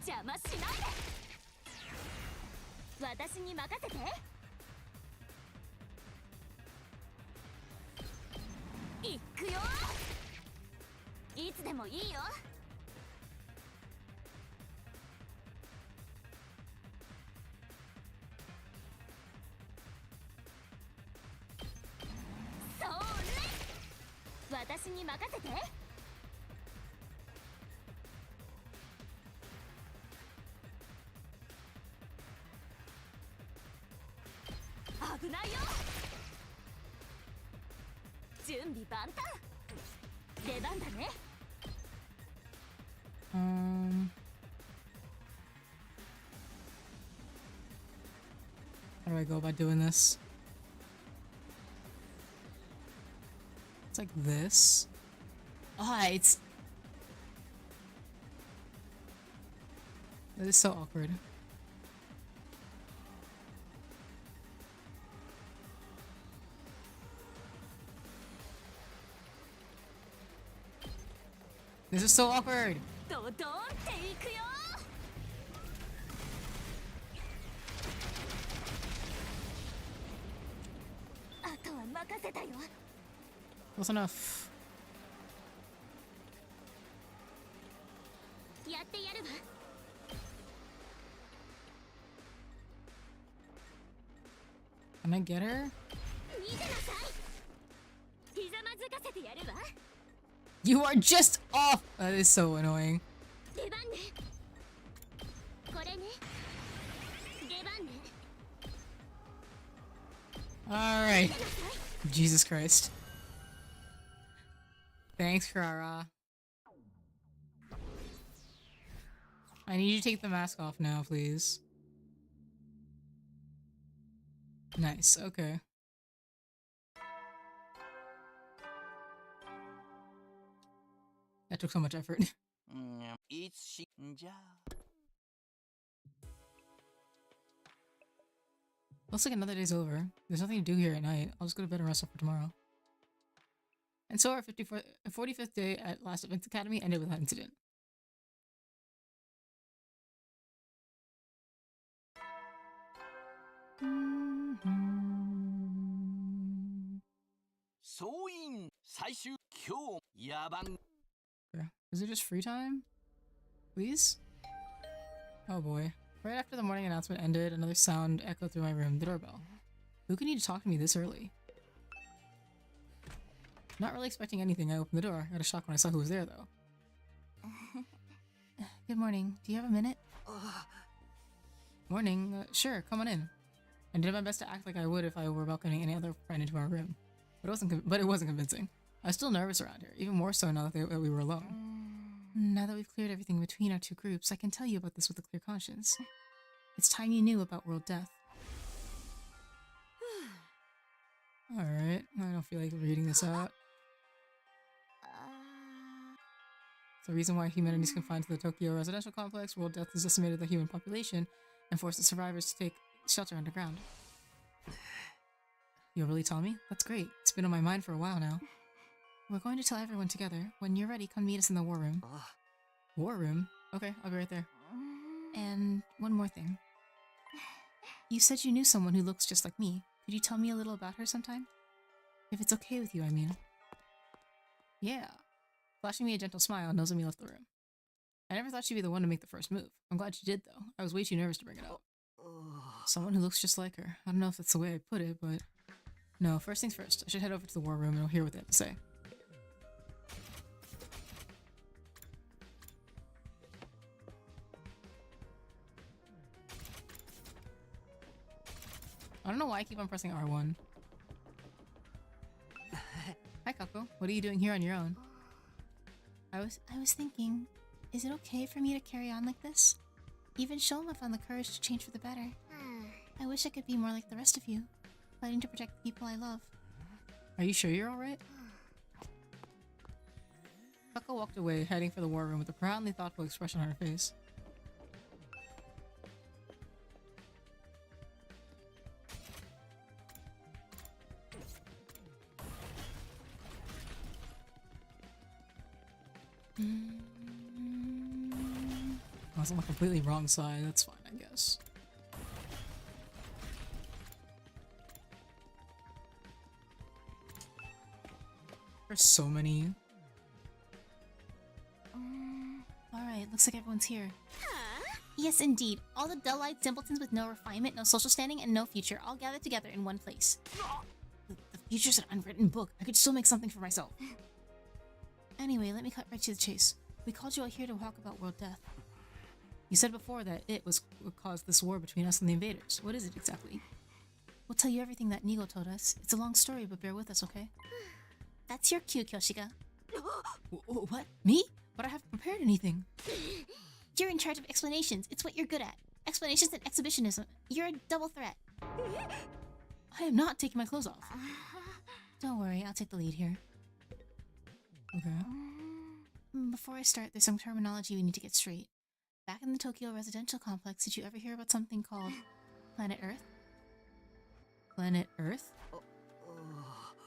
邪魔しないで。私に任せて。行くよ。いつでもいいよ。それ。私に任せて。 危ないよ。準備万端。出番だね。How do I go about doing this? It's like this. Ah, it's... That is so awkward. This is so awkward. ドドーンっていくよ。あとは任せたよ。 Close enough. やってやるわ。 Can I get her? 見てなさい。ひざまずかせてやるわ。 You are just off! That is so annoying. 出番ね。これね。出番ね。 Alright. Jesus Christ. Thanks, Krara. I need you to take the mask off now, please. Nice, okay. That took so much effort. いつしんじゃ。 Looks like another day's over. There's nothing to do here at night. I'll just go to bed and rest up for tomorrow. And so our 45th day at Last Events Academy ended with that incident. Is it just free time? Please? Oh boy. Right after the morning announcement ended, another sound echoed through my room. The doorbell. Who can need to talk to me this early? Not really expecting anything, I opened the door. I got a shock when I saw who was there, though. Good morning. Do you have a minute? Morning. Sure, come on in. I did my best to act like I would if I were welcoming any other friend into our room. But it wasn't convincing. I was still nervous around her, even more so now that we were alone. Now that we've cleared everything between our two groups, I can tell you about this with a clear conscience. It's time you knew about World Death. Alright, I don't feel like reading this out. The reason why humanity is confined to the Tokyo residential complex, World Death has decimated the human population and forced the survivors to take shelter underground. You'll really tell me? That's great. It's been on my mind for a while now. We're going to tell everyone together. When you're ready, come meet us in the war room. War room? Okay, I'll be right there. And one more thing. You said you knew someone who looks just like me. Could you tell me a little about her sometime? If it's okay with you, I mean. Yeah. Flashing me a gentle smile, Nozomi left the room. I never thought she'd be the one to make the first move. I'm glad she did, though. I was way too nervous to bring it up. Someone who looks just like her. I don't know if that's the way I put it, but... No, first things first. I should head over to the war room and I'll hear what they have to say. I don't know why I keep on pressing R1. Hi, Kako. What are you doing here on your own? I was thinking, is it okay for me to carry on like this? Even Shoma found the courage to change for the better. I wish I could be more like the rest of you, fighting to protect the people I love. Are you sure you're alright? Kako walked away, heading for the war room with a proudly thoughtful expression on her face. I was on the completely wrong side, that's fine, I guess. There's so many. Alright, looks like everyone's here. Yes, indeed. All the dull-eyed simpletons with no refinement, no social standing, and no future, all gathered together in one place. The future's an unwritten book. I could still make something for myself. Anyway, let me cut right to the chase. We called you all here to talk about World Death. You said before that it was what caused this war between us and the invaders. What is it exactly? We'll tell you everything that Nigo told us. It's a long story, but bear with us, okay? That's your cue, Kyoshika. What? Me? But I haven't prepared anything. You're in charge of explanations. It's what you're good at. Explanations and exhibitionism. You're a double threat. I am not taking my clothes off. Don't worry, I'll take the lead here. Okay. Before I start, there's some terminology we need to get straight. Back in the Tokyo residential complex, did you ever hear about something called Planet Earth? Planet Earth?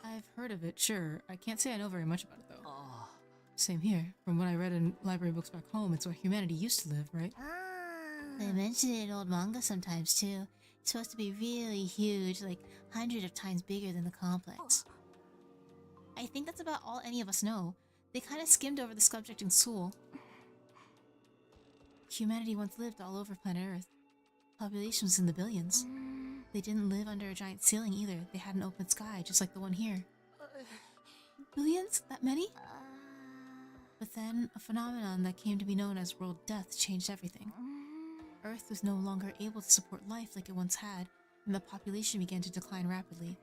I've heard of it, sure. I can't say I know very much about it, though. Same here. From what I read in library books back home, it's where humanity used to live, right? They mention it in old manga sometimes, too. It's supposed to be really huge, like hundreds of times bigger than the complex. I think that's about all any of us know. They kind of skimmed over the subject in school. Humanity once lived all over planet Earth. Population was in the billions. They didn't live under a giant ceiling either. They had an open sky, just like the one here. Billions? That many? But then, a phenomenon that came to be known as World Death changed everything. Earth was no longer able to support life like it once had, and the population began to decline rapidly.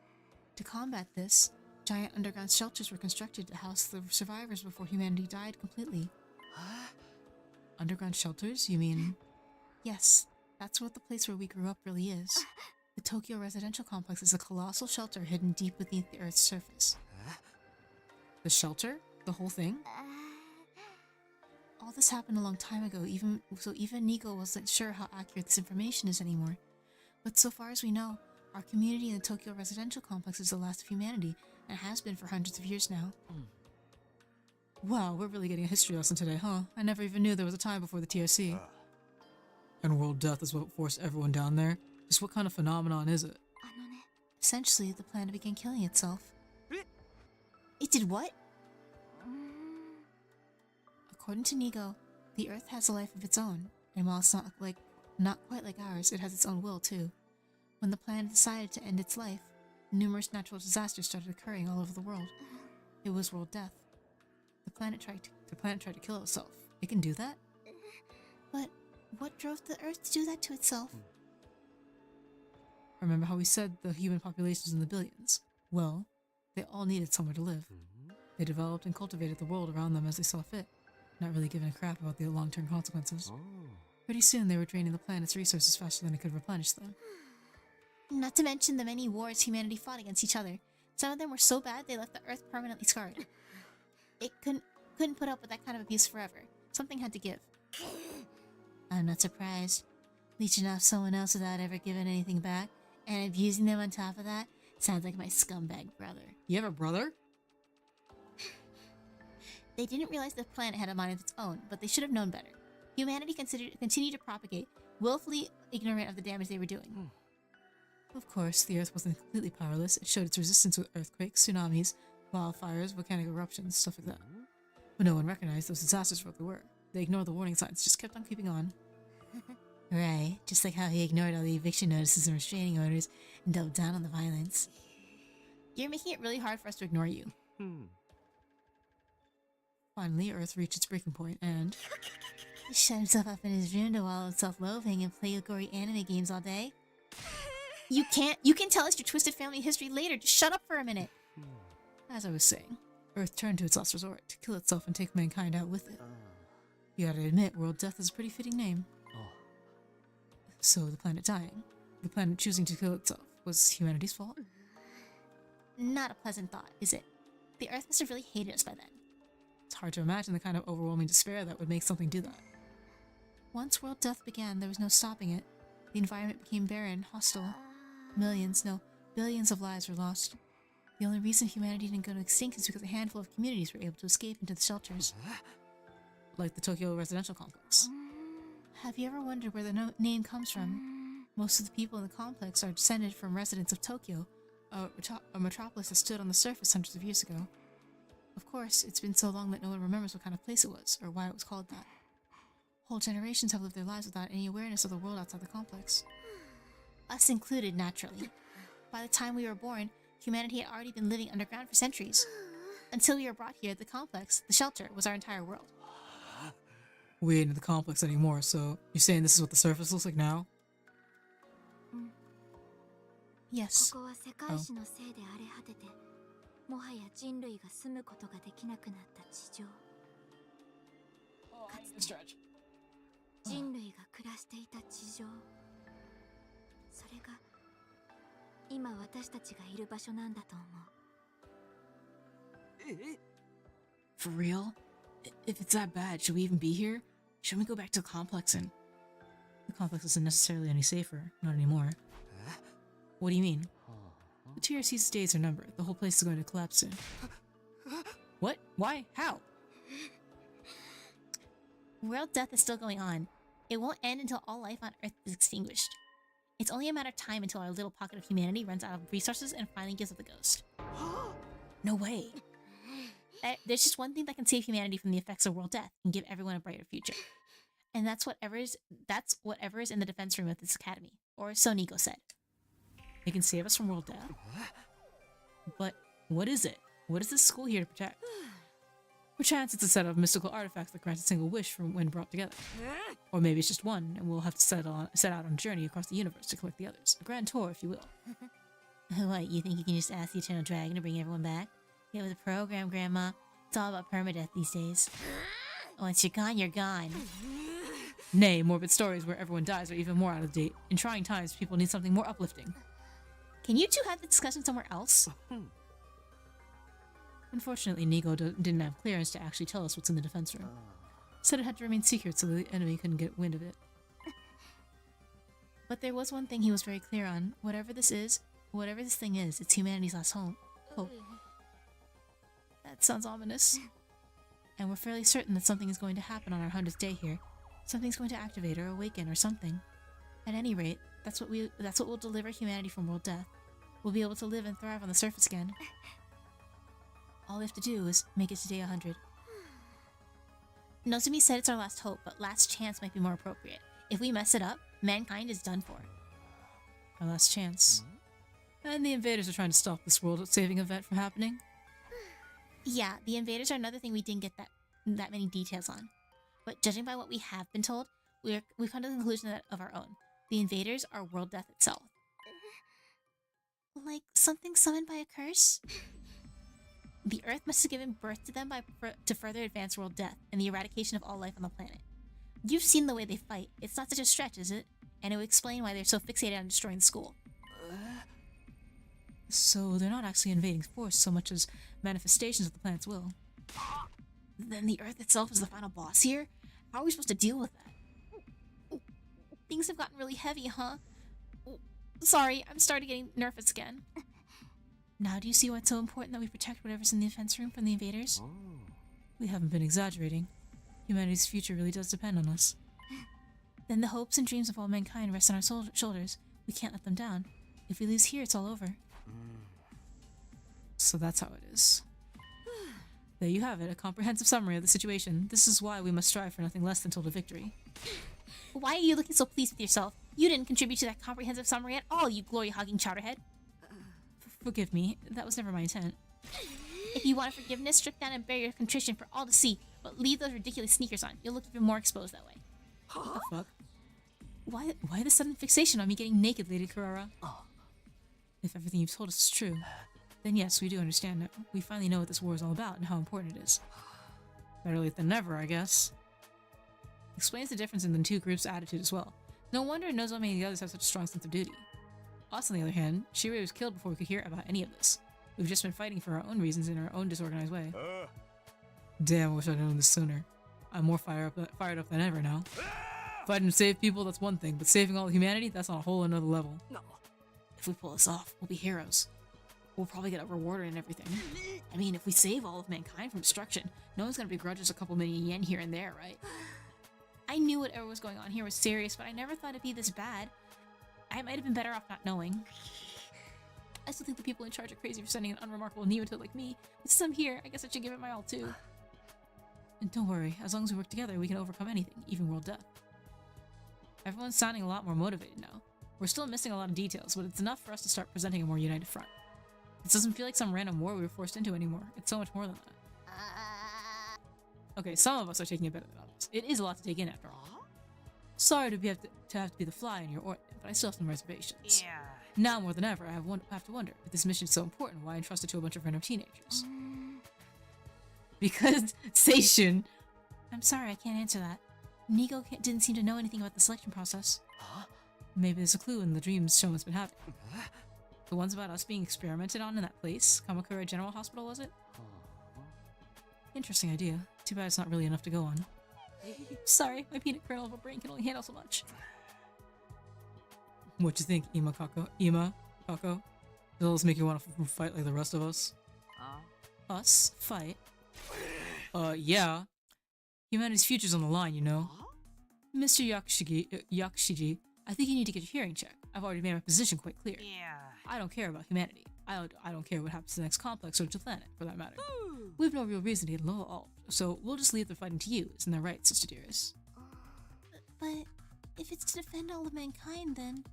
To combat this, giant underground shelters were constructed to house the survivors before humanity died completely. Underground shelters? You mean... Yes, that's what the place where we grew up really is. The Tokyo residential complex is a colossal shelter hidden deep beneath the Earth's surface. The shelter? The whole thing? All this happened a long time ago, even Nigo wasn't sure how accurate this information is anymore. But so far as we know, our community in the Tokyo residential complex is the last of humanity, and has been for hundreds of years now. Wow, we're really getting a history lesson today, huh? I never even knew there was a time before the TRC. And World Death is what forced everyone down there? Just what kind of phenomenon is it? Essentially, the planet began killing itself. It did what? According to Nigo, the Earth has a life of its own, and while it's not quite like ours, it has its own will too. When the planet decided to end its life, numerous natural disasters started occurring all over the world. It was World Death. The planet tried to kill itself. It can do that? But what drove the Earth to do that to itself? Remember how we said the human population is in the billions? Well, they all needed somewhere to live. They developed and cultivated the world around them as they saw fit, not really giving a crap about the long-term consequences. Pretty soon they were draining the planet's resources faster than it could replenish them. Not to mention the many wars humanity fought against each other. Some of them were so bad they left the Earth permanently scarred. couldn't put up with that kind of abuse forever. Something had to give. I'm not surprised. Leeching off someone else without ever giving anything back, and abusing them on top of that, sounds like my scumbag brother. You have a brother? They didn't realize the planet had a mind of its own, but they should have known better. Humanity continued to propagate, willfully ignorant of the damage they were doing. Of course, the Earth wasn't completely powerless. It showed its resistance with earthquakes, tsunamis, wildfires, volcanic eruptions, stuff like that. But no one recognized those disasters for what they were. They ignored the warning signs, just kept on keeping on. Right, just like how he ignored all the eviction notices and restraining orders and doubled down on the violence. You're making it really hard for us to ignore you. Finally, Earth reached its breaking point, and He shut himself up in his room to wallow in self-loathing and play gory anime games all day. You can tell us your twisted family history later. Just shut up for a minute. as I was saying, Earth turned to its last resort to kill itself and take mankind out with it. You gotta admit, World Death is a pretty fitting name. So the planet dying, the planet choosing to kill itself, was humanity's fault? Not a pleasant thought, is it? The Earth must have really hated us by then. It's hard to imagine the kind of overwhelming despair that would make something do that. Once World Death began, there was no stopping it. The environment became barren, hostile. Millions, no, billions of lives were lost. The only reason humanity didn't go extinct is because a handful of communities were able to escape into the shelters. Like the Tokyo residential complex. Have you ever wondered where the name comes from? Most of the people in the complex are descended from residents of Tokyo, a metropolis that stood on the surface hundreds of years ago. Of course, it's been so long that no one remembers what kind of place it was, or why it was called that. Whole generations have lived their lives without any awareness of the world outside the complex. Us included, naturally. By the time we were born, humanity had already been living underground for centuries. Until we were brought here, the complex, the shelter, was our entire world. We ain't in the complex anymore, so you're saying this is what the surface looks like now? Yes. ここは世界史のせいで荒れ果てて、もはや人類が住むことができなくなった地上。かつて人類が暮らしていた地上。それが今私たちがいる場所なんだと思う。For real? If it's that bad, should we even be here? Shouldn't we go back to the complex and... The complex isn't necessarily any safer. Not anymore. What do you mean? The TRC's days are numbered. The whole place is going to collapse soon. What? Why? How? World death is still going on. It won't end until all life on Earth is extinguished. It's only a matter of time until our little pocket of humanity runs out of resources and finally gives up the ghost. No way. There's just one thing that can save humanity from the effects of world death and give everyone a brighter future. And that's whatever is in the defense room of this academy. Or so Nico said. It can save us from world death? But what is it? What is this school here to protect? Perchance it's a set of mystical artifacts that grant a single wish from when brought together. Or maybe it's just one, and we'll have to set out on a journey across the universe to collect the others. A grand tour, if you will. What, you think you can just ask the Eternal Dragon to bring everyone back? Get with the program, Grandma. It's all about permadeath these days. Once you're gone, you're gone. Nay, morbid stories where everyone dies are even more out of date. In trying times, people need something more uplifting. Can you two have the discussion somewhere else? Unfortunately, Nico didn't have clearance to actually tell us what's in the defense room. Said it had to remain secret so the enemy couldn't get wind of it. But there was one thing he was very clear on. Whatever this thing is, it's humanity's last hope. That sounds ominous. And we're fairly certain that something is going to happen on our 100th day here. Something's going to activate or awaken or something. At any rate, that's what will deliver humanity from world death. We'll be able to live and thrive on the surface again. All we have to do is make it to day 100. Nozumi said it's our last hope, but last chance might be more appropriate. If we mess it up, mankind is done for. Our last chance. And the invaders are trying to stop this world-saving event from happening? Yeah, the invaders are another thing we didn't get that many details on. But judging by what we have been told, we've come to the conclusion of our own. The invaders are world death itself. Like something summoned by a curse? The Earth must have given birth to them to further advance world death and the eradication of all life on the planet. You've seen the way they fight. It's not such a stretch, is it? And it would explain why they're so fixated on destroying the school. So they're not actually invading force so much as manifestations of the planet's will. Then the Earth itself is the final boss here? How are we supposed to deal with that? Things have gotten really heavy, huh? Sorry, I'm starting getting nervous again. Now do you see why it's so important that we protect whatever's in the defense room from the invaders? Oh. We haven't been exaggerating. Humanity's future really does depend on us. Then the hopes and dreams of all mankind rest on our shoulders. We can't let them down. If we lose here, it's all over. So that's how it is. There you have it, a comprehensive summary of the situation. This is why we must strive for nothing less than total victory. Why are you looking so pleased with yourself? You didn't contribute to that comprehensive summary at all, you glory-hogging chowderhead. Forgive me, that was never my intent. If you want forgiveness, strip down and bear your contrition for all to see, but leave those ridiculous sneakers on. You'll look even more exposed that way. What the fuck? Why the sudden fixation on me getting naked, Lady Carrara? If everything you've told us is true, then yes, we do understand now. We finally know what this war is all about and how important it is. Better late than never, I guess. Explains the difference in the two groups' attitude as well. No wonder Nozomi and the others have such a strong sense of duty. Us, on the other hand, Shirei was killed before we could hear about any of this. We've just been fighting for our own reasons in our own disorganized way. Damn, I wish I'd known this sooner. I'm more fired up than ever now. Fighting to save people, that's one thing, but saving all of humanity, that's on a whole another level. No. If we pull this off, we'll be heroes. We'll probably get a reward and everything. I mean, if we save all of mankind from destruction, no one's gonna begrudge us a couple million yen here and there, right? I knew whatever was going on here was serious, but I never thought it'd be this bad. I might have been better off not knowing. I still think the people in charge are crazy for sending an unremarkable nematode like me, but since I'm here, I guess I should give it my all too. And don't worry, as long as we work together, we can overcome anything, even world death. Everyone's sounding a lot more motivated now. We're still missing a lot of details, but it's enough for us to start presenting a more united front. This doesn't feel like some random war we were forced into anymore. It's so much more than that. Okay, some of us are taking it better than others. It is a lot to take in after all. Sorry to have to be the fly in your ointment, but I still have some reservations. Yeah. Now more than ever, I have to wonder, if this mission is so important, why entrust it to a bunch of random teenagers? Because Seishun... I'm sorry, I can't answer that. Nigo didn't seem to know anything about the selection process. Maybe there's a clue in the dreams Shoma's been having. The ones about us being experimented on in that place? Kamakura General Hospital, was it? Interesting idea. Too bad it's not really enough to go on. Sorry, my peanut kernel of a brain can only handle so much. What you think, Ima Kako? Does this make you want to fight like the rest of us? Us? Fight? Yeah. Humanity's future's on the line, you know. Mr. Yakushiji, I think you need to get your hearing checked. I've already made my position quite clear. Yeah. I don't care about humanity. I don't care what happens to the next complex or to the planet, for that matter. We've no real reason to get involved, so we'll just leave the fighting to you. Isn't that right, Sister Dearest? But if it's to defend all of mankind, then...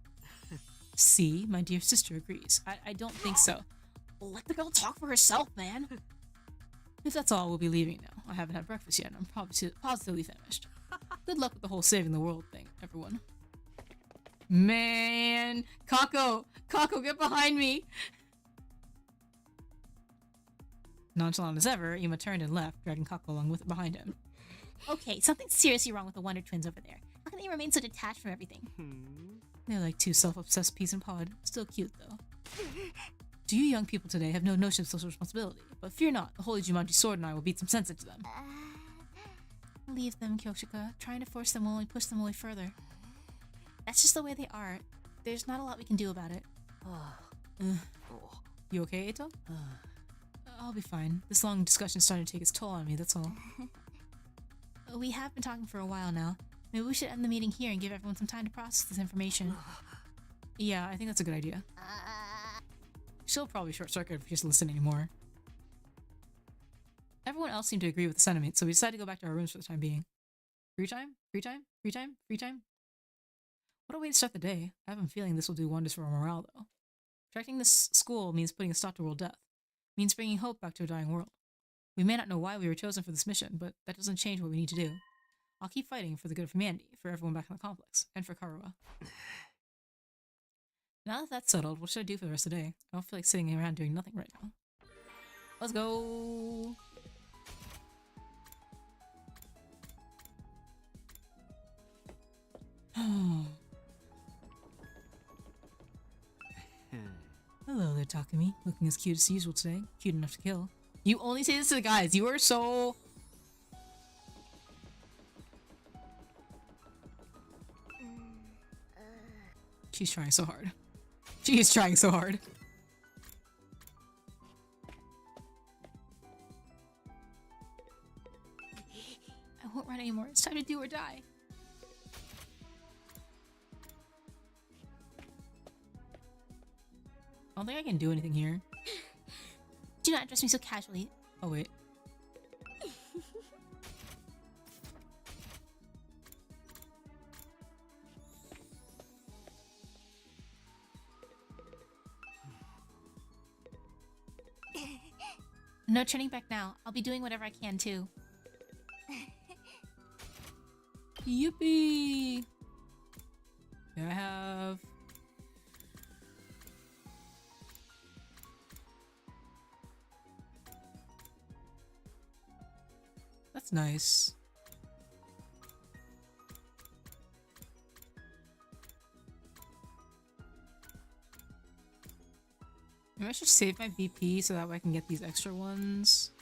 See, my dear sister agrees. I don't think so. Let the girl talk for herself, man. If that's all, we'll be leaving now. I haven't had breakfast yet, and I'm positively famished. Good luck with the whole saving the world thing, everyone. Man! Kako! Kako, get behind me! Nonchalant as ever, Ima turned and left, dragging Kako along with it behind him. Okay, something's seriously wrong with the Wonder Twins over there. How can they remain so detached from everything? They're like two self-obsessed peas in pod. Still cute, though. Do you young people today have no notion of social responsibility? But fear not, the Holy Jumanji Sword and I will beat some sense into them. Leave them, Kyoshika. Trying to force them will only push them away further. That's just the way they are. There's not a lot we can do about it. You okay, Eito? I'll be fine. This long discussion's starting to take its toll on me, that's all. We have been talking for a while now. Maybe we should end the meeting here and give everyone some time to process this information. Yeah, I think that's a good idea. She'll probably short-circuit if we just listen anymore. Everyone else seemed to agree with the sentiment, so we decided to go back to our rooms for the time being. Free time? Free time? Free time? Free time? What a way to start the day. I have a feeling this will do wonders for our morale, though. Protecting this school means putting a stop to world death. Means bringing hope back to a dying world. We may not know why we were chosen for this mission, but that doesn't change what we need to do. I'll keep fighting for the good of humanity, for everyone back in the complex, and for Karuha. Now that that's settled, what should I do for the rest of the day? I don't feel like sitting around doing nothing right now. Let's go! Hello there, Takumi. Looking as cute as usual today. Cute enough to kill. You only say this to the guys. You are so... She's trying so hard. She is trying so hard. I won't run anymore. It's time to do or die. I don't think I can do anything here. Do not address me so casually. Oh, wait. No turning back now. I'll be doing whatever I can too. Yippee! Here I have... That's nice. Maybe I should save my BP so that way I can get these extra ones.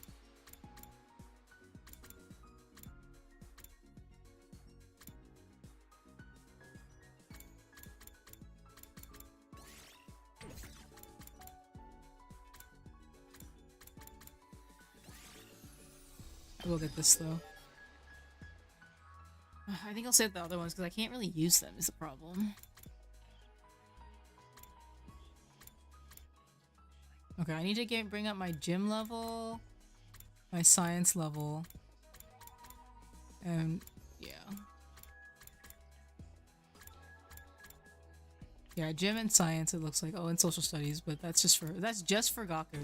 I will get this though. I think I'll save the other ones because I can't really use them is the problem. Okay, I need to bring up my gym level, my science level, and yeah. Yeah, gym and science it looks like. Oh, and social studies, but that's just for Gaku.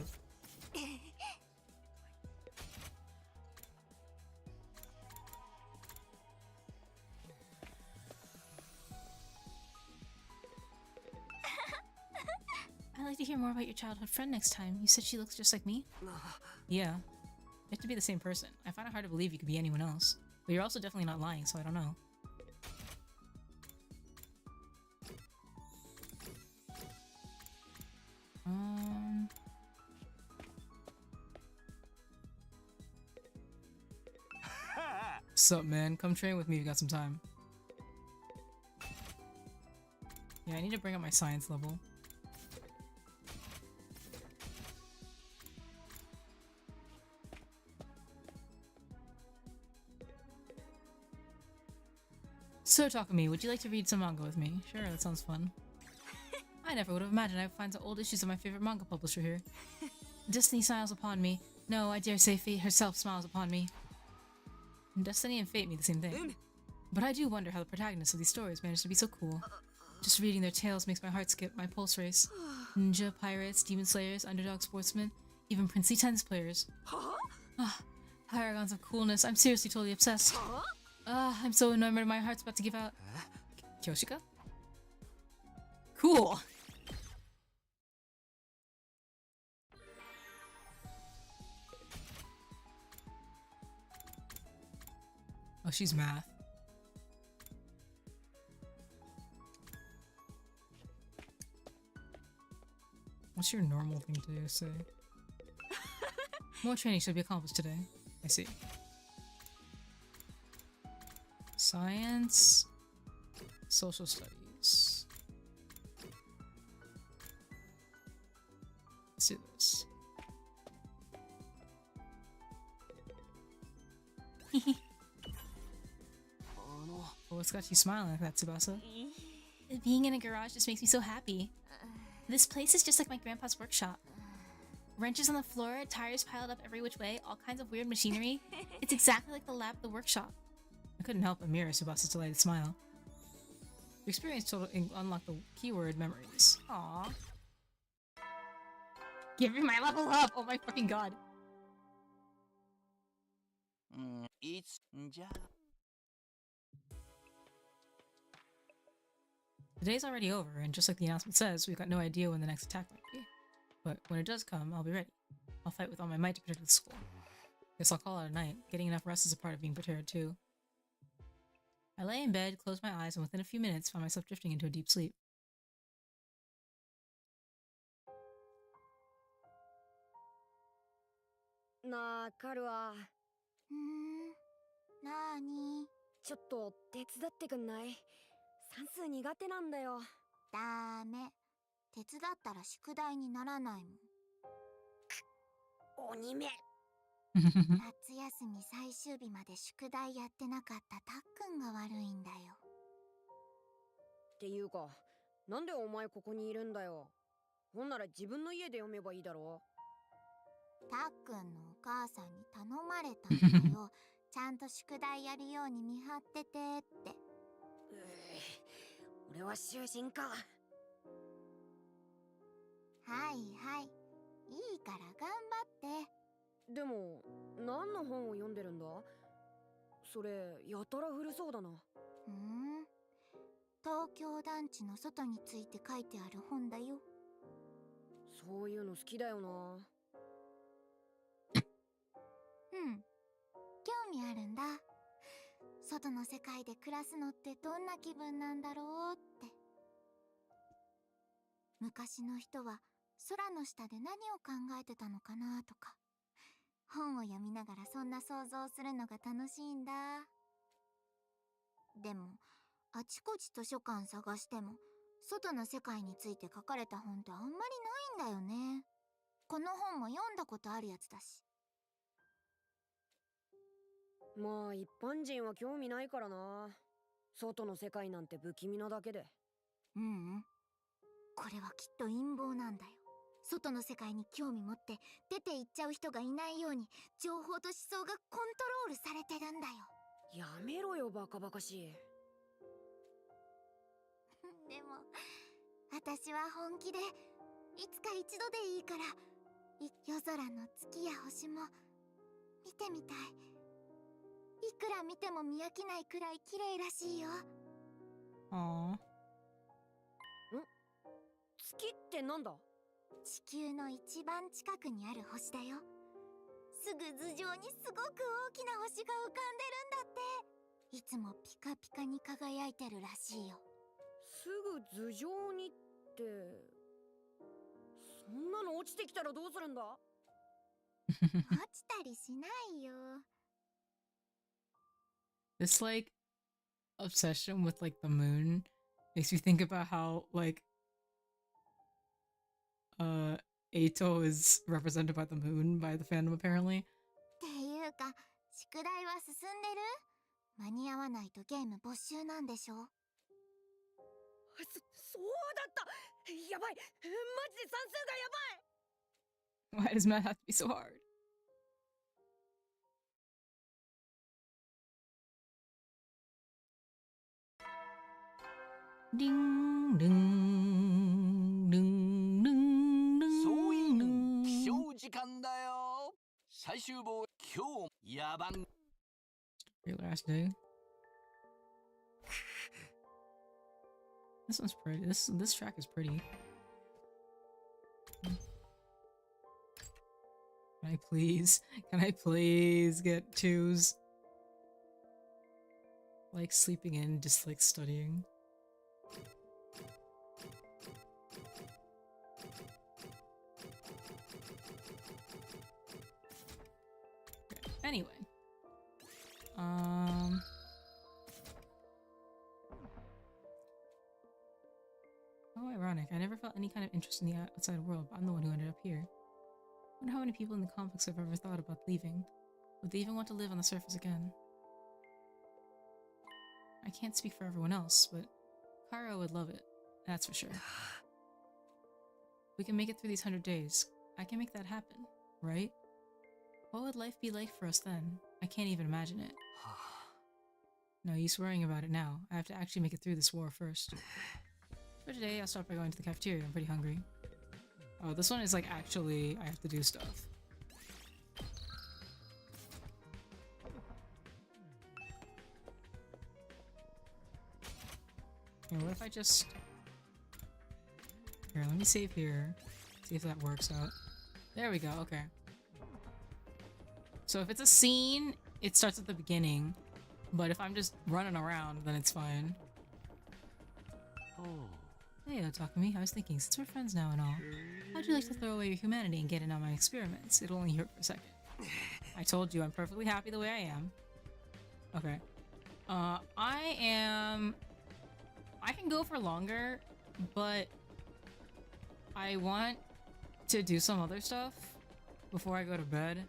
I'd like to hear more about your childhood friend next time. You said she looks just like me? Yeah. You have to be the same person. I find it hard to believe you could be anyone else. But you're also definitely not lying, so I don't know. Sup, man? Come train with me if you got some time. Yeah, I need to bring up my science level. So, Takumi, would you like to read some manga with me? Sure, that sounds fun. I never would have imagined I'd find some old issues of my favorite manga publisher here. Destiny smiles upon me. No, I dare say fate herself smiles upon me. And Destiny and fate mean the same thing. But I do wonder how the protagonists of these stories manage to be so cool. Just reading their tales makes my heart skip, my pulse race. Ninja, pirates, demon slayers, underdog sportsmen, even princely tennis players. Paragons of coolness. I'm seriously totally obsessed. I'm so enamored my heart's about to give out. Kyoshika? Cool! Oh, she's math. What's your normal thing to say? More training should be accomplished today. I see. Science, social studies. Let's do this. Oh, what's got you smiling like that, Tsubasa? Being in a garage just makes me so happy. This place is just like my grandpa's workshop. Wrenches on the floor, tires piled up every which way, all kinds of weird machinery. It's exactly like the lab at the workshop. I couldn't help but mirror Tsubasa's delighted smile. The experience total unlocked the keyword memories. Aww. Give me my level up! Oh my fucking god. It's ja. The day's already over, and just like the announcement says, we've got no idea when the next attack might be. But when it does come, I'll be ready. I'll fight with all my might to protect the school. Guess I'll call it a night. Getting enough rest is a part of being prepared too. I lay in bed, closed my eyes, and within a few minutes found myself drifting into a deep sleep. Na karu wa. なーにちょっと手伝ってくんない？算数苦手なんだよ。ダメ。手伝ったら宿題にならないもん。鬼め。夏休み最終日まで宿題やってなかったたっくんが悪いんだよ。っていうか、なんでお前ここにいるんだよ。ほんなら自分の家で読めばいいだろ。たっくんのお母さんに頼まれたんだよ。ちゃんと宿題やるように見張っててって。俺は囚人か。はいはい。いいから頑張って。でも、何の本を読んでるんだ？それ、やたら古そうだな。東京団地の外について書いてある本だよ。そういうの好きだよな。興味あるんだ。外の世界で暮らすのってどんな気分なんだろうって。昔の人は空の下で何を考えてたのかなとか、本を読みながらそんな想像するのが楽しいんだ。でもあちこち図書館探しても外の世界について書かれた本ってあんまりないんだよね。この本も読んだことあるやつだし。まあ一般人は興味ないからな。外の世界なんて不気味なだけで。これはきっと陰謀なんだよ。外の世界に興味持って出て行っちゃう人がいないように情報と思想がコントロールされてるんだよ。やめろよバカバカしい。でも私は本気でいつか一度でいいから夜空の月や星も見てみたい。いくら見ても見飽きないくらい綺麗らしいよ。月ってなんだ？地球の一番近くにある星だよ。すぐ頭上にすごく大きな星が浮かんでるんだって。いつもピカピカに輝いてるらしいよ。すぐ頭上にって、そんなの落ちてきたらどうするんだ？落ちたりしないよ。This like obsession with like the moon makes me think about how like Ato is represented by the moon by the fandom apparently. っていうか宿題は進んでる？間に合わないとゲーム没収なんでしょ？そうだった。やばい。マジで算数がやばい。 Why does math have to be so hard? Ding ding ding ding 総員起床時間だよ。最終防今日野蛮 Your last day. This one's pretty. This track is pretty. Can I please get twos? Like sleeping in, just like studying. Okay, anyway. How ironic. I never felt any kind of interest in the outside world, but I'm the one who ended up here. I wonder how many people in the complex have ever thought about leaving. Would they even want to live on the surface again? I can't speak for everyone else, but Karo would love it. That's for sure. We can make it through these 100 days. I can make that happen, right? What would life be like for us then? I can't even imagine it. No use worrying about it now. I have to actually make it through this war first. For today, I'll start by going to the cafeteria. I'm pretty hungry. Oh, this one is like actually I have to do stuff. Okay, what if I just... Here, let me save here. See if that works out. There we go, okay. So if it's a scene, it starts at the beginning. But if I'm just running around, then it's fine. Oh. Hey, Otakumi, I was thinking, since we're friends now and all, how'd you like to throw away your humanity and get in on my experiments? It'll only hurt for a second. I told you I'm perfectly happy the way I am. Okay. I can go for longer, but I want to do some other stuff before I go to bed.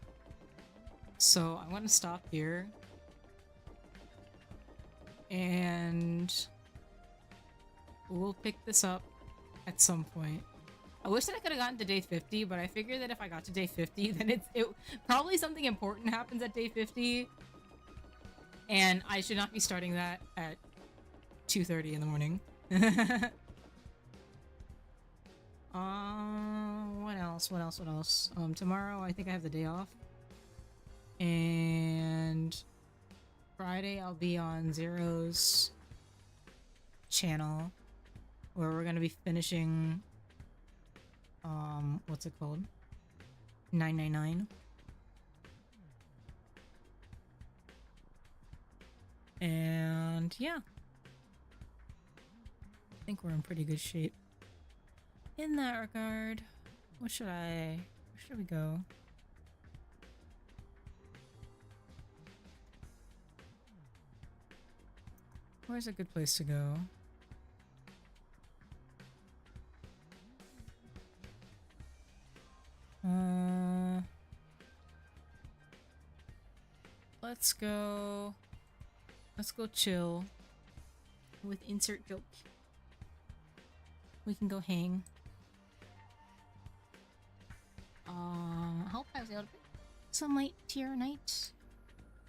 So I'm gonna stop here. And we'll pick this up at some point. I wish that I could have gotten to day 50, but I figured that if I got to day 50, then it probably something important happens at day 50. And I should not be starting that at 2:30 in the morning. What else? Tomorrow I think I have the day off. And Friday I'll be on Zero's channel where we're gonna be finishing what's it called? 999. And yeah. I think we're in pretty good shape in that regard. Where should we go? Where's a good place to go? Let's go chill with insert joke. We can go hang. I hope I was able to pick some light tier night.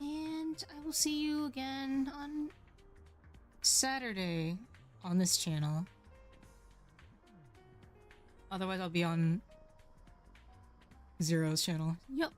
And I will see you again on Saturday on this channel. Otherwise I'll be on Zero's channel. Yup.